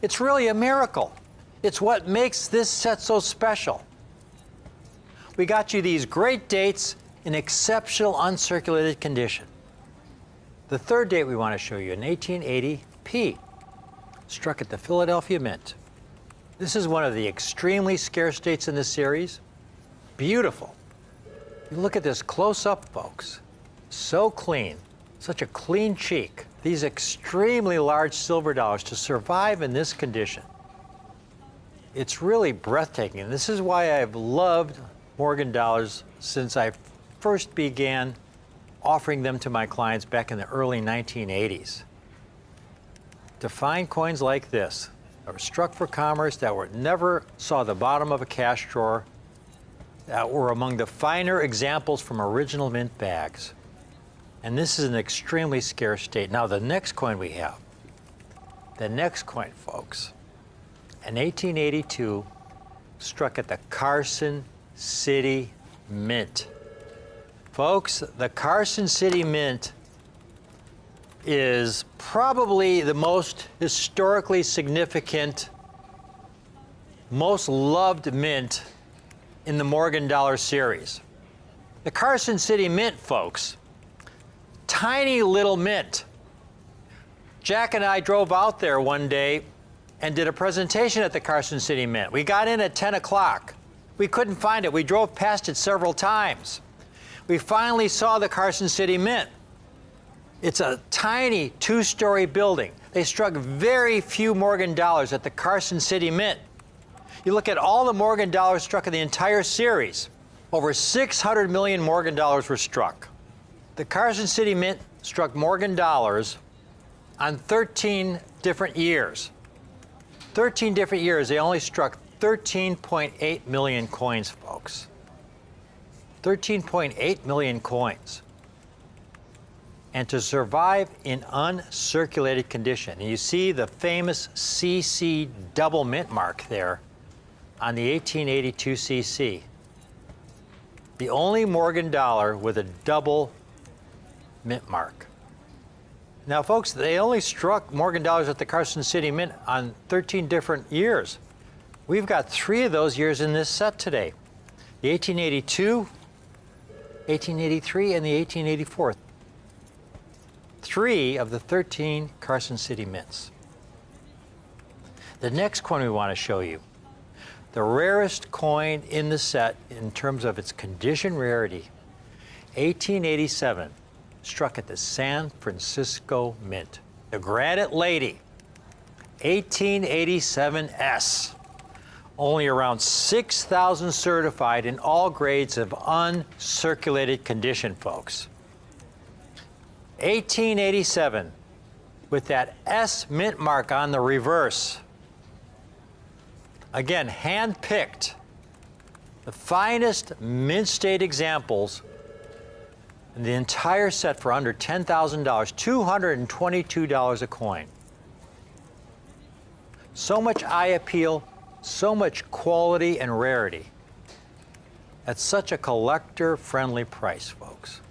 It's really a miracle. It's what makes this set so special. We got you these great dates in exceptional uncirculated condition. The third date we want to show you, an 1880 P, struck at the Philadelphia Mint. This is one of the extremely scarce dates in this series. Beautiful. You look at this close up, folks. So clean, such a clean cheek. These extremely large silver dollars to survive in this condition. It's really breathtaking. This is why I've loved Morgan dollars since I first began offering them to my clients back in the early 1980s. To find coins like this that were struck for commerce, that were never saw the bottom of a cash drawer, that were among the finer examples from original mint bags. And this is an extremely scarce date. Now the next coin we have, the next coin, folks, an 1882 struck at the Carson City Mint. Folks, the Carson City Mint is probably the most historically significant, most loved mint in the Morgan dollar series. The Carson City Mint, folks, tiny little mint. Jack and I drove out there one day and did a presentation at the Carson City Mint. We got in at 10 o'clock. We couldn't find it. We drove past it several times. We finally saw the Carson City Mint. It's a tiny two-story building. They struck very few Morgan dollars at the Carson City Mint. You look at all the Morgan dollars struck in the entire series. Over 600 million Morgan dollars were struck. The Carson City Mint struck Morgan dollars on 13 different years. 13 different years, they only struck 13.8 million coins, folks. 13.8 million coins. And to survive in uncirculated condition, and you see the famous CC double mint mark there on the 1882 CC. The only Morgan dollar with a double mint mark. Now, folks, they only struck Morgan dollars at the Carson City Mint on 13 different years. We've got 3 of those years in this set today. The 1882, 1883, and the 1884. 3 of the 13 Carson City Mints. The next coin we want to show you, the rarest coin in the set in terms of its condition rarity, 1887, struck at the San Francisco Mint. The Granite Lady, 1887S. Only around 6,000 certified in all grades of uncirculated condition, folks. 1887, with that S mint mark on the reverse. Again, hand-picked. The finest mint state examples in the entire set for under $10,000, $222 a coin. So much eye appeal, so much quality and rarity at such a collector-friendly price, folks.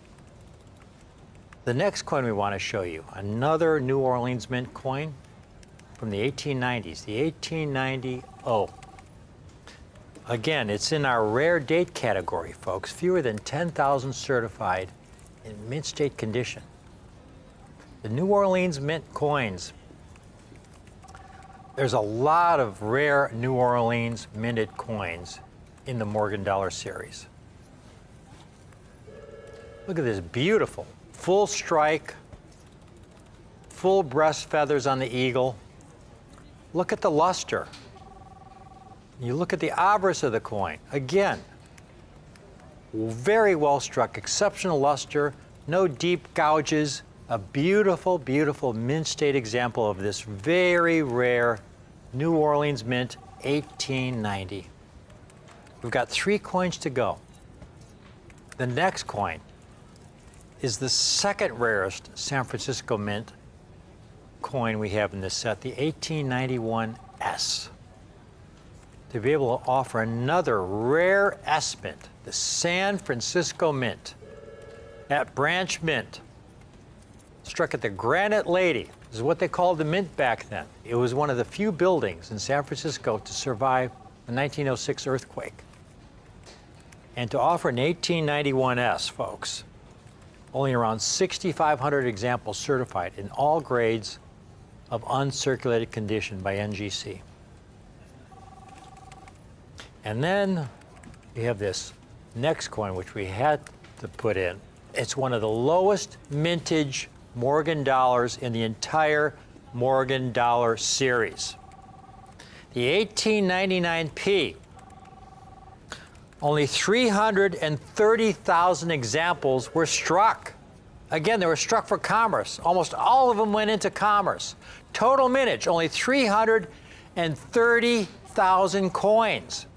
The next coin we want to show you, another New Orleans Mint coin from the 1890s, the 1890 O. Again, it's in our rare date category, folks. Fewer than 10,000 certified in mint state condition. The New Orleans Mint coins, there's a lot of rare New Orleans minted coins in the Morgan dollar series. Look at this beautiful full strike, full breast feathers on the eagle. Look at the luster. You look at the obverse of the coin. Again, very well struck, exceptional luster, no deep gouges, a beautiful, beautiful mint state example of this very rare New Orleans Mint 1890. We've got 3 coins to go. The next coin is the second rarest San Francisco Mint coin we have in this set, the 1891S. To be able to offer another rare S Mint, the San Francisco Mint, at Branch Mint, struck at the Granite Lady, This is what they called the Mint back then. It was one of the few buildings in San Francisco to survive the 1906 earthquake. And to offer an 1891S, folks, only around 6,500 examples certified in all grades of uncirculated condition by NGC. And then we have this next coin, which we had to put in. It's one of the lowest mintage Morgan dollars in the entire Morgan dollar series. The 1899P. Only 330,000 examples were struck. Again, they were struck for commerce. Almost all of them went into commerce. Total mintage, only 330,000 coins.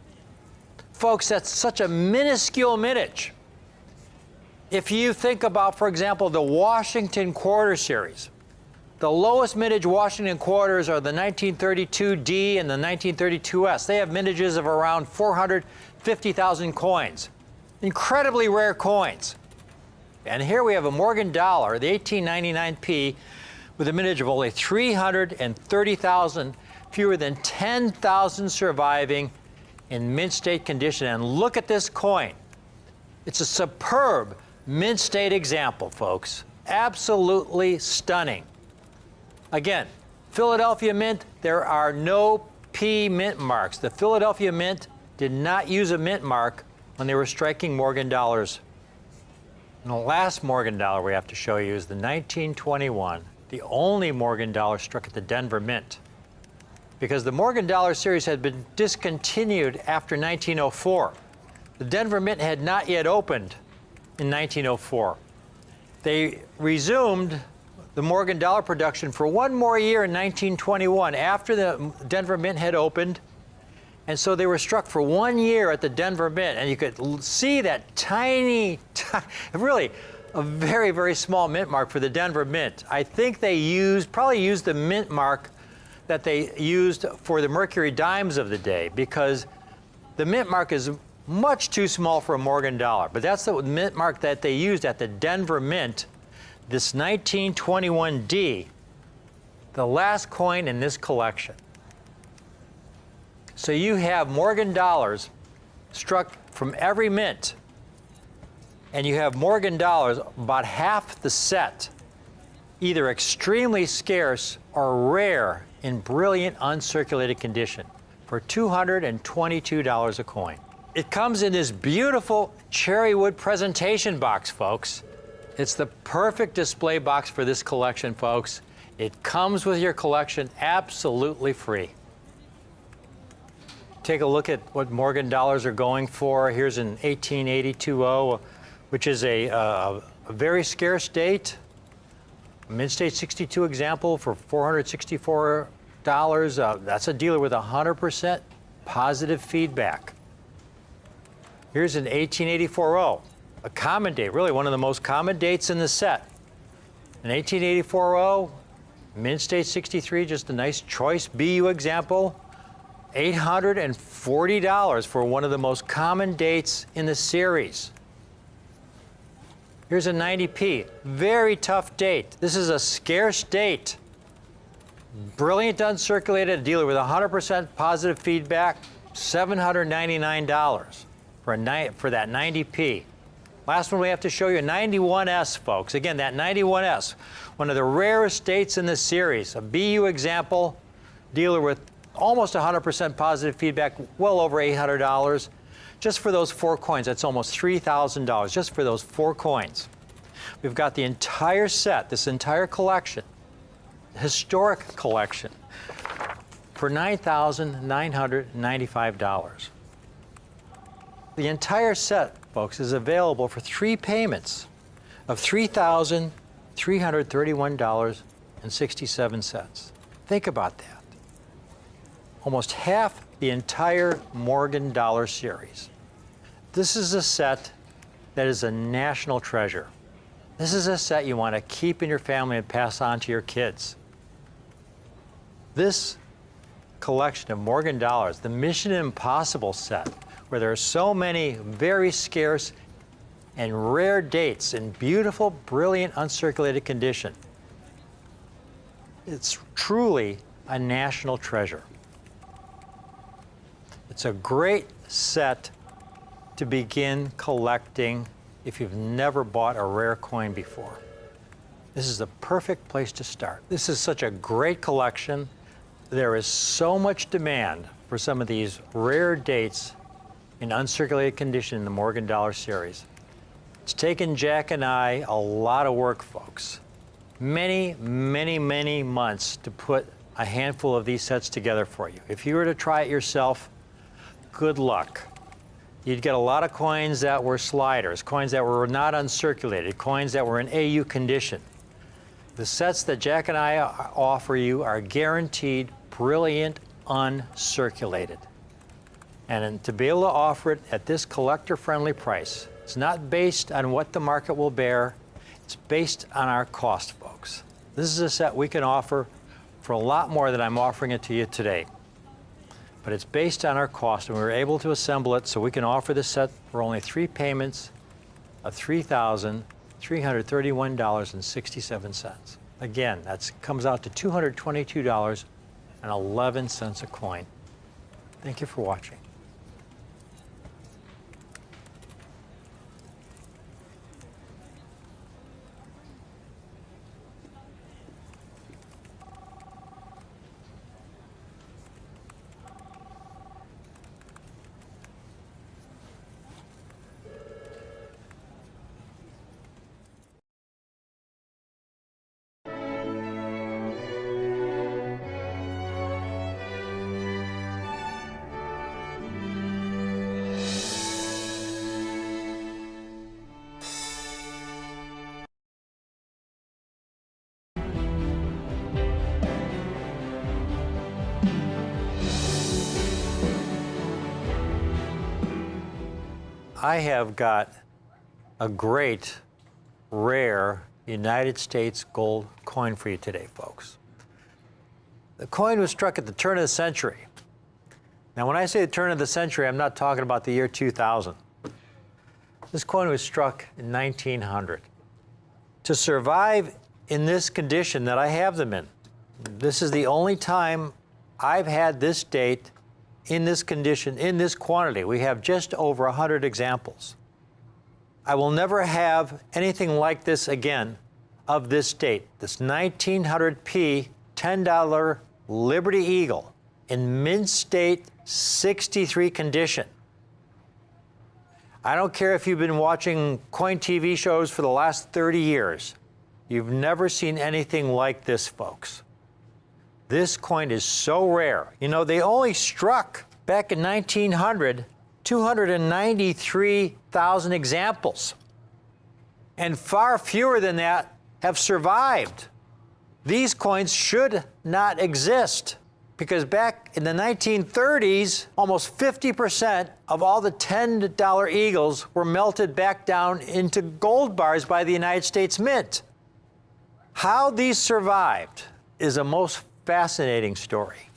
Folks, that's such a minuscule mintage. If you think about, for example, the Washington Quarter Series, the lowest mintage Washington quarters are the 1932D and the 1932S. They have mintages of around 450,000 coins. Incredibly rare coins. And here we have a Morgan dollar, the 1899P, with a mintage of only 330,000, fewer than 10,000 surviving in mint state condition. And look at this coin. It's a superb mint state example, folks. Absolutely stunning. Again, Philadelphia Mint, there are no P mint marks. The Philadelphia Mint did not use a mint mark when they were striking Morgan dollars. And the last Morgan dollar we have to show you is the 1921, the only Morgan dollar struck at the Denver Mint. Because the Morgan dollar series had been discontinued after 1904. The Denver Mint had not yet opened in 1904. They resumed the Morgan dollar production for one more year in 1921 after the Denver Mint had opened. And so they were struck for 1 year at the Denver Mint. And you could see that tiny, really a very, very small mint mark for the Denver Mint. I think they probably used the mint mark that they used for the Mercury dimes of the day, because the mint mark is much too small for a Morgan dollar. But that's the mint mark that they used at the Denver Mint, this 1921D, the last coin in this collection. So you have Morgan dollars struck from every mint, and you have Morgan dollars, about half the set, either extremely scarce or rare in brilliant uncirculated condition, for $222 a coin. It comes in this beautiful cherry wood presentation box, folks. It's the perfect display box for this collection, folks. It comes with your collection absolutely free. Take a look at what Morgan dollars are going for. Here's an 1882-0, which is a very scarce date. Mint State 62 example for $464. That's a dealer with 100% positive feedback. Here's an 1884-0, a common date, really one of the most common dates in the set. An 1884-0, Mint State 63, just a nice choice BU example. $840 for one of the most common dates in the series. Here's a 90p, very tough date. This is a scarce date. Brilliant uncirculated, a dealer with 100% positive feedback, $799 for that 90p. Last one we have to show you, a 91S, folks. Again, that 91S, one of the rarest dates in this series. A BU example, dealer with almost 100% positive feedback, well over $800. Just for those 4 coins, that's almost $3,000, just for those 4 coins. We've got the entire set, this entire collection, historic collection, for $9,995. The entire set, folks, is available for 3 payments of $3,331.67. Think about that. Almost half the entire Morgan dollar series. This is a set that is a national treasure. This is a set you want to keep in your family and pass on to your kids. This collection of Morgan dollars, the Mission Impossible set, where there are so many very scarce and rare dates in beautiful, brilliant, uncirculated condition. It's truly a national treasure. It's a great set to begin collecting if you've never bought a rare coin before. This is the perfect place to start. This is such a great collection. There is so much demand for some of these rare dates in uncirculated condition in the Morgan Dollar series. It's taken Jack and I a lot of work, folks. Many, many, many months to put a handful of these sets together for you. If you were to try it yourself, good luck. You'd get a lot of coins that were sliders, coins that were not uncirculated, coins that were in AU condition. The sets that Jack and I offer you are guaranteed brilliant uncirculated. And to be able to offer it at this collector-friendly price, it's not based on what the market will bear, it's based on our cost, folks. This is a set we can offer for a lot more than I'm offering it to you today. But it's based on our cost, and we were able to assemble it so we can offer this set for only 3 payments of $3,331.67. Again, that comes out to $222.11 a coin. Thank you for watching. I have got a great, rare United States gold coin for you today, folks. The coin was struck at the turn of the century. Now, when I say the turn of the century, I'm not talking about the year 2000. This coin was struck in 1900. To survive in this condition that I have them in, this is the only time I've had this date in this condition, in this quantity. We have just over 100 examples. I will never have anything like this again of this date, this 1900p $10 Liberty Eagle in mint state 63 condition. I don't care if you've been watching coin TV shows for the last 30 years. You've never seen anything like this, folks. This coin is so rare. You know, they only struck back in 1900 293,000 examples. And far fewer than that have survived. These coins should not exist because back in the 1930s, almost 50% of all the $10 Eagles were melted back down into gold bars by the United States Mint. How these survived is a most fascinating story.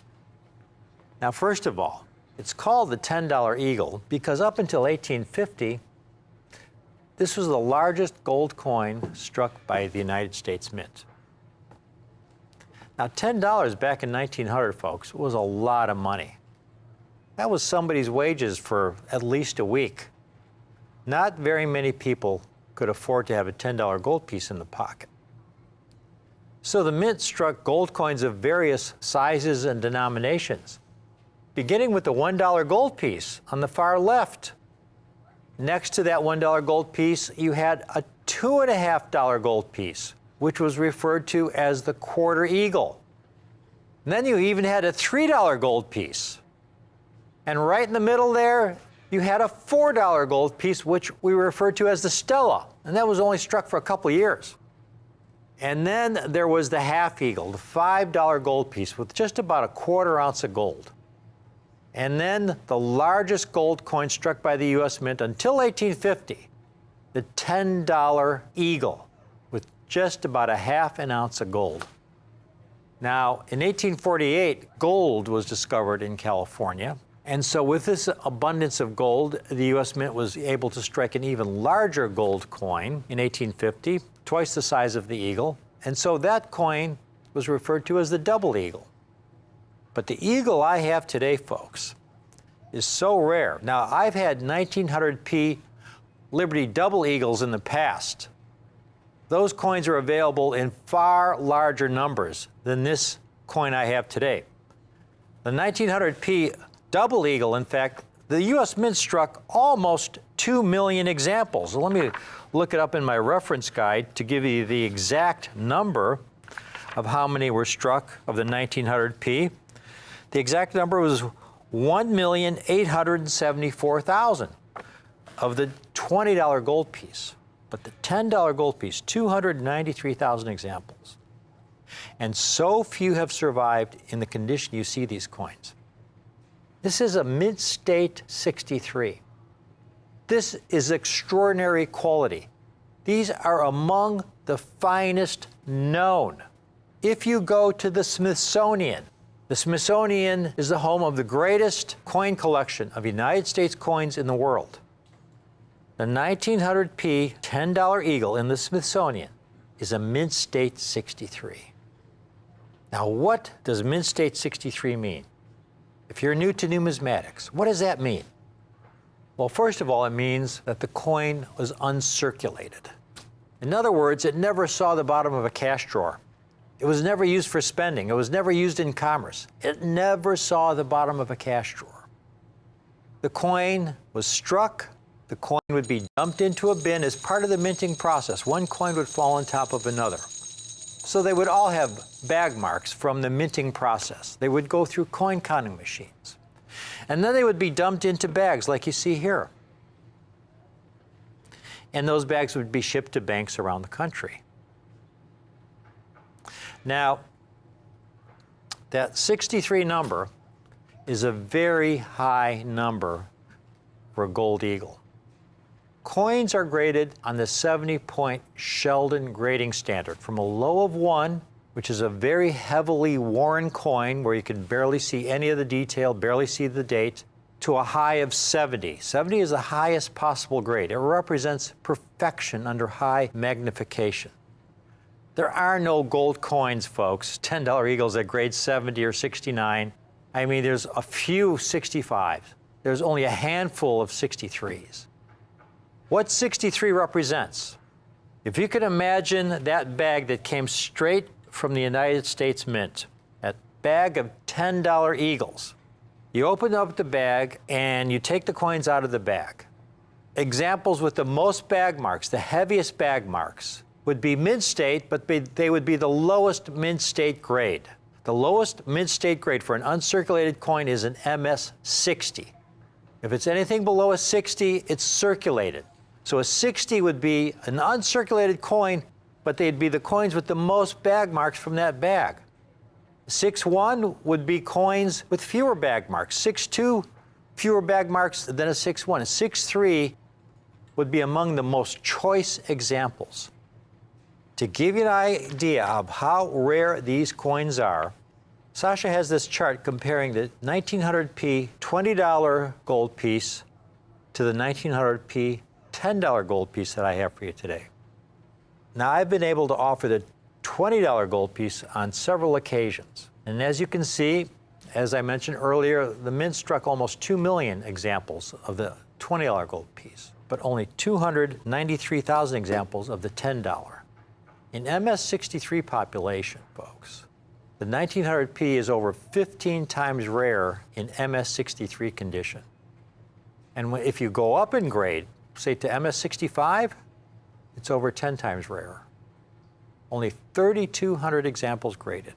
Now, first of all, it's called the $10 Eagle because up until 1850, this was the largest gold coin struck by the United States Mint. Now, $10 back in 1900, folks, was a lot of money. That was somebody's wages for at least a week. Not very many people could afford to have a $10 gold piece in the pocket. So the Mint struck gold coins of various sizes and denominations, beginning with the $1 gold piece on the far left. Next to that $1 gold piece, you had a $2.50 gold piece, which was referred to as the quarter eagle. And then you even had a $3 gold piece. And right in the middle there, you had a $4 gold piece, which we referred to as the Stella. And that was only struck for a couple of years. And then there was the half eagle, the $5 gold piece with just about a quarter ounce of gold. And then the largest gold coin struck by the U.S. Mint until 1850, the $10 Eagle, with just about a half an ounce of gold. Now, in 1848, gold was discovered in California. And so with this abundance of gold, the U.S. Mint was able to strike an even larger gold coin in 1850, twice the size of the Eagle. And so that coin was referred to as the double eagle. But the eagle I have today, folks, is so rare. Now, I've had 1900p Liberty double eagles in the past. Those coins are available in far larger numbers than this coin I have today. The 1900p double eagle, in fact, the U.S. Mint struck almost 2 million examples. Let me look it up in my reference guide to give you the exact number of how many were struck of the 1900p. The exact number was 1,874,000 of the $20 gold piece. But the $10 gold piece, 293,000 examples. And so few have survived in the condition you see these coins. This is a Mint State 63. This is extraordinary quality. These are among the finest known. If you go to the Smithsonian is the home of the greatest coin collection of United States coins in the world. The 1900p $10 eagle in the Smithsonian is a Mint State 63. Now, what does Mint State 63 mean? If you're new to numismatics, what does that mean? Well, first of all, it means that the coin was uncirculated. In other words, it never saw the bottom of a cash drawer. It was never used for spending. It was never used in commerce. It never saw the bottom of a cash drawer. The coin was struck. The coin would be dumped into a bin as part of the minting process. One coin would fall on top of another. So they would all have bag marks from the minting process. They would go through coin counting machines. And then they would be dumped into bags like you see here. And those bags would be shipped to banks around the country. Now, that 63 number is a very high number for a gold eagle. Coins are graded on the 70-point Sheldon grading standard, from a low of 1, which is a very heavily worn coin where you can barely see any of the detail, barely see the date, to a high of 70. 70 is the highest possible grade. It represents perfection under high magnification. There are no gold coins, folks, $10 eagles that grade 70 or 69. I mean, there's a few 65s. There's only a handful of 63s. What 63 represents? If you could imagine that bag that came straight from the United States Mint, that bag of $10 eagles, you open up the bag and you take the coins out of the bag. Examples with the most bag marks, the heaviest bag marks, would be Mint State, but they would be the lowest Mint State grade. The lowest Mint State grade for an uncirculated coin is an MS 60. If it's anything below a 60, it's circulated. So a 60 would be an uncirculated coin, but they'd be the coins with the most bag marks from that bag. 6-1 would be coins with fewer bag marks. 6-2, fewer bag marks than a 6-1. A 6-3 would be among the most choice examples. To give you an idea of how rare these coins are, Sasha has this chart comparing the 1900p $20 gold piece to the 1900p $10 gold piece that I have for you today. Now, I've been able to offer the $20 gold piece on several occasions. And as you can see, as I mentioned earlier, the Mint struck almost 2 million examples of the $20 gold piece, but only 293,000 examples of the $10. In MS63 population, folks, the 1900p is over 15 times rare in MS63 condition. And if you go up in grade, say to MS65, it's over 10 times rarer. Only 3,200 examples graded.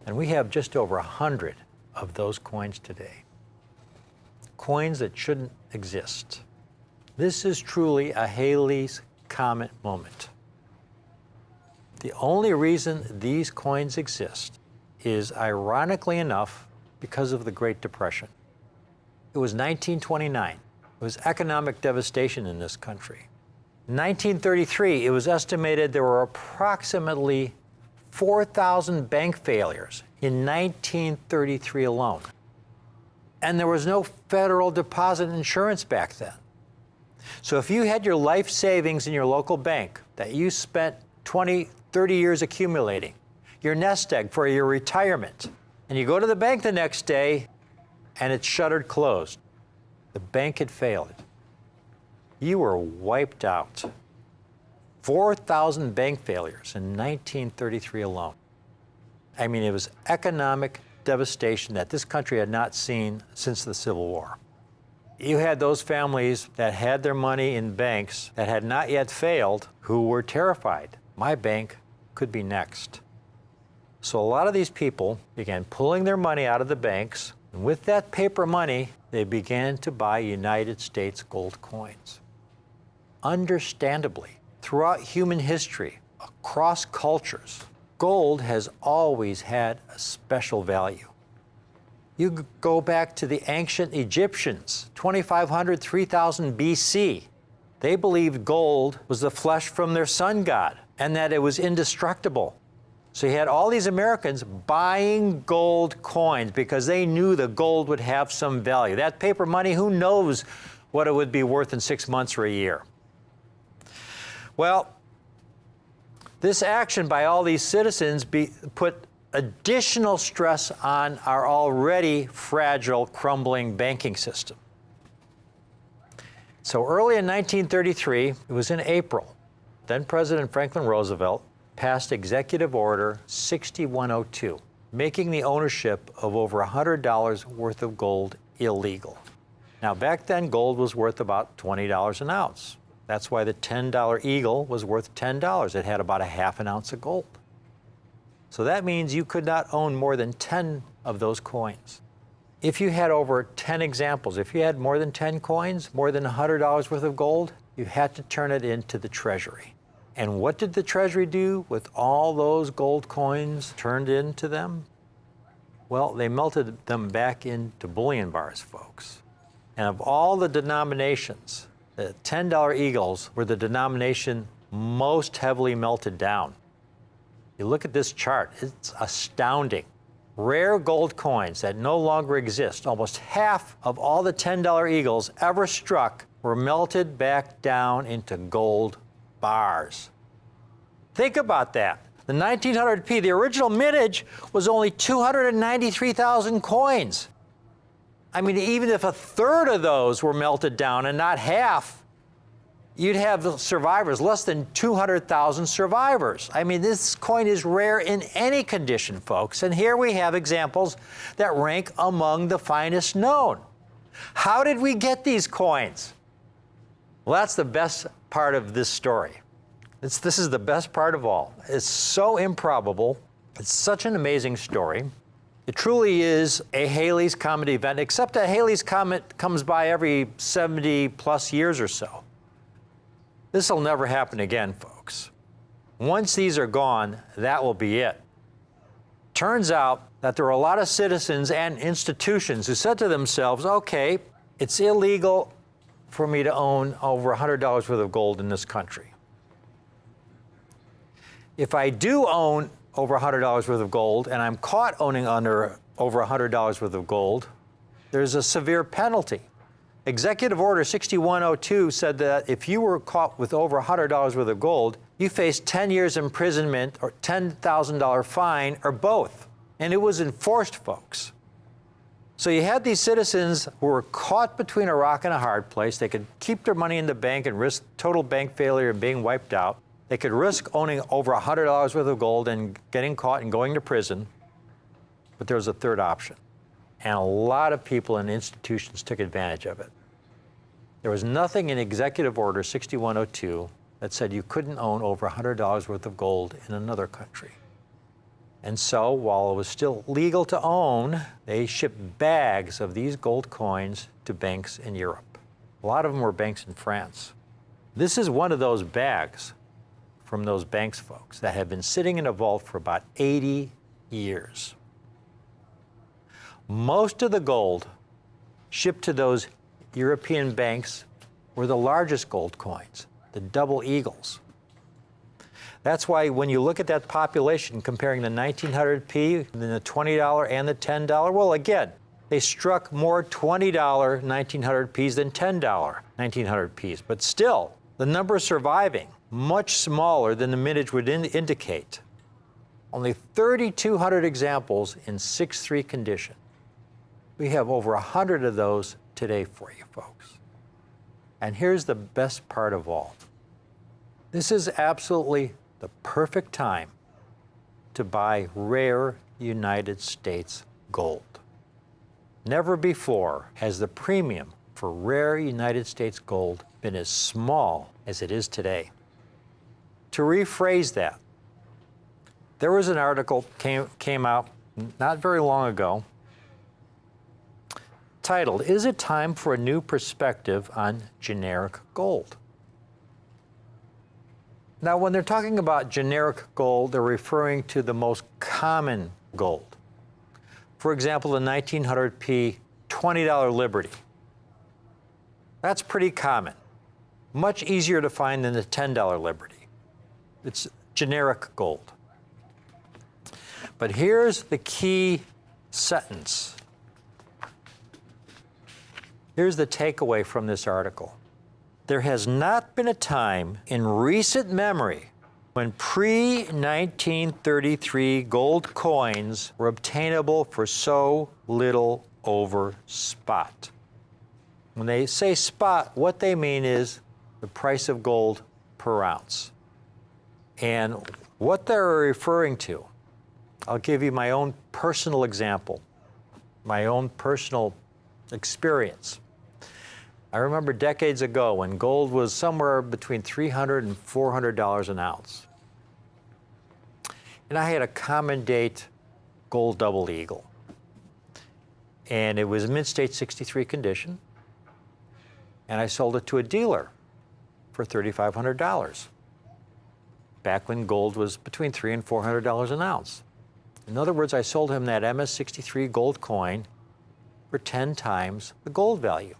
And we have just over 100 of those coins today. Coins that shouldn't exist. This is truly a Halley's Comet moment. The only reason these coins exist is, ironically enough, because of the Great Depression. It was 1929. It was economic devastation in this country. In 1933, it was estimated there were approximately 4,000 bank failures in 1933 alone. And there was no federal deposit insurance back then. So if you had your life savings in your local bank that you spent 20, 30 years accumulating, your nest egg for your retirement. And you go to the bank the next day, and it's shuttered closed. The bank had failed. You were wiped out. 4,000 bank failures in 1933 alone. I mean, it was economic devastation that this country had not seen since the Civil War. You had those families that had their money in banks that had not yet failed who were terrified. My bank could be next. So a lot of these people began pulling their money out of the banks, and with that paper money, they began to buy United States gold coins. Understandably, throughout human history, across cultures, gold has always had a special value. You go back to the ancient Egyptians, 2500, 3000 BC. They believed gold was the flesh from their sun god and that it was indestructible. So you had all these Americans buying gold coins because they knew the gold would have some value. That paper money, who knows what it would be worth in 6 months or a year. Well, this action by all these citizens put additional stress on our already fragile, crumbling banking system. So early in 1933, it was in April, then President Franklin Roosevelt passed Executive Order 6102, making the ownership of over $100 worth of gold illegal. Now, back then, gold was worth about $20 an ounce. That's why the $10 Eagle was worth $10. It had about a half an ounce of gold. So that means you could not own more than 10 of those coins. If you had over 10 examples, if you had more than 10 coins, more than $100 worth of gold, you had to turn it into the Treasury. And what did the Treasury do with all those gold coins turned into them? Well, they melted them back into bullion bars, folks. And of all the denominations, the $10 Eagles were the denomination most heavily melted down. You look at this chart, it's astounding. Rare gold coins that no longer exist, almost half of all the $10 Eagles ever struck were melted back down into gold bars. Think about that. The 1900p, the original mintage, was only 293,000 coins. I mean, even if a third of those were melted down and not half, you'd have survivors, less than 200,000 survivors. I mean, this coin is rare in any condition, folks. And here we have examples that rank among the finest known. How did we get these coins? Well, that's the best part of this story. This is the best part of all. It's so improbable. It's such an amazing story. It truly is a Halley's Comet event, except that Halley's Comet comes by every 70 plus years or so. This will never happen again, folks. Once these are gone, that will be it. Turns out that there were a lot of citizens and institutions who said to themselves, okay, it's illegal for me to own over $100 worth of gold in this country. If I do own over $100 worth of gold and I'm caught owning over $100 worth of gold, there's a severe penalty. Executive Order 6102 said that if you were caught with over $100 worth of gold, you faced 10 years imprisonment or $10,000 fine or both. And it was enforced, folks. So you had these citizens who were caught between a rock and a hard place. They could keep their money in the bank and risk total bank failure and being wiped out. They could risk owning over $100 worth of gold and getting caught and going to prison. But there was a third option. And a lot of people and institutions took advantage of it. There was nothing in Executive Order 6102 that said you couldn't own over $100 worth of gold in another country. And so, while it was still legal to own, they shipped bags of these gold coins to banks in Europe. A lot of them were banks in France. This is one of those bags from those banks, folks, that have been sitting in a vault for about 80 years. Most of the gold shipped to those European banks were the largest gold coins, the double eagles. That's why when you look at that population comparing the 1900p and the $20 and the $10, well, again, they struck more $20 1900ps than $10 1900ps. But still, the number surviving, much smaller than the mintage would indicate. Only 3,200 examples in 6.3 condition. We have over 100 of those today for you folks. And here's the best part of all. This is absolutely the perfect time to buy rare United States gold. Never before has the premium for rare United States gold been as small as it is today. To rephrase that, there was an article came out not very long ago titled, "Is it time for a new perspective on generic gold?" Now, when they're talking about generic gold, they're referring to the most common gold. For example, the 1900p $20 Liberty. That's pretty common. Much easier to find than the $10 Liberty. It's generic gold. But here's the key sentence. Here's the takeaway from this article. There has not been a time in recent memory when pre-1933 gold coins were obtainable for so little over spot. When they say spot, what they mean is the price of gold per ounce. And what they're referring to, I'll give you my own personal example, my own personal experience. I remember decades ago when gold was somewhere between $300 and $400 an ounce. And I had a common date gold double eagle. And it was mint state 63 condition. And I sold it to a dealer for $3,500. Back when gold was between $300 and $400 an ounce. In other words, I sold him that MS-63 gold coin for 10 times the gold value.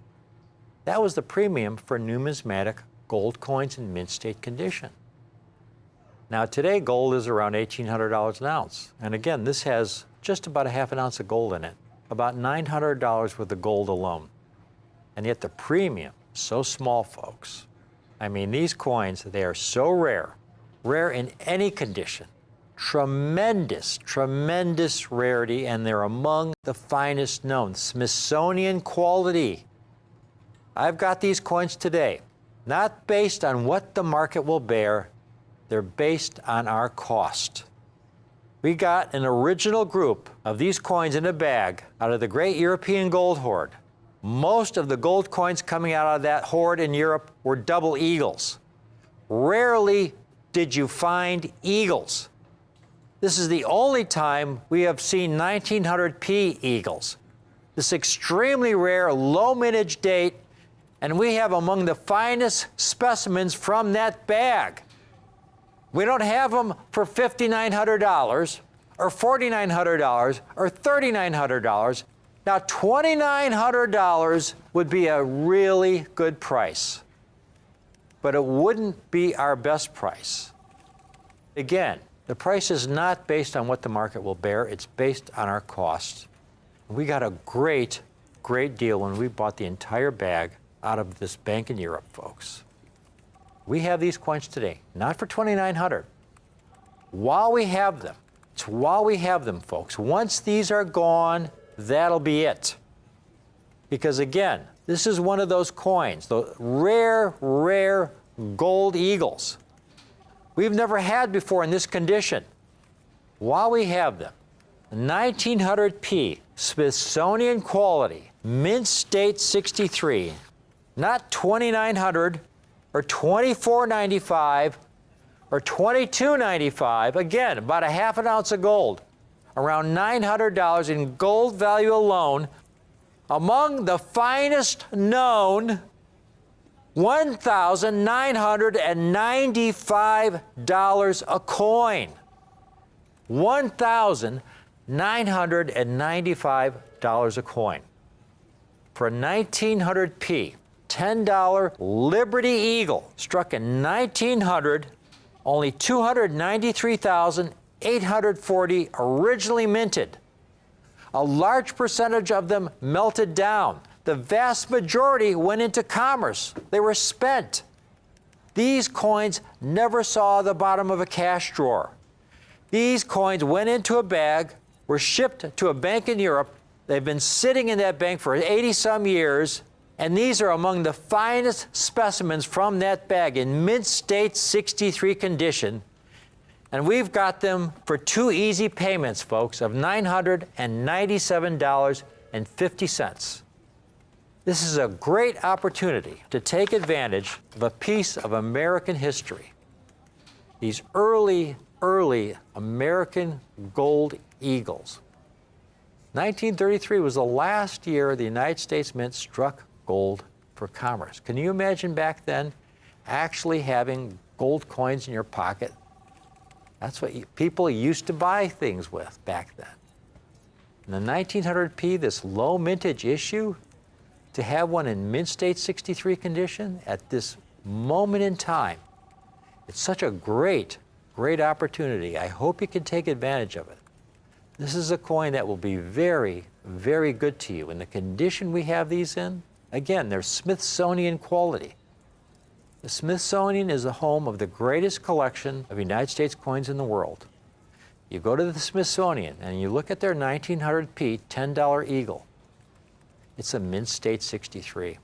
That was the premium for numismatic gold coins in mint state condition. Now today, gold is around $1,800 an ounce. And again, this has just about a half an ounce of gold in it, about $900 worth of gold alone. And yet the premium, so small, folks. I mean, these coins, they are so rare, rare in any condition. Tremendous, tremendous rarity, and they're among the finest known. Smithsonian quality. I've got these coins today, not based on what the market will bear, they're based on our cost. We got an original group of these coins in a bag out of the great European gold hoard. Most of the gold coins coming out of that hoard in Europe were double eagles. Rarely did you find eagles. This is the only time we have seen 1900p eagles. This extremely rare, low mintage date, and we have among the finest specimens from that bag. We don't have them for $5,900 or $4,900 or $3,900. Now, $2,900 would be a really good price, but it wouldn't be our best price. Again, the price is not based on what the market will bear, it's based on our costs. We got a great, great deal when we bought the entire bag out of this bank in Europe, folks. We have these coins today, not for $2,900. While we have them, it's while we have them, folks. Once these are gone, that'll be it. Because again, this is one of those coins, the rare, rare gold eagles we've never had before in this condition. While we have them, 1900p, Smithsonian quality, mint state 63, not $2,900 or $24.95 or $22.95. Again, about a half an ounce of gold, around $900 in gold value alone, among the finest known, $1,995 a coin. $1,995 a coin. For a 1900p, $10 Liberty Eagle, struck in 1900, only 293,840 originally minted. A large percentage of them melted down. The vast majority went into commerce. They were spent. These coins never saw the bottom of a cash drawer. These coins went into a bag, were shipped to a bank in Europe. They've been sitting in that bank for 80-some years, and these are among the finest specimens from that bag in mint state 63 condition. And we've got them for 2 easy payments, folks, of $997.50. This is a great opportunity to take advantage of a piece of American history. These early American gold eagles. 1933 was the last year the United States Mint struck gold for commerce. Can you imagine back then actually having gold coins in your pocket? That's what people used to buy things with back then. And the 1900p, this low mintage issue, to have one in mint state 63 condition at this moment in time, it's such a great opportunity. I hope you can take advantage of it. This is a coin that will be very, very good to you. In the condition we have these in, again, they're Smithsonian quality. The Smithsonian is the home of the greatest collection of United States coins in the world. You go to the Smithsonian and you look at their 1900p $10 eagle. It's a mint state 63.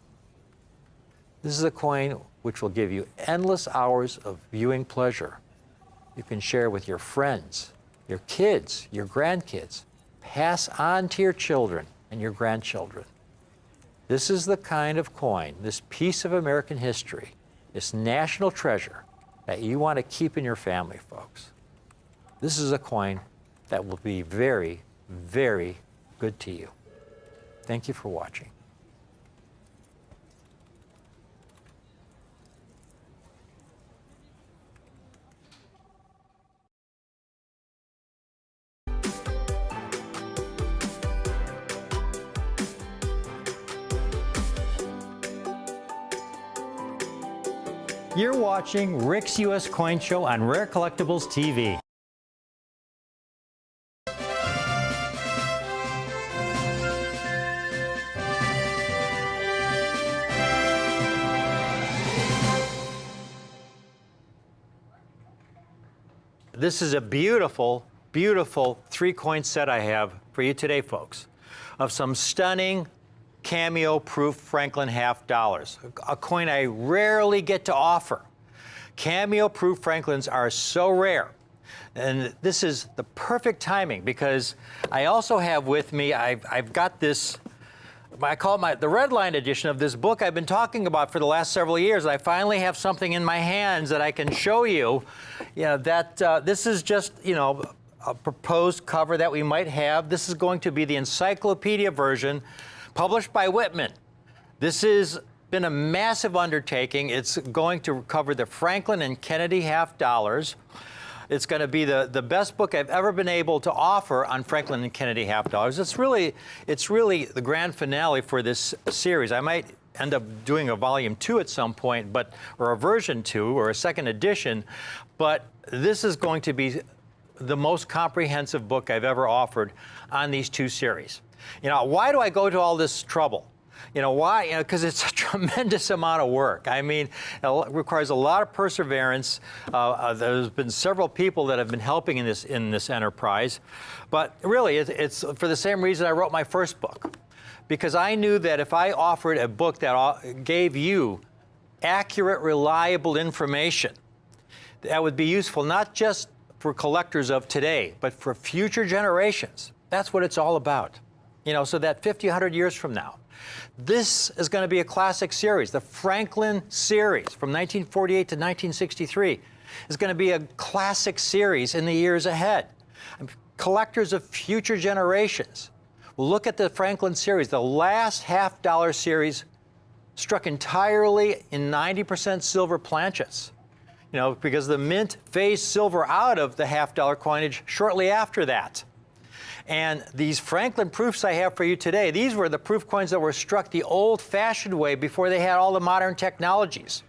This is a coin which will give you endless hours of viewing pleasure. You can share with your friends, your kids, your grandkids. Pass on to your children and your grandchildren. This is the kind of coin, this piece of American history, this national treasure that you want to keep in your family, folks. This is a coin that will be very, very good to you. Thank you for watching. You're watching Rick's U.S. Coin Show on Rare Collectibles TV. This is a beautiful, beautiful 3-coin set I have for you today, folks, of some stunning cameo-proof Franklin half dollars, a coin I rarely get to offer. Cameo-proof Franklins are so rare. And this is the perfect timing because I also have with me, I've got this, I call it the red line edition of this book I've been talking about for the last several years. I finally have something in my hands that I can show you, that this is just, a proposed cover that we might have. This is going to be the encyclopedia version published by Whitman. This has been a massive undertaking. It's going to cover the Franklin and Kennedy half dollars. It's going to be the best book I've ever been able to offer on Franklin and Kennedy half dollars. It's really the grand finale for this series. I might end up doing a volume 2 at some point, or a version 2 or a second edition, but this is going to be the most comprehensive book I've ever offered on these 2 series. Why do I go to all this trouble? Why? Because it's a tremendous amount of work. I mean, it requires a lot of perseverance. There's been several people that have been helping in this enterprise. But really, it's for the same reason I wrote my first book. Because I knew that if I offered a book that gave you accurate, reliable information, that would be useful not just for collectors of today, but for future generations. That's what it's all about. So that 50, 100 years from now. This is going to be a classic series. The Franklin series from 1948 to 1963 is going to be a classic series in the years ahead. Collectors of future generations will look at the Franklin series, the last half dollar series struck entirely in 90% silver planchets. Because the mint phased silver out of the half dollar coinage shortly after that. And these Franklin proofs I have for you today, these were the proof coins that were struck the old-fashioned way before they had all the modern technologies.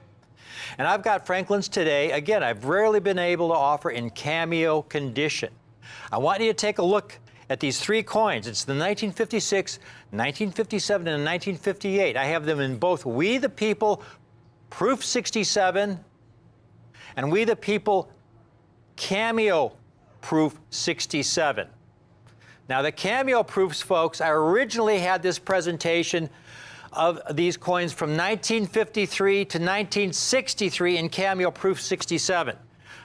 And I've got Franklins today, again, I've rarely been able to offer in cameo condition. I want you to take a look at these 3 coins. It's the 1956, 1957, and 1958. I have them in both We the People Proof 67 and We the People Cameo Proof 67. Now the Cameo proofs, folks, I originally had this presentation of these coins from 1953 to 1963 in Cameo Proof 67.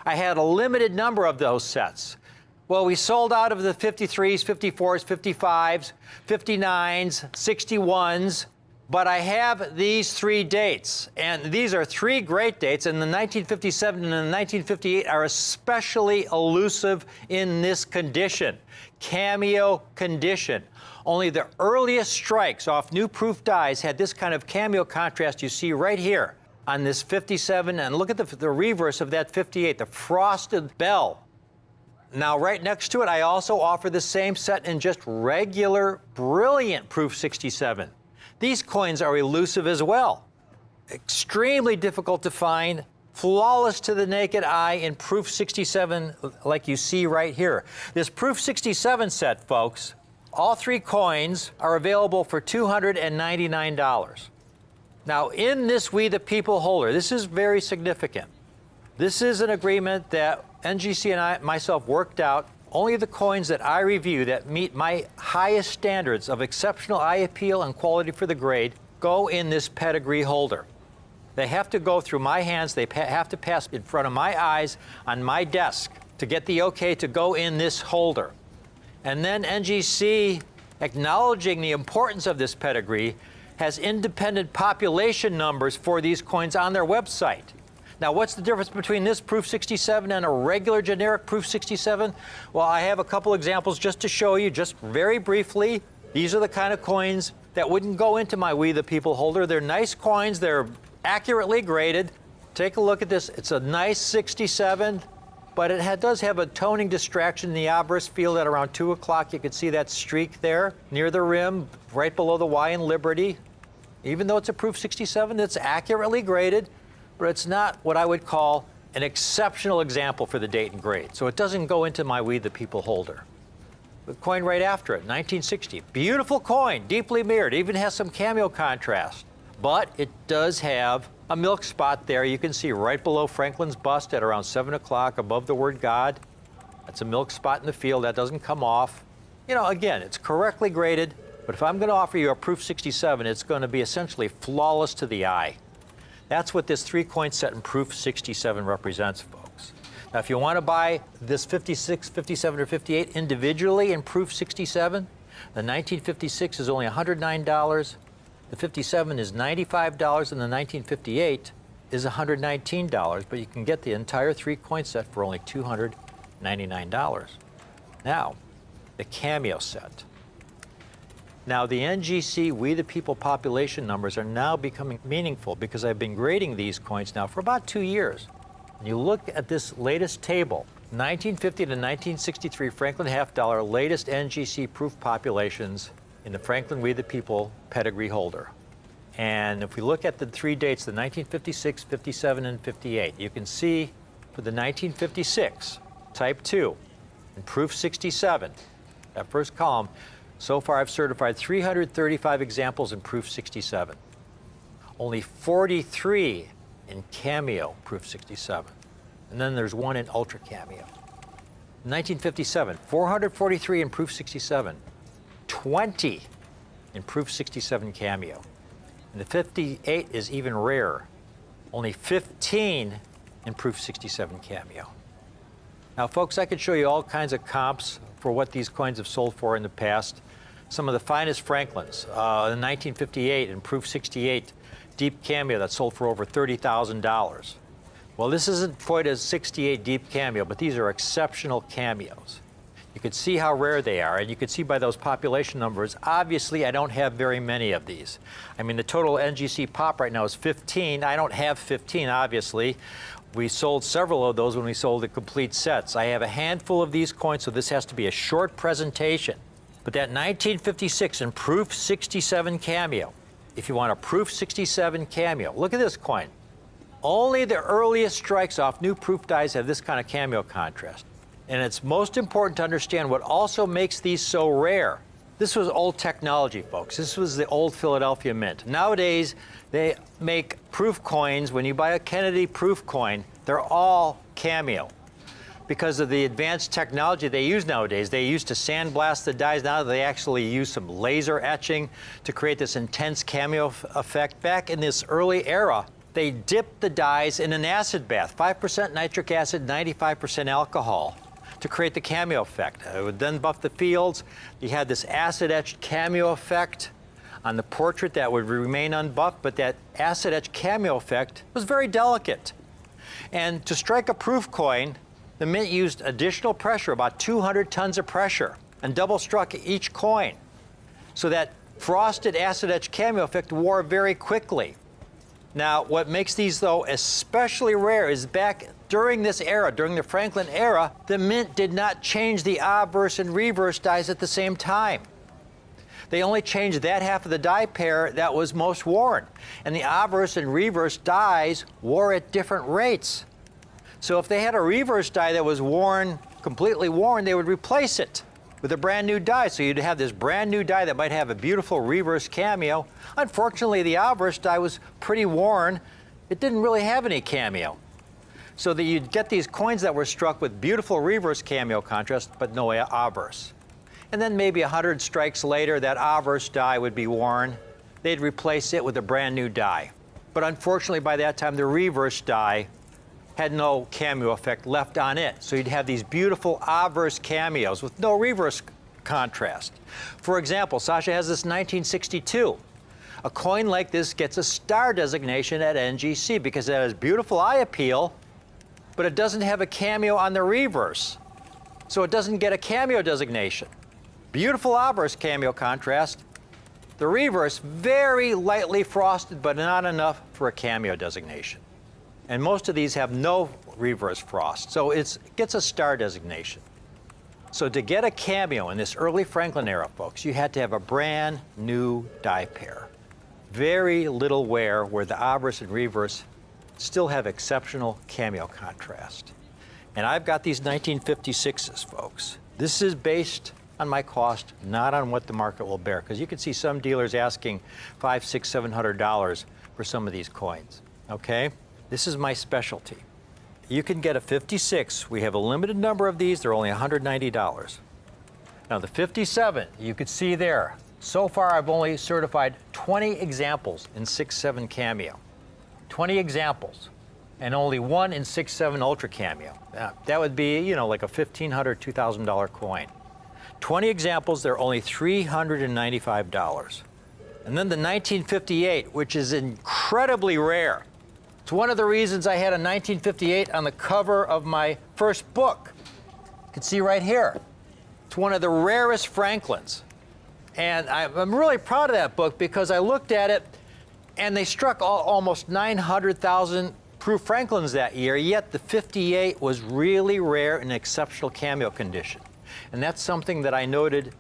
I had a limited number of those sets. Well, we sold out of the 53s, 54s, 55s, 59s, 61s, but I have these three dates, and these are three great dates, and the 1957 and the 1958 are especially elusive in this condition, Cameo condition. Only the earliest strikes off new proof dies had this kind of Cameo contrast you see right here on this 57, and look at the reverse of that 58, the frosted bell. Now, right next to it, I also offer the same set in just regular, brilliant Proof 67. These coins are elusive as well. Extremely difficult to find, flawless to the naked eye in Proof 67, like you see right here. This Proof 67 set, folks, all three coins are available for $299. Now, in this We the People holder, this is very significant. This is an agreement that NGC and I myself worked out. Only the coins that I review that meet my highest standards of exceptional eye appeal and quality for the grade go in this pedigree holder. They have to go through my hands. They have to pass in front of my eyes on my desk to get the okay to go in this holder. And then NGC, acknowledging the importance of this pedigree, has independent population numbers for these coins on their website. Now, what's the difference between this Proof 67 and a regular generic Proof 67? Well, I have a couple examples just to show you, just very briefly. These are the kind of coins that wouldn't go into my We the People holder. They're nice coins. They're accurately graded. Take a look at this. It's a nice 67, but it does have a toning distraction in the obverse field at around 2 o'clock. You can see that streak there near the rim, right below the Y in Liberty. Even though it's a Proof 67, it's accurately graded, but it's not what I would call an exceptional example for the date and grade. So it doesn't go into my We the People holder. The coin right after it, 1960. Beautiful coin, deeply mirrored, even has some Cameo contrast. But it does have a milk spot there. You can see right below Franklin's bust at around 7 o'clock above the word God. That's a milk spot in the field. That doesn't come off. You know, again, it's correctly graded, but if I'm going to offer you a Proof 67, it's going to be essentially flawless to the eye. That's what this three-coin set in Proof 67 represents, folks. Now, if you want to buy this 56, 57, or 58 individually in Proof 67, the 1956 is only $109, the 57 is $95, and the 1958 is $119, but you can get the entire three-coin set for only $299. Now, the Cameo set. Now, the NGC We the People population numbers are now becoming meaningful because I've been grading these coins now for about 2 years. And you look at this latest table, 1950 to 1963 Franklin half dollar latest NGC proof populations in the Franklin We the People pedigree holder. And if we look at the three dates, the 1956, 57, and 58, you can see for the 1956, type 2, in Proof 67, that first column, so far I've certified 335 examples in Proof 67. Only 43 in Cameo Proof 67. And then there's one in Ultra Cameo. 1957, 443 in Proof 67. 20 in Proof 67 Cameo. And the 58 is even rarer. Only 15 in Proof 67 Cameo. Now, folks, I could show you all kinds of comps for what these coins have sold for in the past. Some of the finest Franklins, the 1958 and Proof 68 Deep Cameo that sold for over $30,000. Well, this isn't quite a 68 Deep Cameo, but these are exceptional cameos. You can see how rare they are, and you can see by those population numbers, obviously I don't have very many of these. I mean, the total NGC pop right now is 15. I don't have 15, obviously. We sold several of those when we sold the complete sets. I have a handful of these coins, so this has to be a short presentation. But that 1956 in Proof 67 Cameo, if you want a Proof 67 Cameo, look at this coin. Only the earliest strikes off new proof dies have this kind of Cameo contrast. And it's most important to understand what also makes these so rare. This was old technology, folks. This was the old Philadelphia Mint. Nowadays, they make proof coins. When you buy a Kennedy proof coin, they're all Cameo. because of the advanced technology they use nowadays. They used to sandblast the dies. Now they actually use some laser etching to create this intense cameo effect. Back in this early era, they dipped the dies in an acid bath, 5% nitric acid, 95% alcohol, to create the cameo effect. It would then buff the fields. You had this acid-etched cameo effect on the portrait that would remain unbuffed, but that acid-etched cameo effect was very delicate. And to strike a proof coin, the mint used additional pressure, about 200 tons of pressure, and double struck each coin. So that frosted acid-etched cameo effect wore very quickly. Now, what makes these, though, especially rare is back during this era, during the Franklin era, the mint did not change the obverse and reverse dies at the same time. They only changed that half of the die pair that was most worn. And the obverse and reverse dies wore at different rates. So if they had a reverse die that was worn, completely worn, they would replace it with a brand new die. So you'd have this brand new die that might have a beautiful reverse cameo. Unfortunately, the obverse die was pretty worn. It didn't really have any cameo. So that you'd get these coins that were struck with beautiful reverse cameo contrast, but no obverse. And then maybe 100 strikes later, that obverse die would be worn. They'd replace it with a brand new die. But unfortunately, by that time, the reverse die had no cameo effect left on it. So you'd have these beautiful obverse cameos with no reverse contrast. For example, Sasha has this 1962. A coin like this gets a star designation at NGC because it has beautiful eye appeal, but it doesn't have a cameo on the reverse. So it doesn't get a cameo designation. Beautiful obverse cameo contrast. The reverse, very lightly frosted, but not enough for a cameo designation. And most of these have no reverse frost, so it gets a star designation. So to get a cameo in this early Franklin era, folks, you had to have a brand new die pair. Very little wear where the obverse and reverse still have exceptional cameo contrast. And I've got these 1956s, folks. This is based on my cost, not on what the market will bear, because you can see some dealers asking $500, $600, $700 for some of these coins, okay? This is my specialty. You can get a 56. We have a limited number of these. They're only $190. Now the 57, you could see there. So far, I've only certified 20 examples in 6.7 cameo. 20 examples, and only one in 6.7 ultra cameo. That would be, you know, like a $1,500, $2,000 coin. 20 examples, they're only $395. And then the 1958, which is incredibly rare. It's one of the reasons I had a 1958 on the cover of my first book. You can see right here. It's one of the rarest Franklins. And I'm really proud of that book because I looked at it and they struck almost 900,000 proof Franklins that year, yet the 58 was really rare in exceptional cameo condition. And that's something that I noted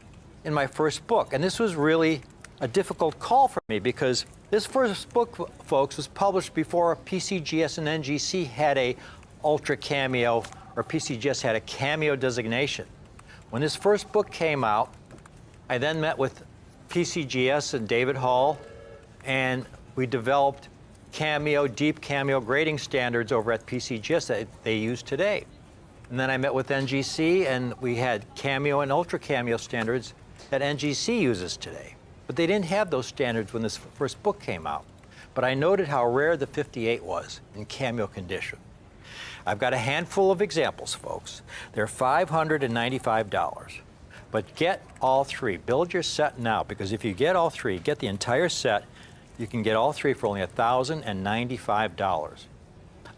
in my first book. And this was really a difficult call for me because this first book, folks, was published before PCGS and NGC had a ultra cameo, or PCGS had a cameo designation. When this first book came out, I then met with PCGS and David Hall, and we developed cameo, deep cameo grading standards over at PCGS that they use today. And then I met with NGC, and we had cameo and ultra cameo standards that NGC uses today. But they didn't have those standards when this first book came out. But I noted how rare the 58 was in cameo condition. I've got a handful of examples, folks. They're $595. But get all three. Build your set now, because if you get all three, get the entire set, you can get all three for only $1,095.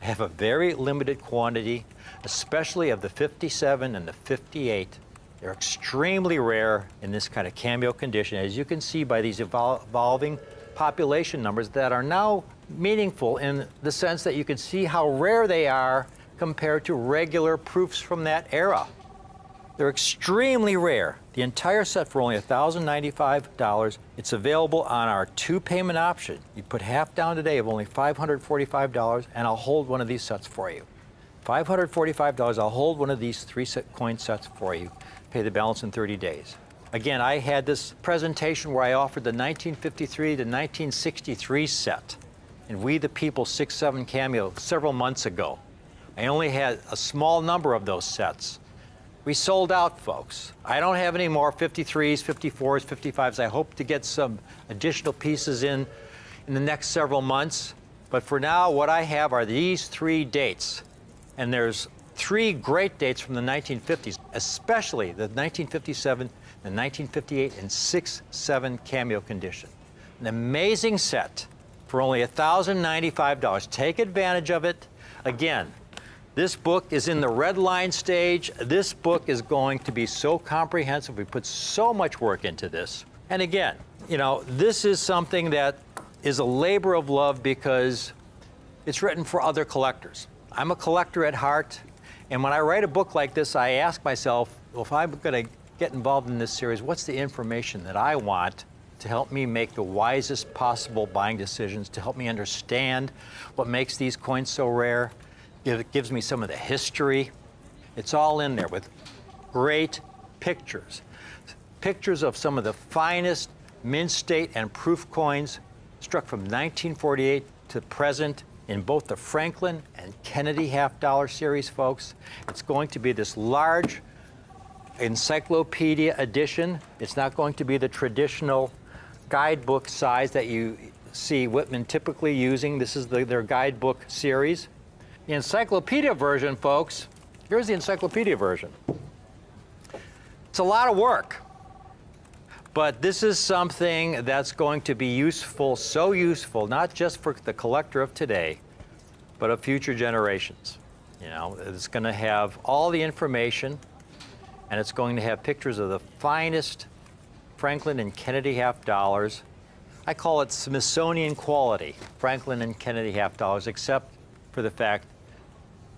I have a very limited quantity, especially of the 57 and the 58. They're extremely rare in this kind of cameo condition, as you can see by these evolving population numbers that are now meaningful in the sense that you can see how rare they are compared to regular proofs from that era. They're extremely rare. The entire set for only $1,095. It's available on our two-payment option. You put half down today of only $545, and I'll hold one of these sets for you. $545, I'll hold one of these coin sets for you. Pay the balance in 30 days. Again, I had this presentation where I offered the 1953 to 1963 set in We the People 6.7 cameo several months ago. I only had a small number of those sets. We sold out, folks. I don't have any more 53s, 54s, 55s. I hope to get some additional pieces in the next several months. But for now, what I have are these 3 dates. And there's 3 great dates from the 1950s, especially the 1957, the 1958, and 6-7 cameo condition. An amazing set for only $1,095. Take advantage of it. Again, this book is in the red line stage. This book is going to be so comprehensive. We put so much work into this. And again, you know, this is something that is a labor of love because it's written for other collectors. I'm a collector at heart, and when I write a book like this, I ask myself, well, if I'm going to get involved in this series, what's the information that I want to help me make the wisest possible buying decisions, to help me understand what makes these coins so rare? It gives me some of the history. It's all in there with great pictures. Pictures of some of the finest mint state and proof coins struck from 1948 to present in both the Franklin and Kennedy half-dollar series, folks. It's going to be this large encyclopedia edition. It's not going to be the traditional guidebook size that you see Whitman typically using. This is their guidebook series. The encyclopedia version, folks, here's the encyclopedia version. It's a lot of work, but this is something that's going to be useful, so useful, not just for the collector of today, but of future generations. You know, it's going to have all the information, and it's going to have pictures of the finest Franklin and Kennedy half dollars. I call it Smithsonian quality, Franklin and Kennedy half dollars, except for the fact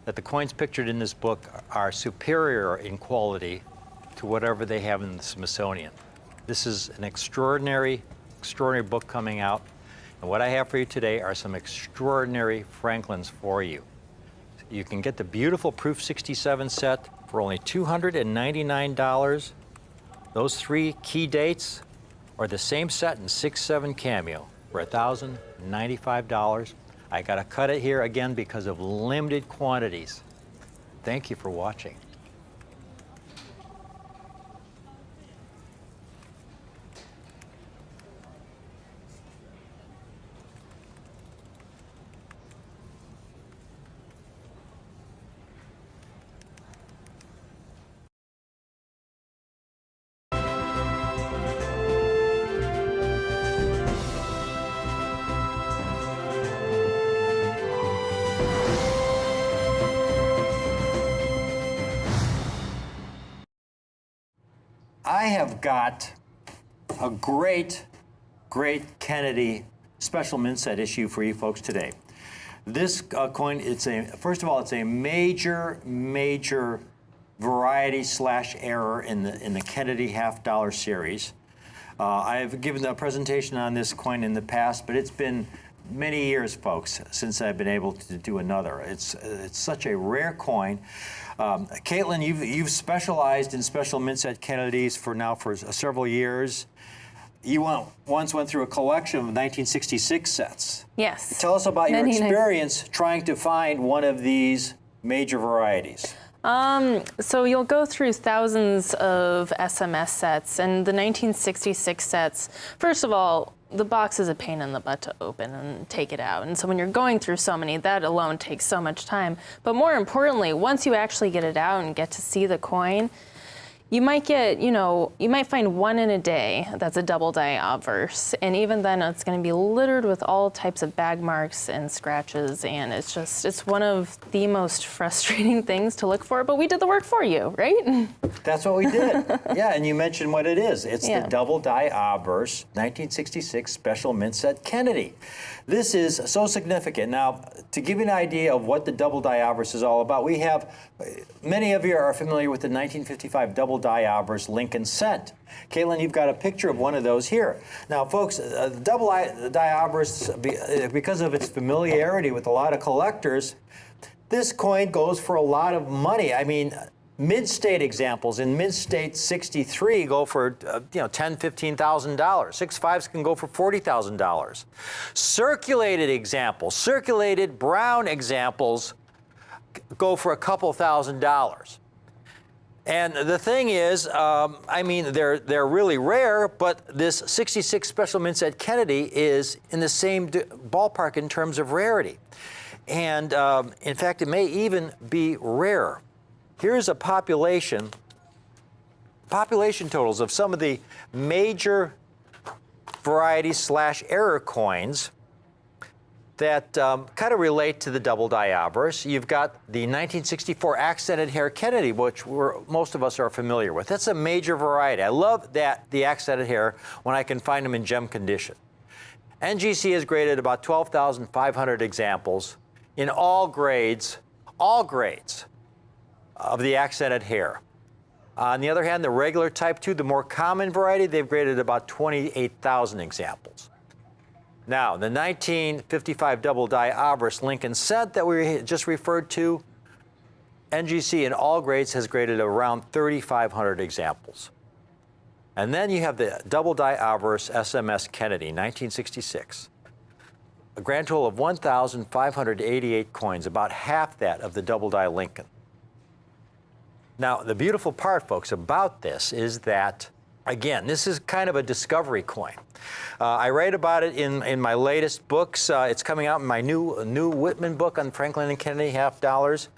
that the coins pictured in this book are superior in quality to whatever they have in the Smithsonian. This is an extraordinary book coming out. And what I have for you today are some extraordinary Franklins for you. You can get the beautiful Proof 67 set for only $299. Those 3 key dates are the same set in 6-7 cameo for $1,095. I got to cut it here again because of limited quantities. Thank you for watching. I have got a great Kennedy special mint set issue for you folks today. This coin, first of all, it's a major variety / error in the Kennedy half-dollar series. I've given a presentation on this coin in the past, but it's been many years, folks, since I've been able to do another. It's such a rare coin. Caitlin, you've specialized in special mint set Kennedys for several years. You once went through a collection of 1966 sets. Yes. Tell us about your experience trying to find one of these major varieties. So you'll go through thousands of SMS sets, and the 1966 sets, first of all, the box is a pain in the butt to open and take it out. And so when you're going through so many, that alone takes so much time. But more importantly, once you actually get it out and get to see the coin, you might get, you might find one in a day that's a double die obverse. And even then, it's going to be littered with all types of bag marks and scratches. And it's one of the most frustrating things to look for. But we did the work for you, right? That's what we did. Yeah, and you mentioned what it is. It's the double die obverse 1966 special mint set Kennedy. This is so significant. Now, to give you an idea of what the double die obverse is all about, many of you are familiar with the 1955 double die obverse Lincoln cent. Caitlin, you've got a picture of one of those here. Now, folks, the double die obverse, because of its familiarity with a lot of collectors, this coin goes for a lot of money. I mean, mid-state examples in mid-state 63 go for $10,000, $15,000. 6.5s can go for $40,000. Circulated brown examples go for a couple $1,000s. And the thing is, I mean, they're really rare, but this 66 Special Mint Set Kennedy is in the same ballpark in terms of rarity. And in fact, it may even be rarer. Here's a population totals of some of the major varieties / error coins that kind of relate to the double die obverse. You've got the 1964 accented hair Kennedy, which most of us are familiar with. That's a major variety. I love the accented hair when I can find them in gem condition. NGC has graded about 12,500 examples in all grades of the accented hair. On the other hand, the regular type 2, the more common variety, they've graded about 28,000 examples. Now, the 1955 double die obverse Lincoln Cent that we just referred to, NGC in all grades has graded around 3,500 examples. And then you have the double die obverse SMS Kennedy, 1966. A grand total of 1,588 coins, about half that of the double die Lincoln. Now, the beautiful part, folks, about this is that, again, this is kind of a discovery coin. I write about it in my latest books. It's coming out in my new Whitman book on Franklin and Kennedy half dollars.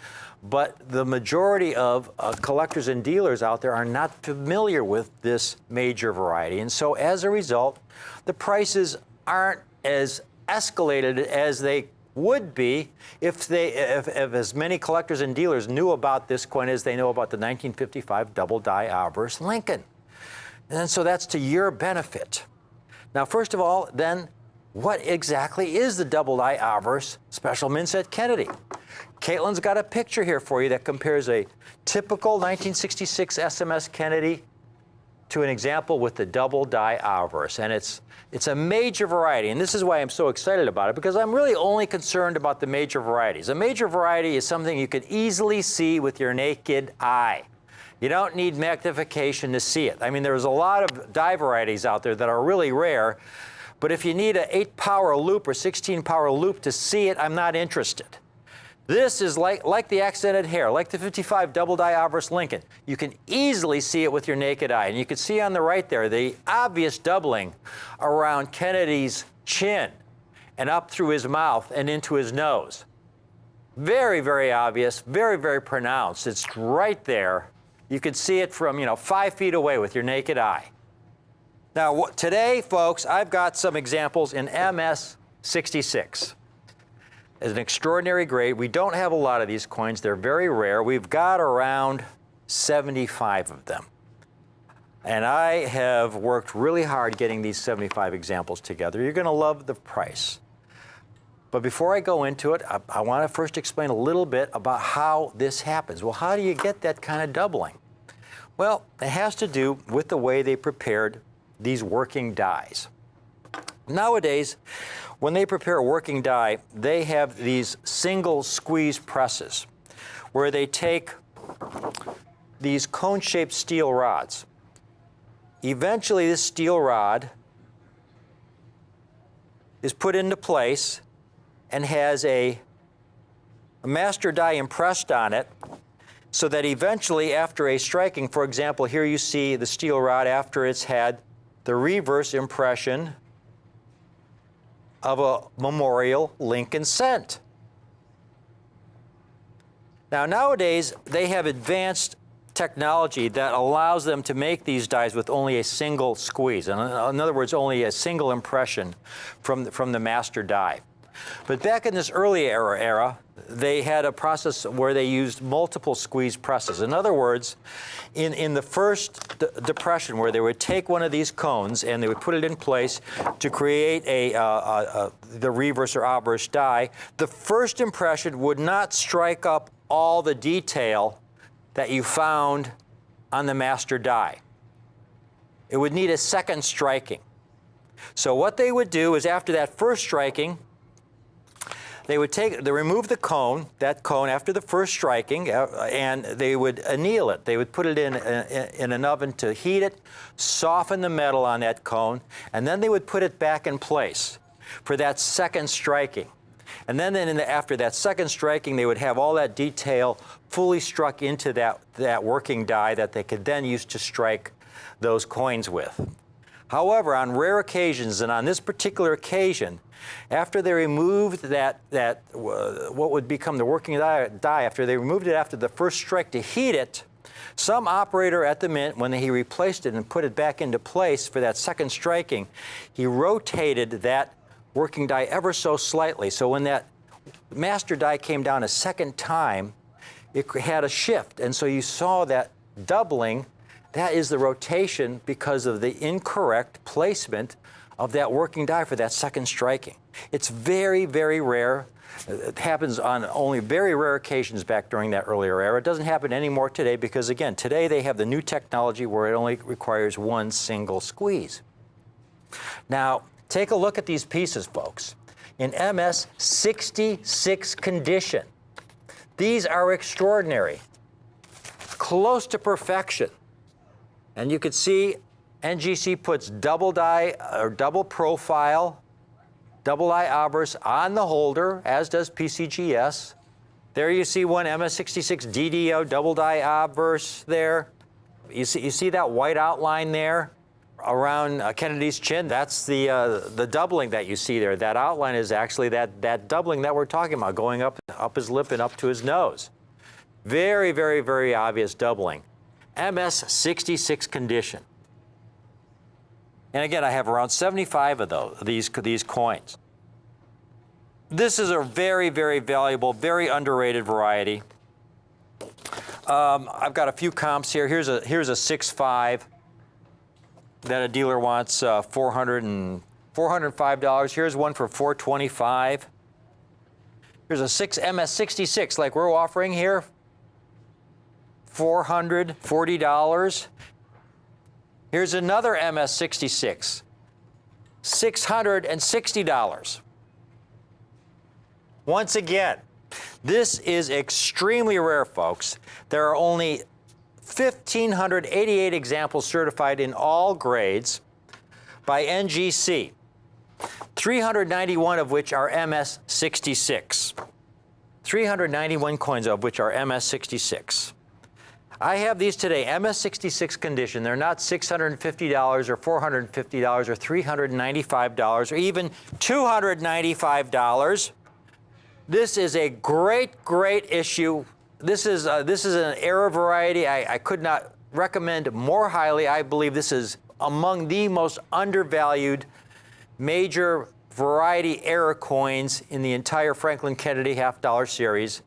But the majority of collectors and dealers out there are not familiar with this major variety. And so as a result, the prices aren't as escalated as they would be if as many collectors and dealers knew about this coin as they know about the 1955 double die obverse Lincoln. And so that's to your benefit. Now, first of all, then, what exactly is the double die obverse Special Mint Set Kennedy? Caitlin's got a picture here for you that compares a typical 1966 SMS Kennedy to an example with the double die obverse. And it's a major variety, and this is why I'm so excited about it, because I'm really only concerned about the major varieties. A major variety is something you can easily see with your naked eye. You don't need magnification to see it. I mean, there's a lot of die varieties out there that are really rare, but if you need an 8-power loop or 16-power loop to see it, I'm not interested. This is like the accented hair, like the 55 double die obverse Lincoln. You can easily see it with your naked eye. And you can see on the right there the obvious doubling around Kennedy's chin and up through his mouth and into his nose. Very, very obvious, very, very pronounced. It's right there. You can see it from, 5 feet away with your naked eye. Now, today, folks, I've got some examples in MS66. It's an extraordinary grade. We don't have a lot of these coins. They're very rare. We've got around 75 of them. And I have worked really hard getting these 75 examples together. You're going to love the price. But before I go into it, I want to first explain a little bit about how this happens. Well, how do you get that kind of doubling? Well, it has to do with the way they prepared these working dies. Nowadays, when they prepare a working die, they have these single squeeze presses where they take these cone-shaped steel rods. Eventually, this steel rod is put into place and has a master die impressed on it, so that eventually, after a striking, for example, here you see the steel rod after it's had the reverse impression of a Memorial Lincoln Cent. Now, nowadays, they have advanced technology that allows them to make these dies with only a single squeeze. In other words, only a single impression from the master die. But back in this early era, they had a process where they used multiple squeeze presses. In other words, in the first depression, where they would take one of these cones and they would put it in place to create the reverse or obverse die, the first impression would not strike up all the detail that you found on the master die. It would need a second striking. So what they would do is, after that first striking, they remove the cone, that cone after the first striking, and they would anneal it. They would put it in an oven to heat it, soften the metal on that cone, and then they would put it back in place for that second striking. And then after that second striking, they would have all that detail fully struck into that working die that they could then use to strike those coins with. However, on rare occasions, and on this particular occasion, after they removed what would become the working die, after they removed it after the first strike to heat it, some operator at the mint, when he replaced it and put it back into place for that second striking, he rotated that working die ever so slightly. So when that master die came down a second time, it had a shift. And so you saw that doubling. That is the rotation because of the incorrect placement of that working die for that second striking. It's very, very rare. It happens on only very rare occasions back during that earlier era. It doesn't happen anymore today because, again, today they have the new technology where it only requires one single squeeze. Now, take a look at these pieces, folks. In MS 66 condition, these are extraordinary, close to perfection. And you can see NGC puts double die or double profile, double die obverse on the holder, as does PCGS. There you see one MS66 DDO double die obverse there. You see that white outline there around Kennedy's chin? That's the doubling that you see there. That outline is actually that doubling that we're talking about, going up his lip and up to his nose. Very, very, very obvious doubling. MS66 condition. And again, I have around 75 of these coins. This is a very, very valuable, very underrated variety. I've got a few comps here. Here's a 6.5 that a dealer wants $405. Here's one for $425. Here's a MS66 like we're offering here, $440. Here's another MS66, $660. Once again, this is extremely rare, folks. There are only 1,588 examples certified in all grades by NGC, 391 of which are MS66. 391 coins of which are MS66. I have these today, MS66 condition. They're not $650 or $450 or $395 or even $295. This is a great, great issue. This is an era variety I could not recommend more highly. I believe this is among the most undervalued major variety era coins in the entire Franklin Kennedy half-dollar series.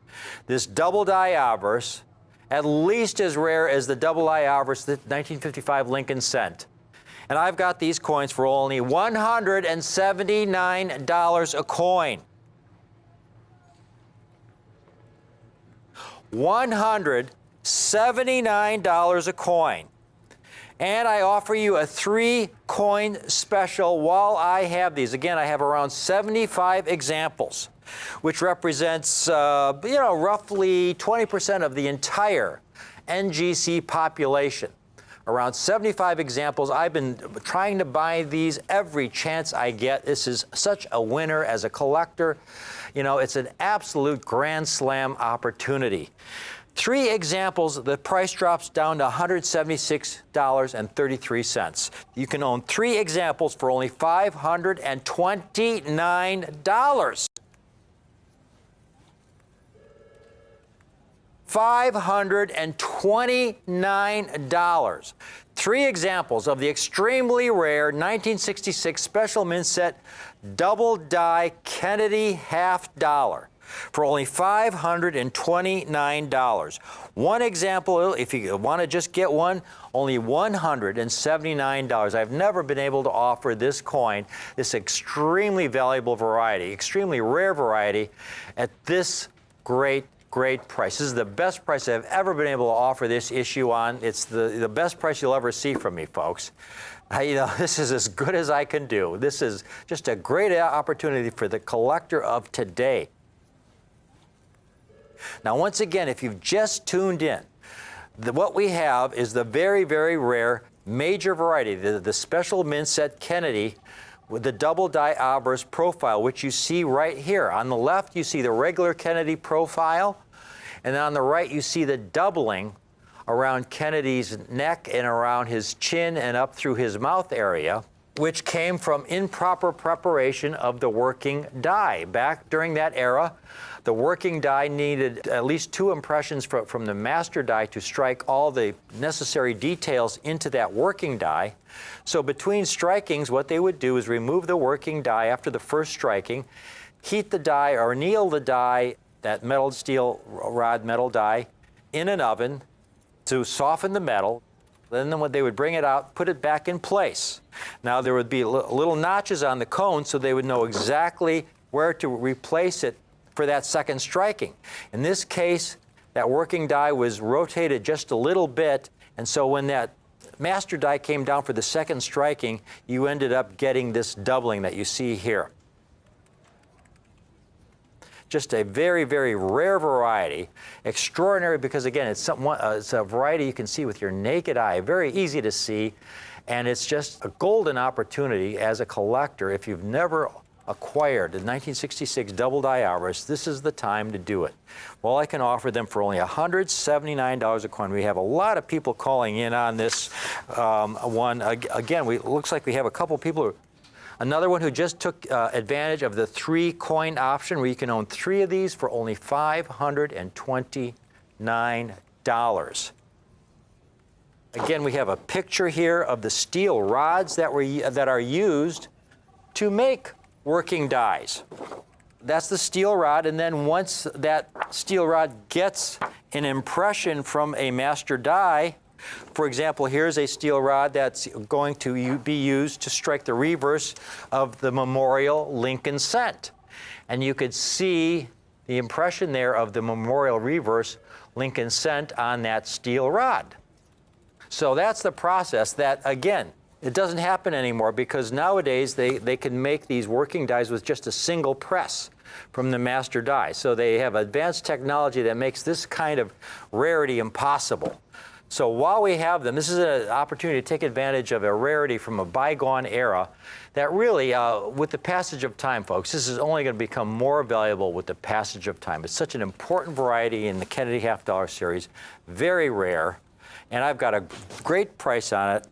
This double die obverse, at least as rare as the double die obverse that 1955 Lincoln sent. And I've got these coins for only $179 a coin. $179 a coin. And I offer you a 3-coin special while I have these. Again, I have around 75 examples, which represents, roughly 20% of the entire NGC population. Around 75 examples. I've been trying to buy these every chance I get. This is such a winner as a collector. You know, it's an absolute grand slam opportunity. 3 examples, the price drops down to $176.33. You can own 3 examples for only $529. $529. 3 examples of the extremely rare 1966 special mint set double die Kennedy half-dollar for only $529. 1 example, if you want to just get one, only $179. I've never been able to offer this coin, this extremely valuable variety, extremely rare variety, at this great price. This is the best price I've ever been able to offer this issue on. It's the best price you'll ever see from me, folks. This is as good as I can do. This is just a great opportunity for the collector of today. Now, once again, if you've just tuned in, what we have is the very, very rare major variety, the special mint set Kennedy, with the double die obverse profile, which you see right here. On the left, you see the regular Kennedy profile, and on the right, you see the doubling around Kennedy's neck and around his chin and up through his mouth area, which came from improper preparation of the working die. Back during that era, the working die needed at least 2 impressions from the master die to strike all the necessary details into that working die. So between strikings, what they would do is remove the working die after the first striking, heat the die or anneal the die, that metal steel rod metal die, in an oven to soften the metal. Then when they would bring it out, put it back in place. Now there would be little notches on the cone so they would know exactly where to replace it for that second striking. In this case, that working die was rotated just a little bit, and so when that master die came down for the second striking, you ended up getting this doubling that you see here. Just a very, very rare variety. Extraordinary because, again, it's a variety you can see with your naked eye, very easy to see, and it's just a golden opportunity as a collector. If you've never acquired the 1966 double die obverse, this is the time to do it. Well, I can offer them for only $179 a coin. We have a lot of people calling in on this one. Again, looks like we have a couple people. Another one who just took advantage of the 3 coin option where you can own 3 of these for only $529. Again, we have a picture here of the steel rods that are used to make working dies. That's the steel rod, and then once that steel rod gets an impression from a master die, for example, here's a steel rod that's going to be used to strike the reverse of the Memorial Lincoln Cent. And you could see the impression there of the Memorial reverse Lincoln Cent on that steel rod. So that's the process that, again, it doesn't happen anymore because nowadays they can make these working dies with just a single press from the master die. So they have advanced technology that makes this kind of rarity impossible. So while we have them, this is an opportunity to take advantage of a rarity from a bygone era that really, with the passage of time, folks, this is only going to become more valuable with the passage of time. It's such an important variety in the Kennedy half dollar series, very rare, and I've got a great price on it,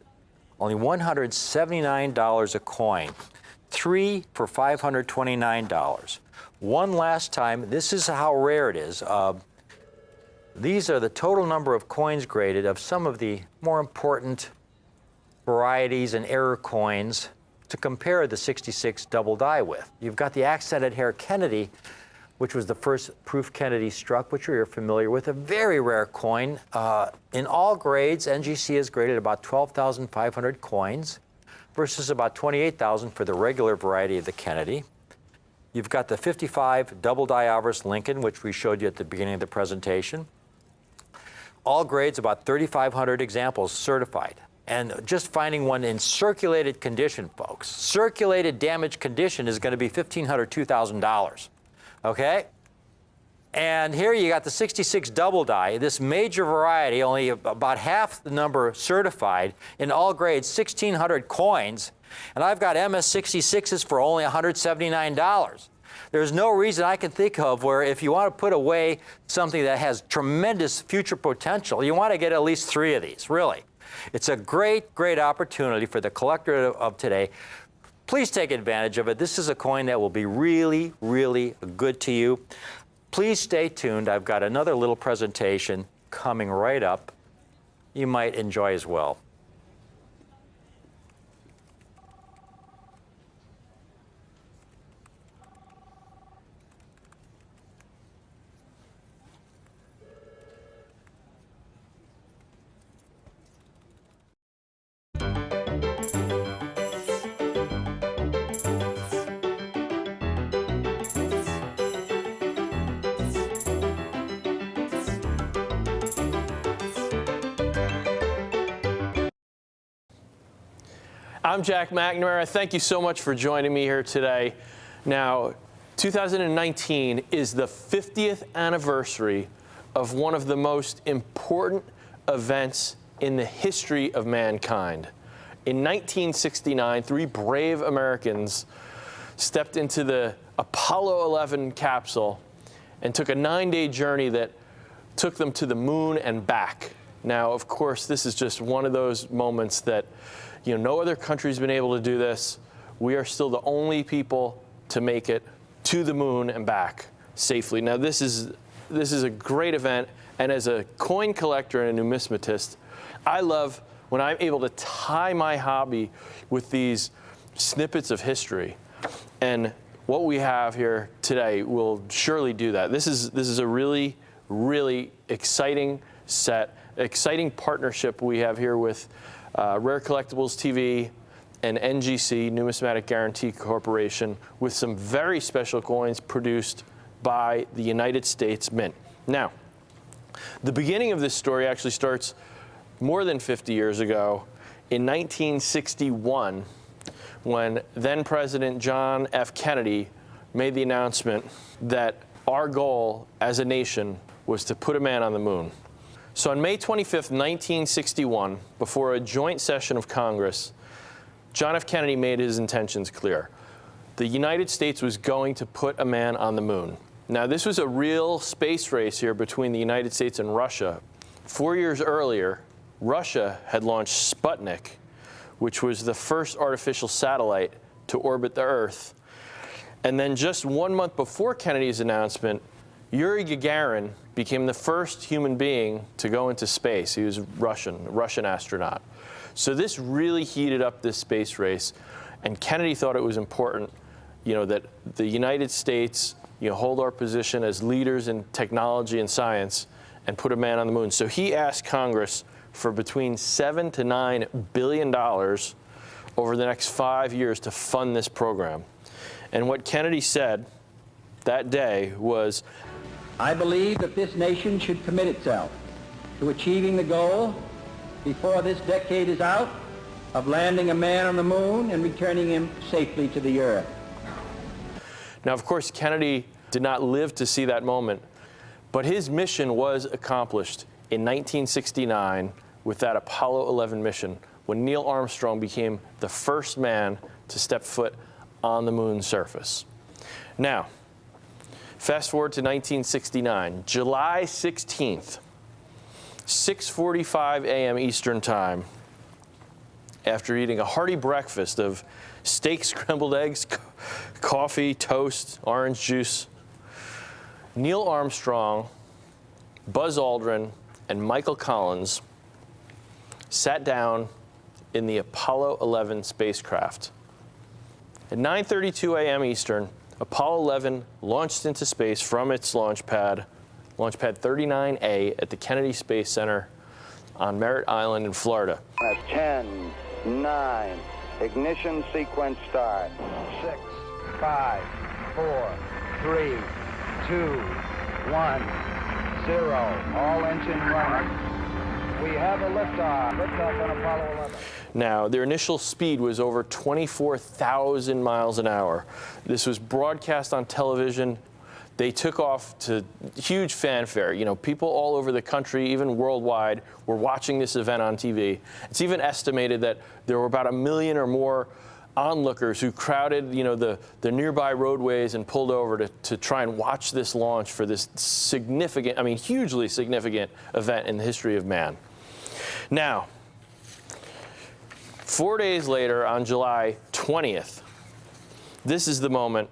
only $179 a coin, 3 for $529. One last time, this is how rare it is. These are the total number of coins graded of some of the more important varieties and error coins to compare the 66 double die with. You've got the accented hair Kennedy, which was the first proof Kennedy struck, which you're familiar with, a very rare coin. In all grades, NGC has graded about 12,500 coins versus about 28,000 for the regular variety of the Kennedy. You've got the 55 double die obverse Lincoln, which we showed you at the beginning of the presentation. All grades, about 3,500 examples certified. And just finding one in circulated condition, folks, circulated damaged condition is going to be $1,500, $2,000. Okay? And here you got the 66 double die, this major variety, only about half the number certified, in all grades, 1,600 coins. And I've got MS66s for only $179. There's no reason I can think of where if you want to put away something that has tremendous future potential, you want to get at least 3 of these, really. It's a great, great opportunity for the collector of today. Please take advantage of it. This is a coin that will be really, really good to you. Please stay tuned. I've got another little presentation coming right up you might enjoy as well. I'm Jack McNamara. Thank you so much for joining me here today. Now, 2019 is the 50th anniversary of one of the most important events in the history of mankind. In 1969, 3 brave Americans stepped into the Apollo 11 capsule and took a 9-day journey that took them to the moon and back. Now, of course, this is just one of those moments that, no other country's been able to do this. We are still the only people to make it to the moon and back safely. Now, this is a great event, and as a coin collector and a numismatist, I love when I'm able to tie my hobby with these snippets of history. And what we have here today will surely do that. This is a really, really exciting partnership we have here with Rare Collectibles TV and NGC, Numismatic Guarantee Corporation, with some very special coins produced by the United States Mint. Now, the beginning of this story actually starts more than 50 years ago in 1961, when then President John F. Kennedy made the announcement that our goal as a nation was to put a man on the moon. So on May 25th, 1961, before a joint session of Congress, John F. Kennedy made his intentions clear. The United States was going to put a man on the moon. Now, this was a real space race here between the United States and Russia. 4 years earlier, Russia had launched Sputnik, which was the first artificial satellite to orbit the Earth. And then just 1 month before Kennedy's announcement, Yuri Gagarin became the first human being to go into space. He was a Russian astronaut. So this really heated up this space race, and Kennedy thought it was important, that the United States, hold our position as leaders in technology and science and put a man on the moon. So he asked Congress for between $7 to $9 billion over the next 5 years to fund this program. And what Kennedy said that day was, I believe that this nation should commit itself to achieving the goal before this decade is out of landing a man on the moon and returning him safely to the earth. Now, of course, Kennedy did not live to see that moment, but his mission was accomplished in 1969 with that Apollo 11 mission, when Neil Armstrong became the first man to step foot on the moon's surface. Now, fast forward to 1969, July 16th, 6:45 a.m. Eastern Time, after eating a hearty breakfast of steak, scrambled eggs, coffee, toast, orange juice, Neil Armstrong, Buzz Aldrin, and Michael Collins sat down in the Apollo 11 spacecraft. At 9:32 a.m. Eastern, Apollo 11 launched into space from its launch pad 39A at the Kennedy Space Center on Merritt Island in Florida. 10, 9, ignition sequence start. 6, 5, 4, 3, 2, 1, 0. All engine running. We have a liftoff. Liftoff on Apollo 11. Now, their initial speed was over 24,000 miles an hour. This was broadcast on television. They took off to huge fanfare. People all over the country, even worldwide, were watching this event on TV. It's even estimated that there were about 1 million or more onlookers who crowded, the nearby roadways and pulled over to try and watch this launch for this hugely significant event in the history of man. Now, 4 days later, on July 20th, this is the moment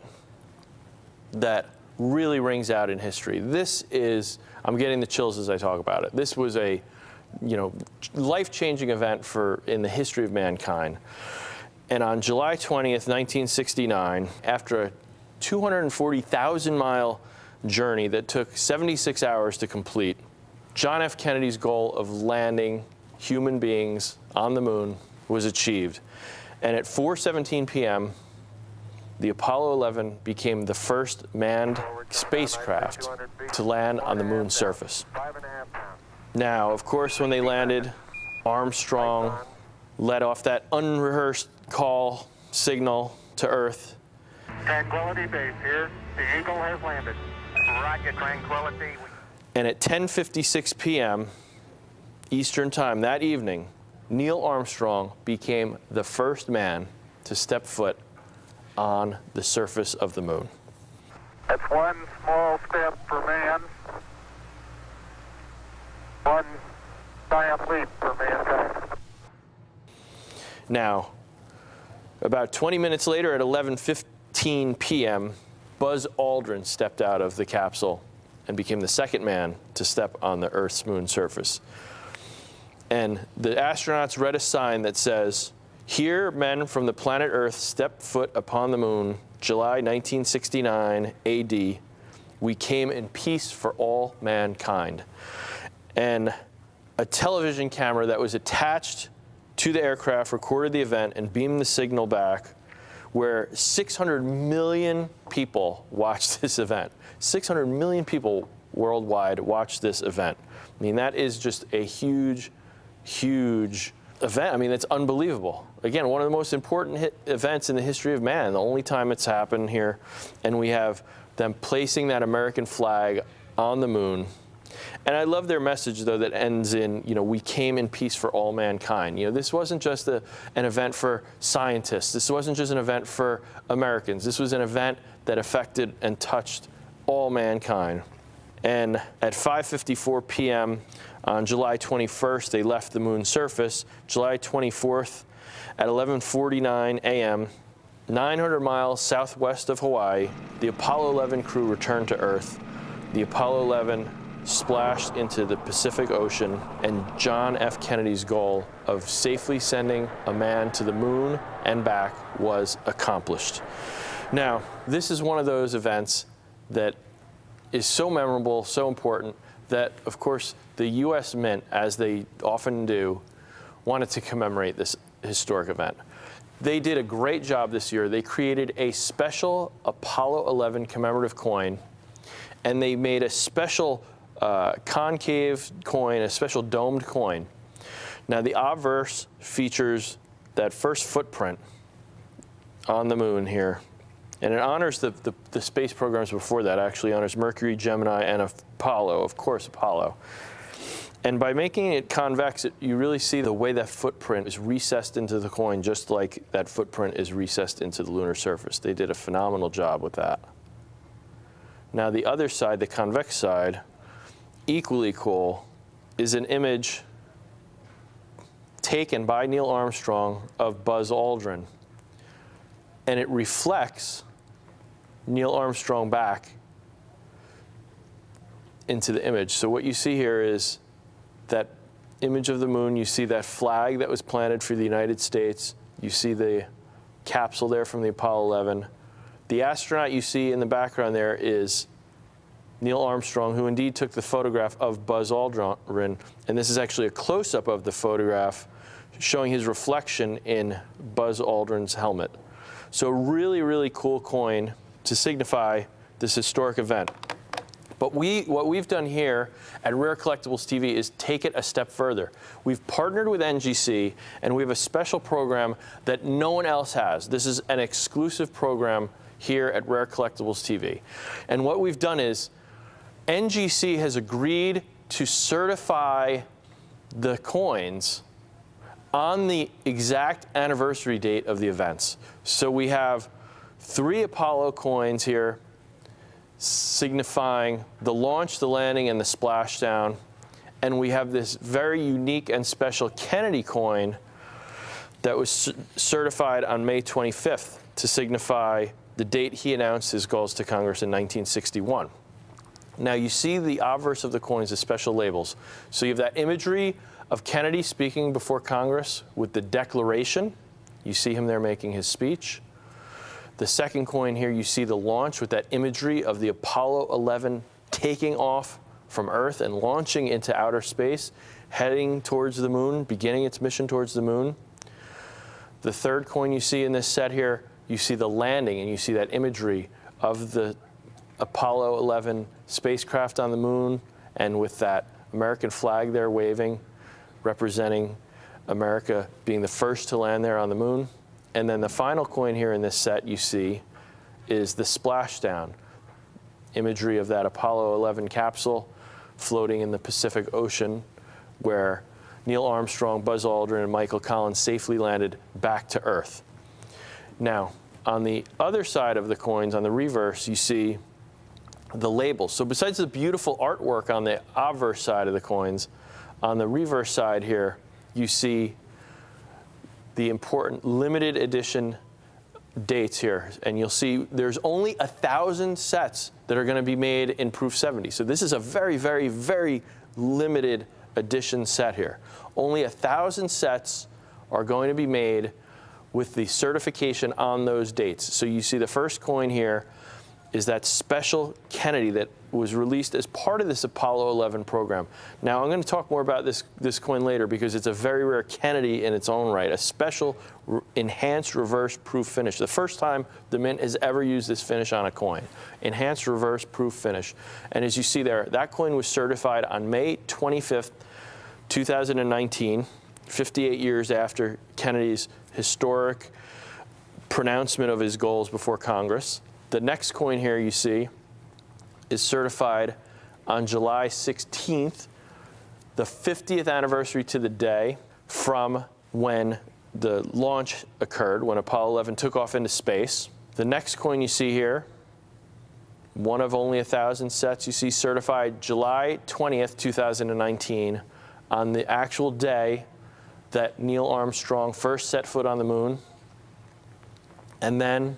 that really rings out in history. This is, I'm getting the chills as I talk about it. This was a, life-changing event in the history of mankind. And on July 20th, 1969, after a 240,000-mile journey that took 76 hours to complete, John F. Kennedy's goal of landing human beings on the moon was achieved. And at 4:17 p.m., the Apollo 11 became the first manned spacecraft to land on the moon's surface. Now, of course, when they landed, Armstrong let off that unrehearsed call signal to Earth. Tranquility Base here. The Eagle has landed. Roger, Tranquility. And at 10:56 p.m. Eastern Time that evening, Neil Armstrong became the first man to step foot on the surface of the moon. That's one small step for man, one giant leap for mankind. Now, about 20 minutes later at 11:15 p.m., Buzz Aldrin stepped out of the capsule and became the second man to step on the Earth's moon surface. And the astronauts read a sign that says, "Here, men from the planet Earth step foot upon the moon, July 1969 AD. We came in peace for all mankind." And a television camera that was attached to the aircraft recorded the event and beamed the signal back, where 600 million people watched this event. 600 million people worldwide watched this event. I mean, that is just a huge, huge event. I mean, it's unbelievable. Again, one of the most important events in the history of man, the only time it's happened here. And we have them placing that American flag on the moon. And I love their message, though, that ends in, we came in peace for all mankind. This wasn't just an event for scientists. This wasn't just an event for Americans. This was an event that affected and touched all mankind. And at 5:54 p.m. on July 21st, they left the moon's surface. July 24th at 11:49 a.m., 900 miles southwest of Hawaii, the Apollo 11 crew returned to Earth. The Apollo 11 splashed into the Pacific Ocean, and John F. Kennedy's goal of safely sending a man to the moon and back was accomplished. Now, this is one of those events that is so memorable, so important, that, of course, the U.S. Mint, as they often do, wanted to commemorate this historic event. They did a great job this year. They created a special Apollo 11 commemorative coin, and they made a special concave coin, a special domed coin. Now, the obverse features that first footprint on the moon here, and it honors the space programs before that. It actually honors Mercury, Gemini, and Apollo, of course, Apollo. And by making it convex, you really see the way that footprint is recessed into the coin, just like that footprint is recessed into the lunar surface. They did a phenomenal job with that. Now, the other side, the convex side, equally cool, is an image taken by Neil Armstrong of Buzz Aldrin. And it reflects Neil Armstrong back into the image. So what you see here is that image of the moon. You see that flag that was planted for the United States. You see the capsule there from the Apollo 11. The astronaut you see in the background there is Neil Armstrong, who indeed took the photograph of Buzz Aldrin. And this is actually a close-up of the photograph showing his reflection in Buzz Aldrin's helmet. So really, really cool coin to signify this historic event. But what we've done here at Rare Collectibles TV is take it a step further. We've partnered with NGC, and we have a special program that no one else has. This is an exclusive program here at Rare Collectibles TV. And what we've done is NGC has agreed to certify the coins on the exact anniversary date of the events. So we have 3 Apollo coins here signifying the launch, the landing, and the splashdown. And we have this very unique and special Kennedy coin that was certified on May 25th to signify the date he announced his goals to Congress in 1961. Now, you see the obverse of the coins as special labels. So you have that imagery of Kennedy speaking before Congress with the Declaration. You see him there making his speech. The second coin here, you see the launch with that imagery of the Apollo 11 taking off from Earth and launching into outer space, heading towards the moon, beginning its mission towards the moon. The third coin you see in this set here, you see the landing, and you see that imagery of the Apollo 11 spacecraft on the moon, and with that American flag there waving, representing America being the first to land there on the moon. And then the final coin here in this set you see is the splashdown, imagery of that Apollo 11 capsule floating in the Pacific Ocean, where Neil Armstrong, Buzz Aldrin, and Michael Collins safely landed back to Earth. Now, on the other side of the coins, on the reverse, you see the labels. So besides the beautiful artwork on the obverse side of the coins, on the reverse side here, you see the important limited edition dates here. And you'll see there's only 1,000 sets that are going to be made in Proof 70. So this is a very, very, very limited edition set here. Only 1,000 sets are going to be made with the certification on those dates. So you see the first coin here is that special Kennedy that was released as part of this Apollo 11 program. Now, I'm going to talk more about this coin later because it's a very rare Kennedy in its own right, a special enhanced reverse proof finish. The first time the Mint has ever used this finish on a coin, enhanced reverse proof finish. And as you see there, that coin was certified on May 25th, 2019, 58 years after Kennedy's historic pronouncement of his goals before Congress. The next coin here you see is certified on July 16th, the 50th anniversary to the day from when the launch occurred, when Apollo 11 took off into space. The next coin you see here, one of only 1,000 sets, you see certified July 20th, 2019, on the actual day that Neil Armstrong first set foot on the moon. And then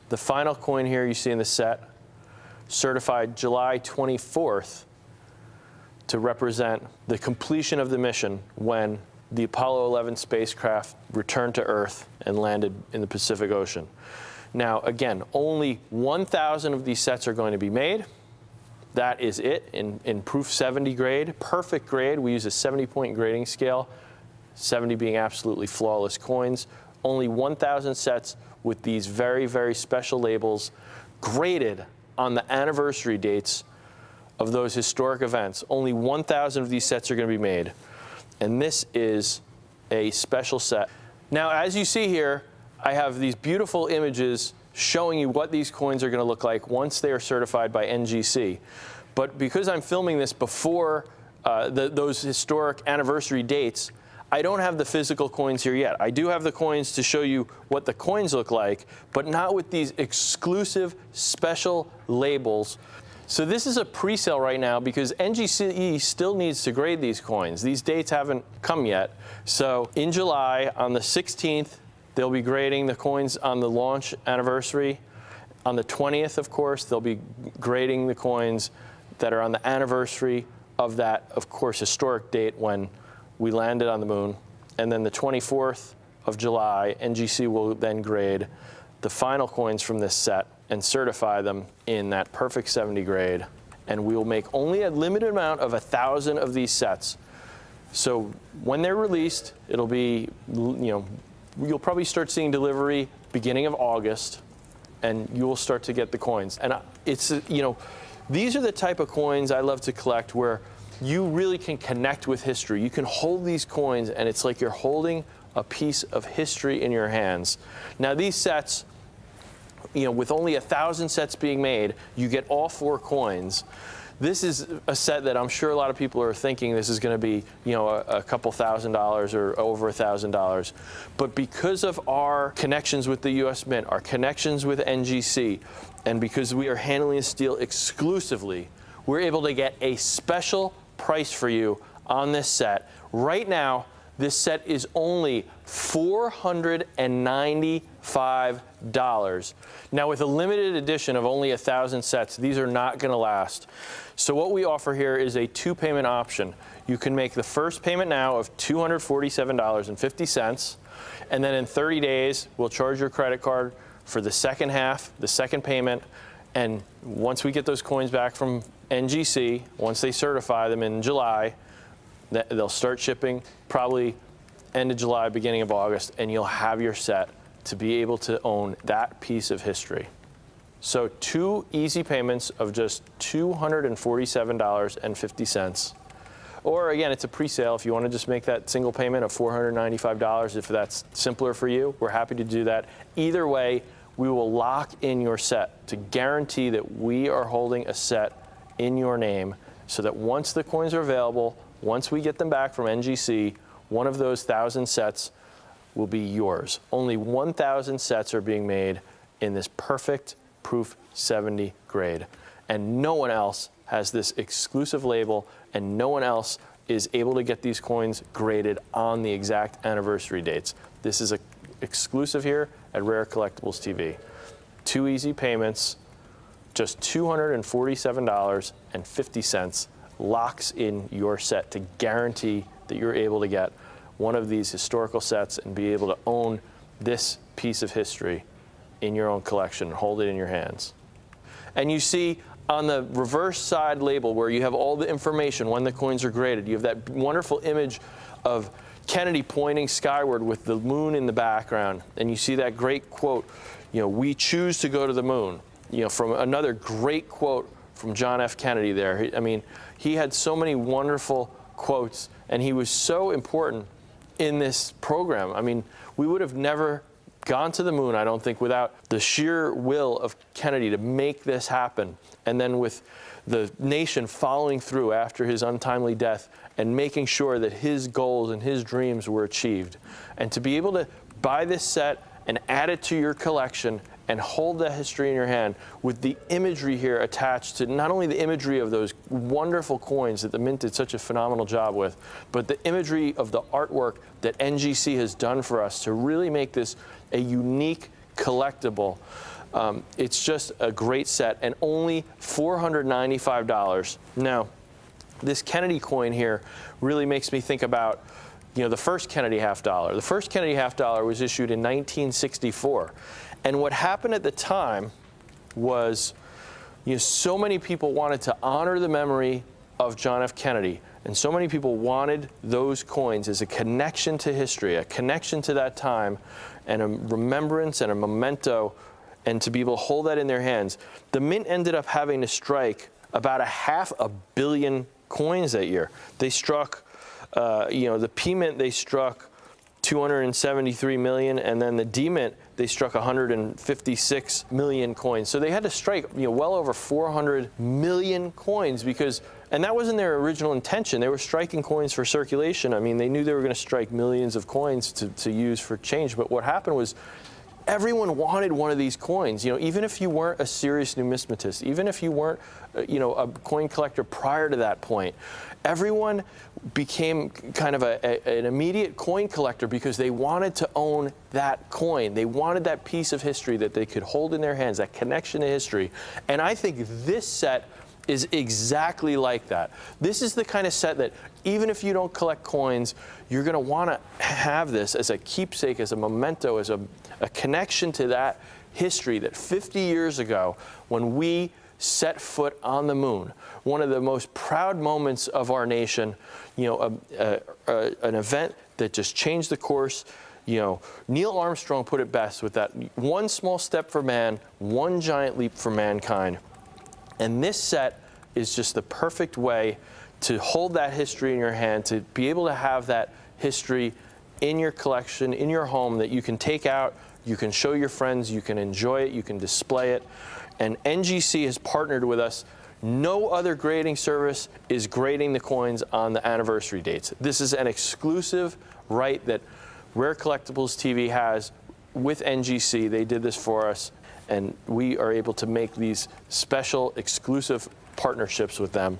the final coin here you see in the set, certified July 24th to represent the completion of the mission when the Apollo 11 spacecraft returned to Earth and landed in the Pacific Ocean. Now, again, only 1,000 of these sets are going to be made. That is it in Proof 70 grade, perfect grade. We use a 70-point grading scale, 70 being absolutely flawless coins. Only 1,000 sets with these very, very special labels graded on the anniversary dates of those historic events. Only 1,000 of these sets are going to be made. And this is a special set. Now, as you see here, I have these beautiful images showing you what these coins are going to look like once they are certified by NGC. But because I'm filming this before those historic anniversary dates, I don't have the physical coins here yet. I do have the coins to show you what the coins look like, but not with these exclusive special labels. So this is a pre-sale right now because NGC still needs to grade these coins. These dates haven't come yet. So in July, on the 16th, they'll be grading the coins on the launch anniversary. On the 20th, of course, they'll be grading the coins that are on the anniversary of that, of course, historic date when we landed on the moon. And then the 24th of July, NGC will then grade the final coins from this set and certify them in that perfect 70 grade. And we will make only a limited amount of 1,000 of these sets. So when they're released, it'll be, you'll probably start seeing delivery beginning of August, and you will start to get the coins. And it's, these are the type of coins I love to collect where you really can connect with history. You can hold these coins and it's like you're holding a piece of history in your hands. Now these sets, with only 1,000 sets being made, you get all 4 coins. This is a set that I'm sure a lot of people are thinking this is going to be, a couple $1,000s or over $1,000. But because of our connections with the U.S. Mint, our connections with NGC, and because we are handling steel exclusively, we're able to get a special price for you on this set. Right now, this set is only $495. Now, with a limited edition of only 1,000 sets, these are not going to last. So what we offer here is a 2-payment option. You can make the first payment now of $247.50, and then in 30 days, we'll charge your credit card for the second half, the second payment. And once we get those coins back from NGC, once they certify them in July, they'll start shipping probably end of July, beginning of August, and you'll have your set to be able to own that piece of history. So 2 easy payments of just $247.50. Or again, it's a pre-sale. If you want to just make that single payment of $495, if that's simpler for you, we're happy to do that. Either way, we will lock in your set to guarantee that we are holding a set in your name so that once the coins are available, once we get them back from NGC, one of those 1,000 sets will be yours. Only 1,000 sets are being made in this perfect Proof 70 grade. And no one else has this exclusive label, and no one else is able to get these coins graded on the exact anniversary dates. This is exclusive here at Rare Collectibles TV. 2 easy payments, just $247.50 locks in your set to guarantee that you're able to get one of these historical sets and be able to own this piece of history in your own collection, hold it in your hands. And you see on the reverse side label where you have all the information when the coins are graded, you have that wonderful image of Kennedy pointing skyward with the moon in the background, and you see that great quote, "We choose to go to the moon," from another great quote from John F. Kennedy there. I mean, he had so many wonderful quotes, and he was so important in this program. I mean, we would have never gone to the moon, I don't think, without the sheer will of Kennedy to make this happen. And then with the nation following through after his untimely death and making sure that his goals and his dreams were achieved. And to be able to buy this set and add it to your collection and hold that history in your hand with the imagery here attached to not only the imagery of those wonderful coins that the Mint did such a phenomenal job with, but the imagery of the artwork that NGC has done for us to really make this a unique collectible. It's just a great set, and only $495. Now, this Kennedy coin here really makes me think about the first Kennedy half dollar. The first Kennedy half dollar was issued in 1964. And what happened at the time was so many people wanted to honor the memory of John F. Kennedy. And so many people wanted those coins as a connection to history, a connection to that time, and a remembrance and a memento, and to be able to hold that in their hands. The Mint ended up having to strike about 500 million coins that year. They struck, the P-Mint, they struck 273 million, and then the D-Mint, they struck 156 million coins. So they had to strike well over 400 million coins and that wasn't their original intention. They were striking coins for circulation. I mean, they knew they were going to strike millions of coins to use for change. But what happened was everyone wanted one of these coins. Even if you weren't a serious numismatist, even if you weren't, a coin collector prior to that point, everyone became kind of an immediate coin collector because they wanted to own that coin. They wanted that piece of history that they could hold in their hands, that connection to history. And I think this set is exactly like that. This is the kind of set that even if you don't collect coins, you're going to want to have this as a keepsake, as a memento, as a connection to that history that 50 years ago, when we set foot on the moon, one of the most proud moments of our nation, an event that just changed the course. Neil Armstrong put it best with that one small step for man, one giant leap for mankind. And this set is just the perfect way to hold that history in your hand, to be able to have that history in your collection, in your home, that you can take out, you can show your friends, you can enjoy it, you can display it. And NGC has partnered with us. No other grading service is grading the coins on the anniversary dates. This is an exclusive right that Rare Collectibles TV has with NGC. They did this for us, and we are able to make these special exclusive partnerships with them.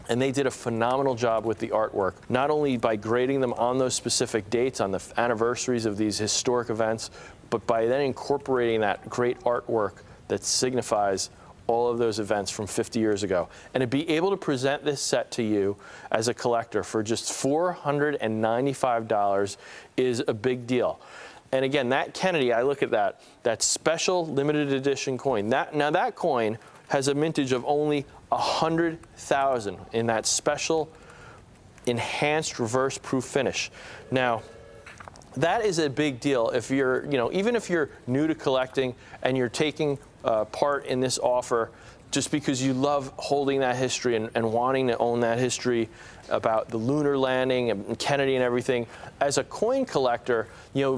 And they did a phenomenal job with the artwork, not only by grading them on those specific dates, on the anniversaries of these historic events, but by then incorporating that great artwork that signifies all of those events from 50 years ago. And to be able to present this set to you as a collector for just $495 is a big deal. And again, that Kennedy, I look at that special limited edition coin. Now that coin has a mintage of only 100,000 in that special enhanced reverse proof finish. Now, that is a big deal if you're, even if you're new to collecting and you're taking part in this offer just because you love holding that history and wanting to own that history about the lunar landing and Kennedy and everything. As a coin collector,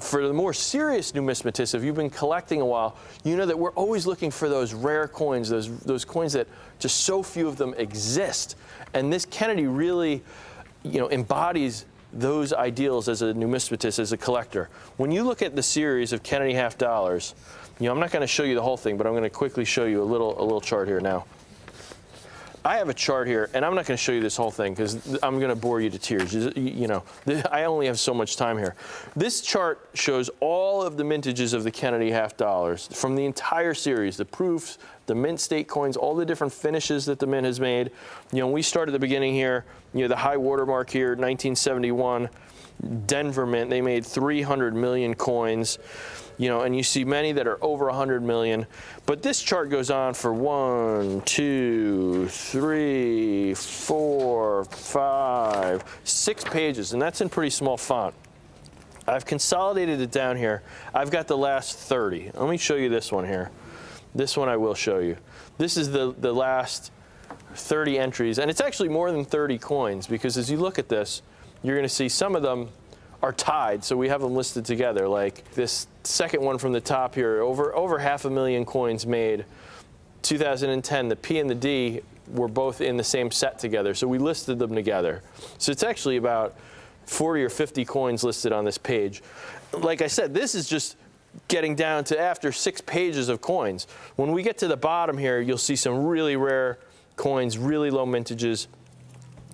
for the more serious numismatists, if you've been collecting a while, you know that we're always looking for those rare coins, those coins that just so few of them exist. And this Kennedy really, embodies those ideals as a numismatist, as a collector. When you look at the series of Kennedy half dollars, I'm not going to show you the whole thing, but I'm going to quickly show you a little chart here now. I have a chart here, and I'm not going to show you this whole thing because I'm going to bore you to tears. I only have so much time here. This chart shows all of the mintages of the Kennedy half dollars from the entire series, the proofs, the mint state coins, all the different finishes that the mint has made. We start at the beginning here, the high watermark here, 1971, Denver Mint, they made 300 million coins. And you see many that are over 100 million. But this chart goes on for 1, 2, 3, 4, 5, 6 pages, and that's in pretty small font. I've consolidated it down here. I've got the last 30. Let me show you this one here. This one I will show you. This is the last 30 entries, and it's actually more than 30 coins, because as you look at this, you're going to see some of them are tied, so we have them listed together. Like this second one from the top here, over 500,000 coins made. 2010, the P and the D were both in the same set together, so we listed them together. So it's actually about 40 or 50 coins listed on this page. Like I said, this is just getting down to after 6 pages of coins. When we get to the bottom here, you'll see some really rare coins, really low mintages.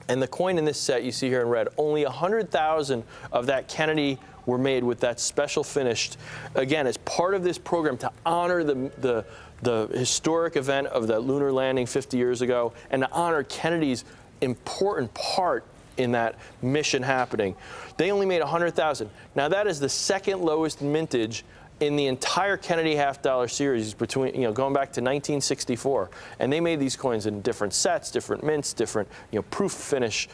And the coin in this set you see here in red, only 100,000 of that Kennedy were made with that special finished, again, as part of this program to honor the historic event of the lunar landing 50 years ago and to honor Kennedy's important part in that mission happening. They only made 100,000. Now that is the second lowest mintage in the entire Kennedy half dollar series, between going back to 1964, and they made these coins in different sets, different mints, different proof finish,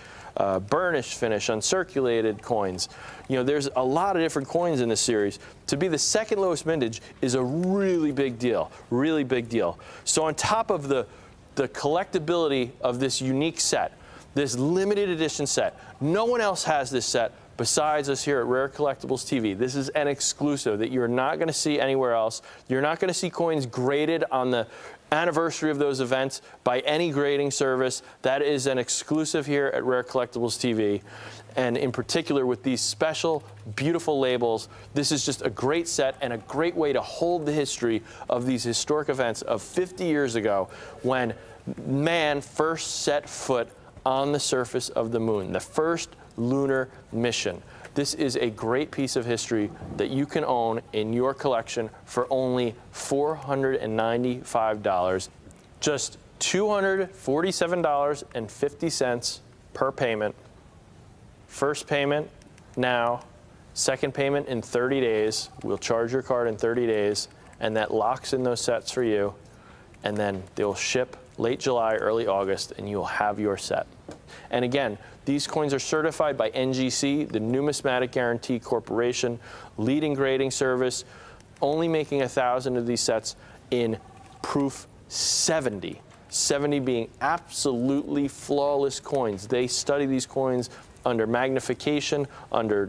burnished finish, uncirculated coins. There's a lot of different coins in this series. To be the second lowest mintage is a really big deal, really big deal. So on top of the collectability of this unique set, this limited edition set, no one else has this set besides us here at Rare Collectibles TV. This is an exclusive that you're not going to see anywhere else. You're not going to see coins graded on the anniversary of those events by any grading service. That is an exclusive here at Rare Collectibles TV. And in particular with these special, beautiful labels, this is just a great set and a great way to hold the history of these historic events of 50 years ago when man first set foot on the surface of the moon, the first lunar mission. This is a great piece of history that you can own in your collection for only $495, just $247.50 per payment. First payment now, second payment in 30 days. We'll charge your card in 30 days, and that locks in those sets for you, and then they'll ship late July, early August, and you'll have your set. And again, these coins are certified by NGC, the Numismatic Guarantee Corporation, leading grading service, only making 1,000 of these sets in proof 70. 70 being absolutely flawless coins. They study these coins under magnification, under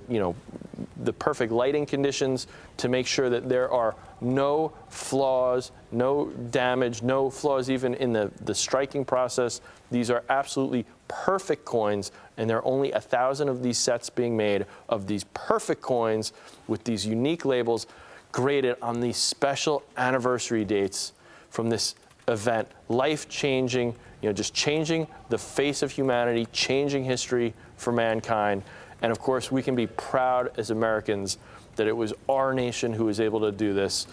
the perfect lighting conditions to make sure that there are no flaws, no damage, no flaws even in the striking process. These are absolutely perfect coins, and there are only 1,000 of these sets being made of these perfect coins with these unique labels graded on these special anniversary dates from this event, life-changing, just changing the face of humanity, changing history for mankind. And of course, we can be proud as Americans that it was our nation who was able to do this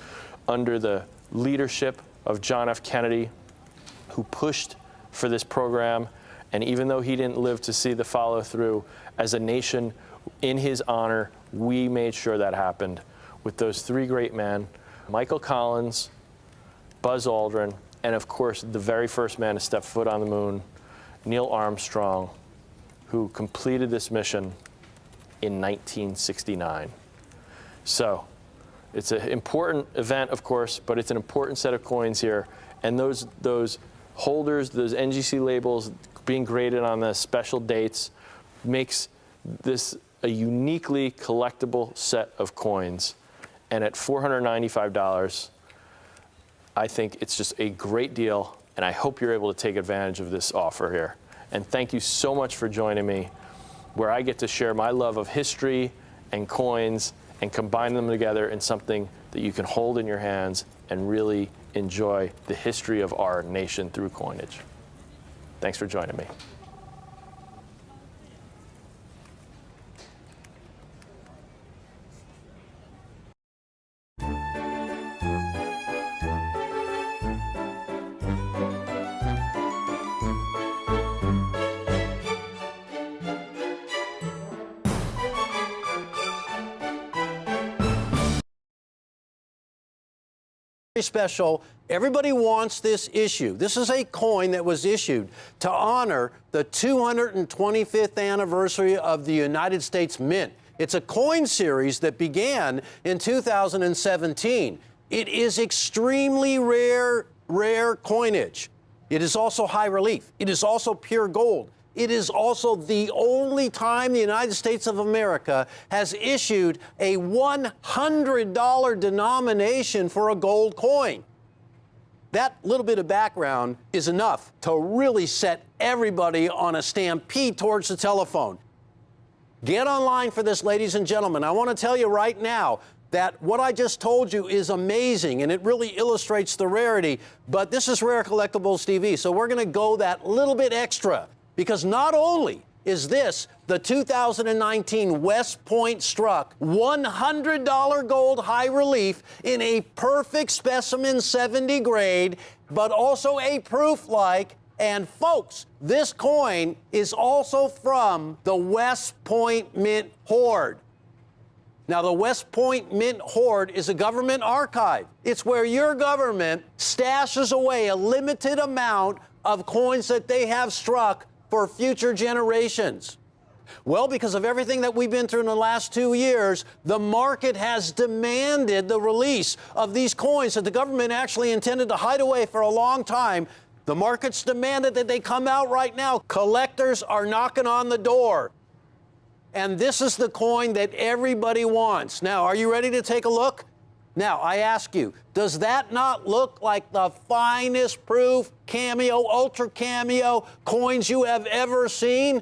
under the leadership of John F. Kennedy, who pushed for this program. And even though he didn't live to see the follow through, as a nation, in his honor, we made sure that happened with those 3 great men, Michael Collins, Buzz Aldrin, and of course, the very first man to step foot on the moon, Neil Armstrong, who completed this mission in 1969. So it's an important event, of course, but it's an important set of coins here. And those holders, those NGC labels being graded on the special dates makes this a uniquely collectible set of coins. And at $495, I think it's just a great deal, and I hope you're able to take advantage of this offer here. And thank you so much for joining me. where I get to share my love of history and coins and combine them together in something that you can hold in your hands and really enjoy the history of our nation through coinage. Thanks for joining me. Special. Everybody wants this issue. This is a coin that was issued to honor the 225th anniversary of the United States Mint. It's a coin series that began in 2017. It is extremely rare coinage. It is also high relief. It is also pure gold. It is also the only time the United States of America has issued a $100 denomination for a gold coin. That little bit of background is enough to really set everybody on a stampede towards the telephone. Get online for this, ladies and gentlemen. I want to tell you right now that what I just told you is amazing, and it really illustrates the rarity, but this is Rare Collectibles TV, so we're going to go that little bit extra. Because not only is this the 2019 West Point Struck $100 gold high relief in a perfect specimen 70 grade, but also a proof-like. And folks, this coin is also from the West Point Mint Hoard. Now, the West Point Mint Hoard is a government archive. It's where your government stashes away a limited amount of coins that they have struck for future generations. Well, because of everything that we've been through in the last 2 years, the market has demanded the release of these coins that the government actually intended to hide away for a long time. The market's demanded that they come out right now. Collectors are knocking on the door. And this is the coin that everybody wants. Now, are you ready to take a look? Now, I ask you, does that not look like the finest proof cameo, ultra cameo coins you have ever seen?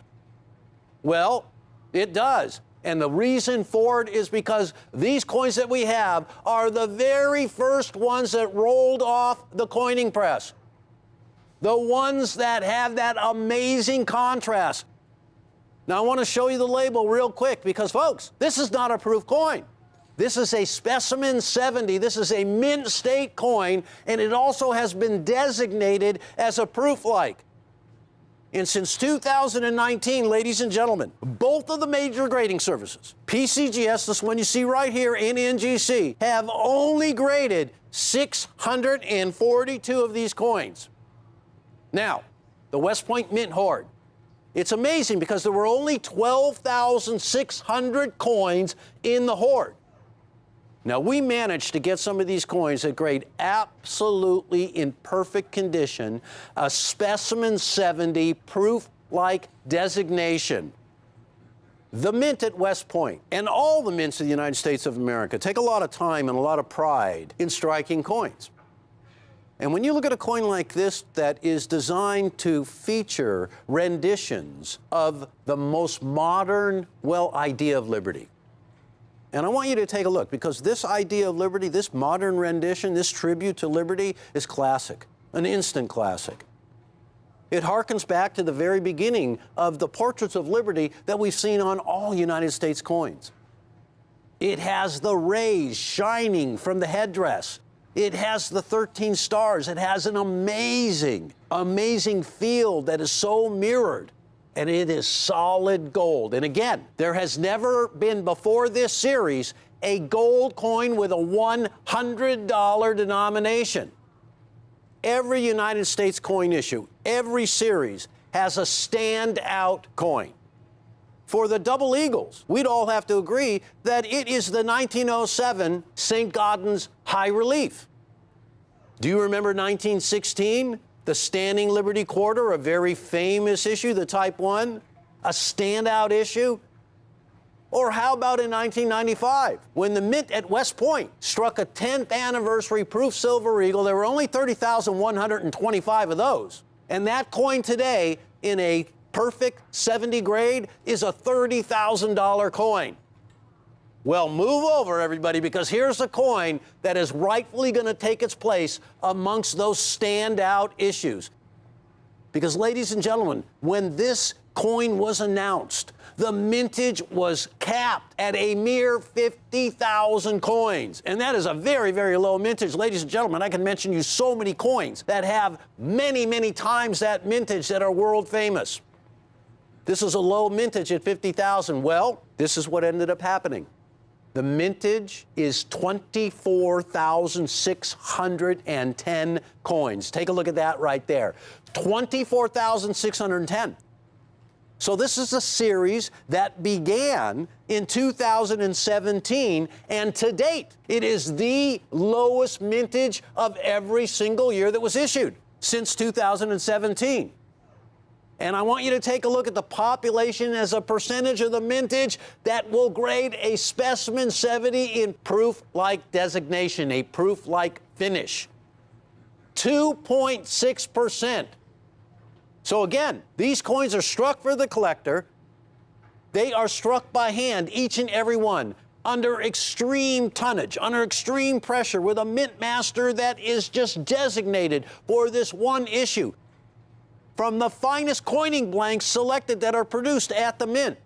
Well, it does. And the reason for it is because these coins that we have are the very first ones that rolled off the coining press. The ones that have that amazing contrast. Now, I want to show you the label real quick because, folks, this is not a proof coin. This is a specimen 70. This is a mint state coin, and it also has been designated as a proof-like. And since 2019, ladies and gentlemen, both of the major grading services, PCGS, this one you see right here, and NGC, have only graded 642 of these coins. Now, the West Point Mint Hoard. It's amazing because there were only 12,600 coins in the hoard. Now, we managed to get some of these coins that grade absolutely in perfect condition, a specimen 70 proof-like designation. The mint at West Point and all the mints of the United States of America take a lot of time and a lot of pride in striking coins. And when you look at a coin like this that is designed to feature renditions of the most modern, idea of liberty. And I want you to take a look, because this idea of liberty, this modern rendition, this tribute to liberty is classic, an instant classic. It harkens back to the very beginning of the portraits of liberty that we've seen on all United States coins. It has the rays shining from the headdress. It has the 13 stars. It has an amazing, amazing field that is so mirrored. And it is solid gold. And again, there has never been before this series a gold coin with a $100 denomination. Every United States coin issue, every series has a standout coin. For the double eagles, we'd all have to agree that it is the 1907 St. Gaudens high relief. Do you remember 1916? The Standing Liberty Quarter, a very famous issue, the Type 1, a standout issue? Or how about in 1995, when the mint at West Point struck a 10th anniversary proof silver eagle? There were only 30,125 of those. And that coin today, in a perfect 70 grade is a $30,000 coin. Well, move over, everybody, because here's a coin that is rightfully going to take its place amongst those standout issues. Because, ladies and gentlemen, when this coin was announced, the mintage was capped at a mere 50,000 coins. And that is a very, very low mintage. Ladies and gentlemen, I can mention you so many coins that have many, many times that mintage that are world famous. This is a low mintage at 50,000. Well, this is what ended up happening. The mintage is 24,610 coins. Take a look at that right there. 24,610. So this is a series that began in 2017, and to date, it is the lowest mintage of every single year that was issued since 2017. And I want you to take a look at the population as a percentage of the mintage that will grade a specimen 70 in proof-like designation, a proof-like finish. 2.6%. So again, these coins are struck for the collector. They are struck by hand, each and every one, under extreme tonnage, under extreme pressure, with a mint master that is just designated for this one issue, from the finest coining blanks selected that are produced at the mint.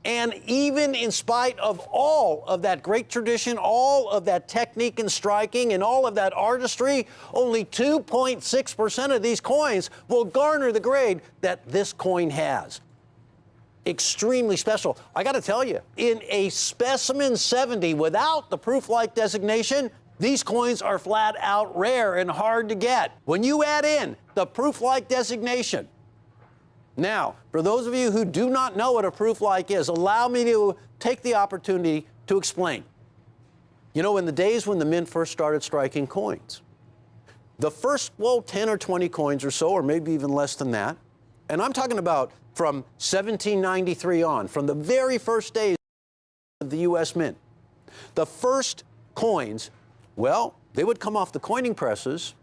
And even in spite of all of that great tradition, all of that technique and striking, and all of that artistry, only 2.6% of these coins will garner the grade that this coin has. Extremely special. I got to tell you, in a specimen 70 without the proof-like designation, these coins are flat out rare and hard to get. When you add in the proof-like designation, now, for those of you who do not know what a proof-like is, allow me to take the opportunity to explain. You know, in the days when the mint first started striking coins, the first, 10 or 20 coins or so, or maybe even less than that, and I'm talking about from 1793 on, from the very first days of the U.S. Mint, the first coins, well, they would come off the coining presses,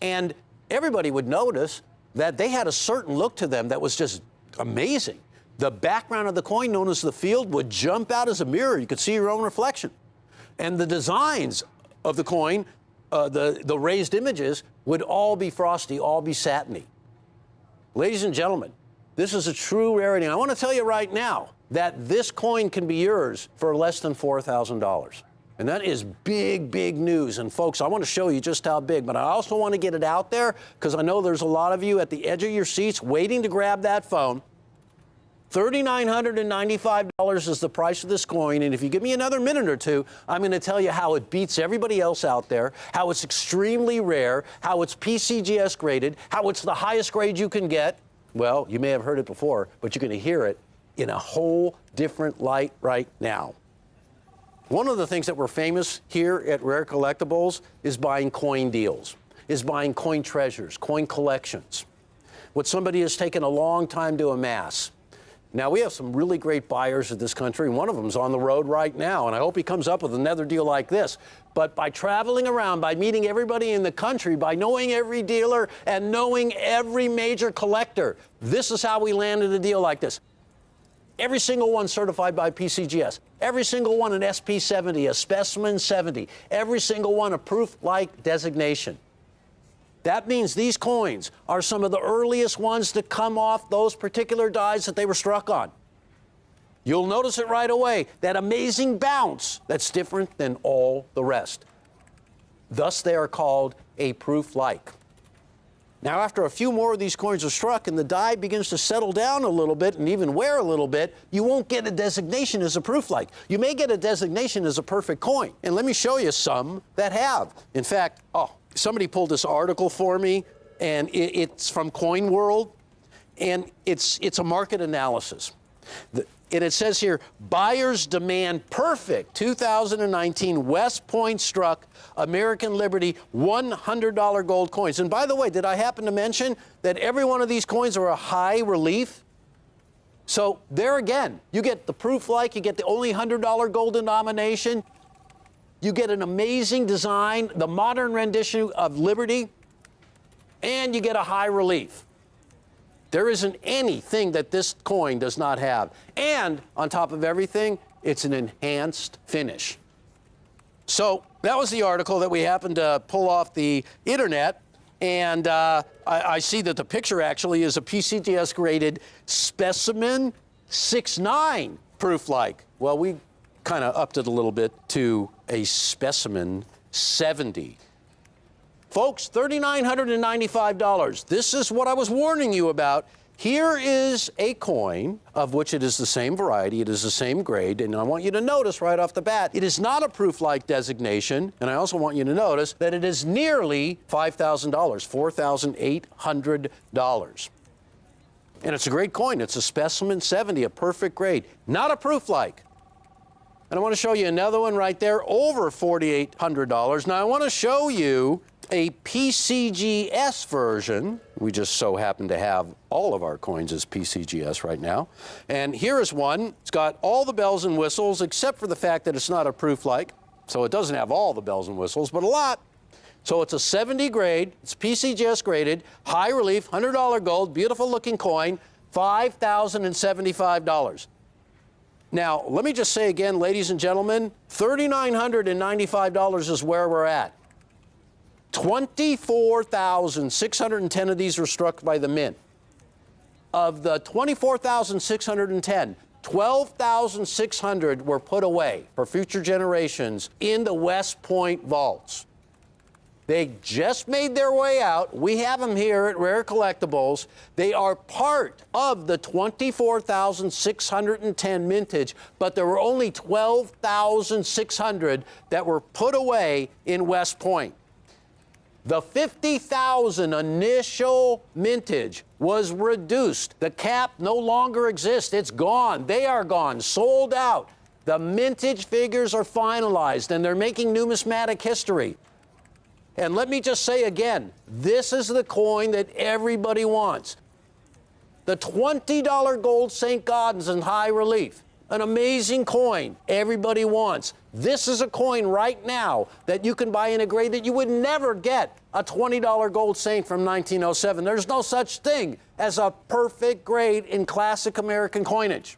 and everybody would notice that they had a certain look to them that was just amazing. The background of the coin, known as the field, would jump out as a mirror. You could see your own reflection. And the designs of the coin, the raised images, would all be frosty, all be satiny. Ladies and gentlemen, this is a true rarity. And I want to tell you right now that this coin can be yours for less than $4,000. And that is big, big news. And folks, I want to show you just how big, but I also want to get it out there because I know there's a lot of you at the edge of your seats waiting to grab that phone. $3,995 is the price of this coin, and if you give me another minute or two, I'm going to tell you how it beats everybody else out there, how it's extremely rare, how it's PCGS graded, how it's the highest grade you can get. Well, you may have heard it before, but you're going to hear it in a whole different light right now. One of the things that we're famous here at Rare Collectibles is buying coin deals, is buying coin treasures, coin collections, what somebody has taken a long time to amass. Now, we have some really great buyers in this country, and one of them is on the road right now, and I hope he comes up with another deal like this. But by traveling around, by meeting everybody in the country, by knowing every dealer and knowing every major collector, this is how we landed a deal like this. Every single one certified by PCGS. Every single one an SP70, a Specimen 70. Every single one a proof-like designation. That means these coins are some of the earliest ones to come off those particular dies that they were struck on. You'll notice it right away, that amazing bounce that's different than all the rest. Thus, they are called a proof-like. Now, after a few more of these coins are struck and the die begins to settle down a little bit and even wear a little bit, you won't get a designation as a proof-like. You may get a designation as a perfect coin. And let me show you some that have. In fact, somebody pulled this article for me, and it's from Coin World, and it's a market analysis. And it says here, buyers demand perfect 2019 West Point struck American Liberty $100 gold coins. And by the way, did I happen to mention that every one of these coins are a high relief? So there again, you get the proof-like, you get the only $100 gold denomination, you get an amazing design, the modern rendition of Liberty, and you get a high relief. There isn't anything that this coin does not have. And on top of everything, it's an enhanced finish. So that was the article that we happened to pull off the internet. And I see that the picture actually is a PCGS graded specimen 6.9 proof-like. Well, we kind of upped it a little bit to a specimen 70. Folks, $3,995. This is what I was warning you about. Here is a coin of which it is the same variety, it is the same grade, and I want you to notice right off the bat, it is not a proof-like designation, and I also want you to notice that it is nearly $5,000, $4,800. And it's a great coin. It's a specimen 70, a perfect grade, not a proof-like. And I want to show you another one right there, over $4,800. Now, I want to show you a PCGS version. We just so happen to have all of our coins as PCGS right now. And here is one. It's got all the bells and whistles, except for the fact that it's not a proof-like. So it doesn't have all the bells and whistles, but a lot. So it's a 70 grade. It's PCGS graded, high relief, $100 gold, beautiful looking coin, $5,075. Now, let me just say again, ladies and gentlemen, $3,995 is where we're at. 24,610 of these were struck by the mint. Of the 24,610, 12,600 were put away for future generations in the West Point vaults. They just made their way out. We have them here at Rare Collectibles. They are part of the 24,610 mintage, but there were only 12,600 that were put away in West Point. The 50,000 initial mintage was reduced. The cap no longer exists. It's gone. They are gone, sold out. The mintage figures are finalized, and they're making numismatic history. And let me just say again, this is the coin that everybody wants. The $20 gold St. Gaudens in high relief. An amazing coin everybody wants. This is a coin right now that you can buy in a grade that you would never get a $20 gold Saint from 1907. There's no such thing as a perfect grade in classic American coinage.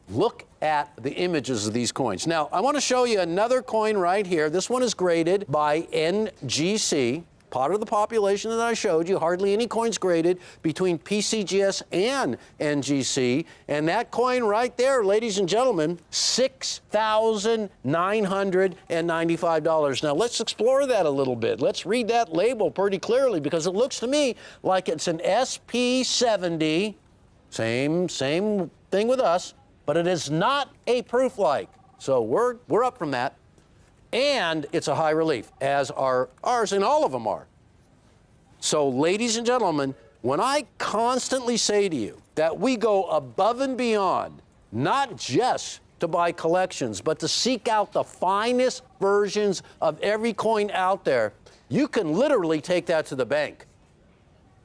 Look at the images of these coins. Now, I want to show you another coin right here. This one is graded by NGC, part of the population that I showed you. Hardly any coins graded between PCGS and NGC. And that coin right there, ladies and gentlemen, $6,995. Now, let's explore that a little bit. Let's read that label pretty clearly, because it looks to me like it's an SP70. Same thing with us. But it is not a proof-like. So we're up from that. And it's a high relief, as are ours, and all of them are. So, ladies and gentlemen, when I constantly say to you that we go above and beyond, not just to buy collections, but to seek out the finest versions of every coin out there, you can literally take that to the bank.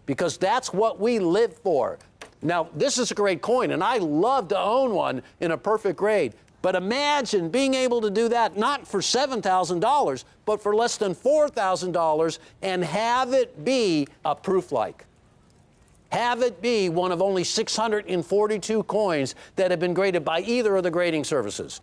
Because that's what we live for. Now, this is a great coin, and I love to own one in a perfect grade. But imagine being able to do that not for $7,000, but for less than $4,000, and have it be a proof-like. Have it be one of only 642 coins that have been graded by either of the grading services.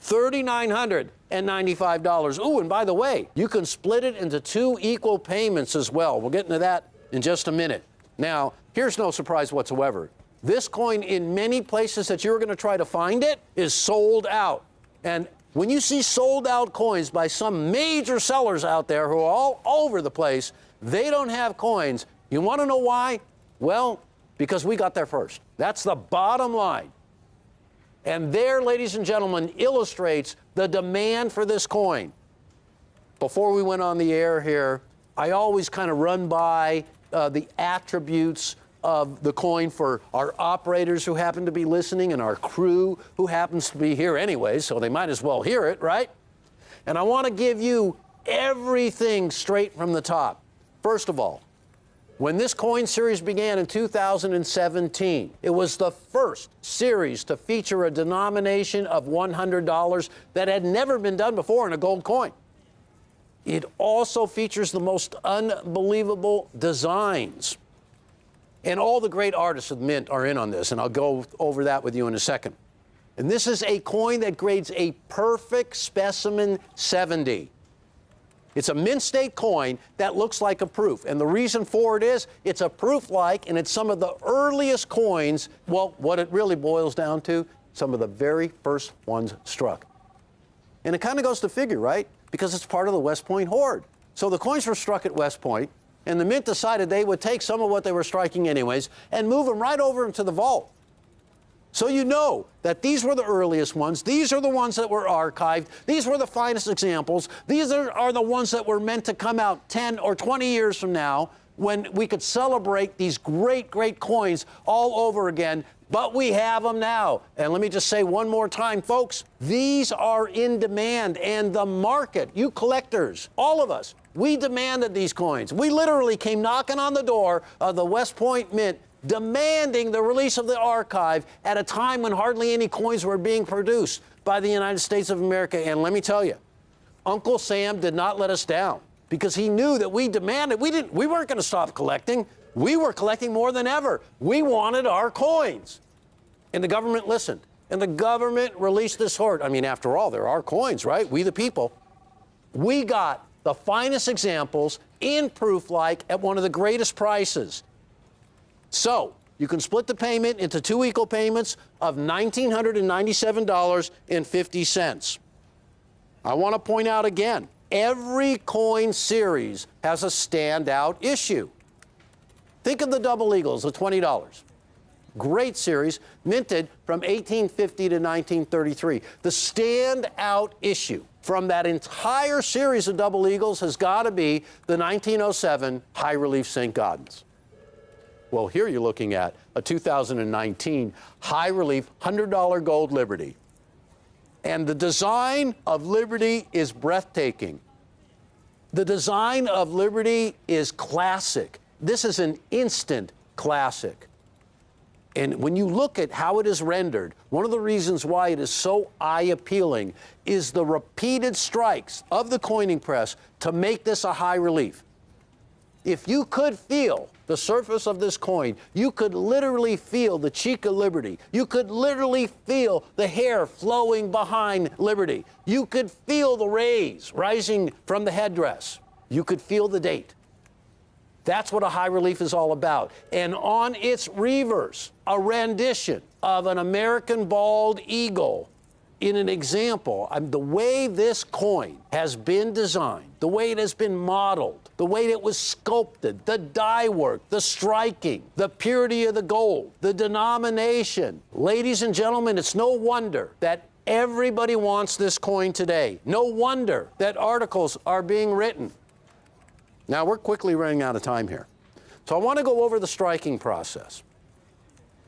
$3,995. Ooh, and by the way, you can split it into 2 equal payments as well. We'll get into that in just a minute. Now, here's no surprise whatsoever. This coin, in many places that you're going to try to find it, is sold out. And when you see sold out coins by some major sellers out there who are all over the place, they don't have coins. You want to know why? Well, because we got there first. That's the bottom line. And there, ladies and gentlemen, illustrates the demand for this coin. Before we went on the air here, I always kind of run by the attributes of the coin for our operators who happen to be listening and our crew who happens to be here anyway, so they might as well hear it, right? And I want to give you everything straight from the top. First of all, when this coin series began in 2017, it was the first series to feature a denomination of $100 that had never been done before in a gold coin. It also features the most unbelievable designs. And all the great artists of the Mint are in on this, and I'll go over that with you in a second. And this is a coin that grades a perfect specimen 70. It's a mint state coin that looks like a proof. And the reason for it is it's a proof-like, and it's some of the earliest coins, well, what it really boils down to, some of the very first ones struck. And it kind of goes to figure, right? Because it's part of the West Point hoard. So the coins were struck at West Point, and the Mint decided they would take some of what they were striking anyways and move them right over into the vault. So you know that these were the earliest ones. These are the ones that were archived. These were the finest examples. These are the ones that were meant to come out 10 or 20 years from now when we could celebrate these great, great coins all over again. But we have them now. And let me just say one more time, folks, these are in demand. And the market, you collectors, all of us, we demanded these coins. We literally came knocking on the door of the West Point Mint demanding the release of the archive at a time when hardly any coins were being produced by the United States of America. And let me tell you, Uncle Sam did not let us down because he knew that we demanded. We weren't going to stop collecting. We were collecting more than ever. We wanted our coins. And the government listened. And the government released this hoard. I mean, after all, they're our coins, right? We the people. We got the finest examples in proof-like at one of the greatest prices. So you can split the payment into 2 equal payments of $1,997.50. I want to point out again, every coin series has a standout issue. Think of the Double Eagles, the $20. Great series, minted from 1850 to 1933. The standout issue from that entire series of Double Eagles has got to be the 1907 High Relief St. Gaudens. Well, here you're looking at a 2019 High Relief $100 Gold Liberty. And the design of Liberty is breathtaking. The design of Liberty is classic. This is an instant classic. And when you look at how it is rendered, one of the reasons why it is so eye-appealing is the repeated strikes of the coining press to make this a high relief. If you could feel the surface of this coin, you could literally feel the cheek of Liberty. You could literally feel the hair flowing behind Liberty. You could feel the rays rising from the headdress. You could feel the date. That's what a high relief is all about. And on its reverse, a rendition of an American bald eagle in an example. The way this coin has been designed, the way it has been modeled, the way it was sculpted, the die work, the striking, the purity of the gold, the denomination. Ladies and gentlemen, it's no wonder that everybody wants this coin today. No wonder that articles are being written. Now, we're quickly running out of time here. So I want to go over the striking process.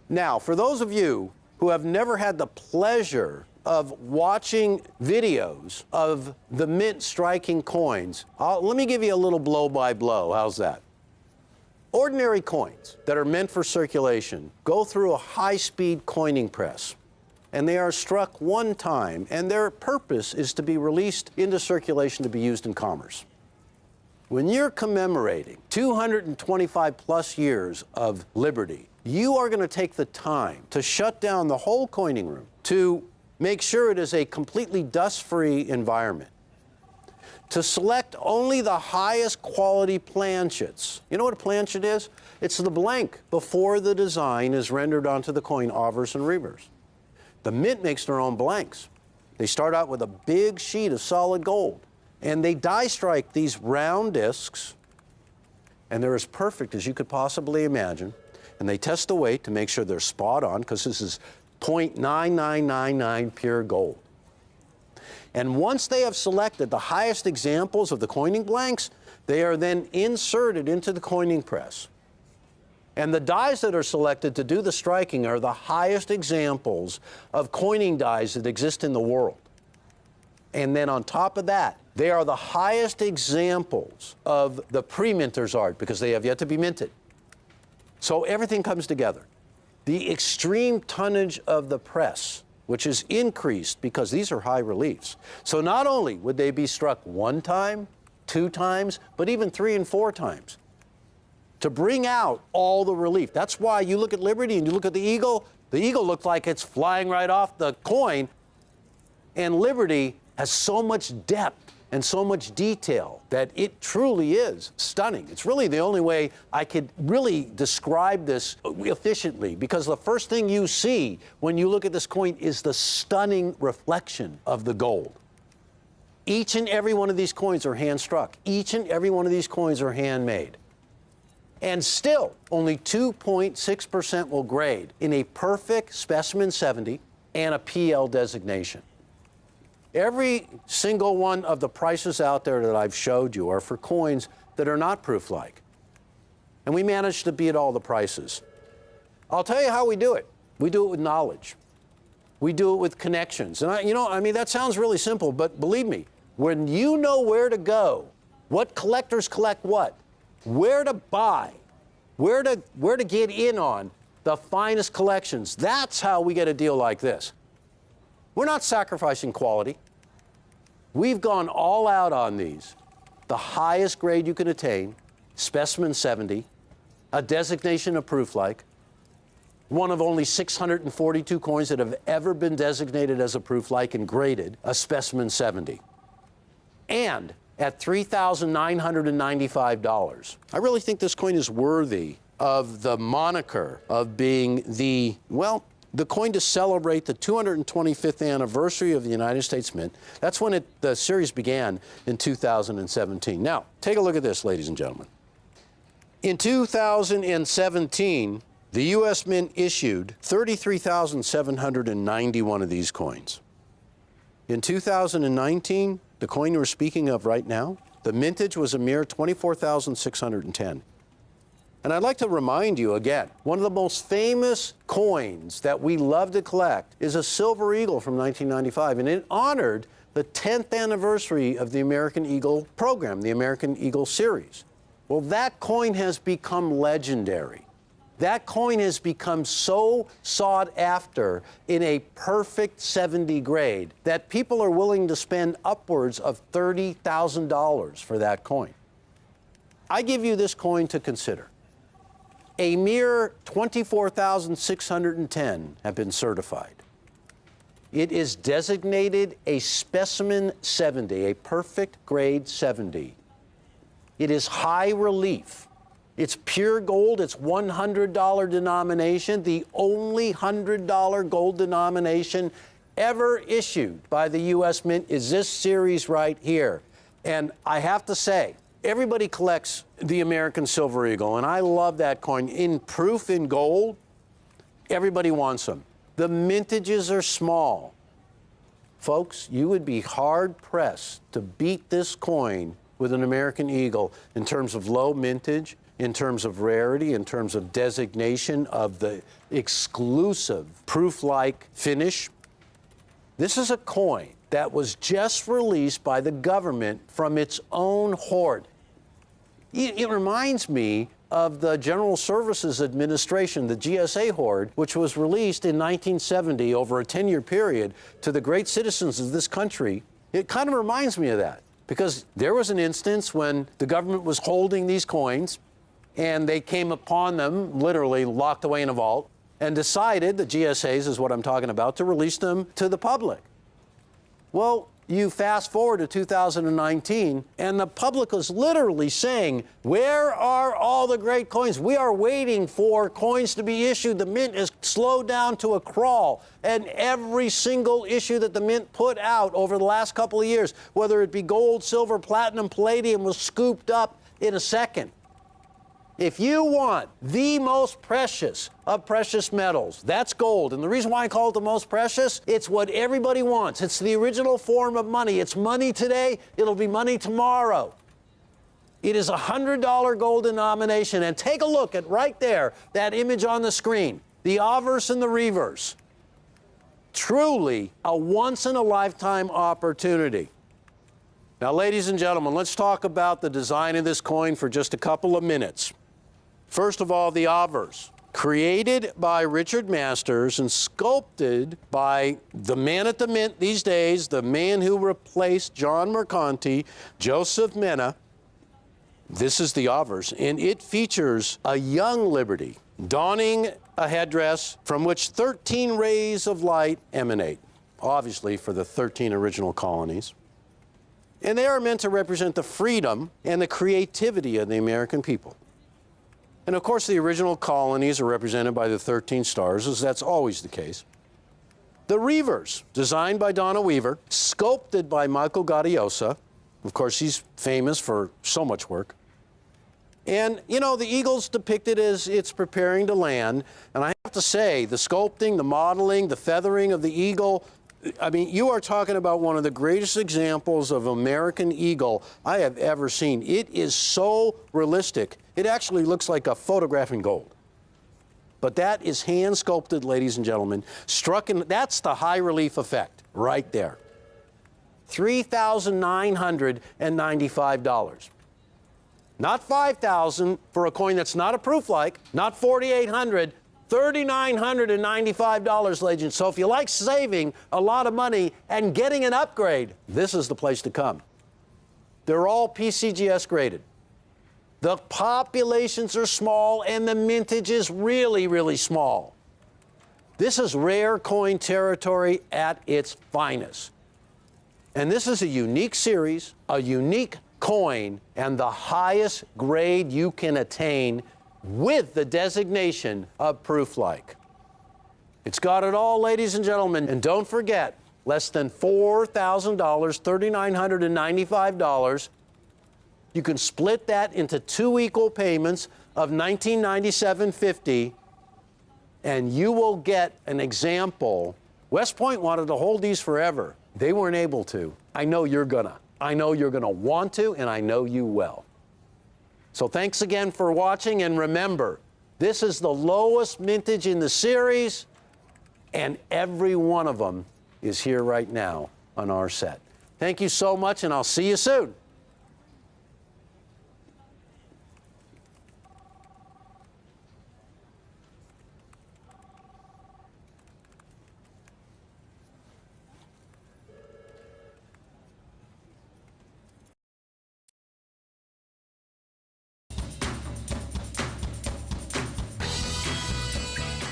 Now, for those of you who have never had the pleasure of watching videos of the Mint striking coins, let me give you a little blow-by-blow. How's that? Ordinary coins that are meant for circulation go through a high-speed coining press, and they are struck one time, and their purpose is to be released into circulation to be used in commerce. When you're commemorating 225 plus years of liberty, you are going to take the time to shut down the whole coining room to make sure it is a completely dust-free environment, to select only the highest quality planchets. You know what a planchet is? It's the blank before the design is rendered onto the coin, obverse and reverse. The Mint makes their own blanks. They start out with a big sheet of solid gold, and they die strike these round discs, and they're as perfect as you could possibly imagine. And they test the weight to make sure they're spot on, because this is 0.9999 pure gold. And once they have selected the highest examples of the coining blanks, they are then inserted into the coining press. And the dies that are selected to do the striking are the highest examples of coining dies that exist in the world. And then on top of that, they are the highest examples of the pre-minter's art, because they have yet to be minted. So everything comes together. The extreme tonnage of the press, which is increased because these are high reliefs. So not only would they be struck one time, 2 times, but even 3 and 4 times. to bring out all the relief. That's why you look at Liberty and you look at the Eagle looks like it's flying right off the coin, and Liberty has so much depth and so much detail that it truly is stunning. It's really the only way I could really describe this efficiently, because the first thing you see when you look at this coin is the stunning reflection of the gold. Each and every one of these coins are hand struck. Each and every one of these coins are handmade. And still, only 2.6% will grade in a perfect specimen 70 and a PL designation. Every single one of the prices out there that I've showed you are for coins that are not proof-like. And we managed to beat all the prices. I'll tell you how we do it. We do it with knowledge. We do it with connections. And that sounds really simple, but believe me, when you know where to go, what collectors collect what, where to buy, where to get in on the finest collections, that's how we get a deal like this. We're not sacrificing quality. We've gone all out on these. The highest grade you can attain, specimen 70, a designation of proof-like, one of only 642 coins that have ever been designated as a proof-like and graded a specimen 70. And at $3,995. I really think this coin is worthy of the moniker of being the coin to celebrate the 225th anniversary of the United States Mint. That's when the series began in 2017. Now, take a look at this, ladies and gentlemen. In 2017, the U.S. Mint issued 33,791 of these coins. In 2019, the coin we're speaking of right now, the mintage was a mere 24,610. And I'd like to remind you again, one of the most famous coins that we love to collect is a Silver Eagle from 1995, and it honored the 10th anniversary of the American Eagle program, the American Eagle series. Well, that coin has become legendary. That coin has become so sought after in a perfect 70 grade that people are willing to spend upwards of $30,000 for that coin. I give you this coin to consider. A mere 24,610 have been certified. It is designated a specimen 70, a perfect grade 70. It is high relief. It's pure gold. It's $100 denomination, the only $100 gold denomination ever issued by the U.S. Mint is this series right here. And I have to say, everybody collects the American Silver Eagle, and I love that coin. In proof in gold, everybody wants them. The mintages are small. Folks, you would be hard-pressed to beat this coin with an American Eagle in terms of low mintage, in terms of rarity, in terms of designation of the exclusive proof-like finish. This is a coin that was just released by the government from its own hoard. It reminds me of the General Services Administration, the GSA hoard, which was released in 1970 over a 10-year period to the great citizens of this country. It kind of reminds me of that, because there was an instance when the government was holding these coins, and they came upon them, literally locked away in a vault, and decided, the GSAs is what I'm talking about, to release them to the public. Well, you fast forward to 2019, and the public was literally saying, where are all the great coins? We are waiting for coins to be issued. The Mint is slowed down to a crawl. And every single issue that the Mint put out over the last couple of years, whether it be gold, silver, platinum, palladium, was scooped up in a second. If you want the most precious of precious metals, that's gold. And the reason why I call it the most precious, it's what everybody wants. It's the original form of money. It's money today, it'll be money tomorrow. It is a $100 gold denomination. And take a look at right there, that image on the screen, the obverse and the reverse. Truly a once-in-a-lifetime opportunity. Now, ladies and gentlemen, let's talk about the design of this coin for just a couple of minutes. First of all, the obverse, created by Richard Masters and sculpted by the man at the Mint these days, the man who replaced John Mercanti, Joseph Mena. This is the obverse, and it features a young Liberty donning a headdress from which 13 rays of light emanate, obviously for the 13 original colonies. And they are meant to represent the freedom and the creativity of the American people. And of course, the original colonies are represented by the 13 stars, as that's always the case. The Reivers, designed by Donna Weaver, sculpted by Michael Gaudiosa. Of course, he's famous for so much work. And, you know, the eagle's depicted as it's preparing to land. And I have to say, the sculpting, the modeling, the feathering of the eagle, I mean, you are talking about one of the greatest examples of American eagle I have ever seen. It is so realistic. It actually looks like a photograph in gold. But that is hand sculpted, ladies and gentlemen, struck in, that's the high relief effect right there. $3,995. Not $5,000 for a coin that's not a proof like, not $4,800, $3,995, ladies. So if you like saving a lot of money and getting an upgrade, this is the place to come. They're all PCGS graded. The populations are small and the mintage is really, really small. This is rare coin territory at its finest. And this is a unique series, a unique coin, and the highest grade you can attain with the designation of proof-like. It's got it all, ladies and gentlemen. And don't forget, less than $4,000, $3,995. You can split that into 2 equal payments of $1,997.50, and you will get an example. West Point wanted to hold these forever. They weren't able to. I know you're gonna. I know you're gonna want to, and I know you will. So thanks again for watching, and remember, this is the lowest mintage in the series, and every one of them is here right now on our set. Thank you so much, and I'll see you soon.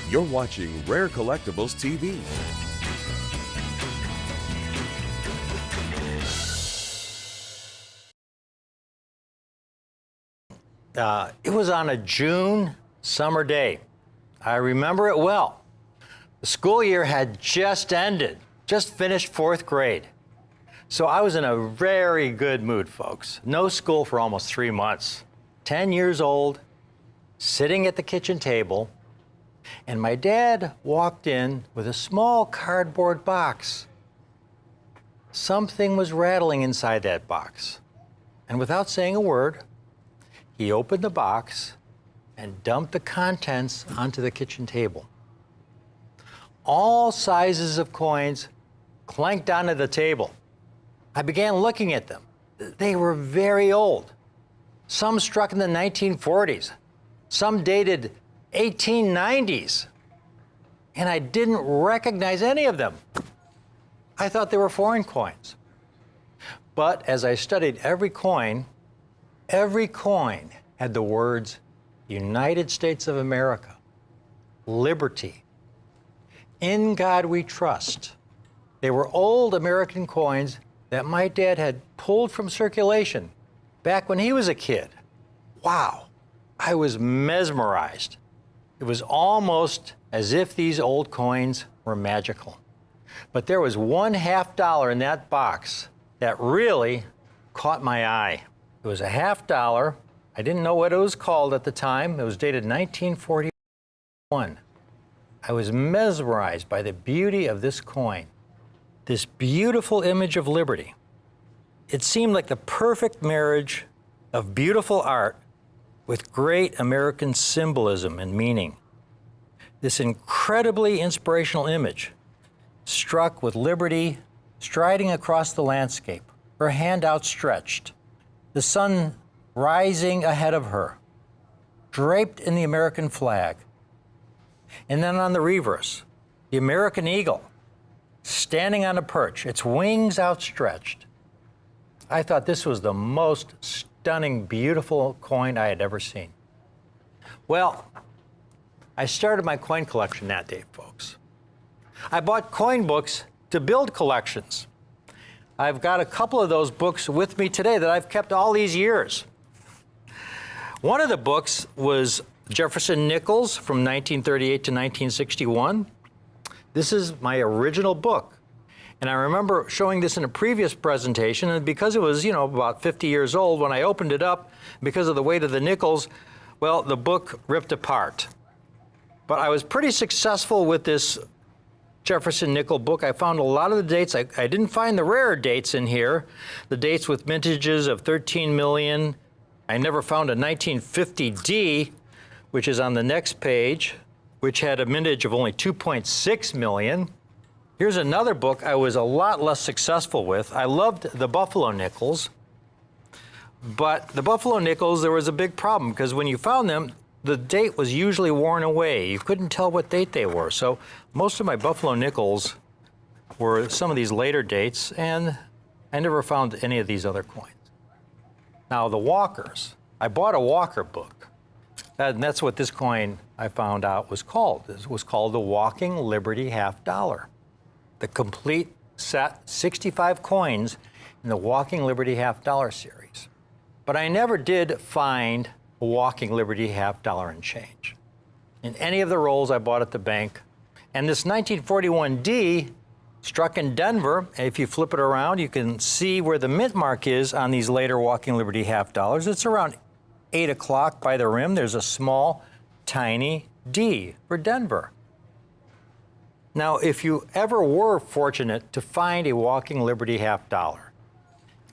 You're watching Rare Collectibles TV. It was on a June summer day. I remember it well. The school year had just ended, just finished 4th grade. So I was in a very good mood, folks. No school for almost 3 months. 10 years old, sitting at the kitchen table, and my dad walked in with a small cardboard box. Something was rattling inside that box. And without saying a word, he opened the box and dumped the contents onto the kitchen table. All sizes of coins clanked onto the table. I began looking at them. They were very old. Some struck in the 1940s. Some dated 1890s. And I didn't recognize any of them. I thought they were foreign coins. But as I studied every coin had the words United States of America, Liberty, In God We Trust. They were old American coins that my dad had pulled from circulation back when he was a kid. Wow, I was mesmerized. It was almost as if these old coins were magical. But there was $1 in that box that really caught my eye. It was a $1. I didn't know what it was called at the time. It was dated 1941. I was mesmerized by the beauty of this coin, this beautiful image of liberty. It seemed like the perfect marriage of beautiful art with great American symbolism and meaning. This incredibly inspirational image struck with liberty striding across the landscape, her hand outstretched, the sun rising ahead of her, draped in the American flag. And then on the reverse, the American eagle, standing on a perch, its wings outstretched. I thought this was the most stunning, beautiful coin I had ever seen. Well, I started my coin collection that day, folks. I bought coin books to build collections. I've got a couple of those books with me today that I've kept all these years. One of the books was Jefferson Nichols from 1938 to 1961. This is my original book. And I remember showing this in a previous presentation, and because it was, about 50 years old, when I opened it up, because of the weight of the nickels, well, the book ripped apart. But I was pretty successful with this Jefferson Nickel book. I found a lot of the dates. I didn't find the rare dates in here, the dates with mintages of 13 million. I never found a 1950D, which is on the next page, which had a mintage of only 2.6 million. Here's another book I was a lot less successful with. I loved the Buffalo Nickels, but the Buffalo Nickels, there was a big problem because when you found them, the date was usually worn away. You couldn't tell what date they were. So most of my Buffalo Nickels were some of these later dates, and I never found any of these other coins. Now the Walkers, I bought a Walker book, and that's what this coin I found out was called. It was called the Walking Liberty Half Dollar. The complete set, 65 coins in the Walking Liberty Half Dollar series. But I never did find a Walking Liberty Half Dollar and change in any of the rolls I bought at the bank. And this 1941D struck in Denver. And if you flip it around, you can see where the mint mark is on these later Walking Liberty Half Dollars. It's around 8 o'clock by the rim. There's a small, tiny D for Denver. Now, if you ever were fortunate to find a Walking Liberty Half Dollar,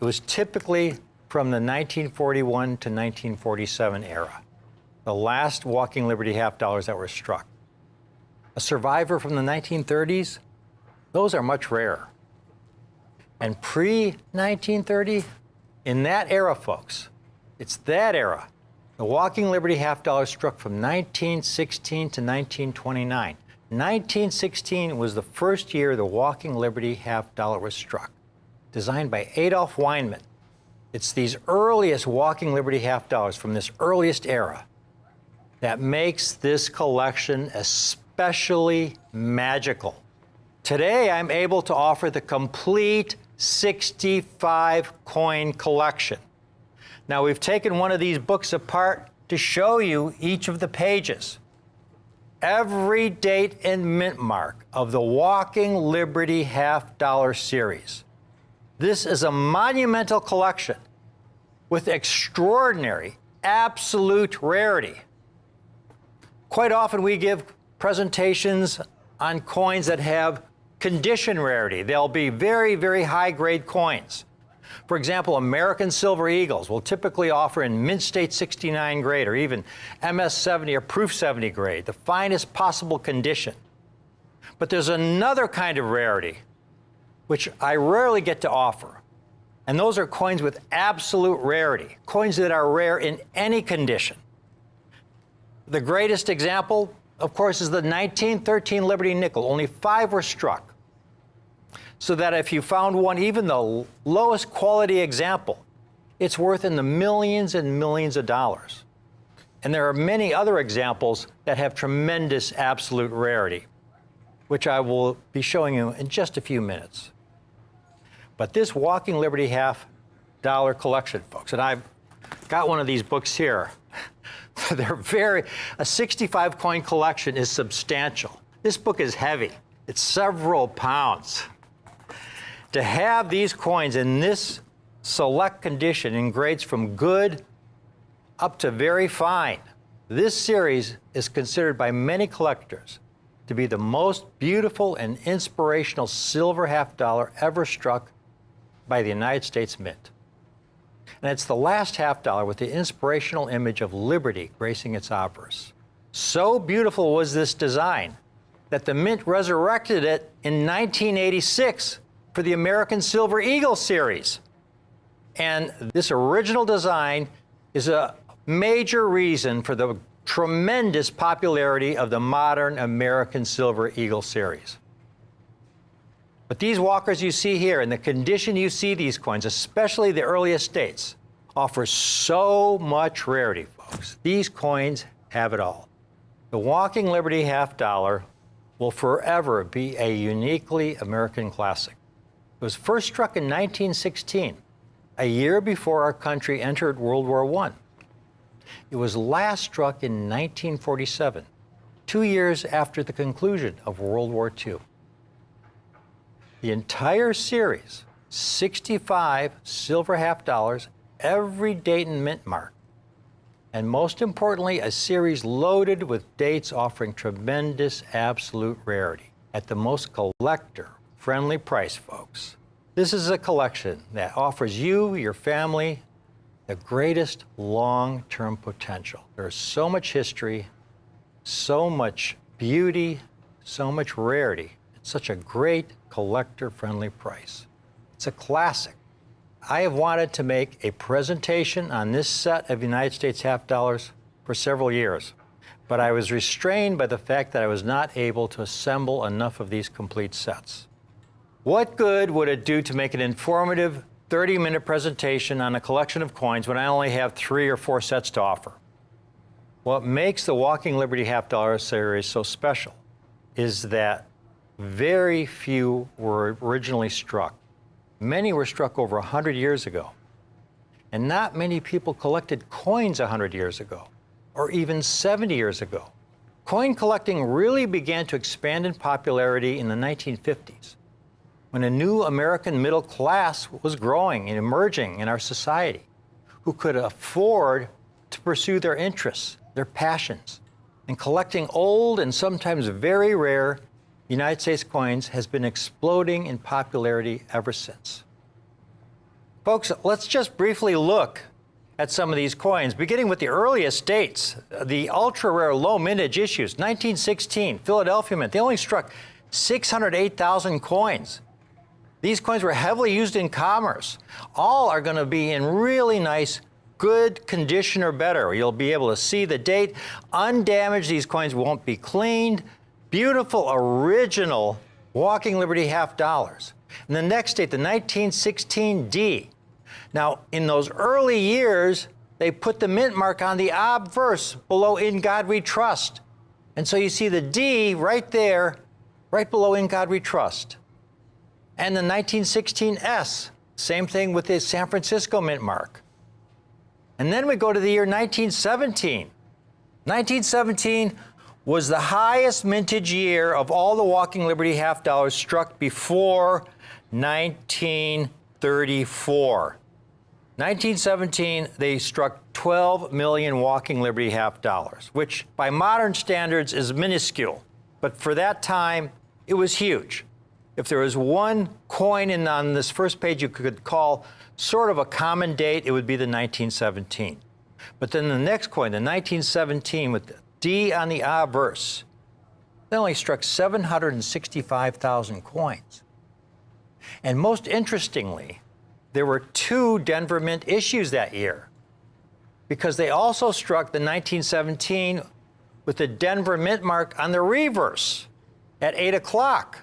it was typically from the 1941 to 1947 era, the last Walking Liberty Half Dollars that were struck. A survivor from the 1930s, those are much rarer. And pre-1930, in that era, folks, it's that era, the Walking Liberty Half Dollar struck from 1916 to 1929. 1916 was the first year the Walking Liberty Half Dollar was struck, designed by Adolph Weinman. It's these earliest Walking Liberty Half Dollars from this earliest era that makes this collection especially magical. Today, I'm able to offer the complete 65 coin collection. Now, we've taken one of these books apart to show you each of the pages. Every date and mint mark of the Walking Liberty Half Dollar series. This is a monumental collection with extraordinary, absolute rarity. Quite often we give presentations on coins that have condition rarity. They'll be very, very high grade coins. For example, American Silver Eagles will typically offer in Mint State 69 grade or even MS 70 or Proof 70 grade, the finest possible condition. But there's another kind of rarity, which I rarely get to offer. And those are coins with absolute rarity, coins that are rare in any condition. The greatest example, of course, is the 1913 Liberty Nickel. Only 5 were struck. So that if you found one, even the lowest quality example, it's worth in the millions and millions of dollars. And there are many other examples that have tremendous absolute rarity, which I will be showing you in just a few minutes. But this Walking Liberty Half Dollar collection, folks, and I've got one of these books here. A 65 coin collection is substantial. This book is heavy. It's several pounds. To have these coins in this select condition in grades from good up to very fine, this series is considered by many collectors to be the most beautiful and inspirational silver half dollar ever struck by the United States Mint. And it's the last half dollar with the inspirational image of liberty gracing its obverse. So beautiful was this design that the Mint resurrected it in 1986 for the American Silver Eagle series. And this original design is a major reason for the tremendous popularity of the modern American Silver Eagle series. But these walkers you see here, and the condition you see these coins, especially the earliest dates, offers so much rarity, folks. These coins have it all. The Walking Liberty half dollar will forever be a uniquely American classic. It was first struck in 1916, a year before our country entered World War I. It was last struck in 1947, 2 years after the conclusion of World War II. The entire series, 65 silver half dollars, every date and mint mark, and most importantly, a series loaded with dates offering tremendous absolute rarity at the most collector-friendly price, folks. This is a collection that offers you, your family, the greatest long-term potential. There's so much history, so much beauty, so much rarity. It's such a great collector-friendly price. It's a classic. I have wanted to make a presentation on this set of United States half dollars for several years, but I was restrained by the fact that I was not able to assemble enough of these complete sets. What good would it do to make an informative 30-minute presentation on a collection of coins when I only have 3 or 4 sets to offer? What makes the Walking Liberty half dollar series so special is that very few were originally struck. Many were struck over 100 years ago. And not many people collected coins 100 years ago, or even 70 years ago. Coin collecting really began to expand in popularity in the 1950s, when a new American middle class was growing and emerging in our society, who could afford to pursue their interests, their passions. And collecting old and sometimes very rare United States coins has been exploding in popularity ever since. Folks, let's just briefly look at some of these coins, beginning with the earliest dates, the ultra-rare low mintage issues. 1916, Philadelphia Mint, they only struck 608,000 coins. These coins were heavily used in commerce. All are going to be in really nice, good condition or better. You'll be able to see the date. Undamaged, these coins won't be cleaned. Beautiful, original Walking Liberty half dollars. And the next date, the 1916 D. Now, in those early years, they put the mint mark on the obverse below In God We Trust. And so you see the D right there, right below In God We Trust. And the 1916 S, same thing with the San Francisco mint mark. And then we go to the year 1917. 1917 was the highest mintage year of all the Walking Liberty half dollars struck before 1934. 1917, they struck 12 million Walking Liberty half dollars, which by modern standards is minuscule. But for that time, it was huge. If there was one coin on this first page you could call sort of a common date, it would be the 1917. But then the next coin, the 1917 with the D on the obverse, they only struck 765,000 coins. And most interestingly, there were 2 Denver Mint issues that year, because they also struck the 1917 with the Denver Mint mark on the reverse at 8 o'clock.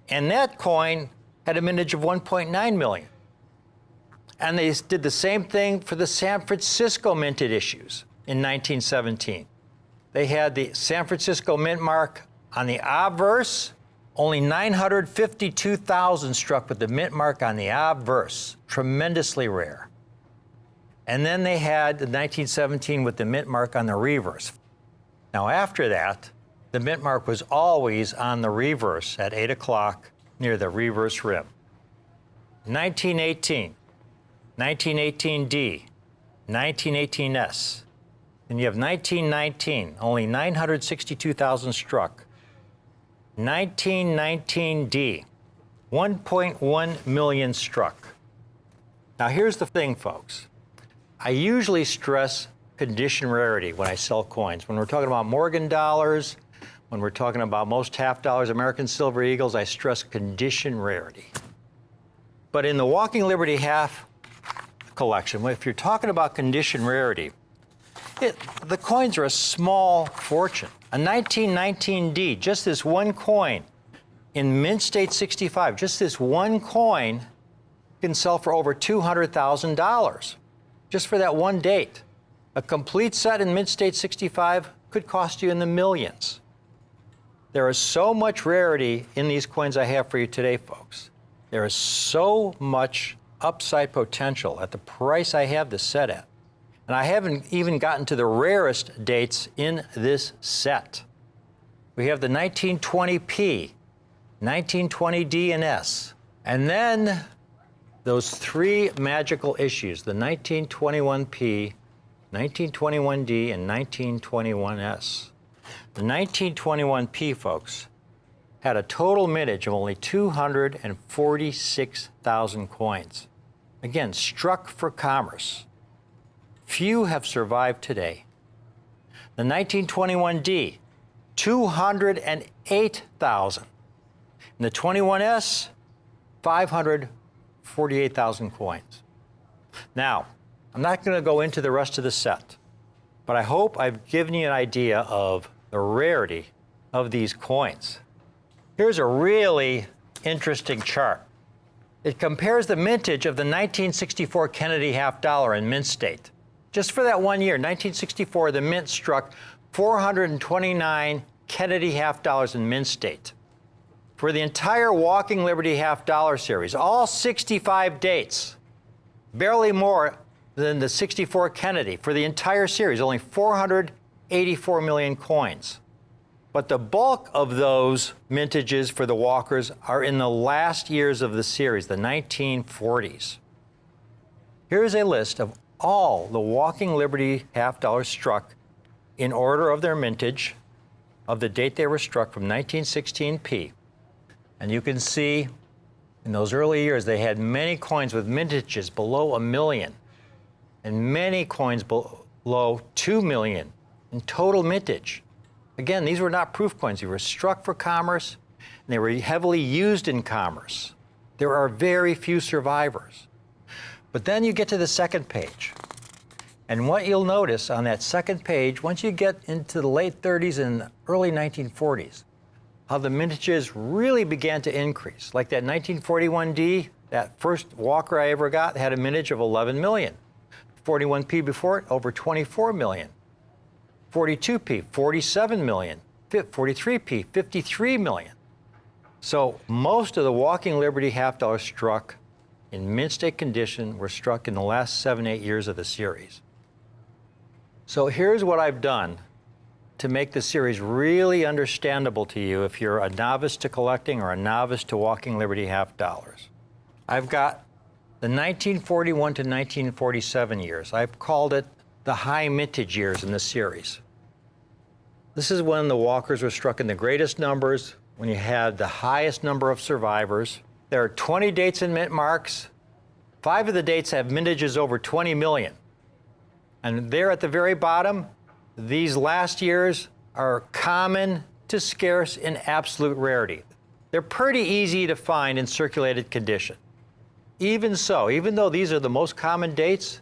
And that coin had a mintage of 1.9 million. And they did the same thing for the San Francisco minted issues in 1917. They had the San Francisco mint mark on the obverse, only 952,000 struck with the mint mark on the obverse, tremendously rare. And then they had the 1917 with the mint mark on the reverse. Now after that, the mint mark was always on the reverse at 8 o'clock near the reverse rim. 1918, 1918D, 1918S. Then you have 1919, only 962,000 struck. 1919D, 1.1 million struck. Now here's the thing, folks. I usually stress condition rarity when I sell coins. When we're talking about Morgan dollars, when we're talking about most half dollars, American Silver Eagles, I stress condition rarity. But in the Walking Liberty half collection, if you're talking about condition rarity, the coins are a small fortune. A 1919D, just this one coin in Mint State 65, just this one coin can sell for over $200,000. just for that one date. A complete set in Mint State 65 could cost you in the millions. There is so much rarity in these coins I have for you today, folks. There is so much upside potential at the price I have this set at. And I haven't even gotten to the rarest dates in this set. We have the 1920P, 1920D and S, and then those three magical issues, the 1921P, 1921D, and 1921S. The 1921P, folks, had a total mintage of only 246,000 coins. Again, struck for commerce. Few have survived today. The 1921D, 208,000. And the 21S, 548,000 coins. Now, I'm not going to go into the rest of the set, but I hope I've given you an idea of the rarity of these coins. Here's a really interesting chart. It compares the mintage of the 1964 Kennedy half dollar in Mint State. Just for that 1 year, 1964, the Mint struck 429 Kennedy half dollars in Mint State. For the entire Walking Liberty half dollar series, all 65 dates, barely more than the 64 Kennedy. For the entire series, only 484 million coins. But the bulk of those mintages for the walkers are in the last years of the series, the 1940s. Here's a list of all the Walking Liberty half dollars struck in order of their mintage of the date they were struck from 1916P. And you can see in those early years they had many coins with mintages below 1 million and many coins below 2 million in total mintage. Again, these were not proof coins. They were struck for commerce, and they were heavily used in commerce. There are very few survivors. But then you get to the second page. And what you'll notice on that second page, once you get into the late 30s and early 1940s, how the mintages really began to increase. Like that 1941D, that first walker I ever got had a mintage of 11 million. 41P before it, over 24 million. 42P, 47 million. 43P, 53 million. So most of the Walking Liberty half dollars struck in Mint State condition were struck in the last 7-8 years of the series. So here's what I've done to make the series really understandable to you if you're a novice to collecting or a novice to Walking Liberty half dollars. I've got the 1941 to 1947 years. I've called it the high mintage years in the series. This is when the walkers were struck in the greatest numbers, when you had the highest number of survivors. There are 20 dates in mint marks. 5 of the dates have mintages over 20 million. And there at the very bottom, these last years are common to scarce in absolute rarity. They're pretty easy to find in circulated condition. Even so, even though these are the most common dates,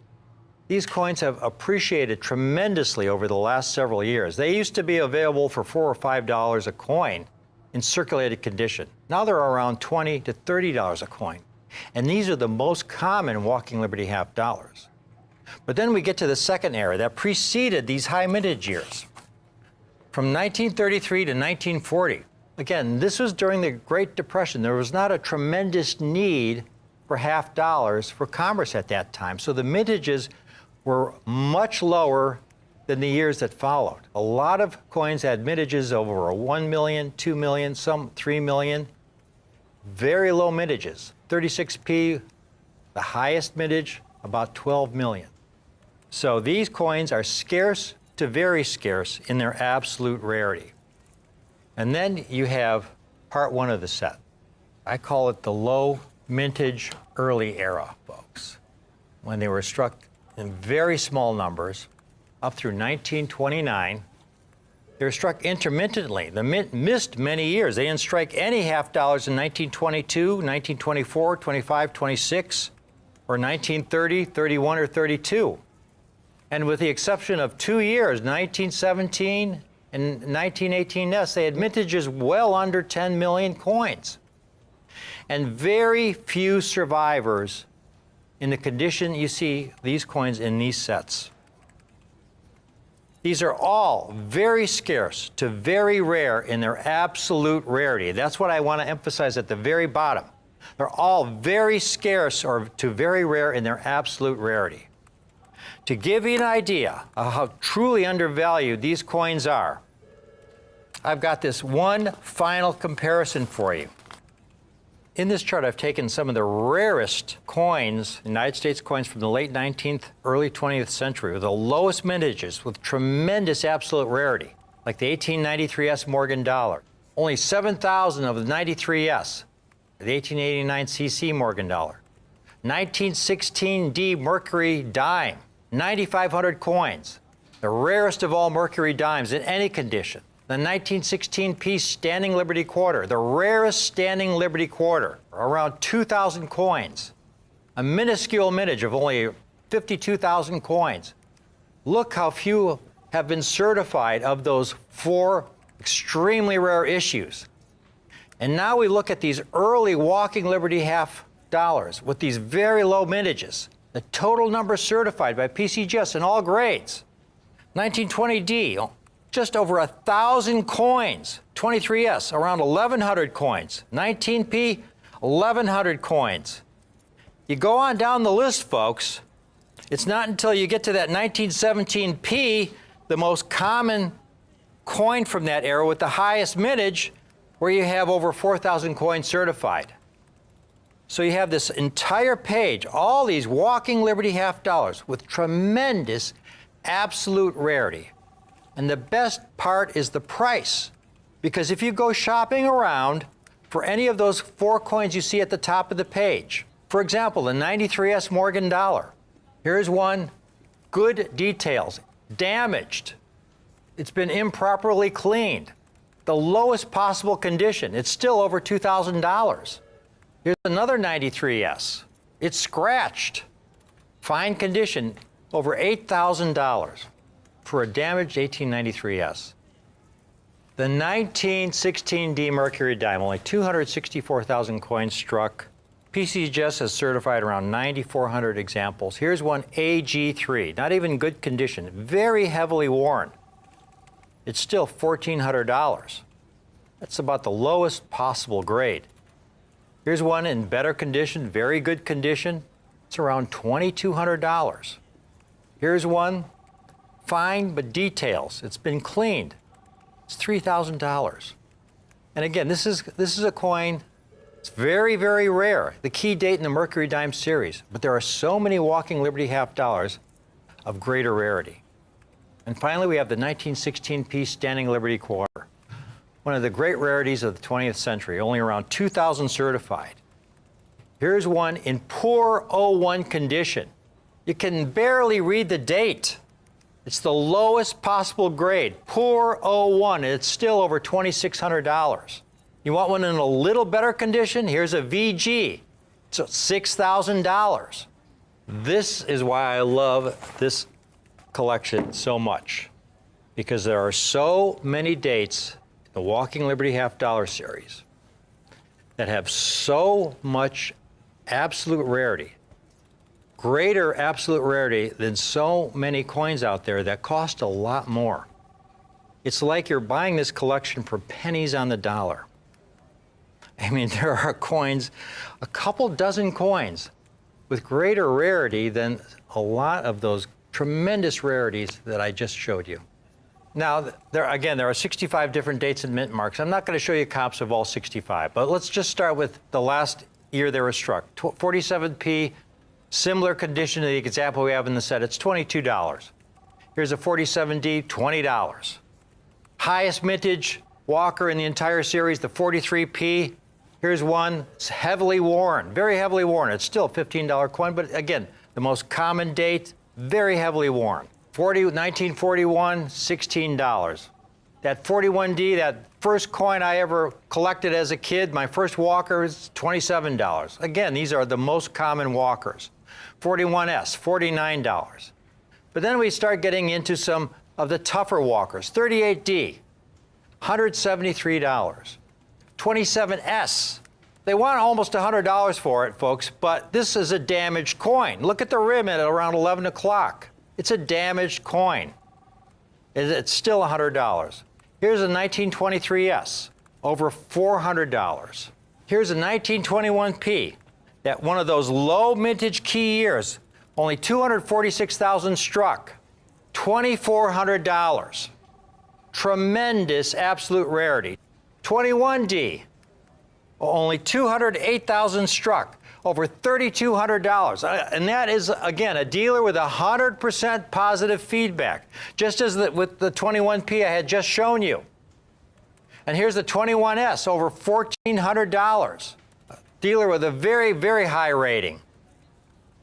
these coins have appreciated tremendously over the last several years. They used to be available for $4 or $5 a coin in circulated condition. Now they're around $20 to $30 a coin. And these are the most common Walking Liberty half dollars. But then we get to the second era that preceded these high mintage years. From 1933 to 1940. Again, this was during the Great Depression. There was not a tremendous need for half dollars for commerce at that time. So the mintages were much lower than the years that followed. A lot of coins had mintages over 1 million, 2 million, some 3 million. Very low mintages. 36P, the highest mintage, about 12 million. So these coins are scarce to very scarce in their absolute rarity. And then you have part one of the set. I call it the low mintage early era, folks, when they were struck in very small numbers up through 1929. They were struck intermittently. The Mint missed many years. They didn't strike any half dollars in 1922, 1924, 25, 26, or 1930, 31, or 32. And with the exception of 2 years, 1917 and 1918S, they had mintages well under 10 million coins. And very few survivors in the condition you see these coins in these sets. These are all very scarce to very rare in their absolute rarity. That's what I want to emphasize at the very bottom. They're all very scarce or to very rare in their absolute rarity. To give you an idea of how truly undervalued these coins are, I've got this one final comparison for you. In this chart, I've taken some of the rarest coins, United States coins from the late 19th, early 20th century, with the lowest mintages with tremendous absolute rarity, like the 1893 Morgan dollar. Only 7,000 of the 93S, the 1889 CC Morgan dollar. 1916 D Mercury dime, 9,500 coins, the rarest of all Mercury dimes in any condition. The 1916 piece Standing Liberty Quarter, the rarest Standing Liberty Quarter, around 2,000 coins. A minuscule mintage of only 52,000 coins. Look how few have been certified of those 4 extremely rare issues. And now we look at these early Walking Liberty half dollars with these very low mintages. The total number certified by PCGS in all grades. 1920D, just over 1,000 coins. 23S, around 1,100 coins. 19P, 1,100 coins. You go on down the list, folks. It's not until you get to that 1917P, the most common coin from that era with the highest mintage, where you have over 4,000 coins certified. So you have this entire page, all these Walking Liberty half dollars with tremendous absolute rarity. And the best part is the price. Because if you go shopping around for any of those 4 coins you see at the top of the page, for example, the 93S Morgan dollar, here's one, good details, damaged. It's been improperly cleaned. The lowest possible condition, it's still over $2,000. Here's another 93S. It's scratched. Fine condition, over $8,000 for a damaged 1893S. The 1916 D Mercury dime, only 264,000 coins struck. PCGS has certified around 9,400 examples. Here's one AG3, not even good condition, very heavily worn. It's still $1,400. That's about the lowest possible grade. Here's one in better condition, very good condition. It's around $2,200. Here's one, fine but details. It's been cleaned. It's $3,000. And again, this is a coin. It's very, very rare. The key date in the Mercury dime series. But there are so many Walking Liberty half dollars of greater rarity. And finally, we have the 1916 piece Standing Liberty Quarter. One of the great rarities of the 20th century, only around 2,000 certified. Here's one in poor 01 condition. You can barely read the date. It's the lowest possible grade, poor 01, and it's still over $2,600. You want one in a little better condition? Here's a VG. It's $6,000. This is why I love this collection so much, because there are so many dates in the Walking Liberty half dollar series that have so much absolute rarity, greater absolute rarity than so many coins out there that cost a lot more. It's like you're buying this collection for pennies on the dollar. I mean, there are coins, a couple dozen coins with greater rarity than a lot of those tremendous rarities that I just showed you. Now, there are 65 different dates and mint marks. I'm not going to show you comps of all 65, but let's just start with the last year they were struck. 47P, similar condition to the example we have in the set. It's $22. Here's a 47D, $20. Highest mintage Walker in the entire series, the 43P. Here's one, it's heavily worn, very heavily worn. It's still a $15 coin, but again, the most common date, very heavily worn. 1941, $16. That 41D, that first coin I ever collected as a kid, my first Walker, is $27. Again, these are the most common Walkers. 41S, $49. But then we start getting into some of the tougher Walkers. 38D, $173. 27S, They want almost $100 for it, folks, but this is a damaged coin. Look at the rim at around 11 o'clock. It's a damaged coin. It's still $100. Here's a 1923S, over $400. Here's a 1921P, that one of those low mintage key years, only 246,000 struck, $2,400. Tremendous absolute rarity. 21D, only 208,000 struck, over $3,200. And that is, again, a dealer with 100% positive feedback, just as with the 21P I had just shown you. And here's the 21S, over $1,400. Dealer with a very, very high rating.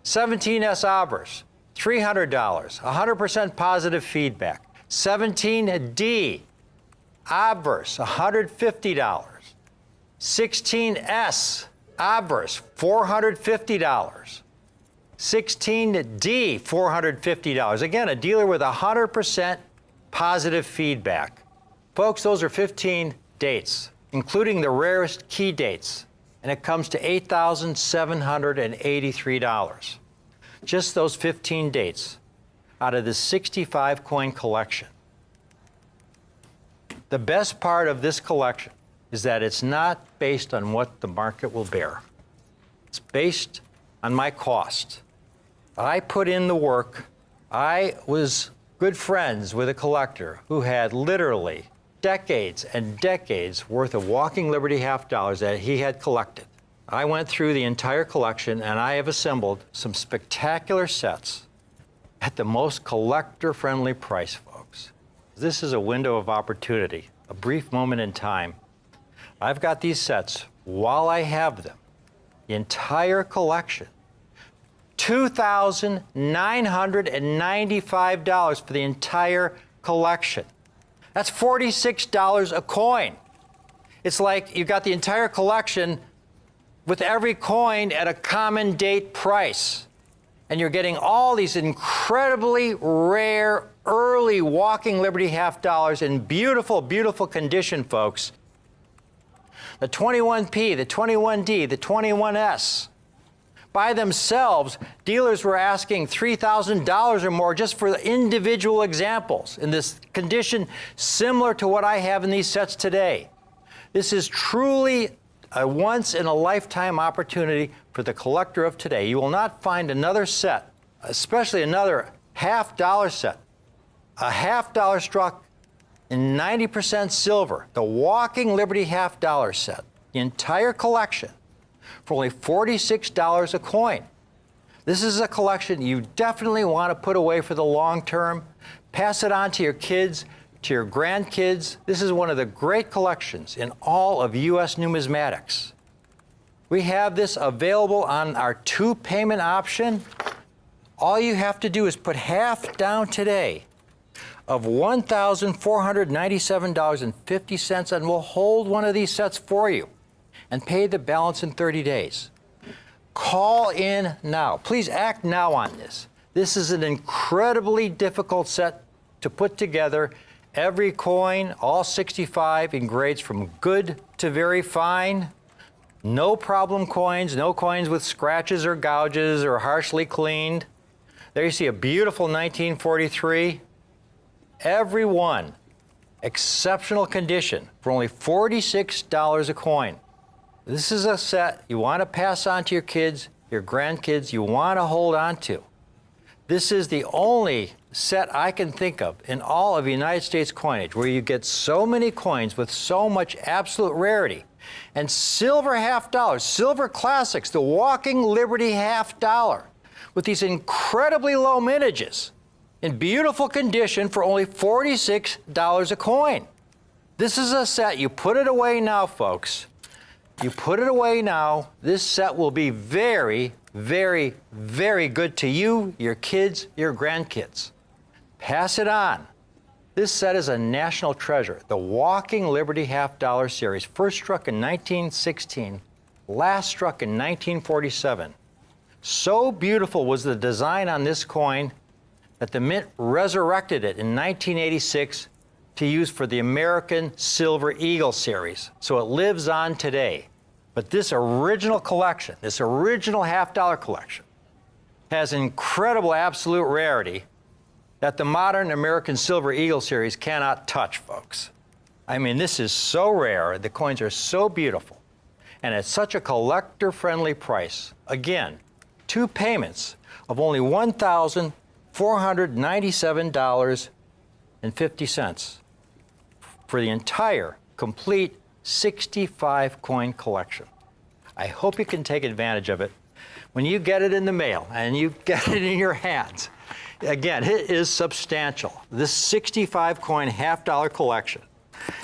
17S Obverse, $300, 100% positive feedback. 17D Obverse, $150. 16S Obverse, $450. 16D, $450. Again, a dealer with 100% positive feedback. Folks, those are 15 dates, including the rarest key dates, and it comes to $8,783. Just those 15 dates out of the 65 coin collection. The best part of this collection is that it's not based on what the market will bear. It's based on my cost. I put in the work. I was good friends with a collector who had literally decades and decades worth of Walking Liberty half dollars that he had collected. I went through the entire collection and I have assembled some spectacular sets at the most collector-friendly price, folks. This is a window of opportunity, a brief moment in time. I've got these sets while I have them, the entire collection, $2,995 for the entire collection. That's $46 a coin. It's like you got the entire collection with every coin at a common date price. And you're getting all these incredibly rare, early Walking Liberty half dollars in beautiful, beautiful condition, folks. The 21P, the 21D, the 21S. By themselves, dealers were asking $3,000 or more just for the individual examples in this condition similar to what I have in these sets today. This is truly a once-in-a-lifetime opportunity for the collector of today. You will not find another set, especially another half-dollar set, a half-dollar struck in 90% silver, the Walking Liberty half-dollar set, the entire collection, for only $46 a coin. This is a collection you definitely want to put away for the long term. Pass it on to your kids, to your grandkids. This is one of the great collections in all of U.S. numismatics. We have this available on our 2-payment option. All you have to do is put half down today of $1,497.50, and we'll hold one of these sets for you and pay the balance in 30 days. Call in now. Please act now on this. This is an incredibly difficult set to put together. Every coin, all 65, in grades from good to very fine. No problem coins, no coins with scratches or gouges or harshly cleaned. There you see a beautiful 1943. Every one, exceptional condition for only $46 a coin. This is a set you want to pass on to your kids, your grandkids, you want to hold on to. This is the only set I can think of in all of United States coinage where you get so many coins with so much absolute rarity. And silver half dollars, silver classics, the Walking Liberty half dollar, with these incredibly low mintages in beautiful condition for only $46 a coin. This is a set, you put it away now, folks. You put it away now, this set will be very, very, very good to you, your kids, your grandkids. Pass it on. This set is a national treasure. The Walking Liberty half dollar series, first struck in 1916, last struck in 1947. So beautiful was the design on this coin that the Mint resurrected it in 1986 to use for the American Silver Eagle series. So it lives on today. But this original collection, this original half-dollar collection, has incredible absolute rarity that the modern American Silver Eagle series cannot touch, folks. I mean, this is so rare, the coins are so beautiful, and at such a collector-friendly price. Again, 2 payments of only $1,497.50 for the entire complete 65 coin collection. I hope you can take advantage of it when you get it in the mail and you get it in your hands. Again, it is substantial. This 65 coin half-dollar collection,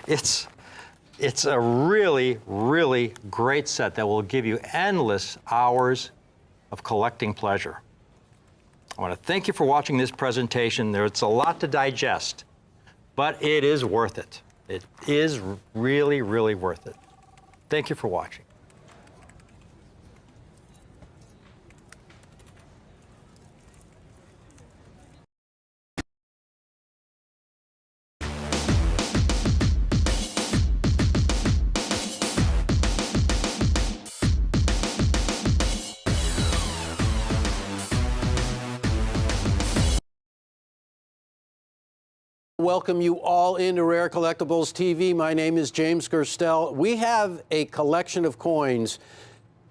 it's a really, really great set that will give you endless hours of collecting pleasure. I want to thank you for watching this presentation. There's a lot to digest, but it is worth it. It is really, really worth it. Thank you for watching. Welcome you all into Rare Collectibles TV. My name is James Gerstel. We have a collection of coins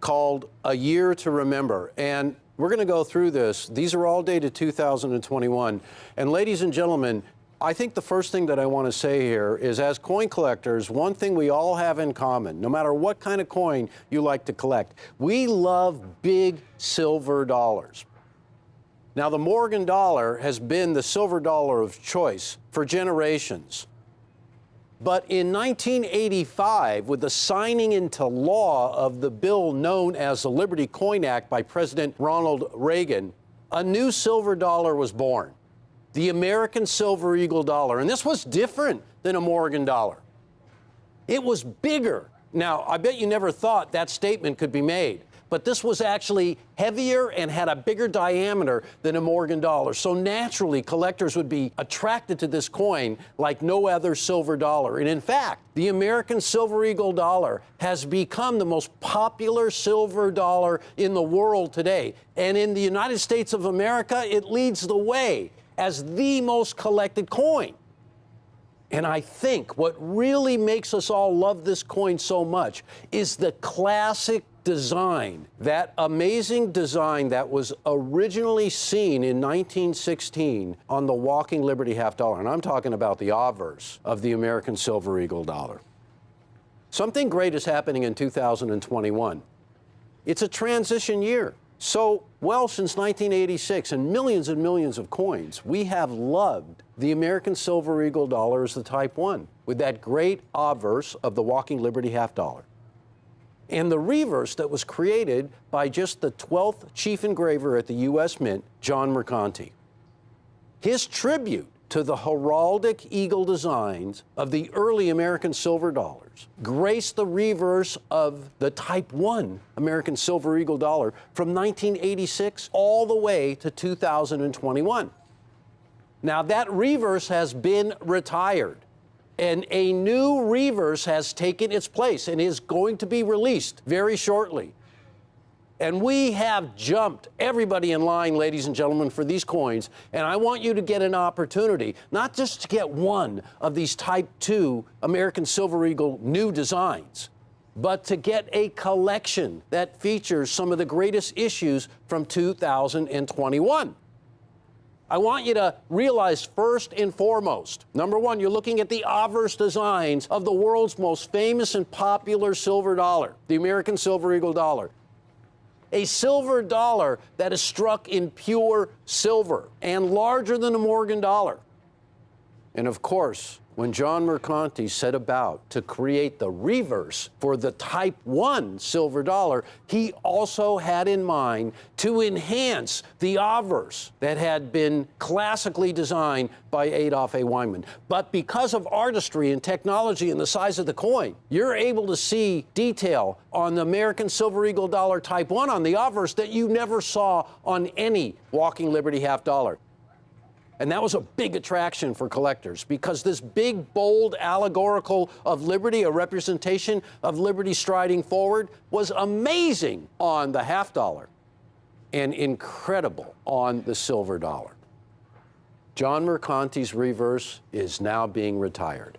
called A Year to Remember, and we're going to go through this. These are all dated 2021. And ladies and gentlemen, I think the first thing that I want to say here is, as coin collectors, one thing we all have in common, no matter what kind of coin you like to collect, we love big silver dollars. Now, the Morgan dollar has been the silver dollar of choice for generations. But in 1985, with the signing into law of the bill known as the Liberty Coin Act by President Ronald Reagan, a new silver dollar was born, the American Silver Eagle dollar. And this was different than a Morgan dollar. It was bigger. Now, I bet you never thought that statement could be made. But this was actually heavier and had a bigger diameter than a Morgan dollar. So naturally, collectors would be attracted to this coin like no other silver dollar. And in fact, the American Silver Eagle dollar has become the most popular silver dollar in the world today. And in the United States of America, it leads the way as the most collected coin. And I think what really makes us all love this coin so much is the classic design, that amazing design that was originally seen in 1916 on the Walking Liberty half dollar. And I'm talking about the obverse of the American Silver Eagle dollar. Something great is happening in 2021. It's a transition year. So, well, since 1986 and millions of coins, we have loved the American Silver Eagle dollar as the Type 1 with that great obverse of the Walking Liberty half dollar, and the reverse that was created by just the 12th chief engraver at the U.S. Mint, John Mercanti. His tribute to the heraldic eagle designs of the early American silver dollars graced the reverse of the Type 1 American Silver Eagle dollar from 1986 all the way to 2021. Now, that reverse has been retired, and a new reverse has taken its place and is going to be released very shortly. And we have jumped everybody in line, ladies and gentlemen, for these coins. And I want you to get an opportunity, not just to get one of these Type 2 American Silver Eagle new designs, but to get a collection that features some of the greatest issues from 2021. I want you to realize first and foremost, number one, you're looking at the obverse designs of the world's most famous and popular silver dollar, the American Silver Eagle dollar. A silver dollar that is struck in pure silver and larger than a Morgan dollar. And of course, when John Mercanti set about to create the reverse for the Type 1 silver dollar, he also had in mind to enhance the obverse that had been classically designed by Adolph A. Weinman. But because of artistry and technology and the size of the coin, you're able to see detail on the American Silver Eagle dollar Type 1 on the obverse that you never saw on any Walking Liberty half dollar. And that was a big attraction for collectors because this big, bold, allegorical of liberty, a representation of liberty striding forward, was amazing on the half dollar and incredible on the silver dollar. John Mercanti's reverse is now being retired.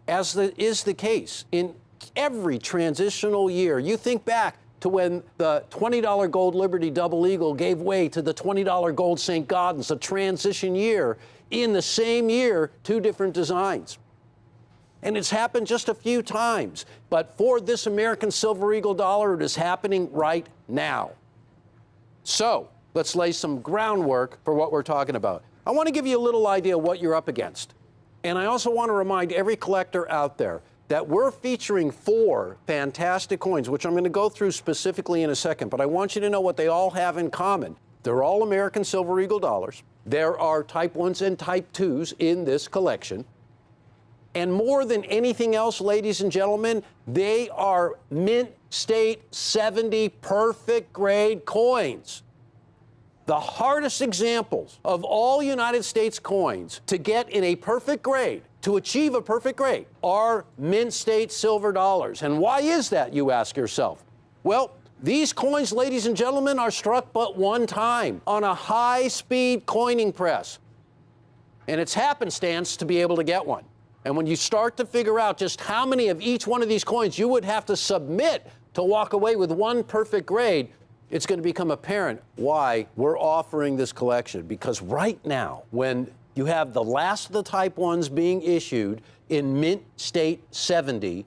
As is the case in every transitional year. You think back to when the $20 gold Liberty Double Eagle gave way to the $20 gold St. Gaudens, a transition year. In the same year, two different designs. And it's happened just a few times. But for this American Silver Eagle dollar, it is happening right now. So let's lay some groundwork for what we're talking about. I want to give you a little idea of what you're up against. And I also want to remind every collector out there that we're featuring 4 fantastic coins, which I'm going to go through specifically in a second, but I want you to know what they all have in common. They're all American Silver Eagle dollars. There are Type 1s and Type 2s in this collection. And more than anything else, ladies and gentlemen, they are Mint State 70 perfect grade coins. The hardest examples of all United States coins to get in a perfect grade, to achieve a perfect grade, are Mint State silver dollars. And why is that, you ask yourself? Well, these coins, ladies and gentlemen, are struck but one time on a high-speed coining press. And it's happenstance to be able to get one. And when you start to figure out just how many of each one of these coins you would have to submit to walk away with one perfect grade, it's going to become apparent why we're offering this collection. Because right now, when you have the last of the Type 1s being issued in Mint State 70,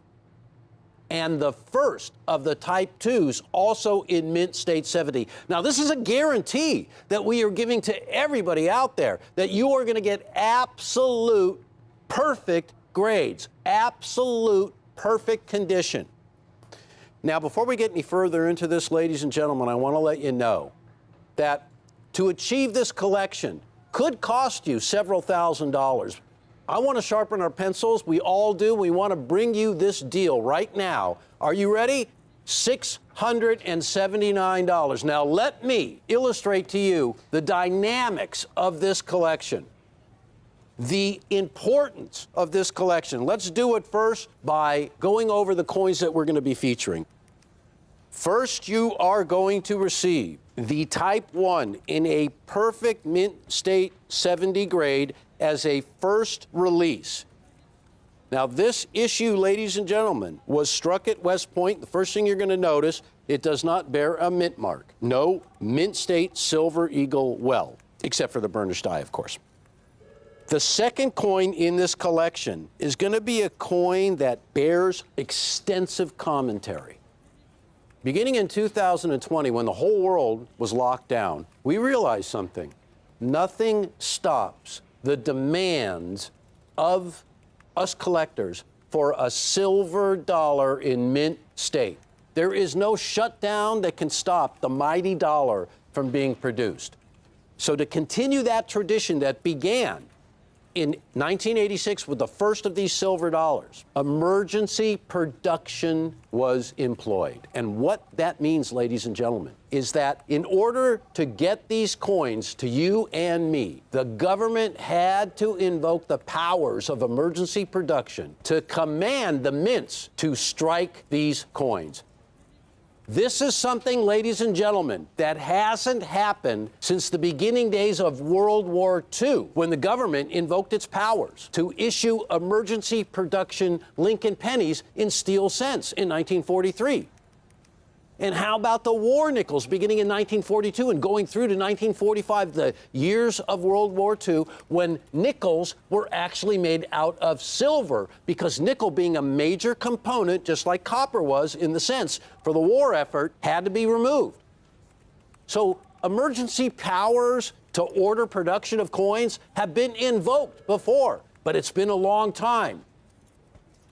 and the first of the Type 2s also in Mint State 70. Now, this is a guarantee that we are giving to everybody out there, that you are going to get absolute perfect grades, absolute perfect condition. Now, before we get any further into this, ladies and gentlemen, I want to let you know that to achieve this collection could cost you several $1,000s. I want to sharpen our pencils. We all do. We want to bring you this deal right now. Are you ready? $679. Now, let me illustrate to you the dynamics of this collection, the importance of this collection. Let's do it first by going over the coins that we're going to be featuring. First, you are going to receive the Type 1 in a perfect Mint State 70 grade as a first release. Now, this issue, ladies and gentlemen, was struck at West Point. The first thing you're going to notice, it does not bear a mint mark. No Mint State Silver Eagle well, except for the burnished die, of course. The second coin in this collection is going to be a coin that bears extensive commentary. Beginning in 2020, when the whole world was locked down, we realized something. Nothing stops the demands of us collectors for a silver dollar in Mint State. There is no shutdown that can stop the mighty dollar from being produced. So to continue that tradition that began in 1986 with the first of these silver dollars, emergency production was employed. And what that means, ladies and gentlemen, is that in order to get these coins to you and me, the government had to invoke the powers of emergency production to command the mints to strike these coins. This is something, ladies and gentlemen, that hasn't happened since the beginning days of World War II, when the government invoked its powers to issue emergency production Lincoln pennies in steel cents in 1943. And how about the war nickels beginning in 1942 and going through to 1945, the years of World War II, when nickels were actually made out of silver, because nickel, being a major component, just like copper was in the sense for the war effort, had to be removed. So emergency powers to order production of coins have been invoked before, but it's been a long time.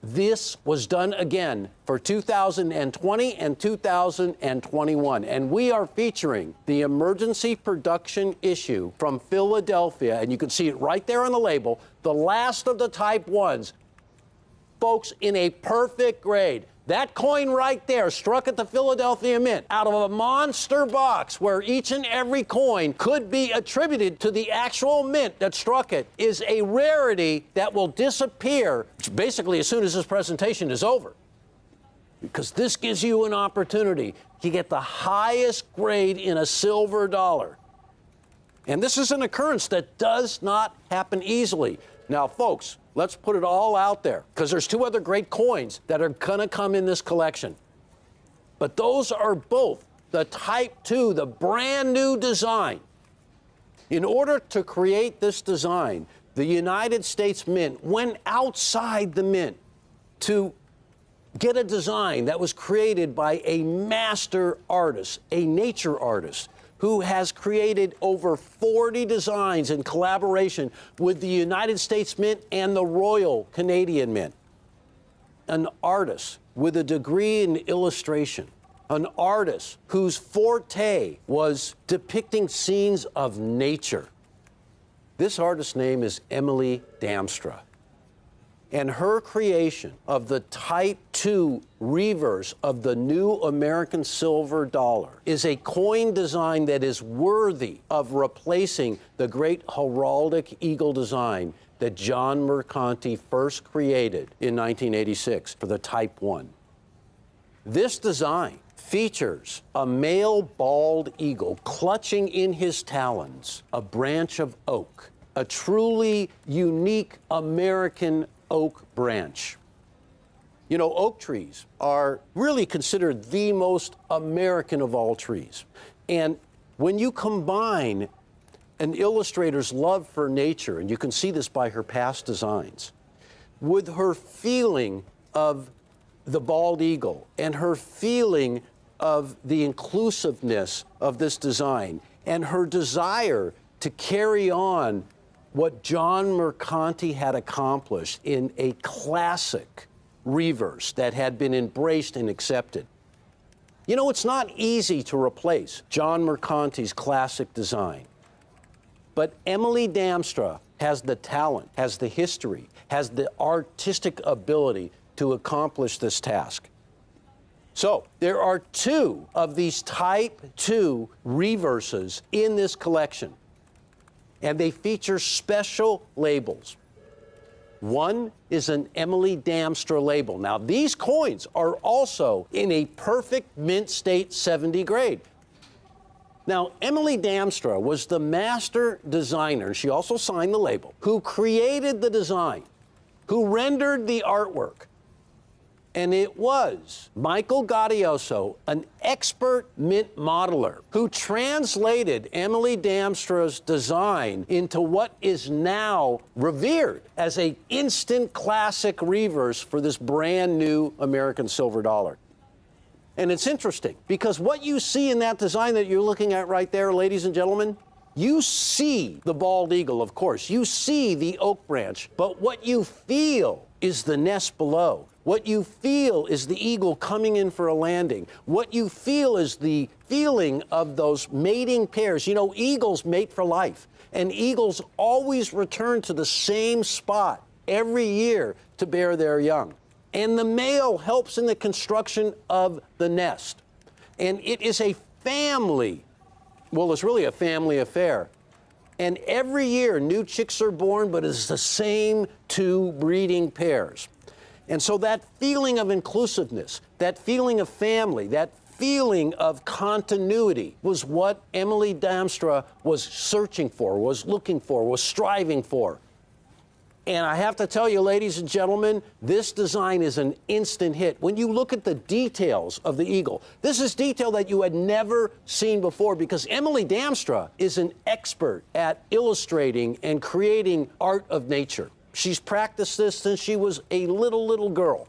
This was done again for 2020 and 2021. And we are featuring the emergency production issue from Philadelphia. And you can see it right there on the label, the last of the Type 1s. Folks, in a perfect grade. That coin right there, struck at the Philadelphia Mint, out of a monster box where each and every coin could be attributed to the actual mint that struck it, is a rarity that will disappear basically as soon as this presentation is over. Because this gives you an opportunity to get the highest grade in a silver dollar. And this is an occurrence that does not happen easily. Now, folks, let's put it all out there, because there's two other great coins that are going to come in this collection. But those are both the Type 2, the brand new design. In order to create this design, the United States Mint went outside the mint to get a design that was created by a master artist, a nature artist, who has created over 40 designs in collaboration with the United States Mint and the Royal Canadian Mint. An artist with a degree in illustration, an artist whose forte was depicting scenes of nature. This artist's name is Emily Damstra. And her creation of the Type 2 reverse of the new American silver dollar is a coin design that is worthy of replacing the great heraldic eagle design that John Mercanti first created in 1986 for the Type 1. This design features a male bald eagle clutching in his talons a branch of oak, a truly unique American oak branch. You know, oak trees are really considered the most American of all trees. And when you combine an illustrator's love for nature, and you can see this by her past designs, with her feeling of the bald eagle and her feeling of the inclusiveness of this design and her desire to carry on what John Mercanti had accomplished in a classic reverse that had been embraced and accepted. You know, it's not easy to replace John Mercanti's classic design, but Emily Damstra has the talent, has the history, has the artistic ability to accomplish this task. So there are two of these Type 2 reverses in this collection, and they feature special labels. One is an Emily Damstra label. Now, these coins are also in a perfect mint state 70 grade. Now, Emily Damstra was the master designer, she also signed the label, who created the design, who rendered the artwork. And it was Michael Gaudioso, an expert mint modeler, who translated Emily Damstra's design into what is now revered as an instant classic reverse for this brand new American silver dollar. And it's interesting because what you see in that design that you're looking at right there, ladies and gentlemen, you see the bald eagle, of course. You see the oak branch, but what you feel is the nest below. What you feel is the eagle coming in for a landing. What you feel is the feeling of those mating pairs. You know, eagles mate for life, and eagles always return to the same spot every year to bear their young. And the male helps in the construction of the nest. And it is a family, well, it's really a family affair. And every year, new chicks are born, but it's the same two breeding pairs. And so that feeling of inclusiveness, that feeling of family, that feeling of continuity was what Emily Damstra was searching for, was looking for, was striving for. And I have to tell you, ladies and gentlemen, this design is an instant hit. When you look at the details of the eagle, this is detail that you had never seen before because Emily Damstra is an expert at illustrating and creating art of nature. She's practiced this since she was a little girl.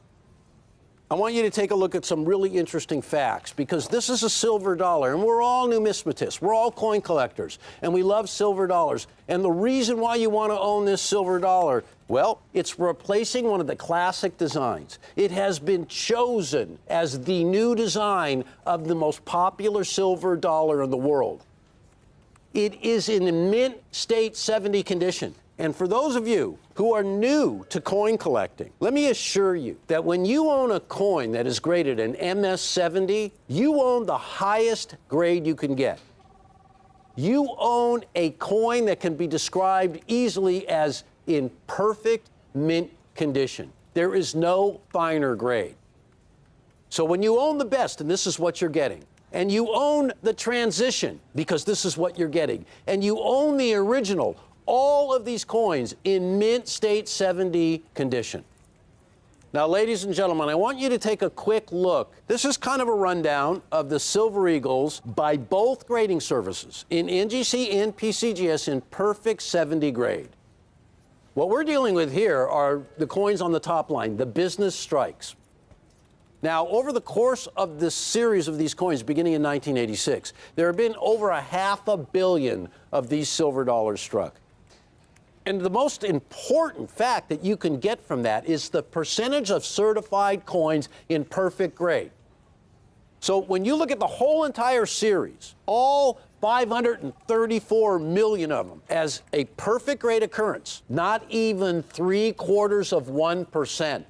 I want you to take a look at some really interesting facts because this is a silver dollar and we're all numismatists. We're all coin collectors and we love silver dollars. And the reason why you want to own this silver dollar, well, it's replacing one of the classic designs. It has been chosen as the new design of the most popular silver dollar in the world. It is in mint state 70 condition. And for those of you who are new to coin collecting, let me assure you that when you own a coin that is graded an MS-70, you own the highest grade you can get. You own a coin that can be described easily as in perfect mint condition. There is no finer grade. So when you own the best, and this is what you're getting, and you own the transition, because this is what you're getting, and you own the original, all of these coins in mint state 70 condition. Now, ladies and gentlemen, I want you to take a quick look. This is kind of a rundown of the Silver Eagles by both grading services, in NGC and PCGS, in perfect 70 grade. What we're dealing with here are the coins on the top line, the business strikes. Now, over the course of this series of these coins, beginning in 1986, there have been over 500 million of these silver dollars struck. And the most important fact that you can get from that is the percentage of certified coins in perfect grade. So when you look at the whole entire series, all 534 million of them as a perfect grade occurrence, not even 0.75%.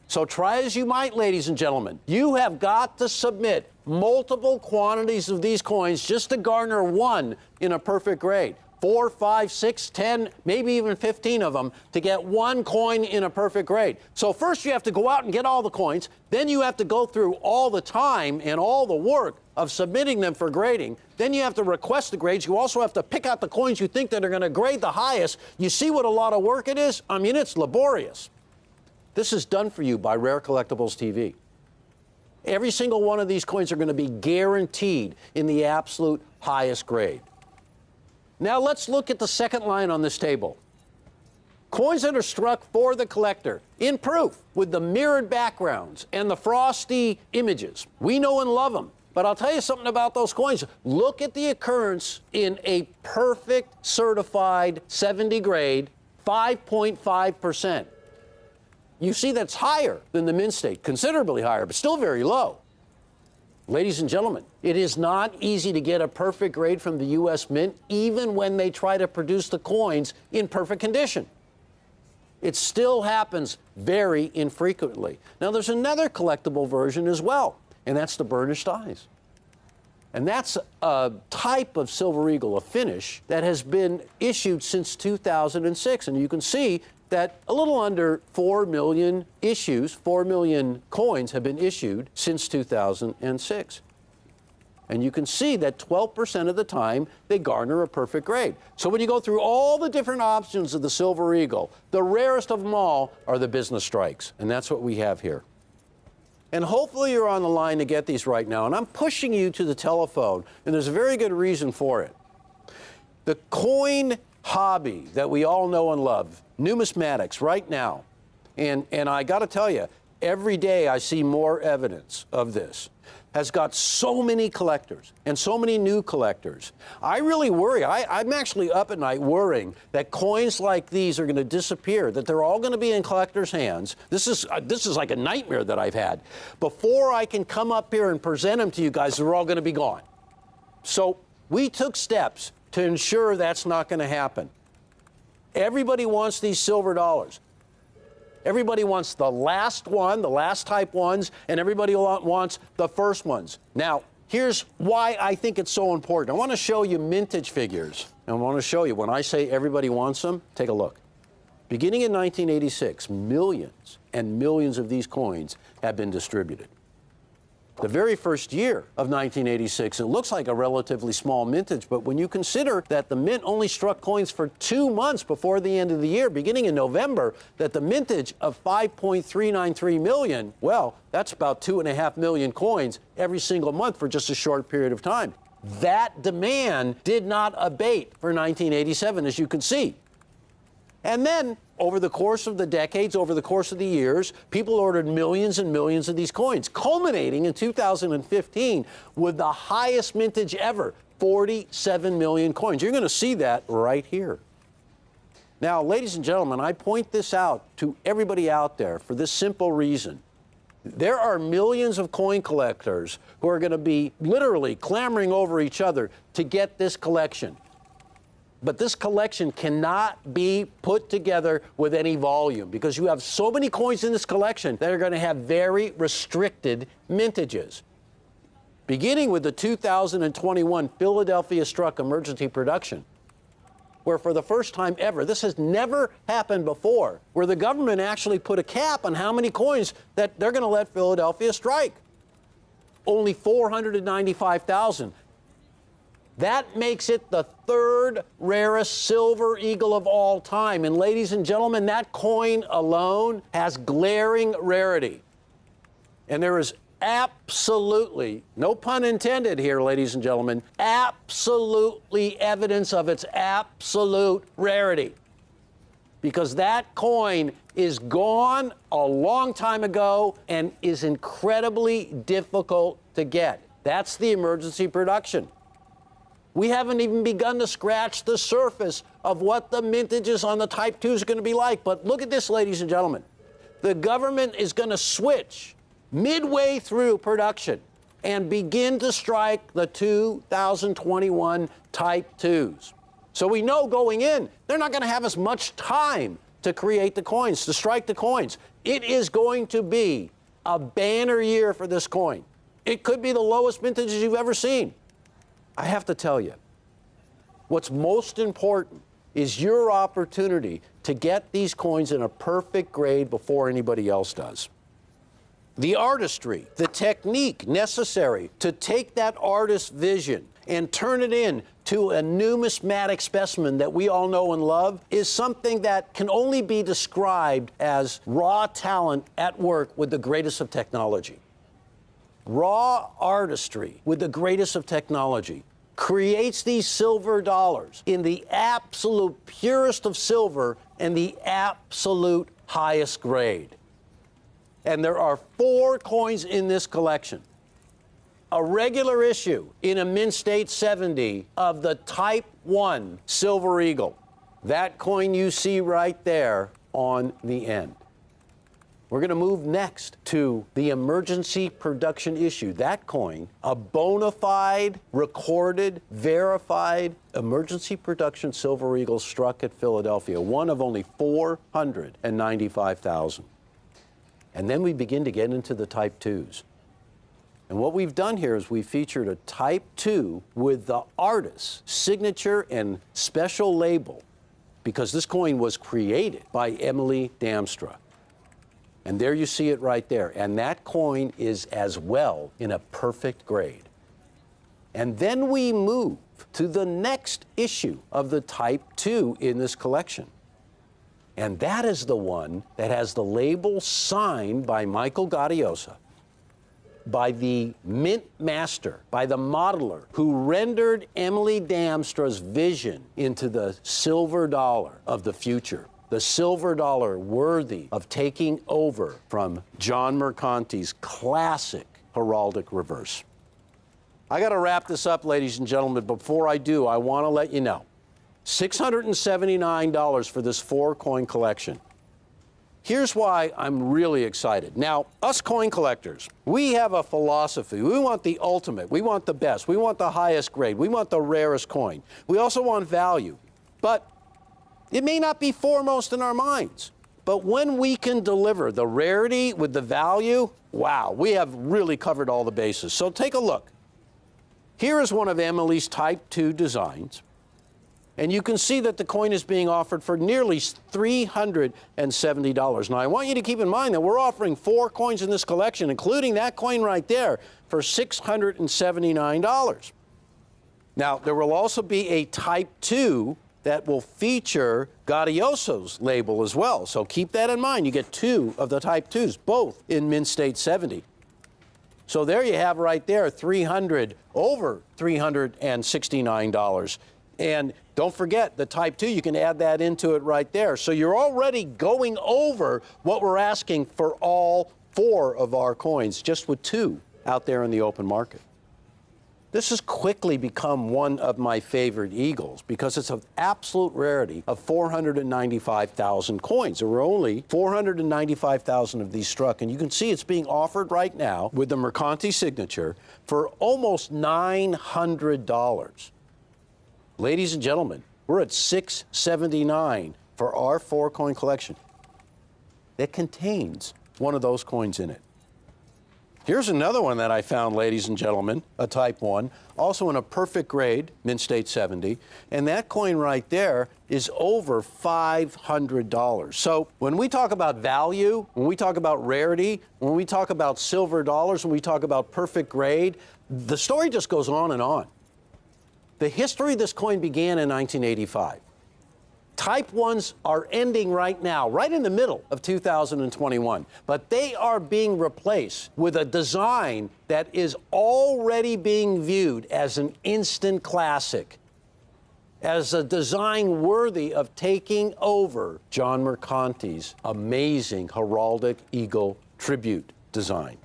So try as you might, ladies and gentlemen, you have got to submit multiple quantities of these coins just to garner one in a perfect grade. 4, 5, 6, 10, maybe even 15 of them to get one coin in a perfect grade. So first you have to go out and get all the coins, then you have to go through all the time and all the work of submitting them for grading. Then you have to request the grades. You also have to pick out the coins you think that are going to grade the highest. You see what a lot of work it is? I mean, it's laborious. This is done for you by Rare Collectibles TV. Every single one of these coins are going to be guaranteed in the absolute highest grade. Now let's look at the second line on this table. Coins that are struck for the collector, in proof, with the mirrored backgrounds and the frosty images. We know and love them. But I'll tell you something about those coins. Look at the occurrence in a perfect certified 70 grade, 5.5%. You see that's higher than the mint state, considerably higher, but still very low. Ladies and gentlemen, it is not easy to get a perfect grade from the U.S. Mint, even when they try to produce the coins in perfect condition. It still happens very infrequently. Now, there's another collectible version as well, and that's the burnished eyes. And that's a type of Silver Eagle, a finish, that has been issued since 2006. And you can see that a little under 4 million issues, 4 million coins have been issued since 2006. And you can see that 12% of the time they garner a perfect grade. So when you go through all the different options of the Silver Eagle, the rarest of them all are the business strikes. And that's what we have here. And hopefully you're on the line to get these right now. And I'm pushing you to the telephone, and there's a very good reason for it. The coin hobby that we all know and love, numismatics, right now, and I got to tell you, every day I see more evidence of this, has got so many collectors and so many new collectors. I really worry. I'm actually up at night worrying that coins like these are going to disappear, that they're all going to be in collectors' hands. This is like a nightmare that I've had. Before I can come up here and present them to you guys, they're all going to be gone. So we took steps to ensure that's not going to happen. Everybody wants these silver dollars. Everybody wants the last one, the last type ones, and everybody wants the first ones. Now, here's why I think it's so important. I want to show you mintage figures. And I want to show you, when I say everybody wants them, take a look. Beginning in 1986, millions and millions of these coins have been distributed. The very first year of 1986, it looks like a relatively small mintage, but when you consider that the mint only struck coins for 2 months before the end of the year, beginning in November, that the mintage of 5.393 million, well, that's about 2.5 million coins every single month for just a short period of time. That demand did not abate for 1987, as you can see. And then, over the course of the decades, over the course of the years, people ordered millions and millions of these coins, culminating in 2015 with the highest mintage ever, 47 million coins. You're going to see that right here. Now, ladies and gentlemen, I point this out to everybody out there for this simple reason. There are millions of coin collectors who are going to be literally clamoring over each other to get this collection. But this collection cannot be put together with any volume because you have so many coins in this collection that are going to have very restricted mintages. Beginning with the 2021 Philadelphia Struck emergency production, where for the first time ever, this has never happened before, where the government actually put a cap on how many coins that they're going to let Philadelphia strike. Only 495,000. That makes it the third rarest silver eagle of all time. And ladies and gentlemen, that coin alone has glaring rarity. And there is absolutely, no pun intended here, ladies and gentlemen, absolutely evidence of its absolute rarity. Because that coin is gone a long time ago and is incredibly difficult to get. That's the emergency production. We haven't even begun to scratch the surface of what the mintages on the Type 2s are going to be like. But look at this, ladies and gentlemen. The government is going to switch midway through production and begin to strike the 2021 Type 2s. So we know going in, they're not going to have as much time to create the coins, to strike the coins. It is going to be a banner year for this coin. It could be the lowest mintages you've ever seen. I have to tell you, what's most important is your opportunity to get these coins in a perfect grade before anybody else does. The artistry, the technique necessary to take that artist's vision and turn it into a numismatic specimen that we all know and love is something that can only be described as raw talent at work with the greatest of technology. Raw artistry with the greatest of technology creates these silver dollars in the absolute purest of silver and the absolute highest grade. And there are 4 coins in this collection. A regular issue in a Mint State 70 of the Type 1 Silver Eagle. That coin you see right there on the end. We're going to move next to the emergency production issue. That coin, a bona fide, recorded, verified emergency production Silver Eagle struck at Philadelphia, one of only 495,000. And then we begin to get into the Type 2s. And what we've done here is we featured a Type 2 with the artist's signature and special label, because this coin was created by Emily Damstra. And there you see it right there. And that coin is as well in a perfect grade. And then we move to the next issue of the Type 2 in this collection. And that is the one that has the label signed by Michael Gaudioso, by the mint master, by the modeler who rendered Emily Damstra's vision into the silver dollar of the future. The silver dollar worthy of taking over from John Mercanti's classic heraldic reverse. I got to wrap this up, ladies and gentlemen. Before I do, I want to let you know, $679 for this 4-coin collection. Here's why I'm really excited. Now, us coin collectors, we have a philosophy. We want the ultimate. We want the best. We want the highest grade. We want the rarest coin. We also want value. But it may not be foremost in our minds. But when we can deliver the rarity with the value, wow, we have really covered all the bases. So take a look. Here is one of Emily's Type 2 designs. And you can see that the coin is being offered for nearly $370. Now, I want you to keep in mind that we're offering 4 coins in this collection, including that coin right there, for $679. Now, there will also be a Type 2 that will feature Gaudioso's label as well. So keep that in mind. You get 2 of the Type 2s, both in Mint State 70. So there you have right there, over $369. And don't forget, the Type 2, you can add that into it right there. So you're already going over what we're asking for all 4 of our coins, just with 2 out there in the open market. This has quickly become one of my favorite Eagles because it's an absolute rarity of 495,000 coins. There were only 495,000 of these struck, and you can see it's being offered right now with the Mercanti signature for almost $900. Ladies and gentlemen, We're at $6.79 for our 4-coin collection that contains one of those coins in it. Here's another one that I found, ladies and gentlemen, a Type 1, also in a perfect grade, Mint State 70, and that coin right there is over $500. So when we talk about value, when we talk about rarity, when we talk about silver dollars, when we talk about perfect grade, the story just goes on and on. The history of this coin began in 1985. Type 1s are ending right now, right in the middle of 2021, but they are being replaced with a design that is already being viewed as an instant classic, as a design worthy of taking over John Mercanti's amazing heraldic eagle tribute design.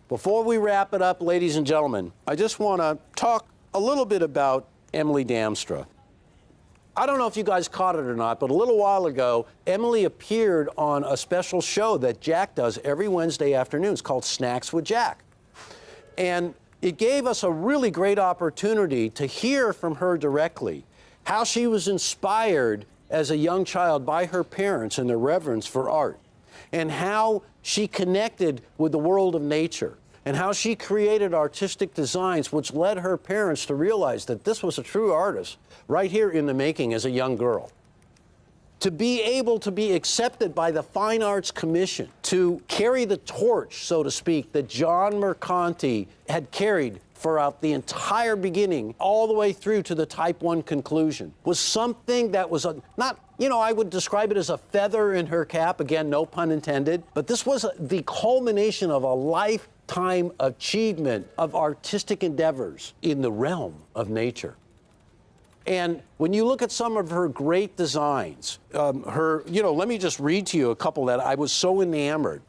Before we wrap it up, ladies and gentlemen, I just want to talk a little bit about Emily Damstra. I don't know if you guys caught it or not, but a little while ago, Emily appeared on a special show that Jack does every Wednesday afternoon. It's called Snacks with Jack. And it gave us a really great opportunity to hear from her directly how she was inspired as a young child by her parents and their reverence for art, and how she connected with the world of nature, and how she created artistic designs which led her parents to realize that this was a true artist right here in the making as a young girl. To be able to be accepted by the Fine Arts Commission, to carry the torch, so to speak, that John Mercanti had carried throughout the entire beginning, all the way through to the Type 1 conclusion, was something that was I would describe it as a feather in her cap, again, no pun intended, but this was the culmination of a lifetime achievement of artistic endeavors in the realm of nature. And when you look at some of her great designs, let me just read to you a couple that I was so enamored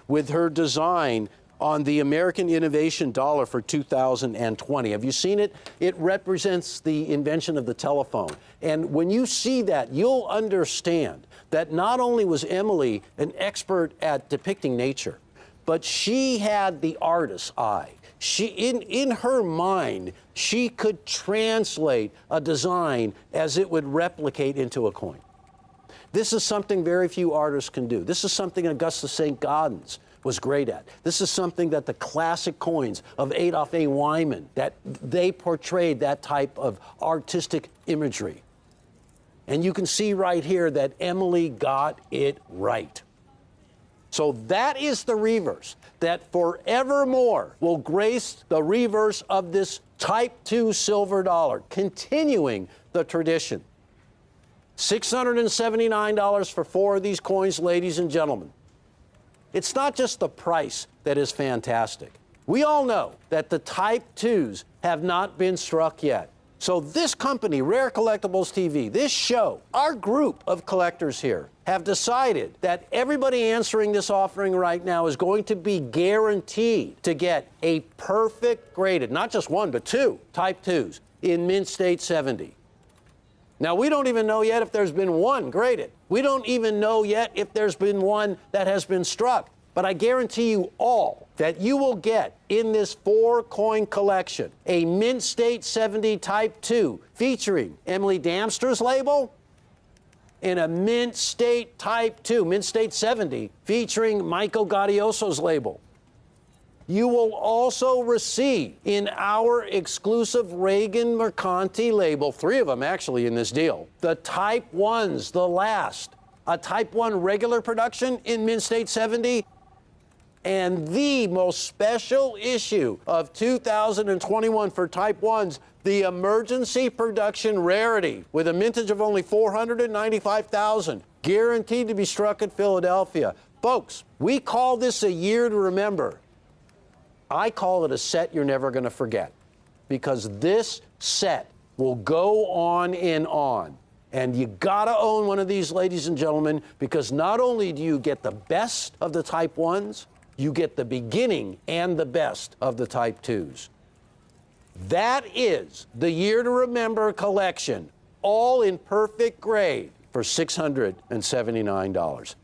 with her design on the American Innovation Dollar for 2020. Have you seen it? It represents the invention of the telephone. And when you see that, you'll understand that not only was Emily an expert at depicting nature, but she had the artist's eye. In her mind, she could translate a design as it would replicate into a coin. This is something very few artists can do. This is something Augustus St. Gaudens was great at. This is something that the classic coins of Adolph A. Wyman, that they portrayed that type of artistic imagery. And you can see right here that Emily got it right. So that is the reverse that forevermore will grace the reverse of this Type 2 silver dollar, continuing the tradition. $679 for 4 of these coins, ladies and gentlemen. It's not just the price that is fantastic. We all know that the Type 2s have not been struck yet. So this company, Rare Collectibles TV, this show, our group of collectors here have decided that everybody answering this offering right now is going to be guaranteed to get a perfect graded, not just 1, but 2 Type 2s in Mint State 70. Now, we don't even know yet if there's been 1 graded. We don't even know yet if there's been 1 that has been struck. But I guarantee you all that you will get in this 4-coin collection a Mint State 70 Type 2 featuring Emily Damstra's label and a Mint State Type 2, Mint State 70, featuring Michael Gaudioso's label. You will also receive in our exclusive Reagan Mercanti label, 3 of them actually in this deal, the Type 1s, the last, a Type 1 regular production in Mint State 70, and the most special issue of 2021 for Type 1s, the emergency production rarity with a mintage of only 495,000, guaranteed to be struck at Philadelphia. Folks, we call this a year to remember. I call it a set you're never going to forget, because this set will go on and on. And you gotta own one of these, ladies and gentlemen, because not only do you get the best of the Type 1s, you get the beginning and the best of the Type 2s. That is the Year to Remember collection, all in perfect grade for $679.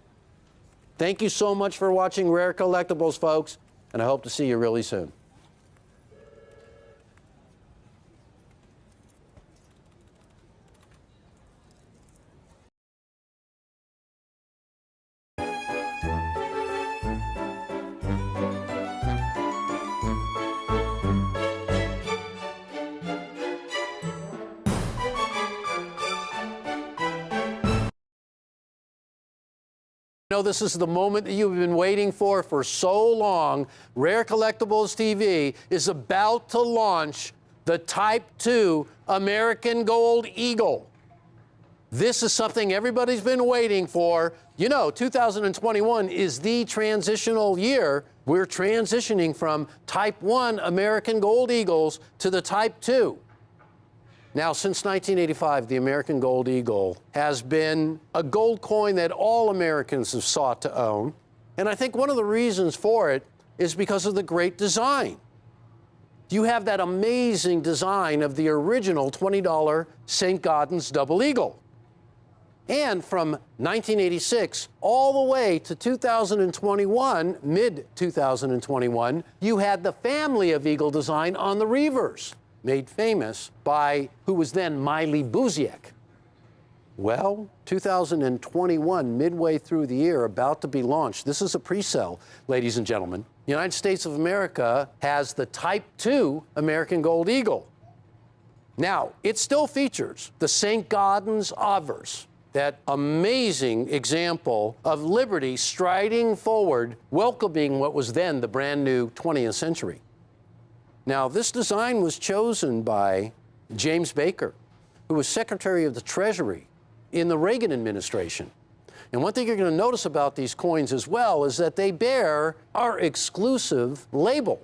Thank you so much for watching Rare Collectibles, folks, and I hope to see you really soon. know, this is the moment that you've been waiting for so long. Rare Collectibles TV is about to launch the Type 2 American Gold Eagle. This is something everybody's been waiting for. You know, 2021 is the transitional year. We're transitioning from Type 1 American Gold Eagles to the Type 2. Now, since 1985, the American Gold Eagle has been a gold coin that all Americans have sought to own. And I think one of the reasons for it is because of the great design. You have that amazing design of the original $20 St. Gaudens Double Eagle. And from 1986 all the way to 2021, mid-2021, you had the family of Eagle design on the reverse, made famous by who was then Miley Buziak. Well, 2021, midway through the year, about to be launched. This is a pre-sale, ladies and gentlemen. The United States of America has the Type 2 American Gold Eagle. Now, it still features the St. Gaudens obverse, that amazing example of liberty striding forward, welcoming what was then the brand new 20th century. Now, this design was chosen by James Baker, who was Secretary of the Treasury in the Reagan administration. And one thing you're going to notice about these coins as well is that they bear our exclusive label.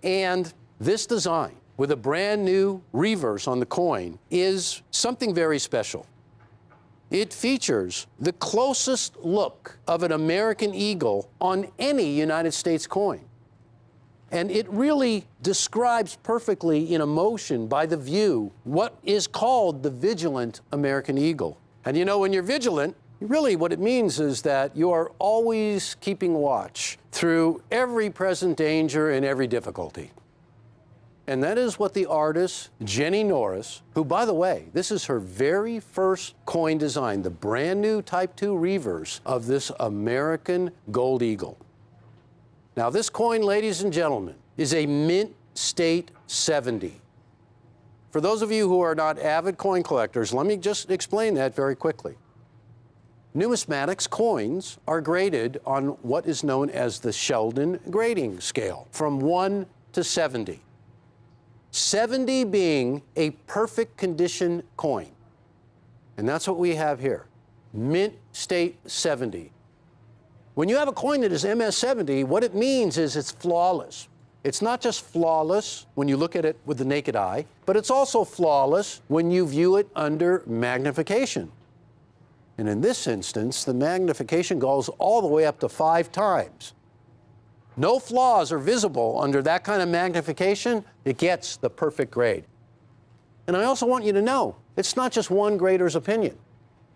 And this design, with a brand new reverse on the coin, is something very special. It features the closest look of an American eagle on any United States coin. And it really describes perfectly in emotion by the view what is called the vigilant American eagle. And you know, when you're vigilant, really what it means is that you are always keeping watch through every present danger and every difficulty. And that is what the artist Jenny Norris, who, by the way, this is her very first coin design, the brand new Type 2 reverse of this American Gold Eagle. Now, this coin, ladies and gentlemen, is a Mint State 70. For those of you who are not avid coin collectors, let me just explain that very quickly. Numismatics coins are graded on what is known as the Sheldon grading scale, from 1 to 70. 70 being a perfect condition coin. And that's what we have here, Mint State 70. When you have a coin that is MS70, what it means is it's flawless. It's not just flawless when you look at it with the naked eye, but it's also flawless when you view it under magnification. And in this instance, the magnification goes all the way up to 5 times. No flaws are visible under that kind of magnification. It gets the perfect grade. And I also want you to know, it's not just one grader's opinion.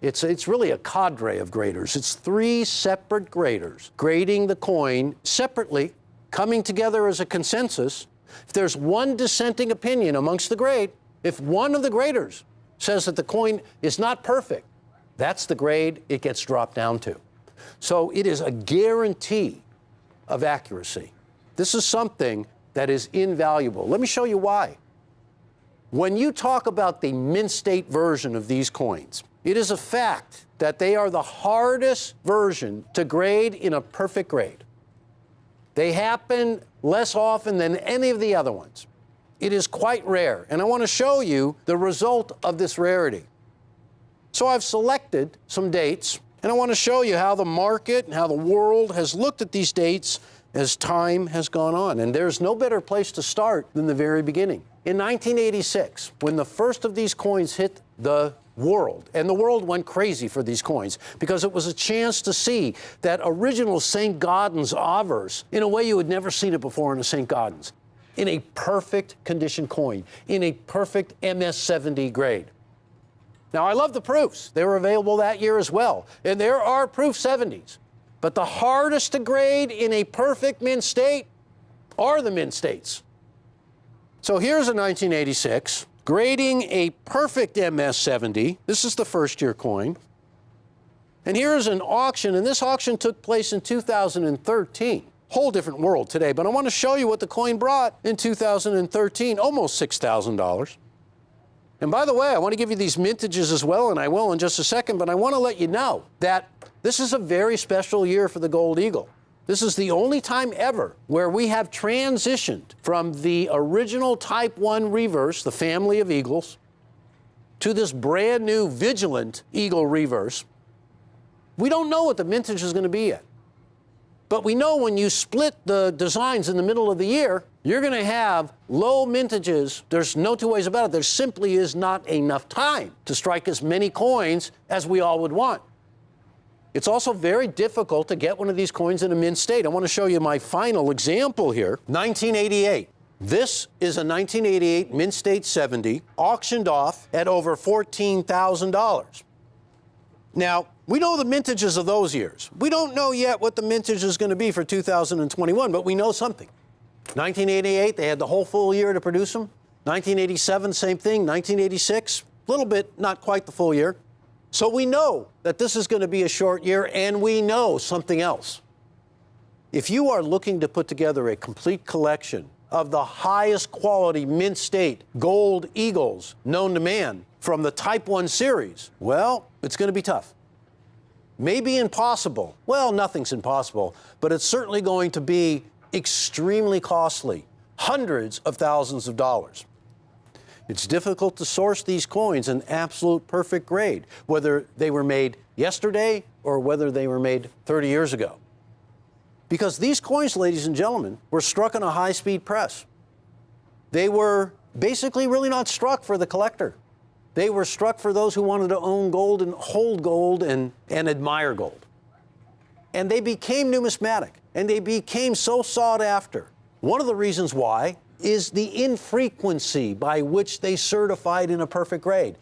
It's really a cadre of graders. It's 3 separate graders grading the coin separately, coming together as a consensus. If there's one dissenting opinion amongst the grade, if one of the graders says that the coin is not perfect, that's the grade it gets dropped down to. So it is a guarantee of accuracy. This is something that is invaluable. Let me show you why. When you talk about the Mint State version of these coins, it is a fact that they are the hardest version to grade in a perfect grade. They happen less often than any of the other ones. It is quite rare, and I want to show you the result of this rarity. So I've selected some dates, and I want to show you how the market and how the world has looked at these dates as time has gone on. And there's no better place to start than the very beginning. In 1986, when the first of these coins hit the world, and the world went crazy for these coins because it was a chance to see that original St. Gaudens obverse in a way you had never seen it before in a St. Gaudens, in a perfect condition coin, in a perfect MS70 grade. Now, I love the proofs. They were available that year as well. And there are proof 70s. But the hardest to grade in a perfect Mint State are the Mint States. So here's a 1986, grading a perfect MS70. This is the first year coin. And here's an auction, and this auction took place in 2013. Whole different world today, but I want to show you what the coin brought in 2013, almost $6,000. And by the way, I want to give you these mintages as well, and I will in just a second, but I want to let you know that this is a very special year for the Gold Eagle. This is the only time ever where we have transitioned from the original Type 1 reverse, the family of Eagles, to this brand new Vigilant Eagle reverse. We don't know what the mintage is going to be yet. But we know when you split the designs in the middle of the year, you're going to have low mintages. There's no two ways about it. There simply is not enough time to strike as many coins as we all would want. It's also very difficult to get one of these coins in a mint state. I want to show you my final example here. 1988. This is a 1988 mint state 70, auctioned off at over $14,000. Now, we know the mintages of those years. We don't know yet what the mintage is going to be for 2021, but we know something. 1988, they had the whole full year to produce them. 1987, same thing. 1986, a little bit, not quite the full year. So we know that this is going to be a short year, and we know something else. If you are looking to put together a complete collection of the highest quality mint state gold eagles known to man from the Type 1 series, well, it's going to be tough. Maybe impossible. Well, nothing's impossible, but it's certainly going to be extremely costly, hundreds of thousands of dollars. It's difficult to source these coins in absolute perfect grade, whether they were made yesterday or whether they were made 30 years ago. Because these coins, ladies and gentlemen, were struck in a high-speed press. They were basically really not struck for the collector. They were struck for those who wanted to own gold and hold gold and admire gold. And they became numismatic, and they became so sought after. One of the reasons why is the infrequency by which they certified in a perfect grade.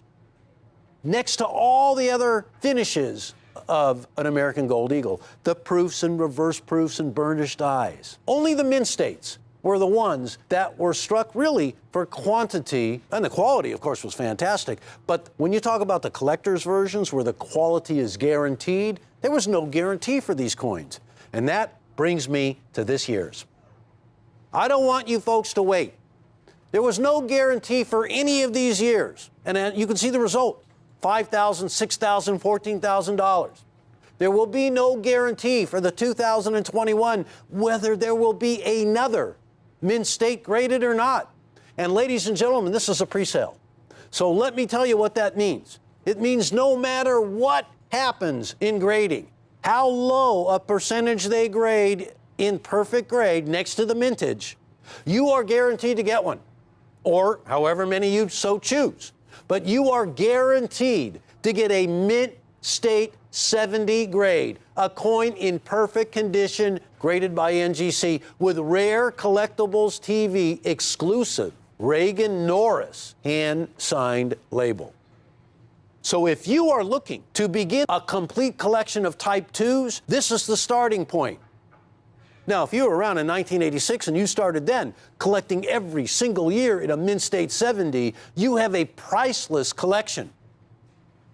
Next to all the other finishes of an American Gold Eagle, the proofs and reverse proofs and burnished dies, only the mint states were the ones that were struck really for quantity, and the quality, of course, was fantastic. But when you talk about the collector's versions where the quality is guaranteed, there was no guarantee for these coins. And that brings me to this year's. I don't want you folks to wait. There was no guarantee for any of these years. And you can see the result, $5,000, $6,000, $14,000. There will be no guarantee for the 2021 whether there will be another mint state graded or not. And ladies and gentlemen, this is a pre-sale. So let me tell you what that means. It means no matter what happens in grading, how low a percentage they grade in perfect grade next to the mintage, you are guaranteed to get one, or however many you so choose. But you are guaranteed to get a mint state 70 grade, a coin in perfect condition graded by NGC with Rare Collectibles TV exclusive Reagan Norris hand-signed label. So if you are looking to begin a complete collection of Type 2s, this is the starting point. Now, if you were around in 1986 and you started then collecting every single year in a mint state 70, you have a priceless collection.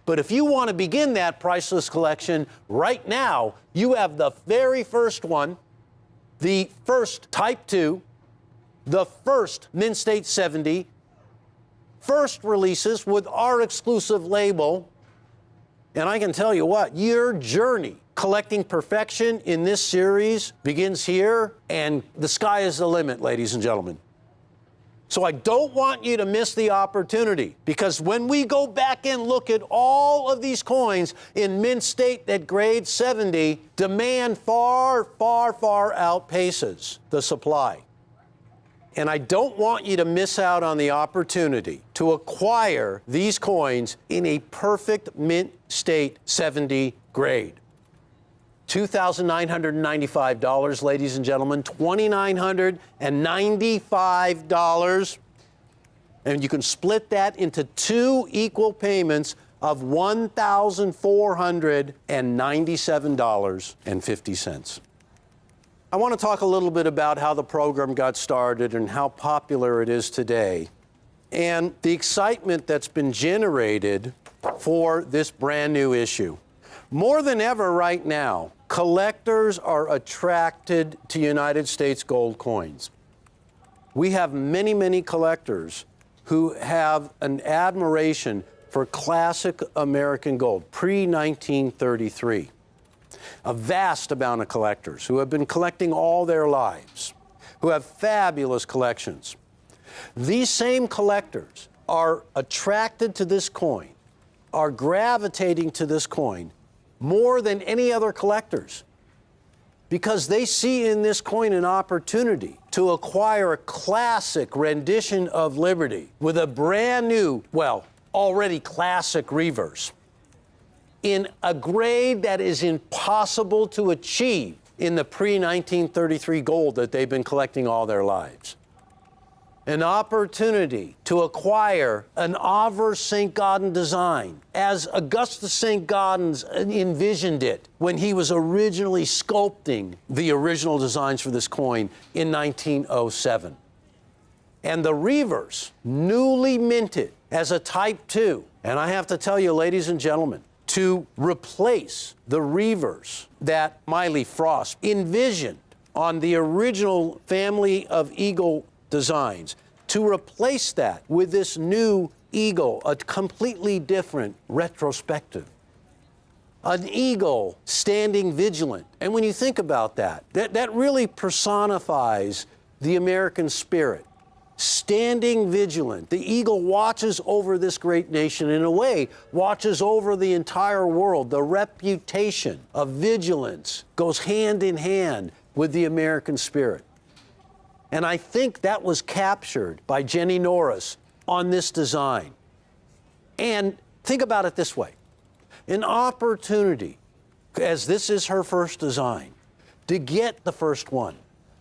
But if you want to begin that priceless collection right now, you have the very first one, the first Type 2, the first mint state 70, first releases with our exclusive label. And I can tell you what, your journey collecting perfection in this series begins here, and the sky is the limit, ladies and gentlemen. So I don't want you to miss the opportunity, because when we go back and look at all of these coins in mint state that grade 70, demand far, far, far outpaces the supply. And I don't want you to miss out on the opportunity to acquire these coins in a perfect mint state 70 grade. $2,995, ladies and gentlemen, $2,995. And you can split that into two equal payments of $1,497.50. I want to talk a little bit about how the program got started and how popular it is today, and the excitement that's been generated for this brand new issue. More than ever right now, collectors are attracted to United States gold coins. We have many, many collectors who have an admiration for classic American gold, pre-1933. A vast amount of collectors who have been collecting all their lives, who have fabulous collections. These same collectors are attracted to this coin, are gravitating to this coin more than any other collectors, because they see in this coin an opportunity to acquire a classic rendition of Liberty with a brand new, well, already classic reverse in a grade that is impossible to achieve in the pre-1933 gold that they've been collecting all their lives. An opportunity to acquire an Auver St. Gaudens design as Augustus St. Gaudens envisioned it when he was originally sculpting the original designs for this coin in 1907. And the reverse, newly minted as a Type II. And I have to tell you, ladies and gentlemen, to replace the reverse that Miley Frost envisioned on the original family of eagle designs, to replace that with this new eagle, a completely different retrospective. An eagle standing vigilant. And when you think about that, that really personifies the American spirit. Standing vigilant. The eagle watches over this great nation, in a way, watches over the entire world. The reputation of vigilance goes hand in hand with the American spirit. And I think that was captured by Jenny Norris on this design. And think about it this way. An opportunity, as this is her first design, to get the first one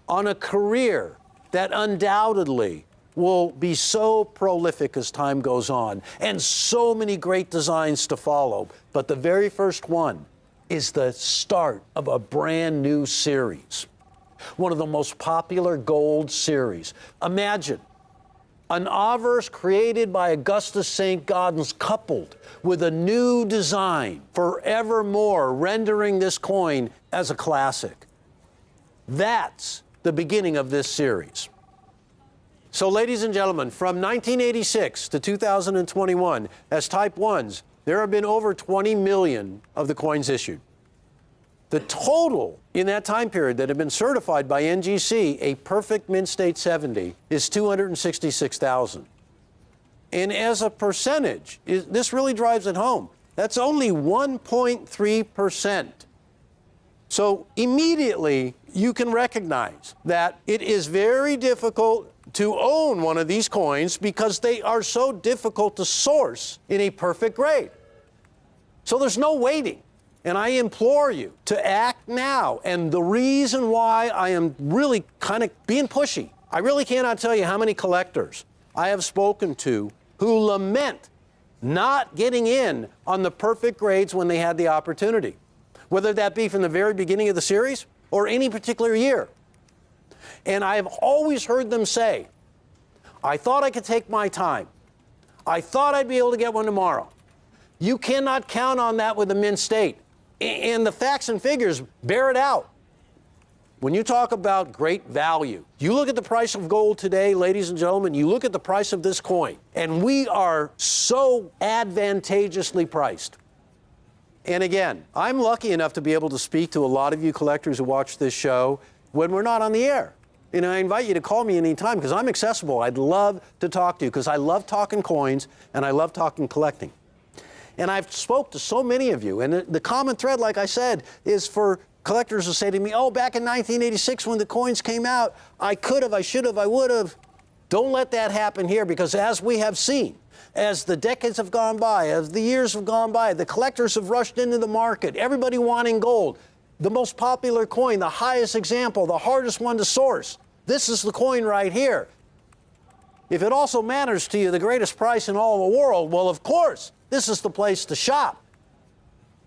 on a career that undoubtedly will be so prolific as time goes on, and so many great designs to follow. But the very first one is the start of a brand new series. One of the most popular gold series. Imagine an Auver's created by Augustus St. Gaudens coupled with a new design, forevermore rendering this coin as a classic. That's the beginning of this series. So, ladies and gentlemen, from 1986 to 2021, as Type 1s, there have been over 20 million of the coins issued. The total in that time period that have been certified by NGC, a perfect mint state 70, is 266,000. And as a percentage, this really drives it home. That's only 1.3%. So immediately you can recognize that it is very difficult to own one of these coins because they are so difficult to source in a perfect grade. So there's no waiting. And I implore you to act now. And the reason why I am really kind of being pushy, I really cannot tell you how many collectors I have spoken to who lament not getting in on the perfect grades when they had the opportunity, whether that be from the very beginning of the series or any particular year. And I have always heard them say, I thought I could take my time. I thought I'd be able to get one tomorrow. You cannot count on that with a mint state. And the facts and figures bear it out. When you talk about great value, you look at the price of gold today, ladies and gentlemen, you look at the price of this coin, and we are so advantageously priced. And again, I'm lucky enough to be able to speak to a lot of you collectors who watch this show when we're not on the air. And I invite you to call me anytime because I'm accessible. I'd love to talk to you because I love talking coins and I love talking collecting. And I've spoke to so many of you, and the common thread, like I said, is for collectors to say to me, oh, back in 1986 when the coins came out, I could have, I should have, I would have. Don't let that happen here, because as we have seen, as the decades have gone by, as the years have gone by, the collectors have rushed into the market, everybody wanting gold. The most popular coin, the highest example, the hardest one to source. This is the coin right here. If it also matters to you, the greatest price in all the world, well, of course, this is the place to shop.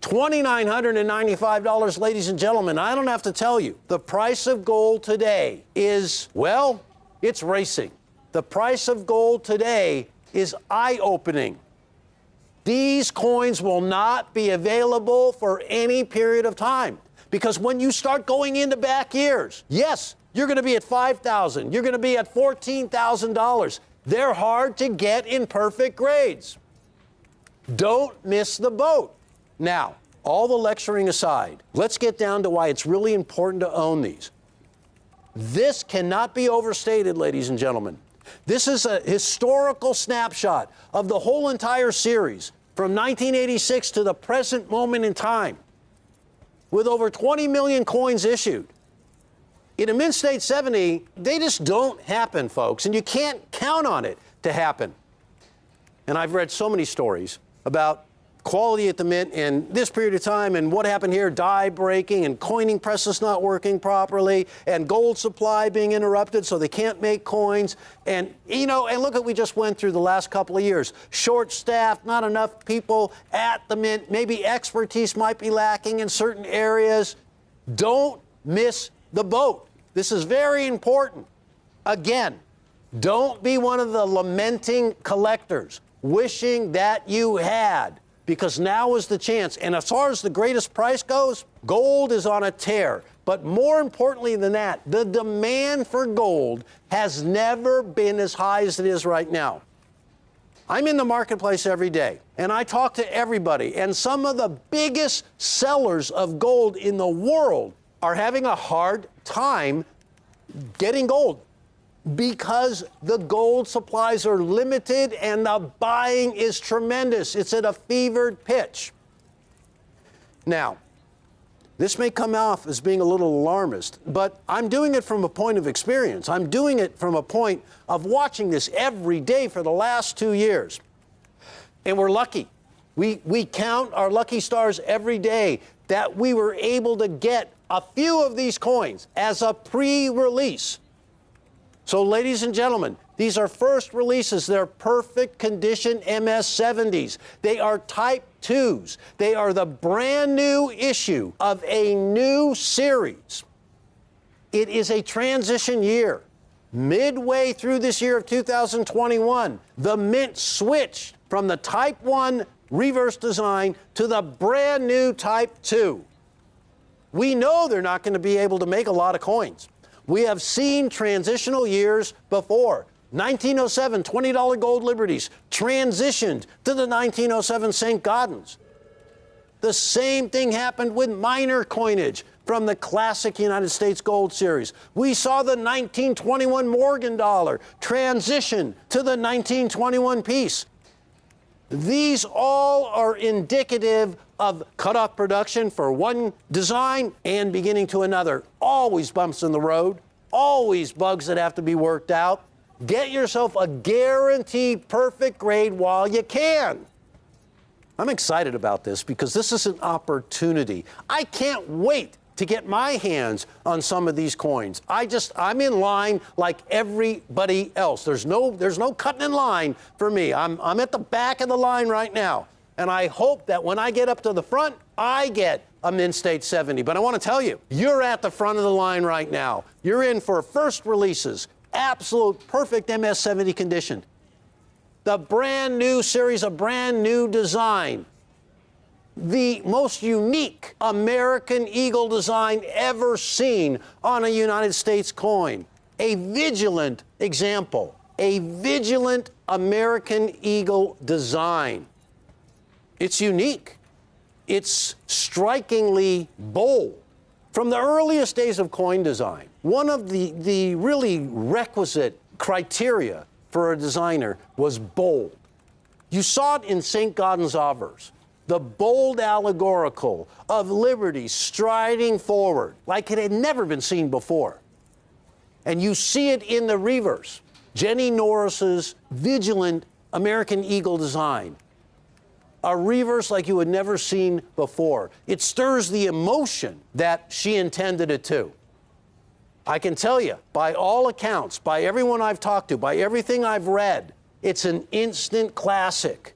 $2,995, ladies and gentlemen. I don't have to tell you. The price of gold today is, well, it's racing. The price of gold today is eye-opening. These coins will not be available for any period of time. Because when you start going into back years, yes, you're going to be at $5,000. You're going to be at $14,000. They're hard to get in perfect grades. Don't miss the boat. Now, all the lecturing aside, let's get down to why it's really important to own these. This cannot be overstated, ladies and gentlemen. This is a historical snapshot of the whole entire series from 1986 to the present moment in time, with over 20 million coins issued. In a Mint State 70, they just don't happen, folks, and you can't count on it to happen. And I've read so many stories about quality at the Mint in this period of time and what happened here, die breaking and coining presses not working properly and gold supply being interrupted so they can't make coins. And, you know, and look at what we just went through the last couple of years. Short staffed, not enough people at the Mint, maybe expertise might be lacking in certain areas. Don't miss the boat. This is very important. Again, don't be one of the lamenting collectors wishing that you had, because now is the chance. And as far as the greatest price goes, gold is on a tear. But more importantly than that, the demand for gold has never been as high as it is right now. I'm in the marketplace every day, and I talk to everybody, and some of the biggest sellers of gold in the world are having a hard time getting gold, because the gold supplies are limited and the buying is tremendous. It's at a fevered pitch. Now, this may come off as being a little alarmist, but I'm doing it from a point of experience. I'm doing it from a point of watching this every day for the last 2 years. And we're lucky. We count our lucky stars every day that we were able to get a few of these coins as a pre-release. So, ladies and gentlemen, these are first releases. They're perfect condition MS-70s. They are Type 2s. They are the brand new issue of a new series. It is a transition year. Midway through this year of 2021, the Mint switched from the Type 1 reverse design to the brand new Type 2. We know they're not going to be able to make a lot of coins. We have seen transitional years before. 1907 $20 gold liberties transitioned to the 1907 St. Gaudens. The same thing happened with minor coinage from the classic United States Gold Series. We saw the 1921 Morgan dollar transition to the 1921 piece. These all are indicative of cut-off production for one design and beginning to another. Always bumps in the road, always bugs that have to be worked out. Get yourself a guaranteed perfect grade while you can. I'm excited about this because this is an opportunity. I can't wait to get my hands on some of these coins. I'm in line like everybody else. There's no cutting in line for me. I'm at the back of the line right now. And I hope that when I get up to the front, I get a Mint State 70. But I want to tell you, you're at the front of the line right now. You're in for first releases, absolute perfect MS-70 condition. The brand new series, a brand new design. The most unique American Eagle design ever seen on a United States coin. A vigilant example, a vigilant American Eagle design. It's unique. It's strikingly bold. From the earliest days of coin design, one of the really requisite criteria for a designer was bold. You saw it in St. Gaudens Auvers. The bold allegorical of liberty striding forward like it had never been seen before. And you see it in the reverse. Jenny Norris's vigilant American Eagle design. A reverse like you had never seen before. It stirs the emotion that she intended it to. I can tell you, by all accounts, by everyone I've talked to, by everything I've read, it's an instant classic.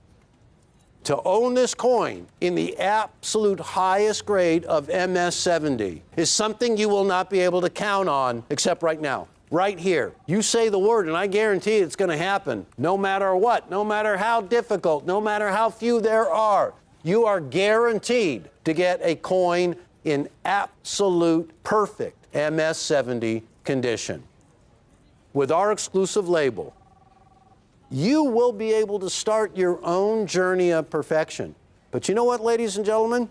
To own this coin in the absolute highest grade of MS-70 is something you will not be able to count on except right now, right here. You say the word and I guarantee it's going to happen no matter what, no matter how difficult, no matter how few there are. You are guaranteed to get a coin in absolute perfect MS-70 condition. With our exclusive label, you will be able to start your own journey of perfection. But you know what, ladies and gentlemen?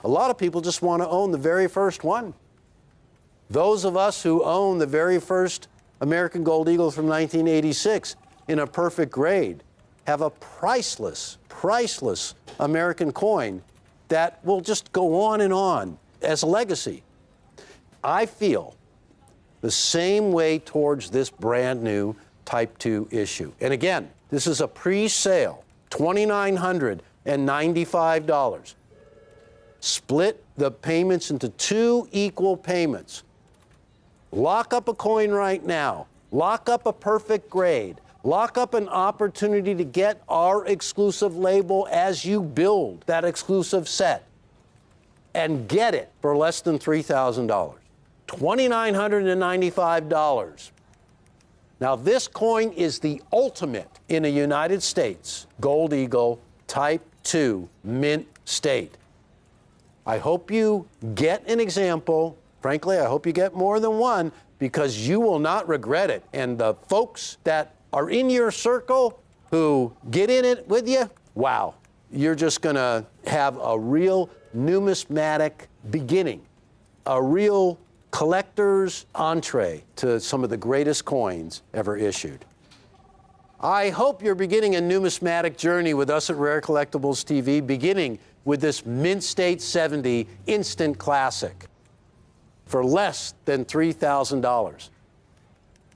A lot of people just want to own the very first one. Those of us who own the very first American Gold Eagle from 1986 in a perfect grade have a priceless, priceless American coin that will just go on as a legacy. I feel the same way towards this brand new Type 2 issue. And again, this is a pre-sale, $2,995. Split the payments into 2 equal payments. Lock up a coin right now. Lock up a perfect grade. Lock up an opportunity to get our exclusive label as you build that exclusive set. And get it for less than $3,000. $2,995. Now, this coin is the ultimate in a United States Gold Eagle Type 2 mint state. I hope you get an example. Frankly, I hope you get more than one, because you will not regret it. And the folks that are in your circle who get in it with you, wow, you're just going to have a real numismatic beginning, a real collector's entree to some of the greatest coins ever issued. I hope you're beginning a numismatic journey with us at Rare Collectibles TV, beginning with this Mint State 70 Instant Classic for less than $3,000.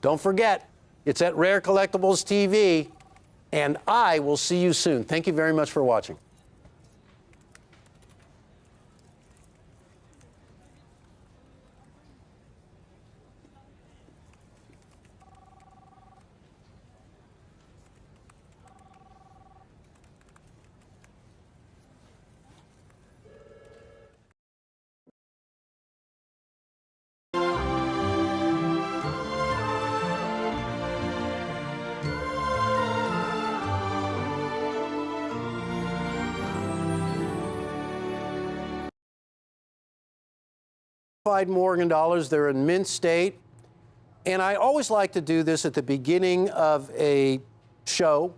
Don't forget, it's at Rare Collectibles TV, and I will see you soon. Thank you very much for watching. Morgan dollars, they're in mint state. And I always like to do this at the beginning of a show,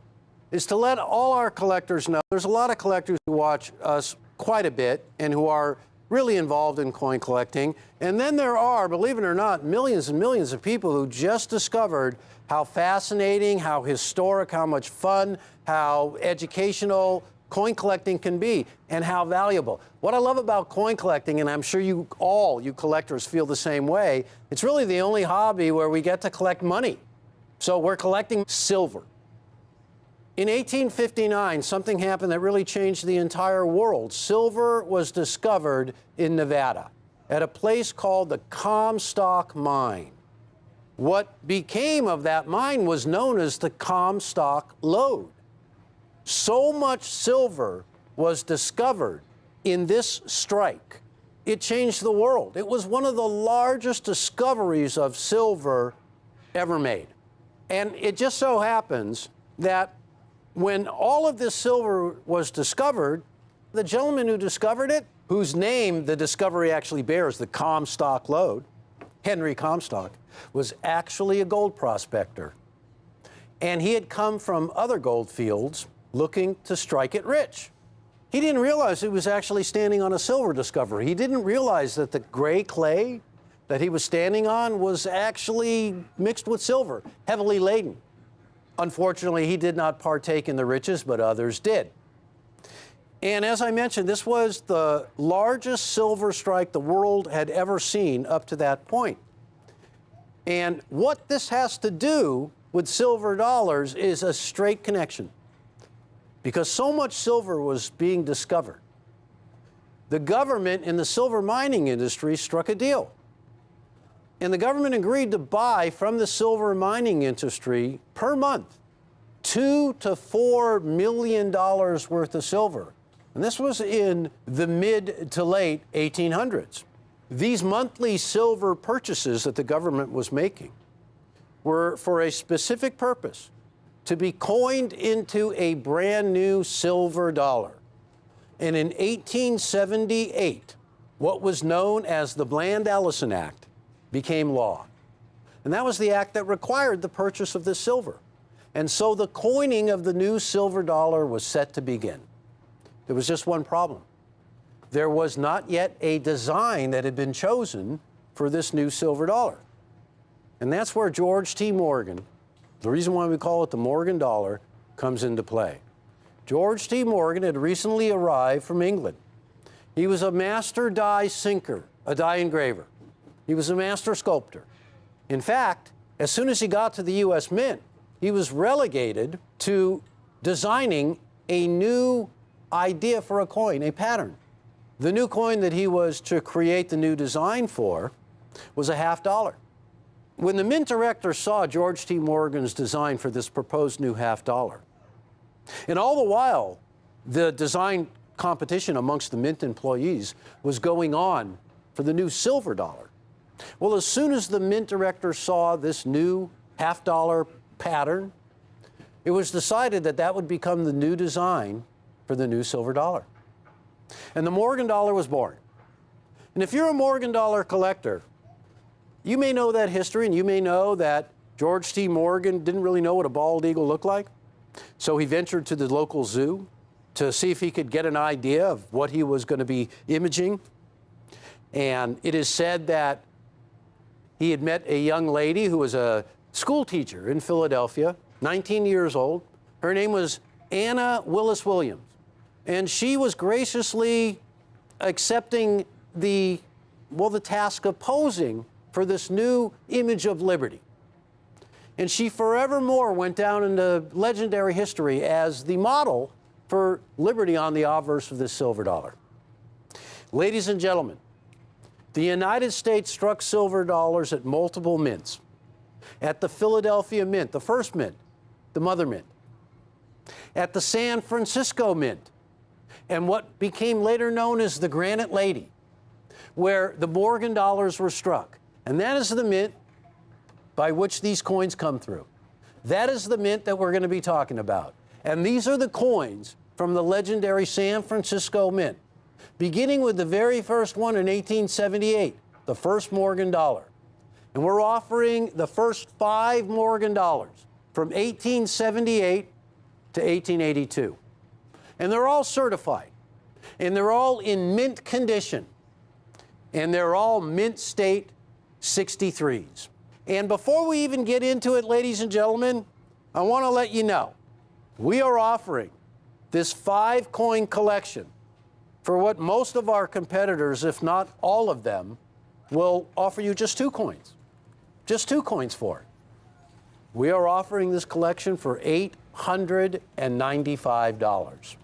is to let all our collectors know. There's a lot of collectors who watch us quite a bit and who are really involved in coin collecting. And then there are, believe it or not, millions and millions of people who just discovered how fascinating, how historic, how much fun, how educational coin collecting can be, and how valuable. What I love about coin collecting, and I'm sure you collectors feel the same way, it's really the only hobby where we get to collect money. So we're collecting silver. In 1859, something happened that really changed the entire world. Silver was discovered in Nevada at a place called the Comstock Mine. What became of that mine was known as the Comstock Lode. So much silver was discovered in this strike, it changed the world. It was one of the largest discoveries of silver ever made. And it just so happens that when all of this silver was discovered, the gentleman who discovered it, whose name the discovery actually bears, the Comstock Lode, Henry Comstock, was actually a gold prospector. And he had come from other gold fields looking to strike it rich. He didn't realize he was actually standing on a silver discovery. He didn't realize that the gray clay that he was standing on was actually mixed with silver, heavily laden. Unfortunately, he did not partake in the riches, but others did. And as I mentioned, this was the largest silver strike the world had ever seen up to that point. And what this has to do with silver dollars is a straight connection. Because so much silver was being discovered, the government in the silver mining industry struck a deal. And the government agreed to buy from the silver mining industry per month $2 to $4 million worth of silver. And this was in the mid to late 1800s. These monthly silver purchases that the government was making were for a specific purpose: to be coined into a brand new silver dollar. And in 1878, what was known as the Bland-Ellison Act became law. And that was the act that required the purchase of this silver. And so the coining of the new silver dollar was set to begin. There was just one problem. There was not yet a design that had been chosen for this new silver dollar. And that's where George T. Morgan, the reason why we call it the Morgan dollar, comes into play. George T. Morgan had recently arrived from England. He was a master die sinker, a die engraver. He was a master sculptor. In fact, as soon as he got to the U.S. Mint, he was relegated to designing a new idea for a coin, a pattern. The new coin that he was to create the new design for was a $50. When the Mint director saw George T. Morgan's design for this proposed new $50, and all the while, the design competition amongst the Mint employees was going on for the new silver dollar. Well, as soon as the Mint director saw this new $50 pattern, it was decided that that would become the new design for the new silver dollar. And the Morgan dollar was born. And if you're a Morgan dollar collector, you may know that history, and you may know that George T. Morgan didn't really know what a bald eagle looked like. So he ventured to the local zoo to see if he could get an idea of what he was going to be imaging. And it is said that he had met a young lady who was a school teacher in Philadelphia, 19 years old. Her name was Anna Willis Williams. And she was graciously accepting the task of posing for this new image of liberty. And she forevermore went down into legendary history as the model for liberty on the obverse of this silver dollar. Ladies and gentlemen, the United States struck silver dollars at multiple mints. At the Philadelphia Mint, the first mint, the Mother Mint. At the San Francisco Mint, and what became later known as the Granite Lady, where the Morgan dollars were struck. And that is the mint by which these coins come through. That is the mint that we're going to be talking about. And these are the coins from the legendary San Francisco Mint, beginning with the very first one in 1878, the first Morgan dollar. And we're offering the first 5 Morgan dollars from 1878 to 1882. And they're all certified, and they're all in mint condition, and they're all mint state 63s. And before we even get into it, ladies and gentlemen, I want to let you know, we are offering this 5-coin collection for what most of our competitors, if not all of them, will offer you just 2 coins. Just 2 coins for it. We are offering this collection for $895.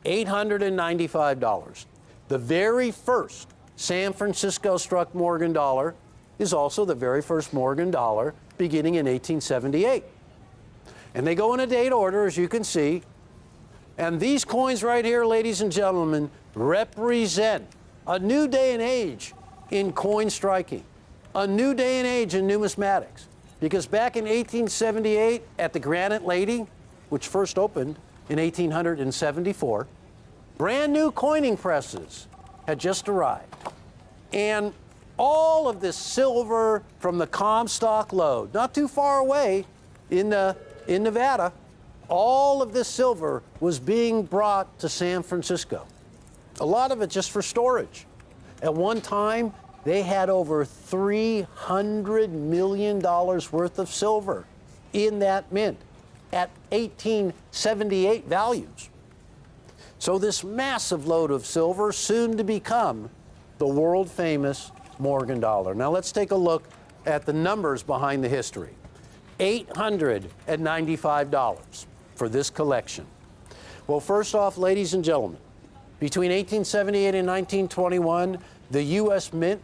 $895. The very first San Francisco struck Morgan dollar is also the very first Morgan dollar beginning in 1878. And they go in a date order, as you can see. And these coins right here, ladies and gentlemen, represent a new day and age in coin striking, a new day and age in numismatics. Because back in 1878 at the Granite Lady, which first opened in 1874, brand new coining presses had just arrived. And all of this silver from the Comstock lode, not too far away in Nevada, all of this silver was being brought to San Francisco. A lot of it just for storage. At one time, they had over $300 million worth of silver in that mint at 1878 values. So this massive load of silver soon to become the world famous Morgan dollar. Now let's take a look at the numbers behind the history. $895 for this collection. Well, first off, ladies and gentlemen, between 1878 and 1921, the U.S. Mint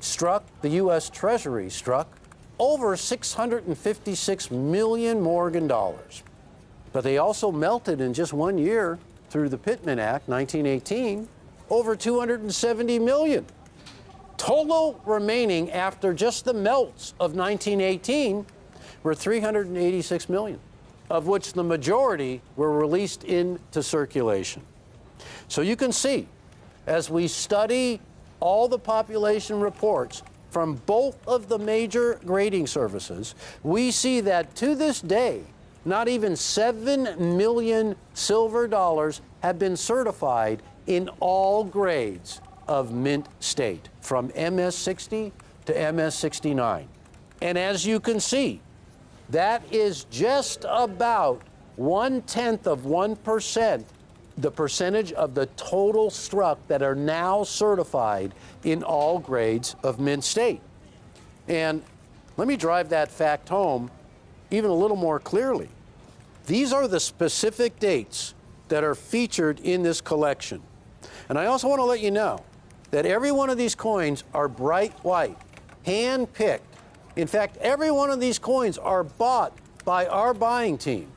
struck, the U.S. Treasury struck, over 656 million Morgan dollars. But they also melted in just 1 year through the Pittman Act, 1918, over 270 million. Total remaining after just the melts of 1918 were 386 million, of which the majority were released into circulation. So you can see, as we study all the population reports from both of the major grading services, we see that to this day, not even 7 million silver dollars have been certified in all grades of mint state, from MS60 to MS69. And as you can see, that is just about 0.1%, the percentage of the total struck that are now certified in all grades of mint state. And let me drive that fact home even a little more clearly. These are the specific dates that are featured in this collection. And I also want to let you know that every one of these coins are bright white, hand-picked. In fact, every one of these coins are bought by our buying team.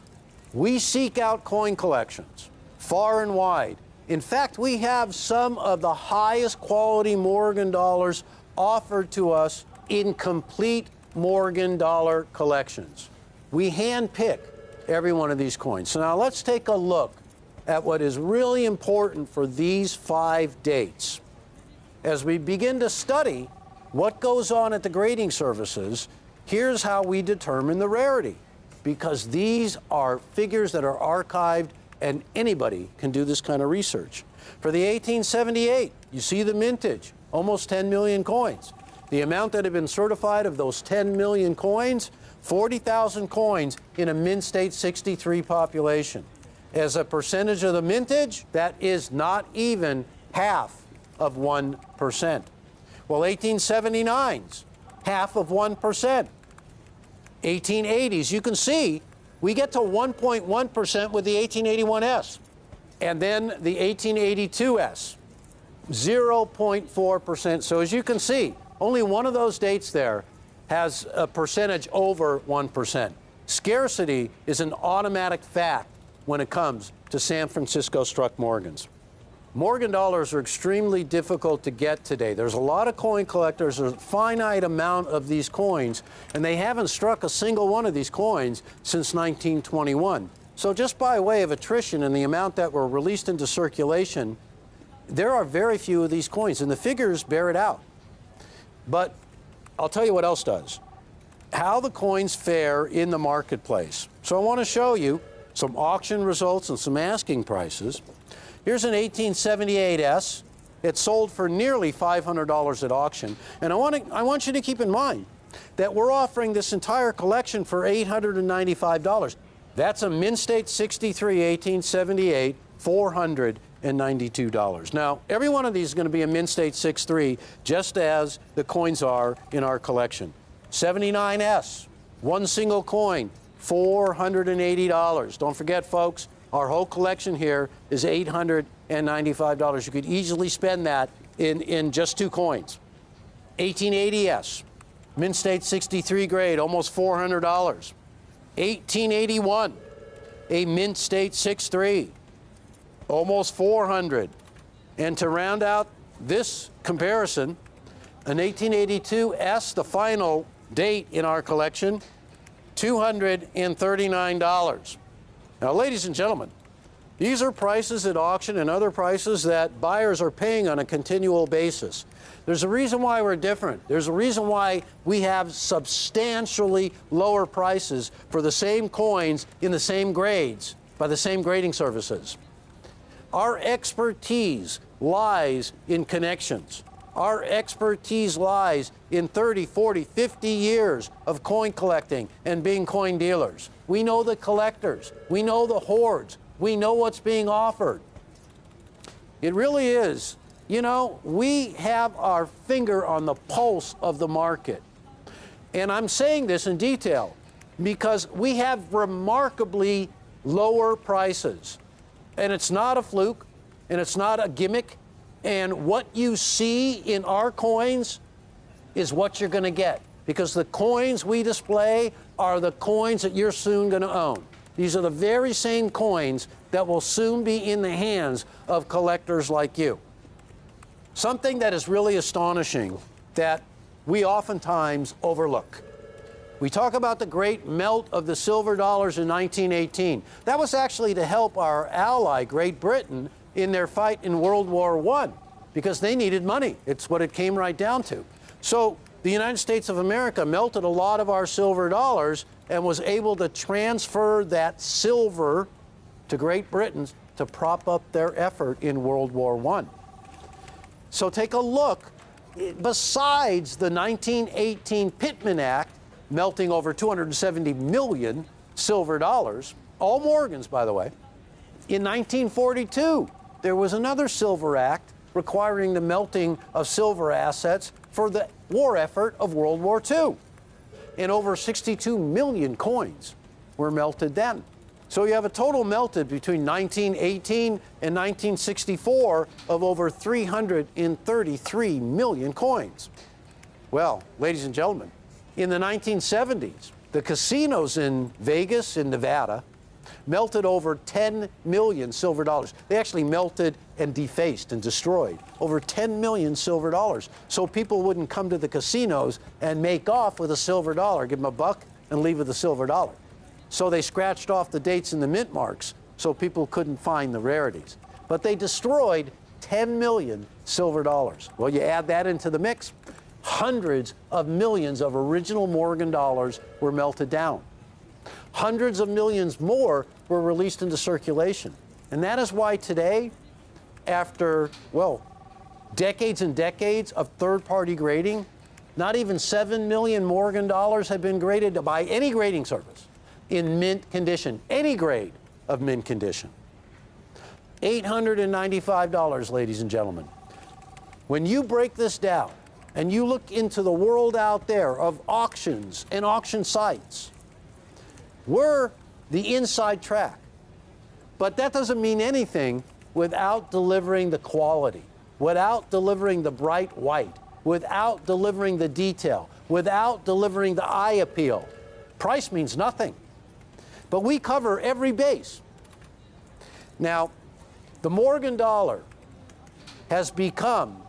We seek out coin collections far and wide. In fact, we have some of the highest quality Morgan dollars offered to us in complete Morgan dollar collections. We handpick every one of these coins. So now let's take a look at what is really important for these 5 dates. As we begin to study what goes on at the grading services, here's how we determine the rarity, because these are figures that are archived and anybody can do this kind of research. For the 1878, you see the mintage, almost 10 million coins. The amount that have been certified of those 10 million coins, 40,000 coins in a mint state 63 population. As a percentage of the mintage, that is not even half of 1%. Well, 1879's half of 1%. 1880s, you can see we get to 1.1% with the 1881S. And then the 1882S, 0.4%. So as you can see, only one of those dates there has a percentage over 1%. Scarcity is an automatic fact when it comes to San Francisco struck Morgans. Morgan dollars are extremely difficult to get today. There's a lot of coin collectors, there's a finite amount of these coins, and they haven't struck a single one of these coins since 1921. So just by way of attrition and the amount that were released into circulation, there are very few of these coins, and the figures bear it out. But I'll tell you what else does. How the coins fare in the marketplace. So I want to show you some auction results and some asking prices. Here's an 1878S. It sold for nearly $500 at auction. And I want you to keep in mind that we're offering this entire collection for $895. That's a mint state 63 1878, $492. Now, every one of these is going to be a mint state 63, just as the coins are in our collection. 79S, one single coin, $480. Don't forget, folks, our whole collection here is $895. You could easily spend that in just 2 coins. 1880S, mint state 63 grade, almost $400. 1881, a mint state 63, almost $400. And to round out this comparison, an 1882S, the final date in our collection, $239. Now, ladies and gentlemen, these are prices at auction and other prices that buyers are paying on a continual basis. There's a reason why we're different. There's a reason why we have substantially lower prices for the same coins in the same grades by the same grading services. Our expertise lies in connections. Our expertise lies in 30, 40, 50 years of coin collecting and being coin dealers. We know the collectors. We know the hoards. We know what's being offered. It really is. You know, we have our finger on the pulse of the market. And I'm saying this in detail because we have remarkably lower prices. And it's not a fluke, and it's not a gimmick. And what you see in our coins is what you're going to get, because the coins we display are the coins that you're soon going to own. These are the very same coins that will soon be in the hands of collectors like you. Something that is really astonishing that we oftentimes overlook. We talk about the great melt of the silver dollars in 1918. That was actually to help our ally, Great Britain, in their fight in World War I, because they needed money. It's what it came right down to. So the United States of America melted a lot of our silver dollars and was able to transfer that silver to Great Britain to prop up their effort in World War I. So take a look. Besides the 1918 Pittman Act, melting over 270 million silver dollars, all Morgans, by the way, in 1942, there was another Silver Act requiring the melting of silver assets for the war effort of World War II. And over 62 million coins were melted then. So you have a total melted between 1918 and 1964 of over 333 million coins. Well, ladies and gentlemen, in the 1970s, the casinos in Vegas, in Nevada, melted over 10 million silver dollars. They actually melted and defaced and destroyed over 10 million silver dollars. So people wouldn't come to the casinos and make off with a silver dollar, give them a buck and leave with a silver dollar. So they scratched off the dates and the mint marks so people couldn't find the rarities. But they destroyed 10 million silver dollars. Well, you add that into the mix, hundreds of millions of original Morgan dollars were melted down. Hundreds of millions more were released into circulation. And that is why today, after, well, decades and decades of third-party grading, not even 7 million Morgan dollars have been graded by any grading service in mint condition, any grade of mint condition. $895, ladies and gentlemen. When you break this down and you look into the world out there of auctions and auction sites, we're the inside track. But that doesn't mean anything without delivering the quality, without delivering the bright white, without delivering the detail, without delivering the eye appeal. Price means nothing. But we cover every base. Now, the Morgan dollar has become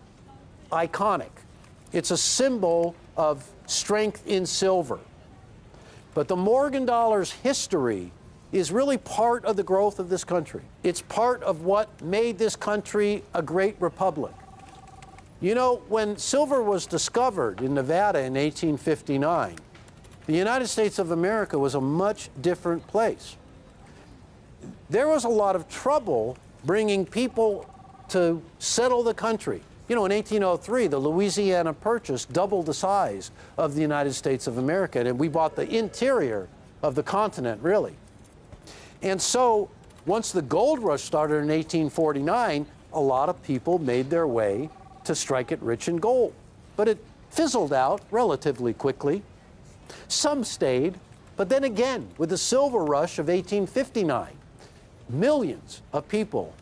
iconic. It's a symbol of strength in silver. But the Morgan dollar's history is really part of the growth of this country. It's part of what made this country a great republic. You know, when silver was discovered in Nevada in 1859, the United States of America was a much different place. There was a lot of trouble bringing people to settle the country. You know, in 1803, the Louisiana Purchase doubled the size of the United States of America, and we bought the interior of the continent, really. And so, once the gold rush started in 1849, a lot of people made their way to strike it rich in gold. But it fizzled out relatively quickly. Some stayed, but then again, with the silver rush of 1859, millions of people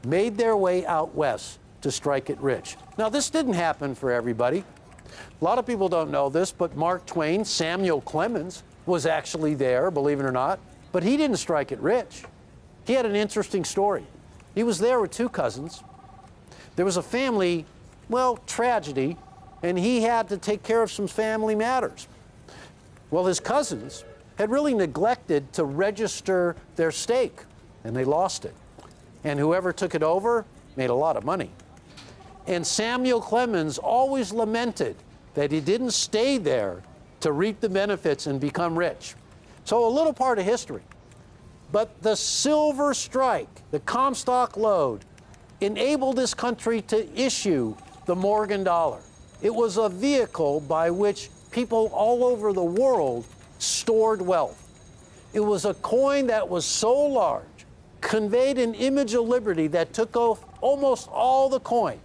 made their way out west to strike it rich. Now, this didn't happen for everybody. A lot of people don't know this, but Mark Twain, Samuel Clemens, was actually there, believe it or not, but he didn't strike it rich. He had an interesting story. He was there with two cousins. There was a family, well, tragedy, and he had to take care of some family matters. Well, his cousins had really neglected to register their stake, and they lost it. And whoever took it over made a lot of money. And Samuel Clemens always lamented that he didn't stay there to reap the benefits and become rich. So a little part of history. But the silver strike, the Comstock Lode, enabled this country to issue the Morgan dollar. It was a vehicle by which people all over the world stored wealth. It was a coin that was so large, conveyed an image of liberty that took off almost all the coin.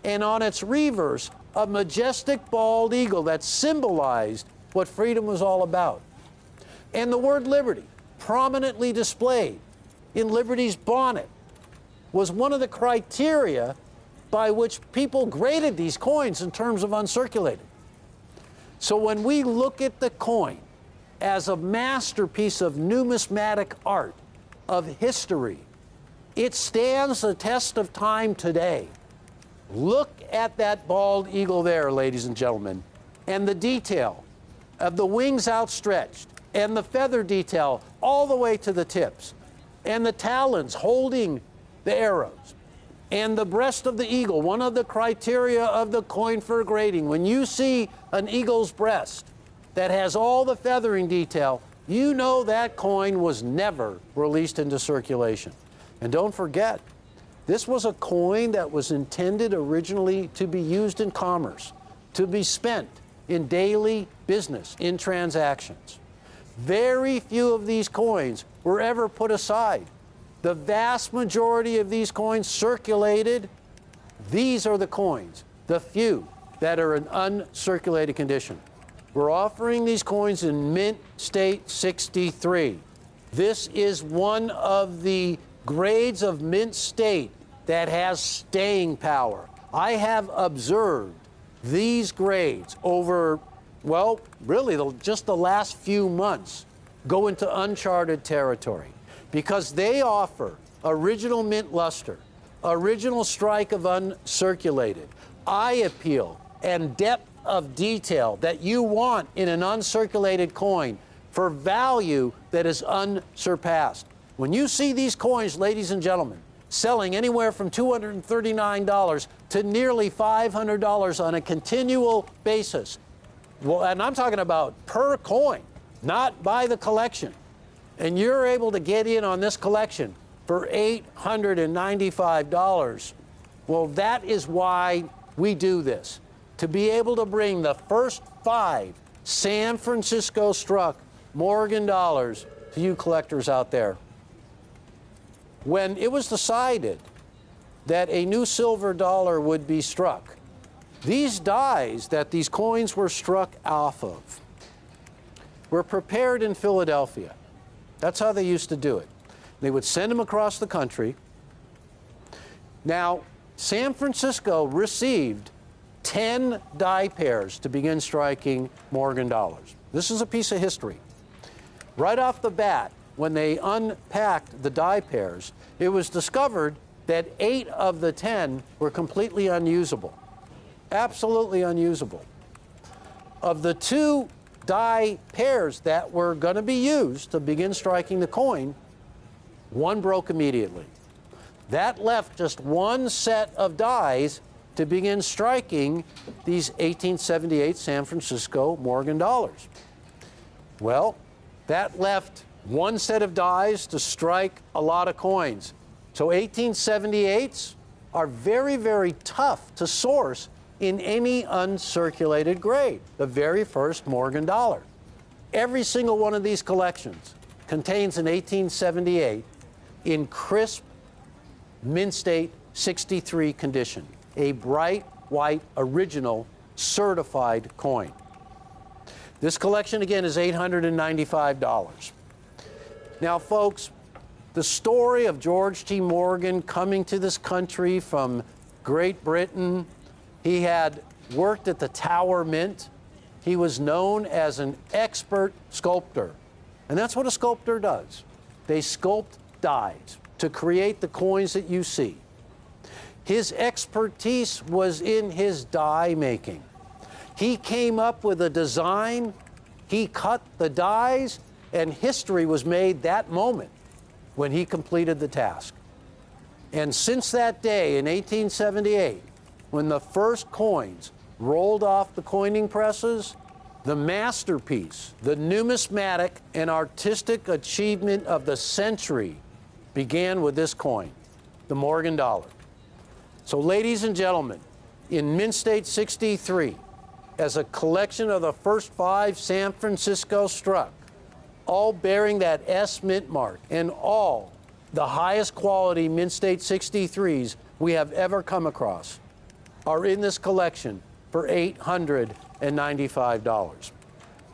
And on its reverse, a majestic bald eagle that symbolized what freedom was all about. And the word liberty, prominently displayed in Liberty's bonnet, was one of the criteria by which people graded these coins in terms of uncirculated. So when we look at the coin as a masterpiece of numismatic art, of history, it stands the test of time today. Look at that bald eagle there, ladies and gentlemen, and the detail of the wings outstretched, and the feather detail all the way to the tips, and the talons holding the arrows. and the breast of the eagle, one of the criteria of the coin for grading. When you see an eagle's breast that has all the feathering detail, you know that coin was never released into circulation. And don't forget, this was a coin that was intended originally to be used in commerce, to be spent in daily business, in transactions. Very few of these coins were ever put aside. The vast majority of these coins circulated. These are the coins, the few that are in uncirculated condition. We're offering these coins in Mint State 63. This is one of the grades of Mint State that has staying power. I have observed these grades over, well, really just the last few months go into uncharted territory because they offer original mint luster, original strike of uncirculated, eye appeal, and depth of detail that you want in an uncirculated coin for value that is unsurpassed. When you see these coins, ladies and gentlemen, selling anywhere from $239 to nearly $500 on a continual basis, well, and I'm talking about per coin, not by the collection, and you're able to get in on this collection for $895, well, that is why we do this. To be able to bring the first 5 San Francisco struck Morgan dollars to you collectors out there. When it was decided that a new silver dollar would be struck, these dies that these coins were struck off of were prepared in Philadelphia. That's how they used to do it. They would send them across the country. Now, San Francisco received 10 die pairs to begin striking Morgan dollars. This is a piece of history. Right off the bat, when they unpacked the die pairs, it was discovered that 8 of the 10 were completely unusable. Absolutely unusable. Of the 2 die pairs that were going to be used to begin striking the coin, 1 broke immediately. That left just 1 set of dies to begin striking these 1878 San Francisco Morgan dollars. Well, that left 1 set of dies to strike a lot of coins. So 1878s are very, very tough to source in any uncirculated grade, the very first Morgan dollar. Every single one of these collections contains an 1878 in crisp Mint State 63 condition, a bright white original certified coin. This collection again is $895. Now folks, the story of George T. Morgan coming to this country from Great Britain, he had worked at the Tower Mint. He was known as an expert sculptor. And that's what a sculptor does. They sculpt dies to create the coins that you see. His expertise was in his die making. He came up with a design, he cut the dies, and history was made that moment when he completed the task. And since that day in 1878, when the first coins rolled off the coining presses, the masterpiece, the numismatic and artistic achievement of the century began with this coin, the Morgan dollar. So ladies and gentlemen, in Mint State 63, as a collection of the first 5 San Francisco struck, all bearing that S Mint mark, and all the highest quality Mint State 63s we have ever come across, are in this collection for $895.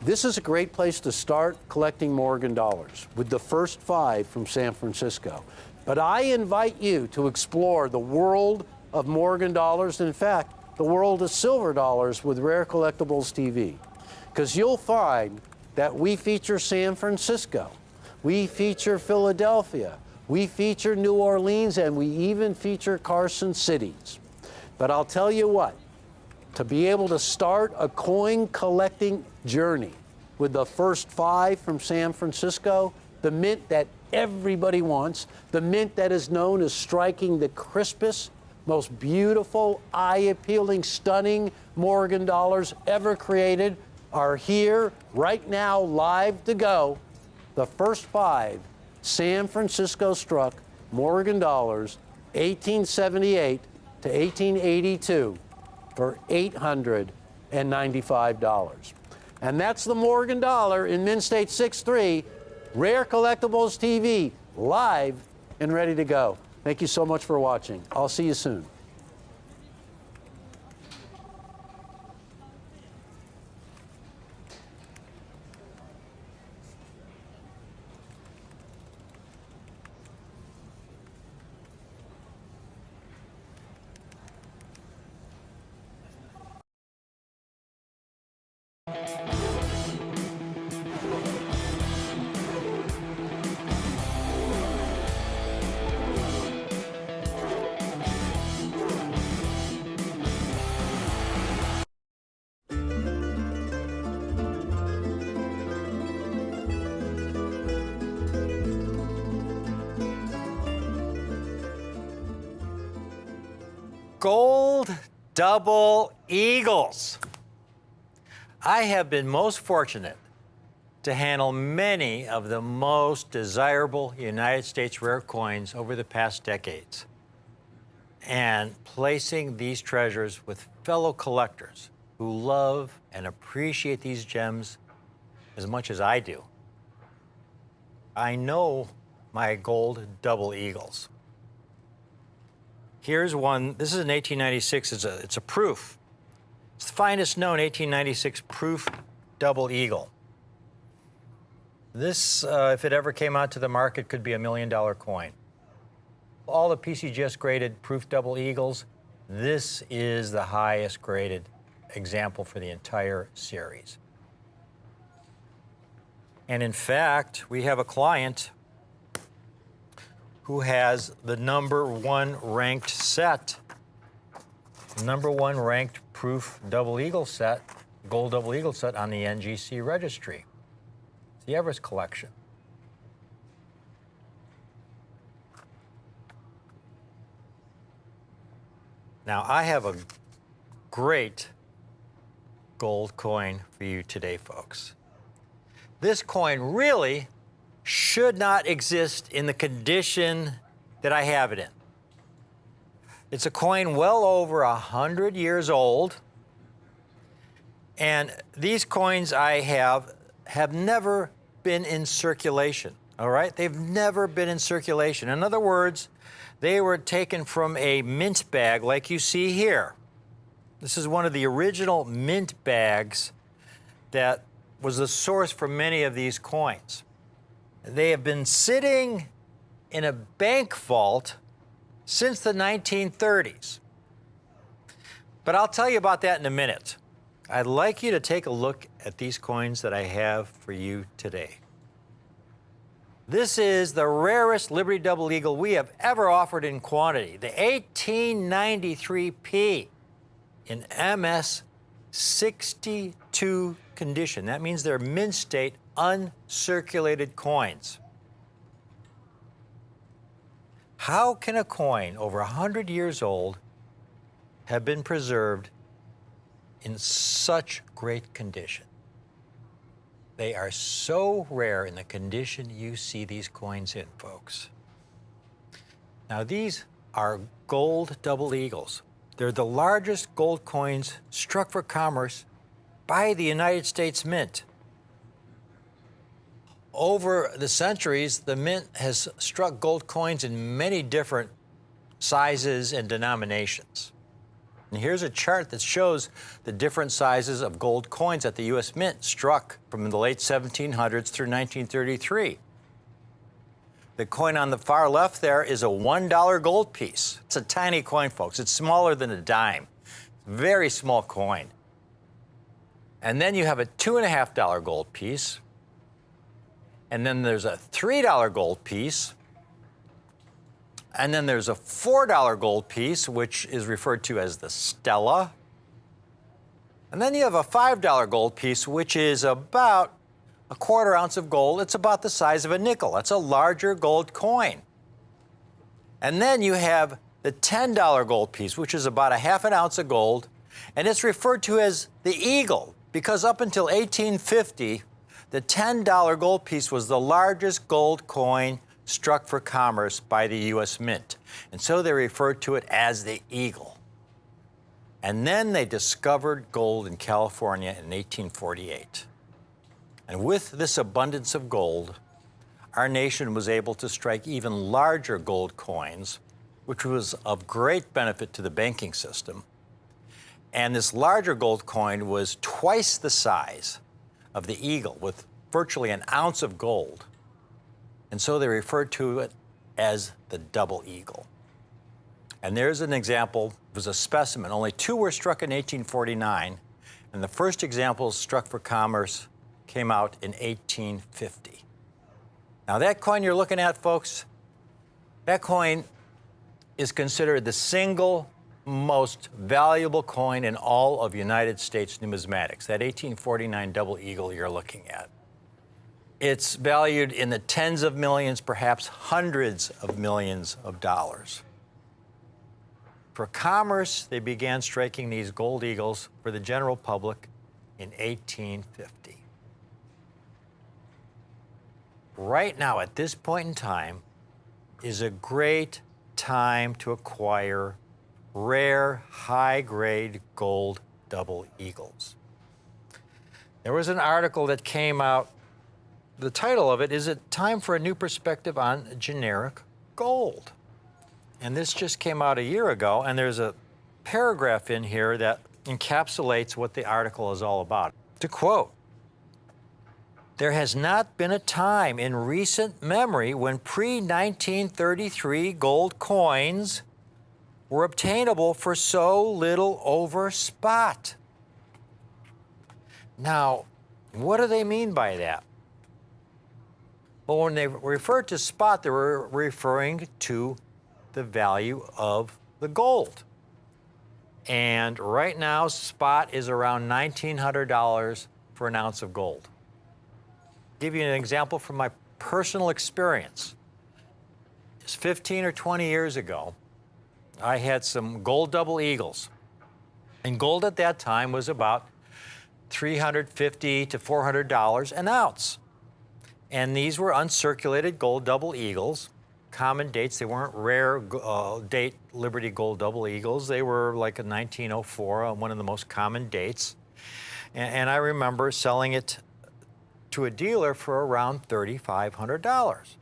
This is a great place to start collecting Morgan dollars with the first 5 from San Francisco. But I invite you to explore the world of Morgan dollars, in fact, the world of silver dollars with Rare Collectibles TV. Because you'll find that we feature San Francisco, we feature Philadelphia, we feature New Orleans, and we even feature Carson Cities. But I'll tell you what, to be able to start a coin collecting journey with the first 5 from San Francisco, the mint that everybody wants, the mint that is known as striking the crispest, most beautiful, eye-appealing, stunning Morgan dollars ever created are here right now, live to go. The first 5 San Francisco struck Morgan dollars, 1878 to 1882, for $895. And that's the Morgan dollar in Mint State 6-3, Rare Collectibles TV, live and ready to go. Thank you so much for watching. I'll see you soon. Gold double eagles. I have been most fortunate to handle many of the most desirable United States rare coins over the past decades, and placing these treasures with fellow collectors who love and appreciate these gems as much as I do. I know my gold double eagles. Here's one. This is an 1896. It's a proof. It's the finest known 1896 proof double eagle. This, if it ever came out to the market, could be $1 million coin. All the PCGS graded proof double eagles, this is the highest graded example for the entire series. And in fact, we have a client who has the #1 ranked set, #1 ranked proof double eagle set, gold double eagle set on the NGC registry. It's the Everest collection. Now, I have a great gold coin for you today, folks. This coin really should not exist in the condition that I have it in. It's a coin well over 100 years old, and these coins I have never been in circulation, all right? They've never been in circulation. In other words, they were taken from a mint bag like you see here. This is one of the original mint bags that was the source for many of these coins. They have been sitting in a bank vault since the 1930s. But I'll tell you about that in a minute. I'd like you to take a look at these coins that I have for you today. This is the rarest Liberty Double Eagle we have ever offered in quantity, the 1893P in MS 62 condition. That means they're mint state, uncirculated coins. How can a coin over 100 years old have been preserved in such great condition? They are so rare in the condition you see these coins in, folks. Now, these are gold double eagles. They're the largest gold coins struck for commerce by the United States Mint. Over the centuries, the Mint has struck gold coins in many different sizes and denominations. And here's a chart that shows the different sizes of gold coins that the U.S. Mint struck from the late 1700s through 1933. The coin on the far left there is a $1 gold piece. It's a tiny coin, folks. It's smaller than a dime. Very small coin. And then you have a $2.50 gold piece. And then there's a $3 gold piece. And then there's a $4 gold piece, which is referred to as the Stella. And then you have a $5 gold piece, which is about a 1/4 ounce of gold. It's about the size of a nickel. That's a larger gold coin. And then you have the $10 gold piece, which is about a half an ounce of gold, and it's referred to as the eagle because up until 1850, the $10 gold piece was the largest gold coin struck for commerce by the U.S. Mint. And so they referred to it as the eagle. And then they discovered gold in California in 1848. And with this abundance of gold, our nation was able to strike even larger gold coins, which was of great benefit to the banking system. And this larger gold coin was twice the size of the eagle, with virtually an ounce of gold. And so they referred to it as the double eagle. And there's an example. It was a specimen. Only two were struck in 1849, and the first example struck for commerce came out in 1850. Now that coin you're looking at, folks, that coin is considered the single most valuable coin in all of United States numismatics, that 1849 double eagle you're looking at. It's valued in the tens of millions, perhaps hundreds of millions of dollars. For commerce, they began striking these gold eagles for the general public in 1850. Right now, at this point in time, is a great time to acquire rare, high-grade gold double eagles. There was an article that came out. The title of it is "It Time for a New Perspective on Generic Gold?" And this just came out a year ago, and there's a paragraph in here that encapsulates what the article is all about. To quote, "There has not been a time in recent memory when pre-1933 gold coins were obtainable for so little over spot." Now, what do they mean by that? Well, when they referred to spot, they were referring to the value of the gold. And right now, spot is around $1,900 for an ounce of gold. I'll give you an example from my personal experience. It's 15 or 20 years ago. I had some gold double eagles. And gold at that time was about $350 to $400 an ounce. And these were uncirculated gold double eagles, common dates. They weren't rare date Liberty Gold double eagles. They were like a 1904, one of the most common dates. And I remember selling it to a dealer for around $3,500.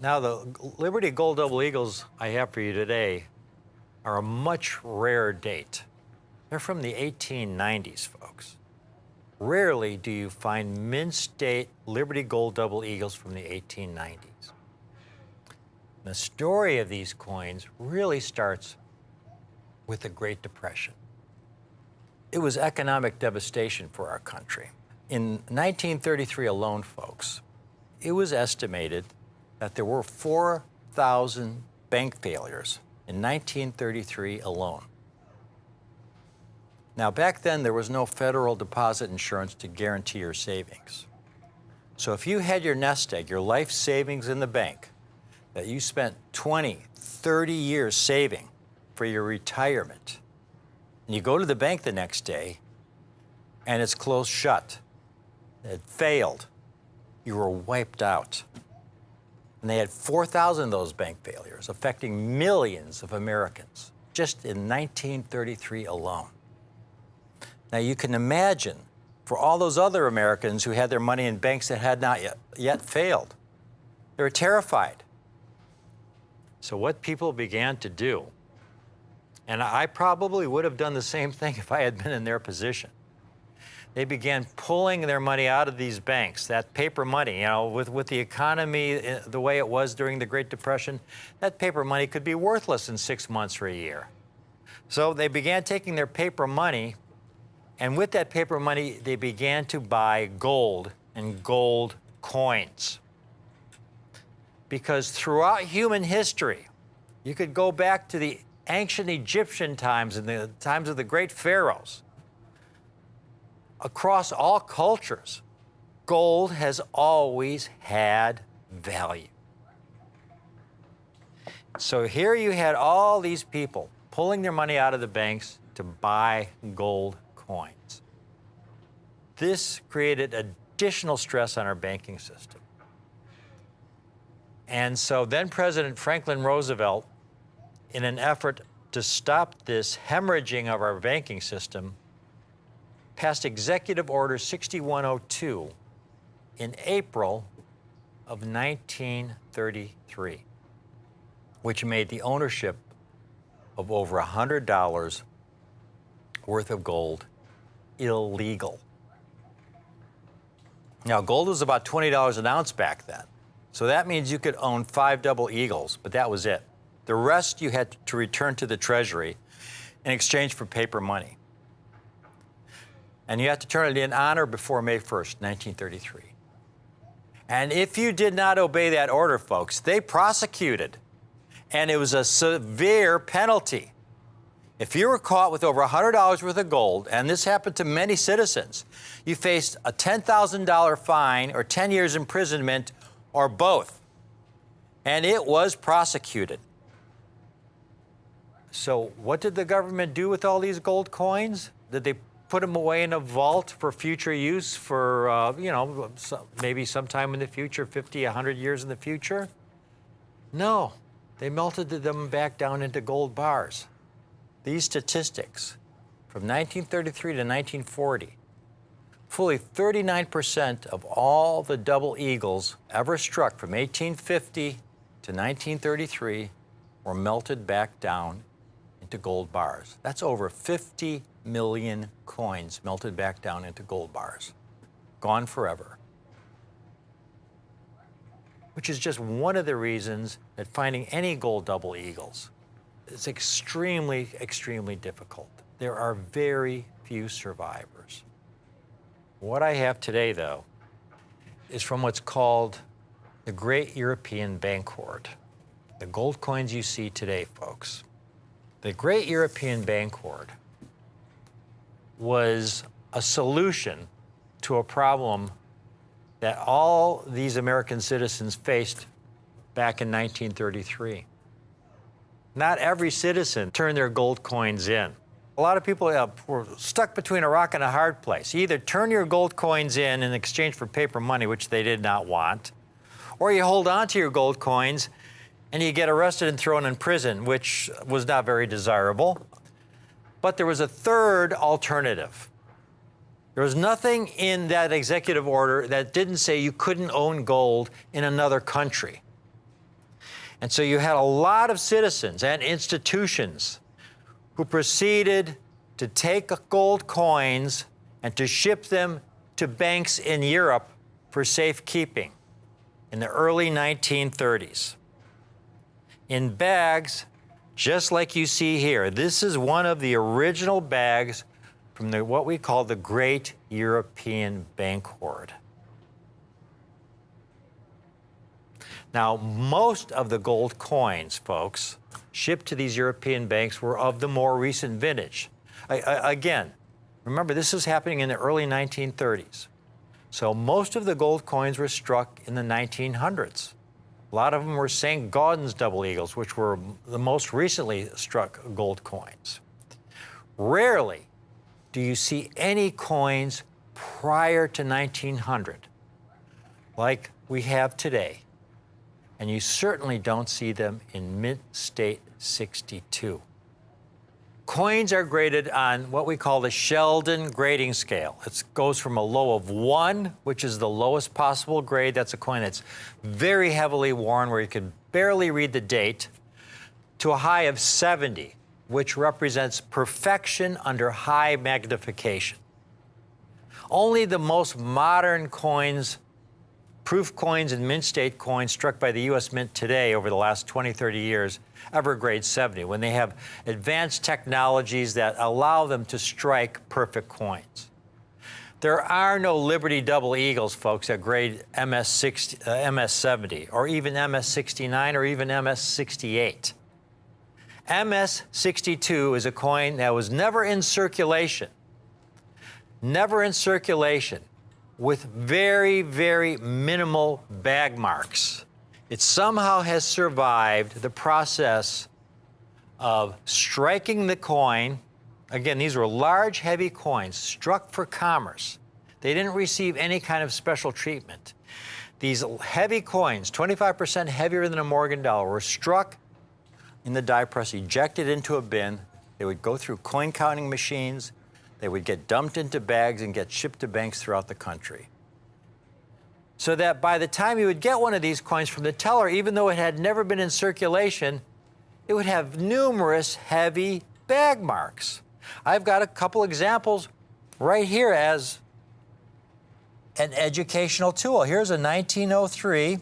Now, the Liberty Gold double eagles I have for you today are a much rarer date. They're from the 1890s, folks. Rarely do you find mint date Liberty Gold double eagles from the 1890s. The story of these coins really starts with the Great Depression. It was economic devastation for our country. In 1933 alone, folks, it was estimated that there were 4,000 bank failures in 1933 alone. Now, back then, there was no federal deposit insurance to guarantee your savings. So if you had your nest egg, your life savings in the bank, that you spent 20, 30 years saving for your retirement, and you go to the bank the next day, and it's closed shut, it failed, you were wiped out. And they had 4,000 of those bank failures, affecting millions of Americans, just in 1933 alone. Now, you can imagine for all those other Americans who had their money in banks that had not yet failed. They were terrified. So what people began to do, and I probably would have done the same thing if I had been in their position. They began pulling their money out of these banks, that paper money. You know, with the economy the way it was during the Great Depression, that paper money could be worthless in 6 months or a year. So they began taking their paper money, and with that paper money, they began to buy gold and gold coins. Because throughout human history, you could go back to the ancient Egyptian times and the times of the great pharaohs. Across all cultures, gold has always had value. So here you had all these people pulling their money out of the banks to buy gold coins. This created additional stress on our banking system. And so then President Franklin Roosevelt, in an effort to stop this hemorrhaging of our banking system, passed Executive Order 6102 in April of 1933, which made the ownership of over $100 worth of gold illegal. Now, gold was about $20 an ounce back then. So that means you could own 5 double eagles, but that was it. The rest you had to return to the Treasury in exchange for paper money. And you had to turn it in on or before May 1st, 1933. And if you did not obey that order, folks, they prosecuted. And it was a severe penalty. If you were caught with over $100 worth of gold, and this happened to many citizens, you faced a $10,000 fine or 10 years imprisonment or both. And it was prosecuted. So what did the government do with all these gold coins? Did they put them away in a vault for future use for, maybe sometime in the future, 50, 100 years in the future? No, they melted them back down into gold bars. These statistics from 1933 to 1940, fully 39% of all the double eagles ever struck from 1850 to 1933 were melted back down into gold bars. That's over 50 million coins melted back down into gold bars, gone forever. Which is just one of the reasons that finding any gold double eagles is extremely, extremely difficult. There are very few survivors. What I have today, though, is from what's called the Great European Bank Hoard. The gold coins you see today, folks. The Great European Bank Hoard was a solution to a problem that all these American citizens faced back in 1933. Not every citizen turned their gold coins in. A lot of people were stuck between a rock and a hard place. You either turn your gold coins in exchange for paper money, which they did not want, or you hold on to your gold coins and you get arrested and thrown in prison, which was not very desirable. But there was a third alternative. There was nothing in that executive order that didn't say you couldn't own gold in another country. And so you had a lot of citizens and institutions who proceeded to take gold coins and to ship them to banks in Europe for safekeeping in the early 1930s. In bags, just like you see here. This is one of the original bags from what we call the Great European Bank Hoard. Now, most of the gold coins, folks, shipped to these European banks were of the more recent vintage. Again, remember, this is happening in the early 1930s. So most of the gold coins were struck in the 1900s. A lot of them were St. Gaudens double eagles, which were the most recently struck gold coins. Rarely do you see any coins prior to 1900, like we have today. And you certainly don't see them in Mint State 62. Coins are graded on what we call the Sheldon grading scale. It goes from a low of 1, which is the lowest possible grade. That's a coin that's very heavily worn, where you can barely read the date, to a high of 70, which represents perfection under high magnification. Only the most modern coins, proof coins and Mint State coins struck by the U.S. Mint today over the last 20, 30 years ever grade 70, when they have advanced technologies that allow them to strike perfect coins. There are no Liberty double eagles, folks, that grade MS-70 or even MS-69 or even MS-68. MS-62 is a coin that was never in circulation, with very, very minimal bag marks. It somehow has survived the process of striking the coin. Again, these were large, heavy coins struck for commerce. They didn't receive any kind of special treatment. These heavy coins, 25% heavier than a Morgan dollar, were struck in the die press, ejected into a bin. They would go through coin counting machines. They would get dumped into bags and get shipped to banks throughout the country. So that by the time you would get one of these coins from the teller, even though it had never been in circulation, it would have numerous heavy bag marks. I've got a couple examples right here as an educational tool. Here's a 1903,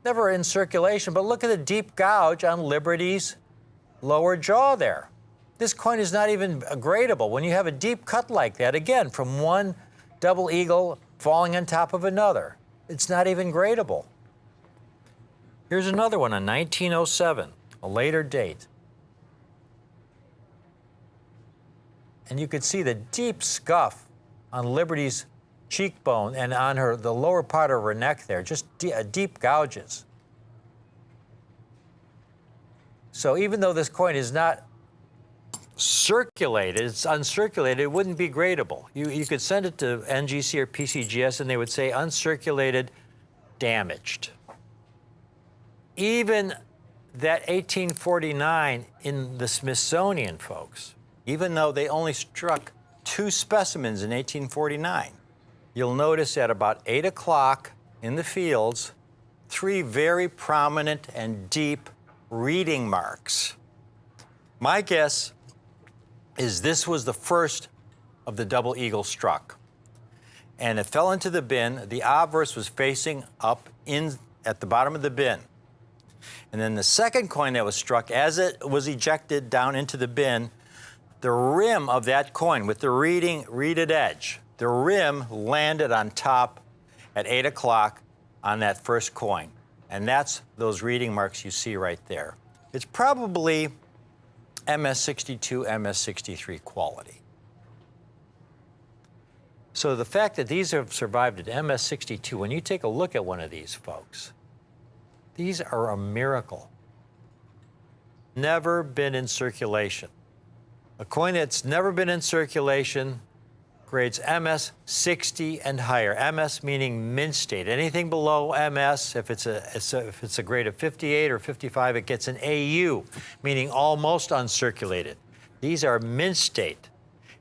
never in circulation, but look at the deep gouge on Liberty's lower jaw there. This coin is not even gradable. When you have a deep cut like that, again, from one double eagle falling on top of another, it's not even gradable. Here's another one, a 1907, a later date. And you could see the deep scuff on Liberty's cheekbone and on the lower part of her neck there, just deep gouges. So even though this coin is not circulated, it's uncirculated, it wouldn't be gradable. You could send it to NGC or PCGS and they would say uncirculated, damaged. Even that 1849 in the Smithsonian, folks, even though they only struck 2 specimens in 1849, you'll notice at about 8 o'clock in the fields, 3 very prominent and deep reading marks. My guess is this was the first of the double eagle struck. And it fell into the bin. The obverse was facing up at the bottom of the bin. And then the second coin that was struck, as it was ejected down into the bin, the rim of that coin with the reeded edge, the rim landed on top at 8 o'clock on that first coin. And that's those reading marks you see right there. It's probably MS-62, MS-63 quality. So the fact that these have survived at MS-62, when you take a look at one of these, folks, these are a miracle. Never been in circulation. A coin that's never been in circulation grades MS-60 and higher. MS meaning mint state. Anything below MS, if it's a grade of 58 or 55, it gets an AU, meaning almost uncirculated. These are mint state,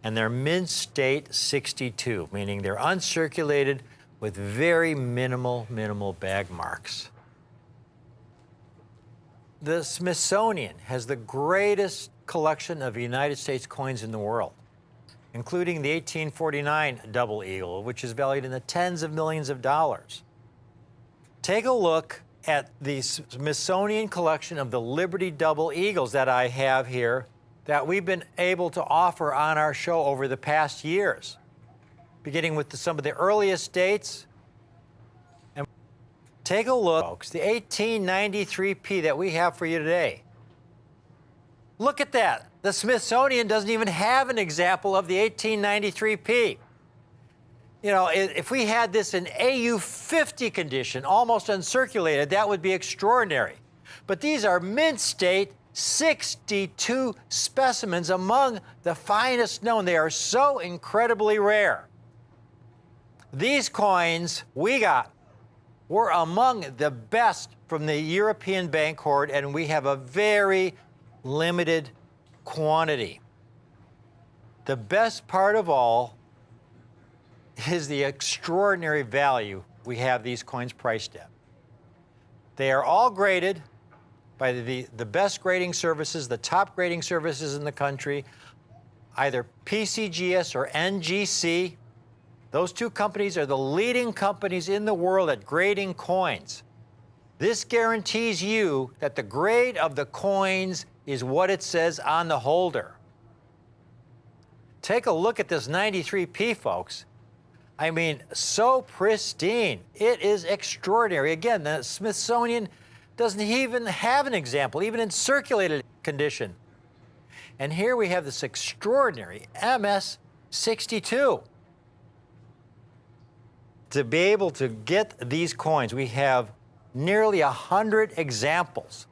and they're mint state 62, meaning they're uncirculated with very minimal bag marks. The Smithsonian has the greatest collection of United States coins in the world, including the 1849 double eagle, which is valued in the tens of millions of dollars. Take a look at the Smithsonian collection of the Liberty double eagles that I have here that we've been able to offer on our show over the past years, beginning with some of the earliest dates. And take a look, folks, the 1893P that we have for you today. Look at that. The Smithsonian doesn't even have an example of the 1893P. You know, if we had this in AU50 condition, almost uncirculated, that would be extraordinary. But these are mint state 62 specimens, among the finest known. They are so incredibly rare. These coins we got were among the best from the European bank hoard, and we have a very limited quantity. The best part of all is the extraordinary value we have these coins priced at. They are all graded by the best grading services, the top grading services in the country, either PCGS or NGC. Those 2 companies are the leading companies in the world at grading coins. This guarantees you that the grade of the coins is what it says on the holder. Take a look at this 93P, folks. I mean, so pristine. It is extraordinary. Again, the Smithsonian doesn't even have an example, even in circulated condition. And here we have this extraordinary MS-62. to be able to get these coins, we have nearly 100 examples.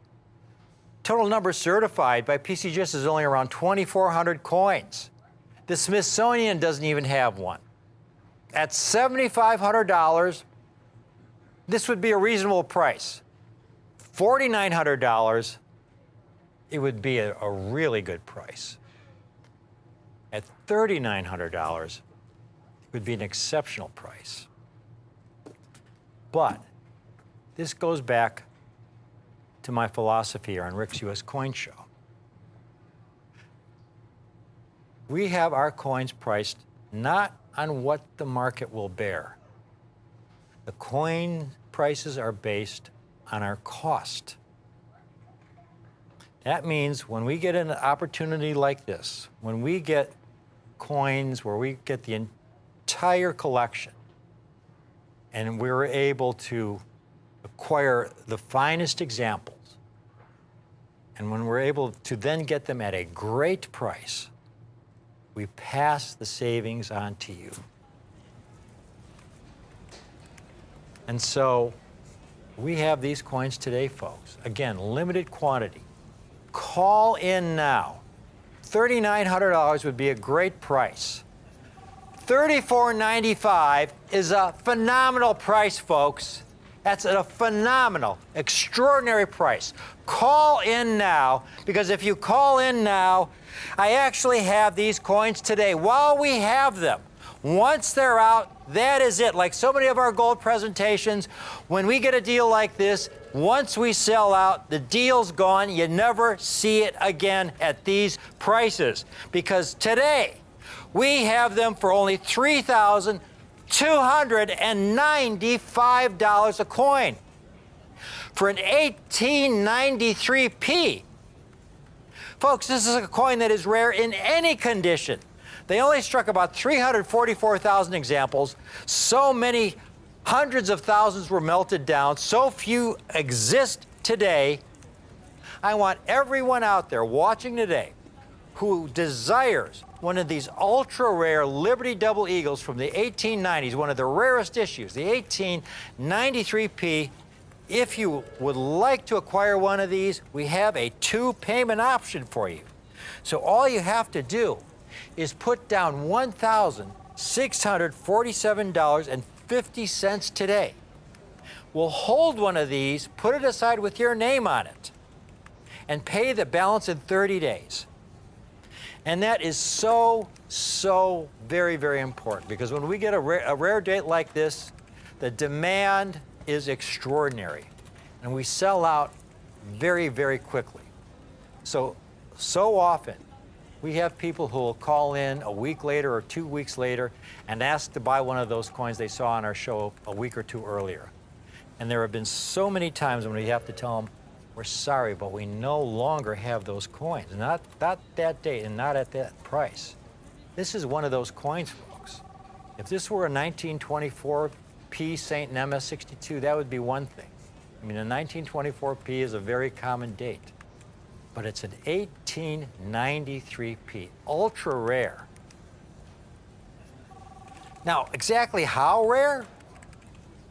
Total number certified by PCGS is only around 2,400 coins. The Smithsonian doesn't even have one. At $7,500, this would be a reasonable price. $4,900, it would be a really good price. At $3,900, it would be an exceptional price. But this goes back to my philosophy here on Rick's U.S. Coin Show. We have our coins priced not on what the market will bear. The coin prices are based on our cost. That means when we get an opportunity like this, when we get coins where we get the entire collection and we're able to acquire the finest examples, and when we're able to then get them at a great price, we pass the savings on to you. And so we have these coins today, folks. Again, limited quantity. Call in now. $3,900 would be a great price. $34.95 is a phenomenal price, folks. That's a phenomenal, extraordinary price. Call in now, because if you call in now, I actually have these coins today while we have them. Once they're out, that is it. Like so many of our gold presentations, when we get a deal like this, once we sell out, the deal's gone. You never see it again at these prices. Because today, we have them for only $3,295 a coin for an 1893p. Folks, this is a coin that is rare in any condition. They only struck about 344,000 examples. So many hundreds of thousands were melted down. So few exist today. I want everyone out there watching today who desires one of these ultra-rare Liberty Double Eagles from the 1890s, one of the rarest issues, the 1893p. If you would like to acquire one of these, we have a 2-payment option for you. So all you have to do is put down $1,647.50 today. We'll hold one of these, put it aside with your name on it, and pay the balance in 30 days. And that is so very, very important, because when we get a rare date like this, the demand is extraordinary, and we sell out very, very quickly. So often, we have people who will call in a week later or 2 weeks later and ask to buy one of those coins they saw on our show a week or two earlier. And there have been so many times when we have to tell them, we're sorry, but we no longer have those coins. Not that date and not at that price. This is one of those coins, folks. If this were a 1924p St. Nemes 62, that would be one thing. I mean, a 1924p is a very common date. But it's an 1893p, ultra rare. Now, exactly how rare?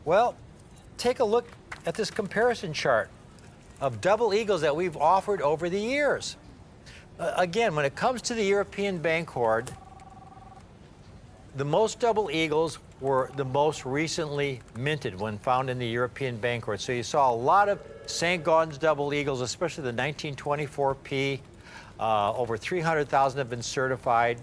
Well, take a look at this comparison chart of double eagles that we've offered over the years. Again, when it comes to the European Bank Hoard, the most double eagles were the most recently minted when found in the European Bank Hoard. So you saw a lot of St. Gaudens double eagles, especially the 1924p. Over 300,000 have been certified,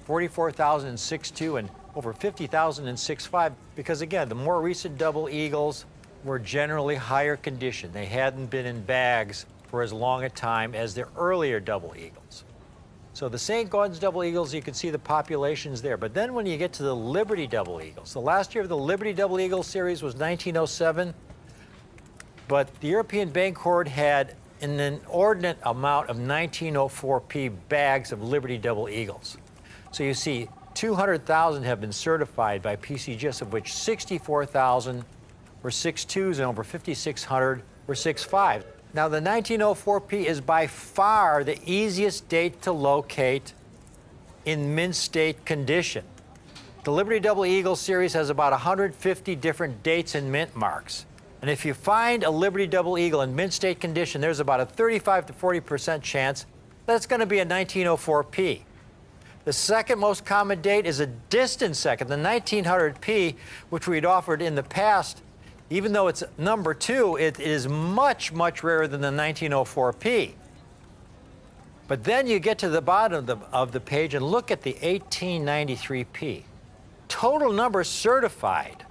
44,000 in 6.2 and over 50,000 in 6.5. Because again, the more recent double eagles were generally higher condition. They hadn't been in bags for as long a time as the earlier double eagles. So the St. Gaudens double eagles, you can see the populations there. But then when you get to the Liberty double eagles, the last year of the Liberty double eagle series was 1907. But the European Bank Hoard had an inordinate amount of 1904p bags of Liberty double eagles. So you see 200,000 have been certified by PCGS, of which 64,000 were 6.2s and over 5,600 were 6.5s. Now, the 1904p is by far the easiest date to locate in mint state condition. The Liberty Double Eagle series has about 150 different dates and mint marks. And if you find a Liberty Double Eagle in mint state condition, there's about a 35 to 40% chance that it's going to be a 1904P. The second most common date is a distant second, the 1900P, which we'd offered in the past. Even though it's number 2, it is much, much rarer than the 1904P. But then you get to the bottom of the page and look at the 1893P. Total number certified,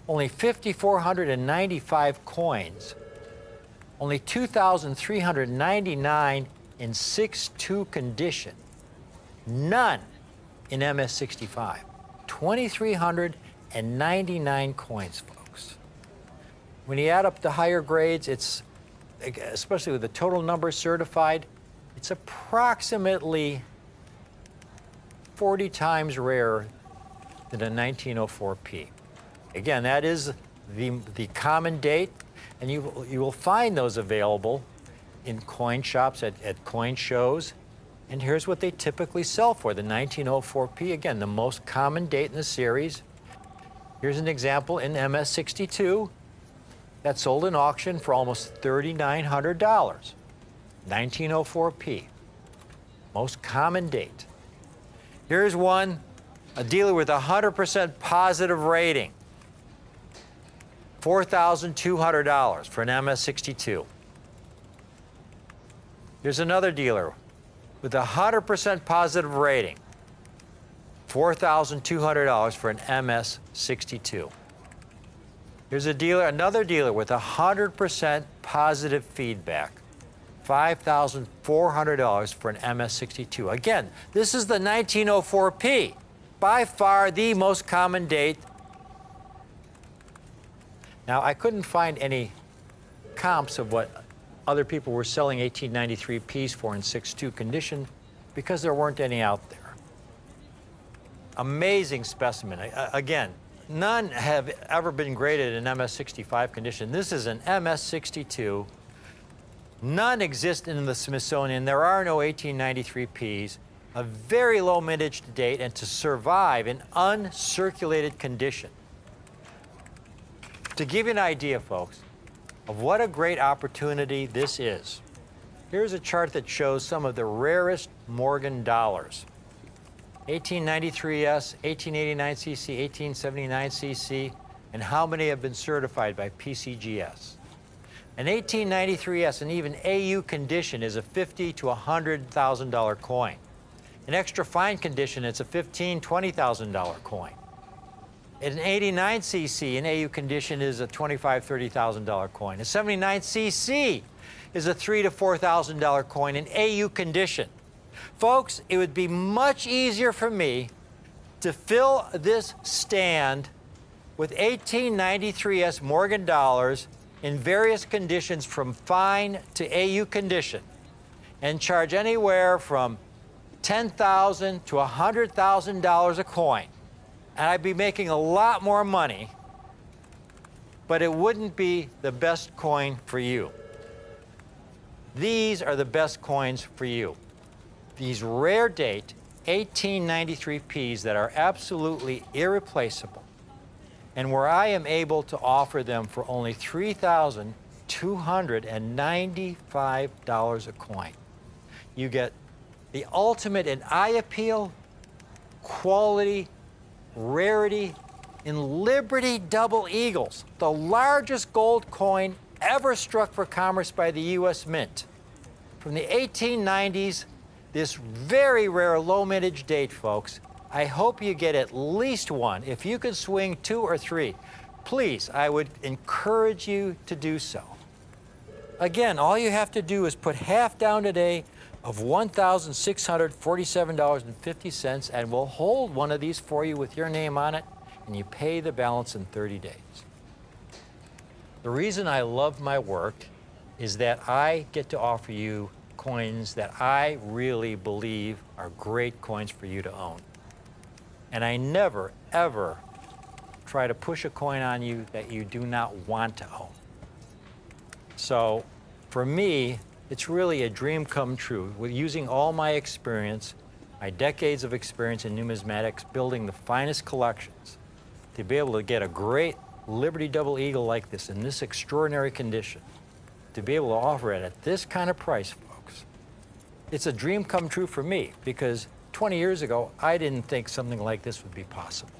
only 5,495 coins, only 2,399 in 6.2 condition, none in MS65, 2,399 coins, folks. When you add up the higher grades, it's, especially with the total number certified, it's approximately 40 times rarer than a 1904P. Again, that is the common date, and you will find those available in coin shops at coin shows. And here's what they typically sell for. The 1904P, again, the most common date in the series. Here's an example in MS62 that sold in auction for almost $3,900. 1904P, most common date. Here's one, a dealer with 100% positive rating, $4,200 for an MS62. Here's another dealer with 100% positive rating, $4,200 for an MS62. Here's another dealer with 100% positive feedback, $5,400 for an MS62. Again, this is the 1904P, by far the most common date. Now, I couldn't find any comps of what other people were selling 1893Ps for in 6.2 condition because there weren't any out there. Amazing specimen. Again, none have ever been graded in MS65 condition. This is an MS62. None exist in the Smithsonian. There are no 1893Ps. A very low mintage date and to survive in uncirculated condition. To give you an idea, folks, of what a great opportunity this is, here's a chart that shows some of the rarest Morgan dollars. 1893S, 1889cc, 1879cc, and how many have been certified by PCGS. An 1893S in even AU condition is a $50,000 to $100,000 coin. In extra fine condition, it's a $15,000, $20,000 coin. An 89cc in AU condition is a $25,000, $30,000 coin. A 79cc is a $3,000 to $4,000 coin in AU condition. Folks, it would be much easier for me to fill this stand with 1893S Morgan dollars in various conditions from fine to AU condition and charge anywhere from $10,000 to $100,000 a coin. And I'd be making a lot more money, but it wouldn't be the best coin for you. These are the best coins for you. These rare date 1893Ps that are absolutely irreplaceable, and where I am able to offer them for only $3,295 a coin. You get the ultimate in eye appeal, quality, rarity in Liberty Double Eagles, the largest gold coin ever struck for commerce by the U.S. Mint. From the 1890s, this very rare low mintage date, folks. I hope you get at least one. If you can swing 2 or 3, please, I would encourage you to do so. Again, all you have to do is put half down today of $1,647.50, and we'll hold one of these for you with your name on it, and you pay the balance in 30 days. The reason I love my work is that I get to offer you coins that I really believe are great coins for you to own. And I never, ever try to push a coin on you that you do not want to own. So for me, it's really a dream come true. With using all my experience, my decades of experience in numismatics building the finest collections, to be able to get a great Liberty Double Eagle like this in this extraordinary condition, to be able to offer it at this kind of price, folks, it's a dream come true for me, because 20 years ago, I didn't think something like this would be possible.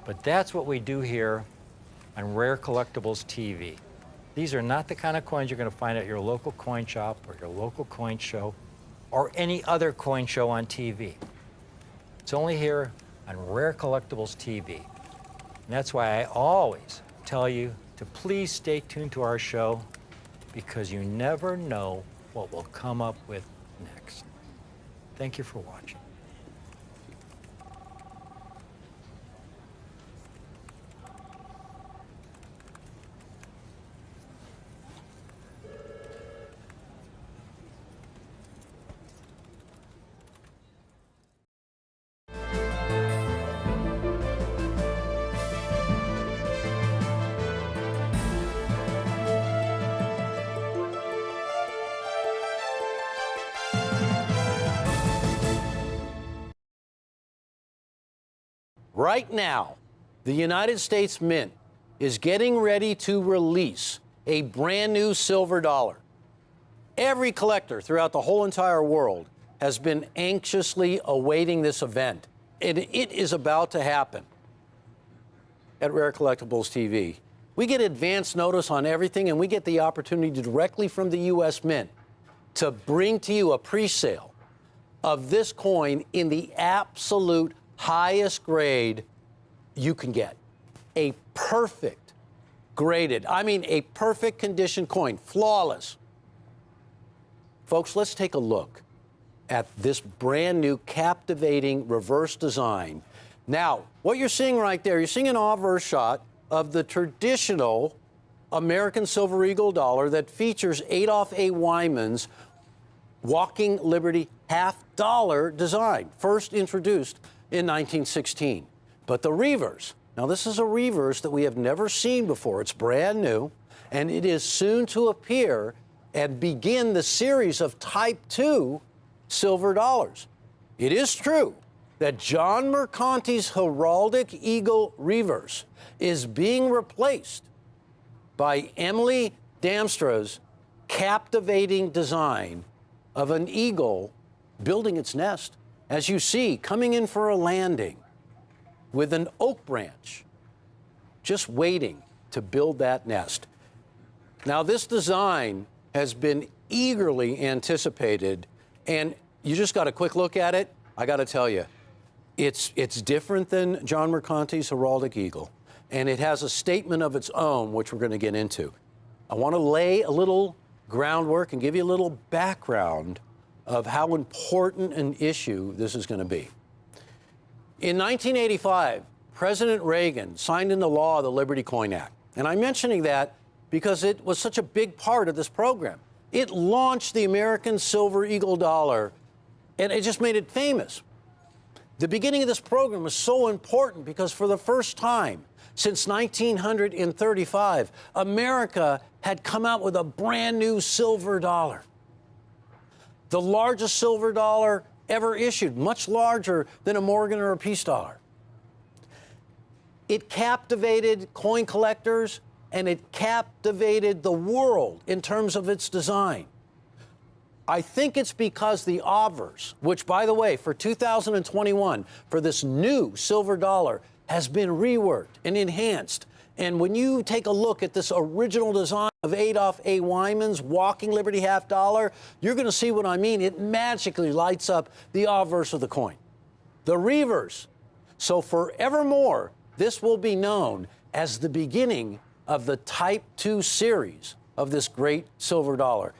But that's what we do here on Rare Collectibles TV. These are not the kind of coins you're going to find at your local coin shop or your local coin show or any other coin show on TV. It's only here on Rare Collectibles TV. And that's why I always tell you to please stay tuned to our show, because you never know what we'll come up with next. Thank you for watching. Right now, the United States Mint is getting ready to release a brand new silver dollar. Every collector throughout the whole entire world has been anxiously awaiting this event, and it is about to happen. At Rare Collectibles TV, we get advance notice on everything, and we get the opportunity directly from the U.S. Mint to bring to you a pre-sale of this coin in the absolute highest grade you can get. A perfect graded, I mean a perfect condition coin, flawless. Folks, let's take a look at this brand new captivating reverse design. Now, what you're seeing right there, you're seeing an obverse shot of the traditional American Silver Eagle dollar that features Adolph A. Wyman's Walking Liberty half-dollar design, first introduced in 1916. But the reverse, now this is a reverse that we have never seen before. It's brand new, and it is soon to appear and begin the series of Type 2 silver dollars. It is true that John Mercanti's Heraldic Eagle reverse is being replaced by Emily Damstra's captivating design of an eagle building its nest, as you see, coming in for a landing with an oak branch, just waiting to build that nest. Now, this design has been eagerly anticipated, and you just got a quick look at it. I got to tell you, it's different than John Mercanti's Heraldic Eagle, and it has a statement of its own, which we're going to get into. I want to lay a little groundwork and give you a little background of how important an issue this is going to be. In 1985, President Reagan signed into law the Liberty Coin Act. And I'm mentioning that because it was such a big part of this program. It launched the American Silver Eagle dollar, and it just made it famous. The beginning of this program was so important because for the first time since 1935, America had come out with a brand new silver dollar. The largest silver dollar ever issued, much larger than a Morgan or a Peace dollar. It captivated coin collectors, and it captivated the world in terms of its design. I think it's because the obverse, which, by the way, for 2021, for this new silver dollar, has been reworked and enhanced. And when you take a look at this original design of Adolph A. Wyman's Walking Liberty half-dollar, you're going to see what I mean. It magically lights up the obverse of the coin, the reverse. So forevermore, this will be known as the beginning of the Type 2 series of this great silver dollar.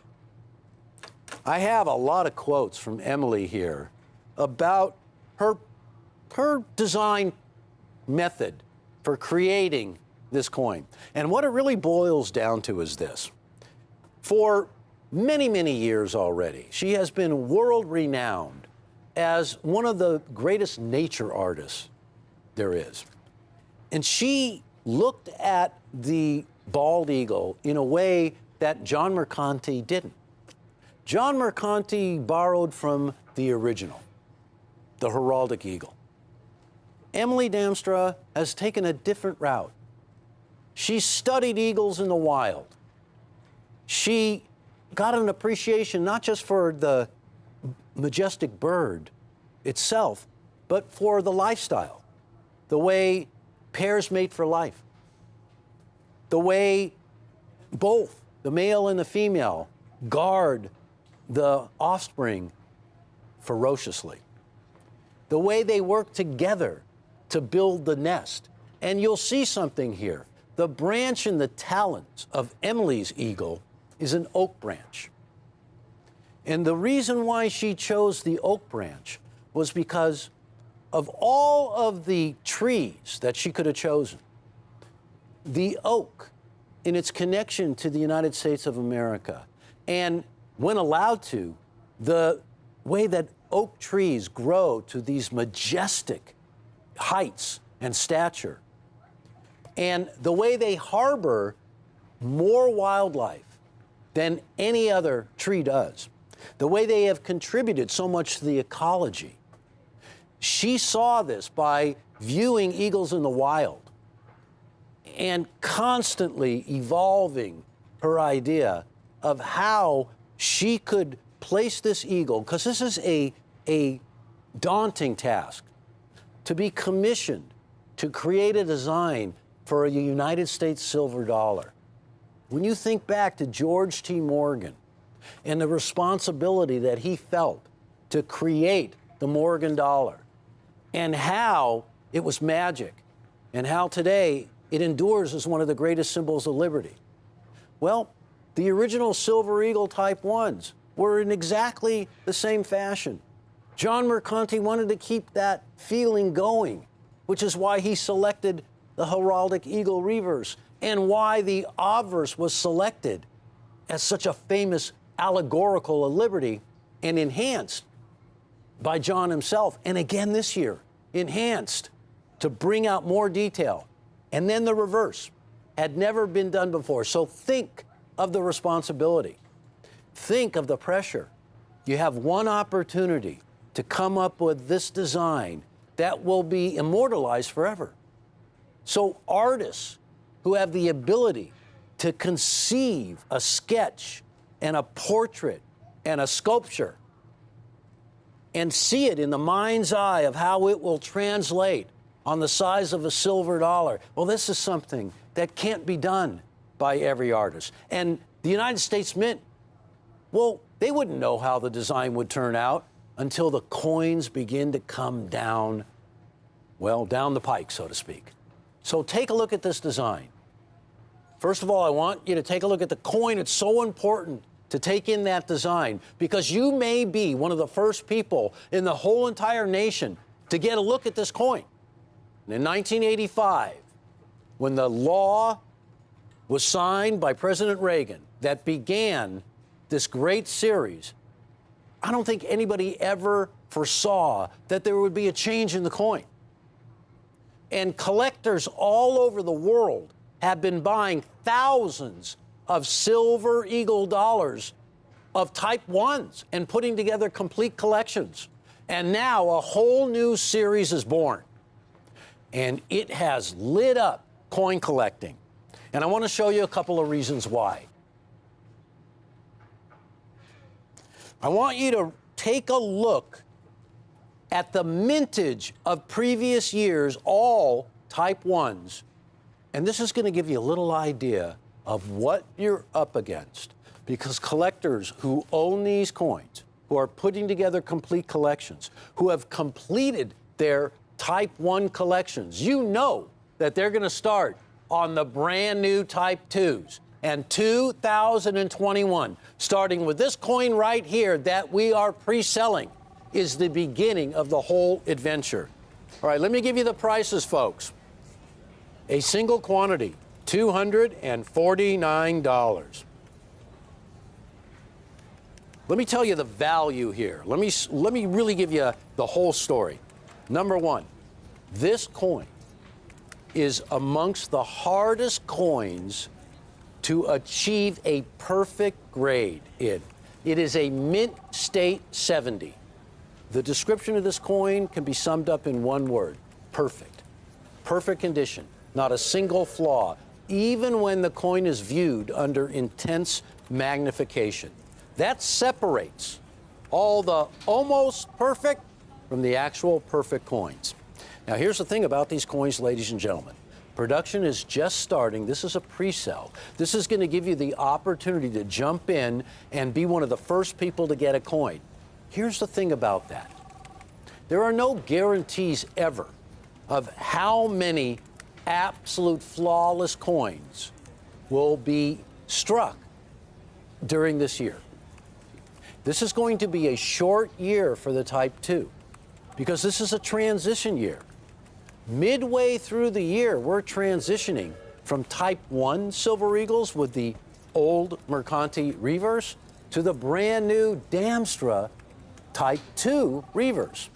I have a lot of quotes from Emily here about her design method for creating this coin. And what it really boils down to is this. For many, many years already, she has been world-renowned as one of the greatest nature artists there is. And she looked at the bald eagle in a way that John Mercanti didn't. John Mercanti borrowed from the original. the heraldic eagle. Emily Damstra has taken a different route. She studied eagles in the wild. She got an appreciation not just for the majestic bird itself, but for the lifestyle, the way pairs mate for life, the way both the male and the female guard the offspring ferociously, the way they work together to build the nest. And you'll see something here. The branch in the talons of Emily's eagle is an oak branch. And the reason why she chose the oak branch was because of all of the trees that she could have chosen, the oak, in its connection to the United States of America, and when allowed to, the way that oak trees grow to these majestic heights and stature, and the way they harbor more wildlife than any other tree does, the way they have contributed so much to the ecology. She saw this by viewing eagles in the wild and constantly evolving her idea of how she could place this eagle, because this is a daunting task, to be commissioned to create a design for a United States silver dollar. When you think back to George T. Morgan and the responsibility that he felt to create the Morgan dollar, and how it was magic, and how today it endures as one of the greatest symbols of liberty. Well, the original Silver Eagle Type 1s were in exactly the same fashion. John Mercanti wanted to keep that feeling going, which is why he selected the heraldic eagle reverse, and why the obverse was selected as such a famous allegorical of liberty and enhanced by John himself, and again this year, enhanced to bring out more detail. And then the reverse had never been done before. So think of the responsibility. Think of the pressure. You have one opportunity to come up with this design that will be immortalized forever. So artists who have the ability to conceive a sketch and a portrait and a sculpture and see it in the mind's eye of how it will translate on the size of a silver dollar. Well, this is something that can't be done by every artist. And the United States Mint, well, they wouldn't know how the design would turn out until the coins begin to come down, well, down the pike, so to speak. So take a look at this design. First of all, I want you to take a look at the coin. It's so important to take in that design, because you may be one of the first people in the whole entire nation to get a look at this coin. In 1985, when the law was signed by President Reagan that began this great series, I don't think anybody ever foresaw that there would be a change in the coin. And collectors all over the world have been buying thousands of Silver Eagle dollars of Type 1s and putting together complete collections. And now a whole new series is born. And it has lit up coin collecting. And I want to show you a couple of reasons why. I want you to take a look at the mintage of previous years, all Type 1s. And this is going to give you a little idea of what you're up against, because collectors who own these coins, who are putting together complete collections, who have completed their Type 1 collections, you know that they're going to start on the brand new Type 2s. And 2021, starting with this coin right here that we are pre-selling, is the beginning of the whole adventure. All right, let me give you the prices, folks. A single quantity, $249. Let me tell you the value here. Let me really give you the whole story. Number one, this coin is amongst the hardest coins to achieve a perfect grade in. It is a mint state 70. The description of this coin can be summed up in one word: perfect. Perfect condition, not a single flaw, even when the coin is viewed under intense magnification. That separates all the almost perfect from the actual perfect coins. Now, here's the thing about these coins, ladies and gentlemen. Production is just starting. This is a pre-sale. This is going to give you the opportunity to jump in and be one of the first people to get a coin. Here's the thing about that. There are no guarantees ever of how many absolute flawless coins will be struck during this year. This is going to be a short year for the Type 2 because this is a transition year. Midway through the year, we're transitioning from Type 1 Silver Eagles with the old Mercanti reverse to the brand new Damstra Type 2 reverse.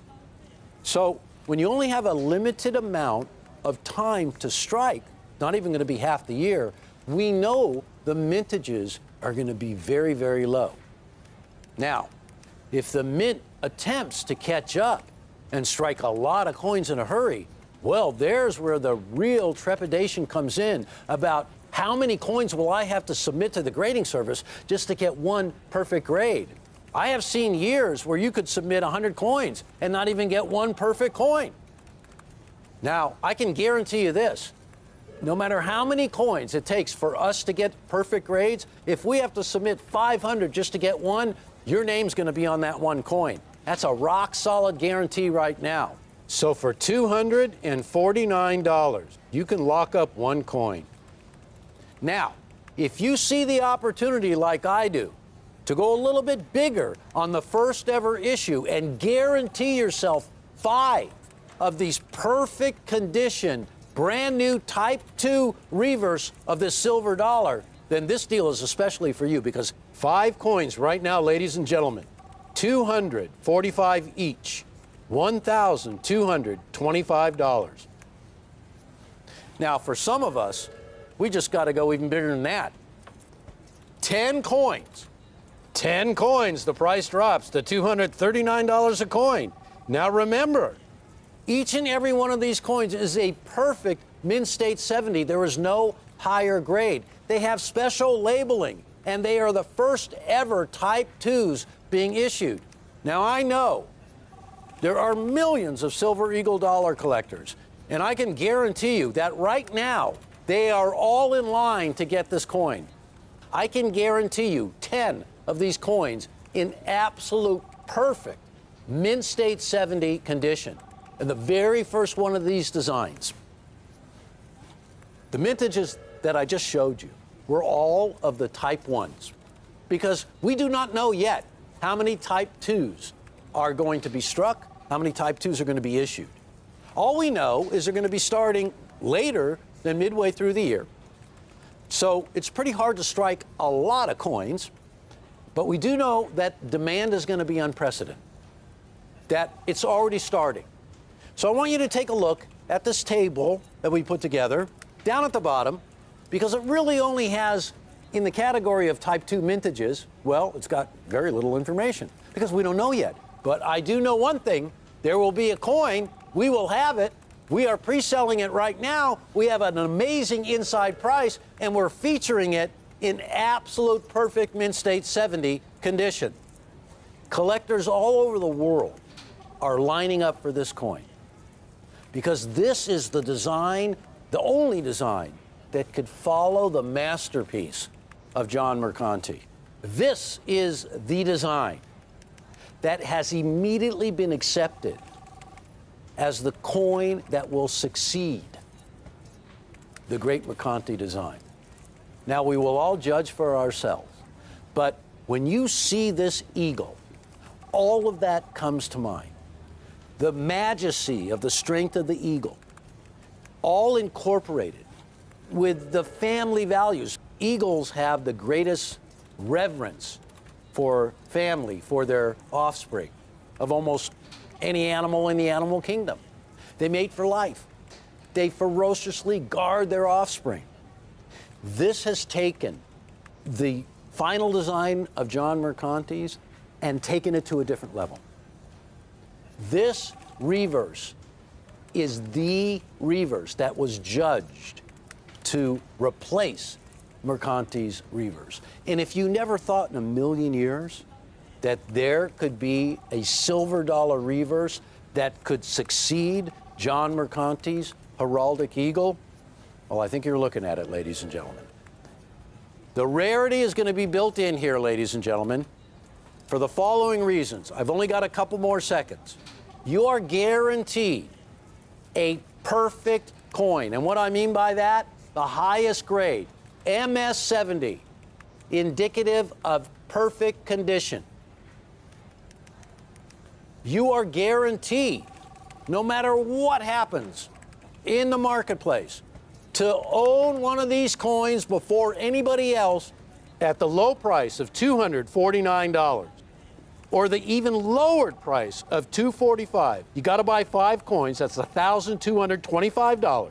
So when you only have a limited amount of time to strike, not even going to be half the year, we know the mintages are going to be very, very low. Now, if the mint attempts to catch up and strike a lot of coins in a hurry, well, there's where the real trepidation comes in about how many coins will I have to submit to the grading service just to get one perfect grade. I have seen years where you could submit 100 coins and not even get one perfect coin. Now, I can guarantee you this. No matter how many coins it takes for us to get perfect grades, if we have to submit 500 just to get one, your name's going to be on that one coin. That's a rock solid guarantee right now. So for $249, you can lock up one coin. Now, if you see the opportunity like I do to go a little bit bigger on the first ever issue and guarantee yourself 5 of these perfect condition, brand new Type 2 reverse of this silver dollar, then this deal is especially for you because 5 coins right now, ladies and gentlemen, $245 each. $1,225. Now, for some of us, we just got to go even bigger than that. 10 coins. 10 coins, the price drops to $239 a coin. Now remember, each and every one of these coins is a perfect Mint State 70. There is no higher grade. They have special labeling, and they are the first ever Type 2s being issued. Now, I know there are millions of Silver Eagle dollar collectors, and I can guarantee you that right now, they are all in line to get this coin. I can guarantee you 10 of these coins in absolute perfect Mint State 70 condition. And the very first one of these designs, the mintages that I just showed you, were all of the Type 1s, because we do not know yet how many Type 2s are going to be struck, how many Type 2s are going to be issued. All we know is they're going to be starting later than midway through the year. So it's pretty hard to strike a lot of coins, but we do know that demand is going to be unprecedented, that it's already starting. So I want you to take a look at this table that we put together down at the bottom, because it really only has, in the category of Type 2 mintages, well, it's got very little information because we don't know yet. But I do know one thing. There will be a coin. We will have it. We are pre-selling it right now. We have an amazing inside price, and we're featuring it in absolute perfect Mint State 70 condition. Collectors all over the world are lining up for this coin because this is the design, the only design that could follow the masterpiece of John Mercanti. This is the design that has immediately been accepted as the coin that will succeed the great Mercanti design. Now, we will all judge for ourselves, but when you see this eagle, all of that comes to mind. The majesty of the strength of the eagle, all incorporated with the family values. Eagles have the greatest reverence for family, for their offspring, of almost any animal in the animal kingdom. They mate for life. They ferociously guard their offspring. This has taken the final design of John Mercanti's and taken it to a different level. This reverse is the reverse that was judged to replace Mercanti's reverse. And if you never thought in a million years that there could be a silver dollar reverse that could succeed John Mercanti's heraldic eagle, well, I think you're looking at it, ladies and gentlemen. The rarity is going to be built in here, ladies and gentlemen, for the following reasons. I've only got a couple more seconds. You are guaranteed a perfect coin. And what I mean by that, the highest grade, MS70, indicative of perfect condition. You are guaranteed, no matter what happens in the marketplace, to own one of these coins before anybody else at the low price of $249 or the even lowered price of $245. You got to buy 5 coins, that's $1,225.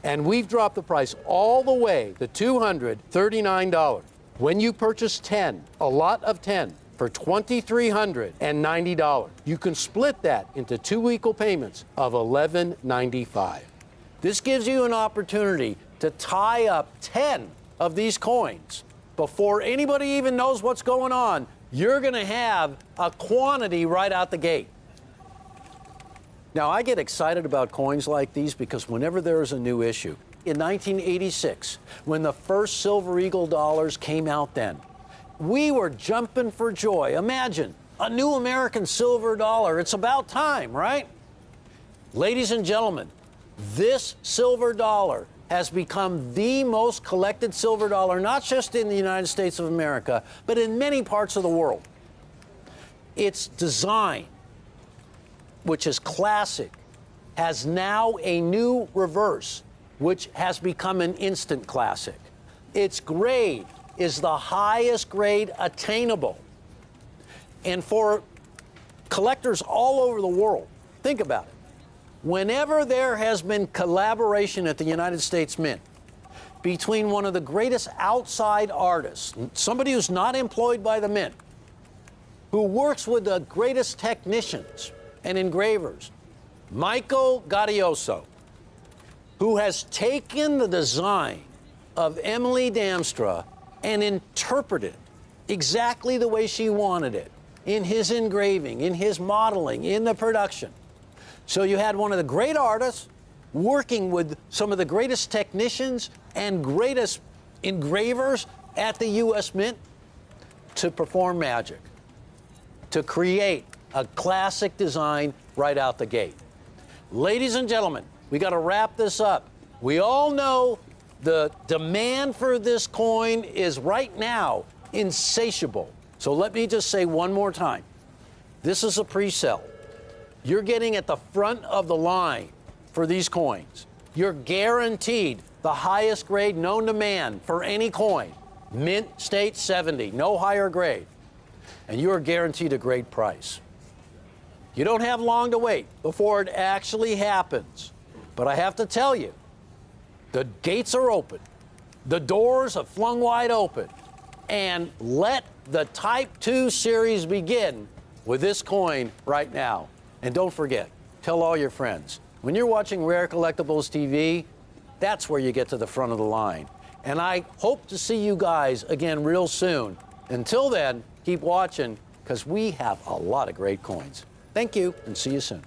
And we've dropped the price all the way to $239. When you purchase 10, a lot of 10, for $2,390, you can split that into 2 equal payments of $1,195. This gives you an opportunity to tie up 10 of these coins before anybody even knows what's going on. You're going to have a quantity right out the gate. Now, I get excited about coins like these because whenever there's a new issue, in 1986, when the first Silver Eagle dollars came out then, we were jumping for joy. Imagine a new American silver dollar. It's about time, right? Ladies and gentlemen, this silver dollar has become the most collected silver dollar, not just in the United States of America, but in many parts of the world. Its design, which is classic, has now a new reverse, which has become an instant classic. Its grade is the highest grade attainable. And for collectors all over the world, think about it. Whenever there has been collaboration at the United States Mint between one of the greatest outside artists, somebody who's not employed by the Mint, who works with the greatest technicians and engravers, Michael Gaudioso, who has taken the design of Emily Damstra and interpreted exactly the way she wanted it in his engraving, in his modeling, in the production. So you had one of the great artists working with some of the greatest technicians and greatest engravers at the U.S. Mint to perform magic, to create a classic design right out the gate. Ladies and gentlemen, we got to wrap this up. We all know the demand for this coin is right now insatiable. So let me just say one more time. This is a pre-sale. You're getting at the front of the line for these coins. You're guaranteed the highest grade known to man for any coin. Mint State 70, no higher grade. And you are guaranteed a great price. You don't have long to wait before it actually happens. But I have to tell you, the gates are open. The doors are flung wide open. And let the Type 2 series begin with this coin right now. And don't forget, tell all your friends, when you're watching Rare Collectibles TV, that's where you get to the front of the line. And I hope to see you guys again real soon. Until then, keep watching, because we have a lot of great coins. Thank you, and see you soon.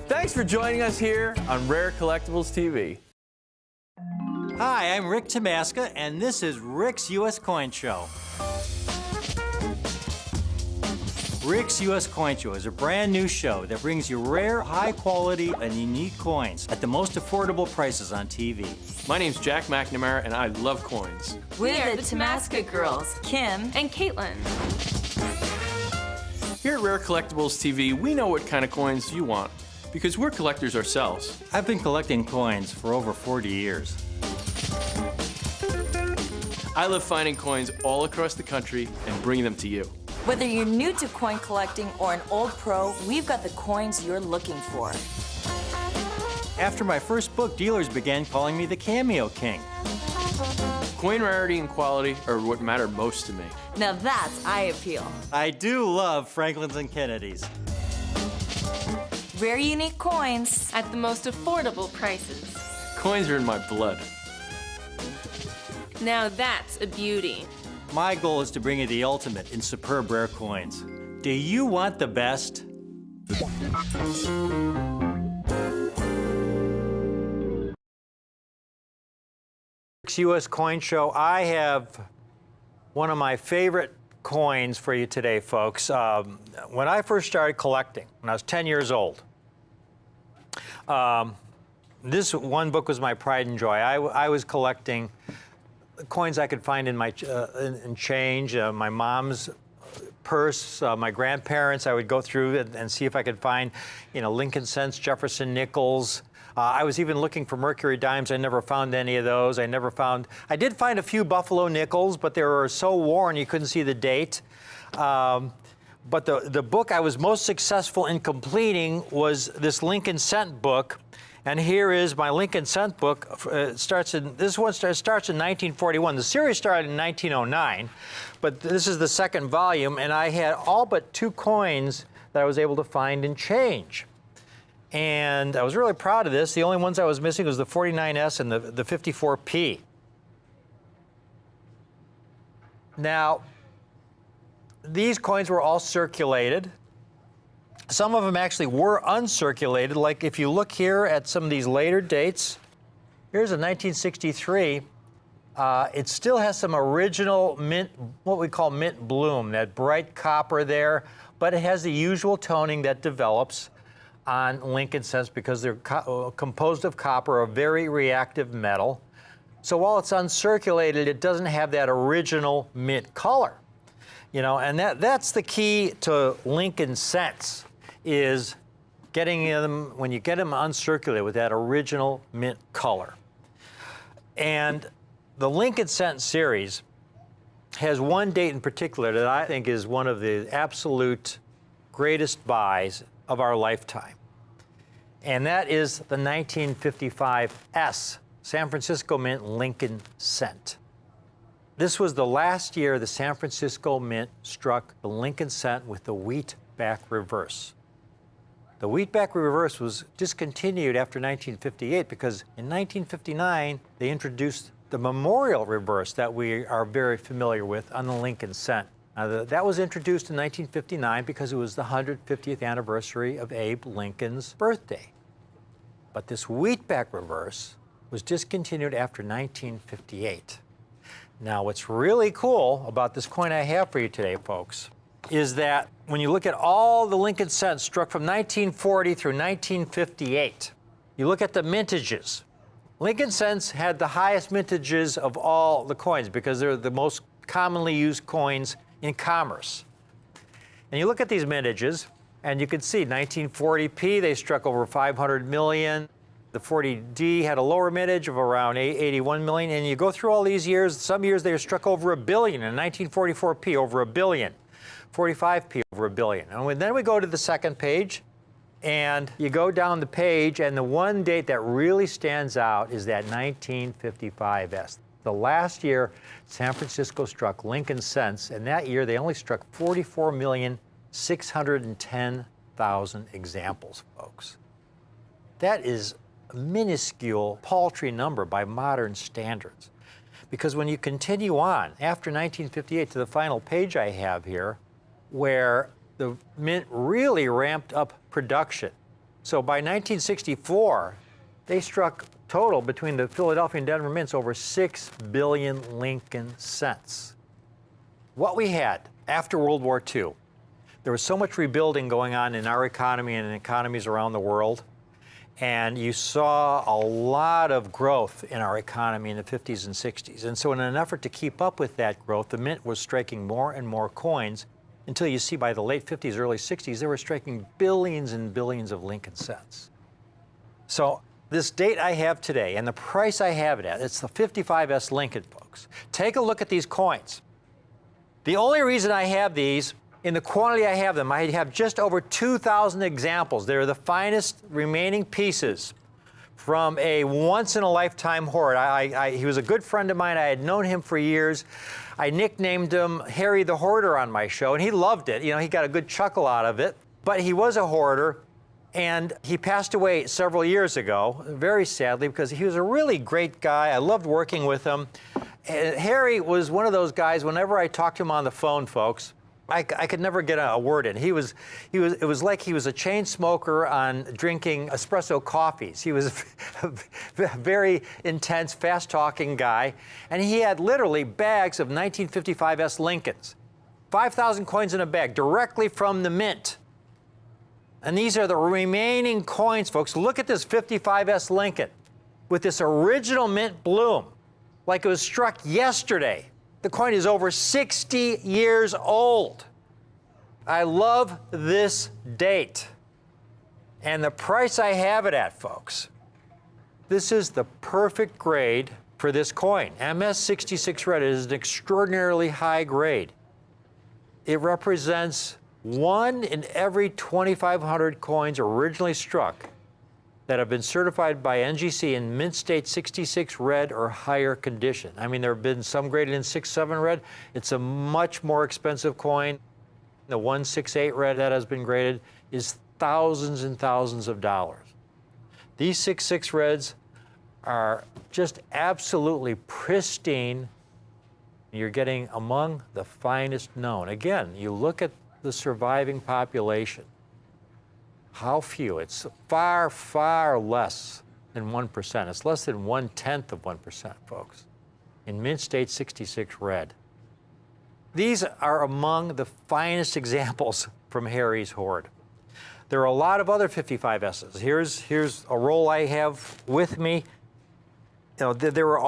Thanks for joining us here on Rare Collectibles TV. Hi, I'm Rick Tamaska, and this is Rick's U.S. Coin Show. Rick's U.S. Coin Show is a brand new show that brings you rare, high quality, and unique coins at the most affordable prices on TV. My name's Jack McNamara, and I love coins. We're the Tamaska girls, Kim And Caitlin. Here at Rare Collectibles TV, we know what kind of coins you want because we're collectors ourselves. I've been collecting coins for over 40 years. I love finding coins all across the country and bringing them to you. Whether you're new to coin collecting or an old pro, we've got the coins you're looking for. After my first book, dealers began calling me the Cameo King. Coin rarity and quality are what matter most to me. Now that's eye appeal. I do love Franklin's and Kennedy's. Rare unique coins. At the most affordable prices. Coins are in my blood. Now that's a beauty. My goal is to bring you the ultimate in superb rare coins. Do you want the best? U.S. Coin Show. I have one of my favorite coins for you today, folks. When I first started collecting, when I was 10 years old, this one book was my pride and joy. I was collecting coins I could find in my in change, my mom's purse, my grandparents. I would go through and see if I could find, Lincoln cents, Jefferson nickels. I was even looking for Mercury dimes. I never found any of those. I did find a few Buffalo nickels, but they were so worn you couldn't see the date. But the book I was most successful in completing was this Lincoln cent book. And here is my Lincoln cent book. This one starts in 1941. The series started in 1909, but this is the second volume, and I had all but 2 coins that I was able to find in change. And I was really proud of this. The only ones I was missing was the 49S and the 54P. Now, these coins were all circulated. Some of them actually were uncirculated, like if you look here at some of these later dates, here's a 1963. It still has some original mint, what we call mint bloom, that bright copper there, but it has the usual toning that develops on Lincoln cents because they're composed of copper, a very reactive metal. So while it's uncirculated, it doesn't have that original mint color. And that's the key to Lincoln cents, is getting them, when you get them uncirculated, with that original mint color. And the Lincoln cent series has one date in particular that I think is one of the absolute greatest buys of our lifetime. And that is the 1955 San Francisco Mint Lincoln cent. This was the last year the San Francisco Mint struck the Lincoln cent with the wheatback reverse. The wheatback reverse was discontinued after 1958 because in 1959 they introduced the memorial reverse that we are very familiar with on the Lincoln cent. That was introduced in 1959 because it was the 150th anniversary of Abe Lincoln's birthday. But this wheatback reverse was discontinued after 1958. Now, what's really cool about this coin I have for you today, folks, is that when you look at all the Lincoln cents struck from 1940 through 1958, you look at the mintages. Lincoln cents had the highest mintages of all the coins because they're the most commonly used coins in commerce. And you look at these mintages, and you can see 1940p, they struck over 500 million. The 40D had a lower mintage of around 81 million. And you go through all these years, some years they were struck over $1 billion. In 1944p, over $1 billion. 45p, over $1 billion. And then we go to the second page, and you go down the page, and the one date that really stands out is that 1955. The last year San Francisco struck Lincoln cents, and that year they only struck 44,610,000 examples, folks. That is a minuscule, paltry number by modern standards. Because when you continue on, after 1958 to the final page I have here, where the mint really ramped up production. So by 1964, they struck total between the Philadelphia and Denver mints over 6 billion Lincoln cents. What we had after World War II, There was so much rebuilding going on in our economy and in economies around the world. And you saw a lot of growth in our economy in the 50s and 60s. And so in an effort to keep up with that growth, the Mint was striking more and more coins until you see by the late 50s, early 60s, they were striking billions and billions of Lincoln cents. So this date I have today and the price I have it at, it's the 55S Lincoln, folks. Take a look at these coins. The only reason I have these, in the quantity I have them, I have just over 2,000 examples. They're the finest remaining pieces from a once-in-a-lifetime hoard. He was a good friend of mine. I had known him for years. I nicknamed him Harry the Hoarder on my show, and he loved it. You know, he got a good chuckle out of it. But he was a hoarder, and he passed away several years ago, very sadly, because he was a really great guy. I loved working with him. And Harry was one of those guys, whenever I talked to him on the phone, folks, I could never get a word in. It was like he was a chain smoker on drinking espresso coffees. He was a very intense, fast-talking guy, and he had literally bags of 1955S Lincolns, 5,000 coins in a bag, directly from the Mint. And these are the remaining coins, folks. Look at this 55S Lincoln with this original Mint bloom, like it was struck yesterday. The coin is over 60 years old. I love this date. And the price I have it at, folks, this is the perfect grade for this coin. MS66 Red is an extraordinarily high grade. It represents 1 in every 2,500 coins originally struck that have been certified by NGC in Mint State 66 Red or higher condition. I mean, there have been some graded in 6.7 Red. It's a much more expensive coin. The 168 Red that has been graded is thousands and thousands of dollars. These 6.6 Reds are just absolutely pristine. You're getting among the finest known. Again, you look at the surviving population. How few? It's far, far less than 1%. It's less than 1/10 of 1%, folks, in Mint State 66 Red. These are among the finest examples from Harry's hoard. There are a lot of other 55Ss. Here's a roll I have with me. You know, there were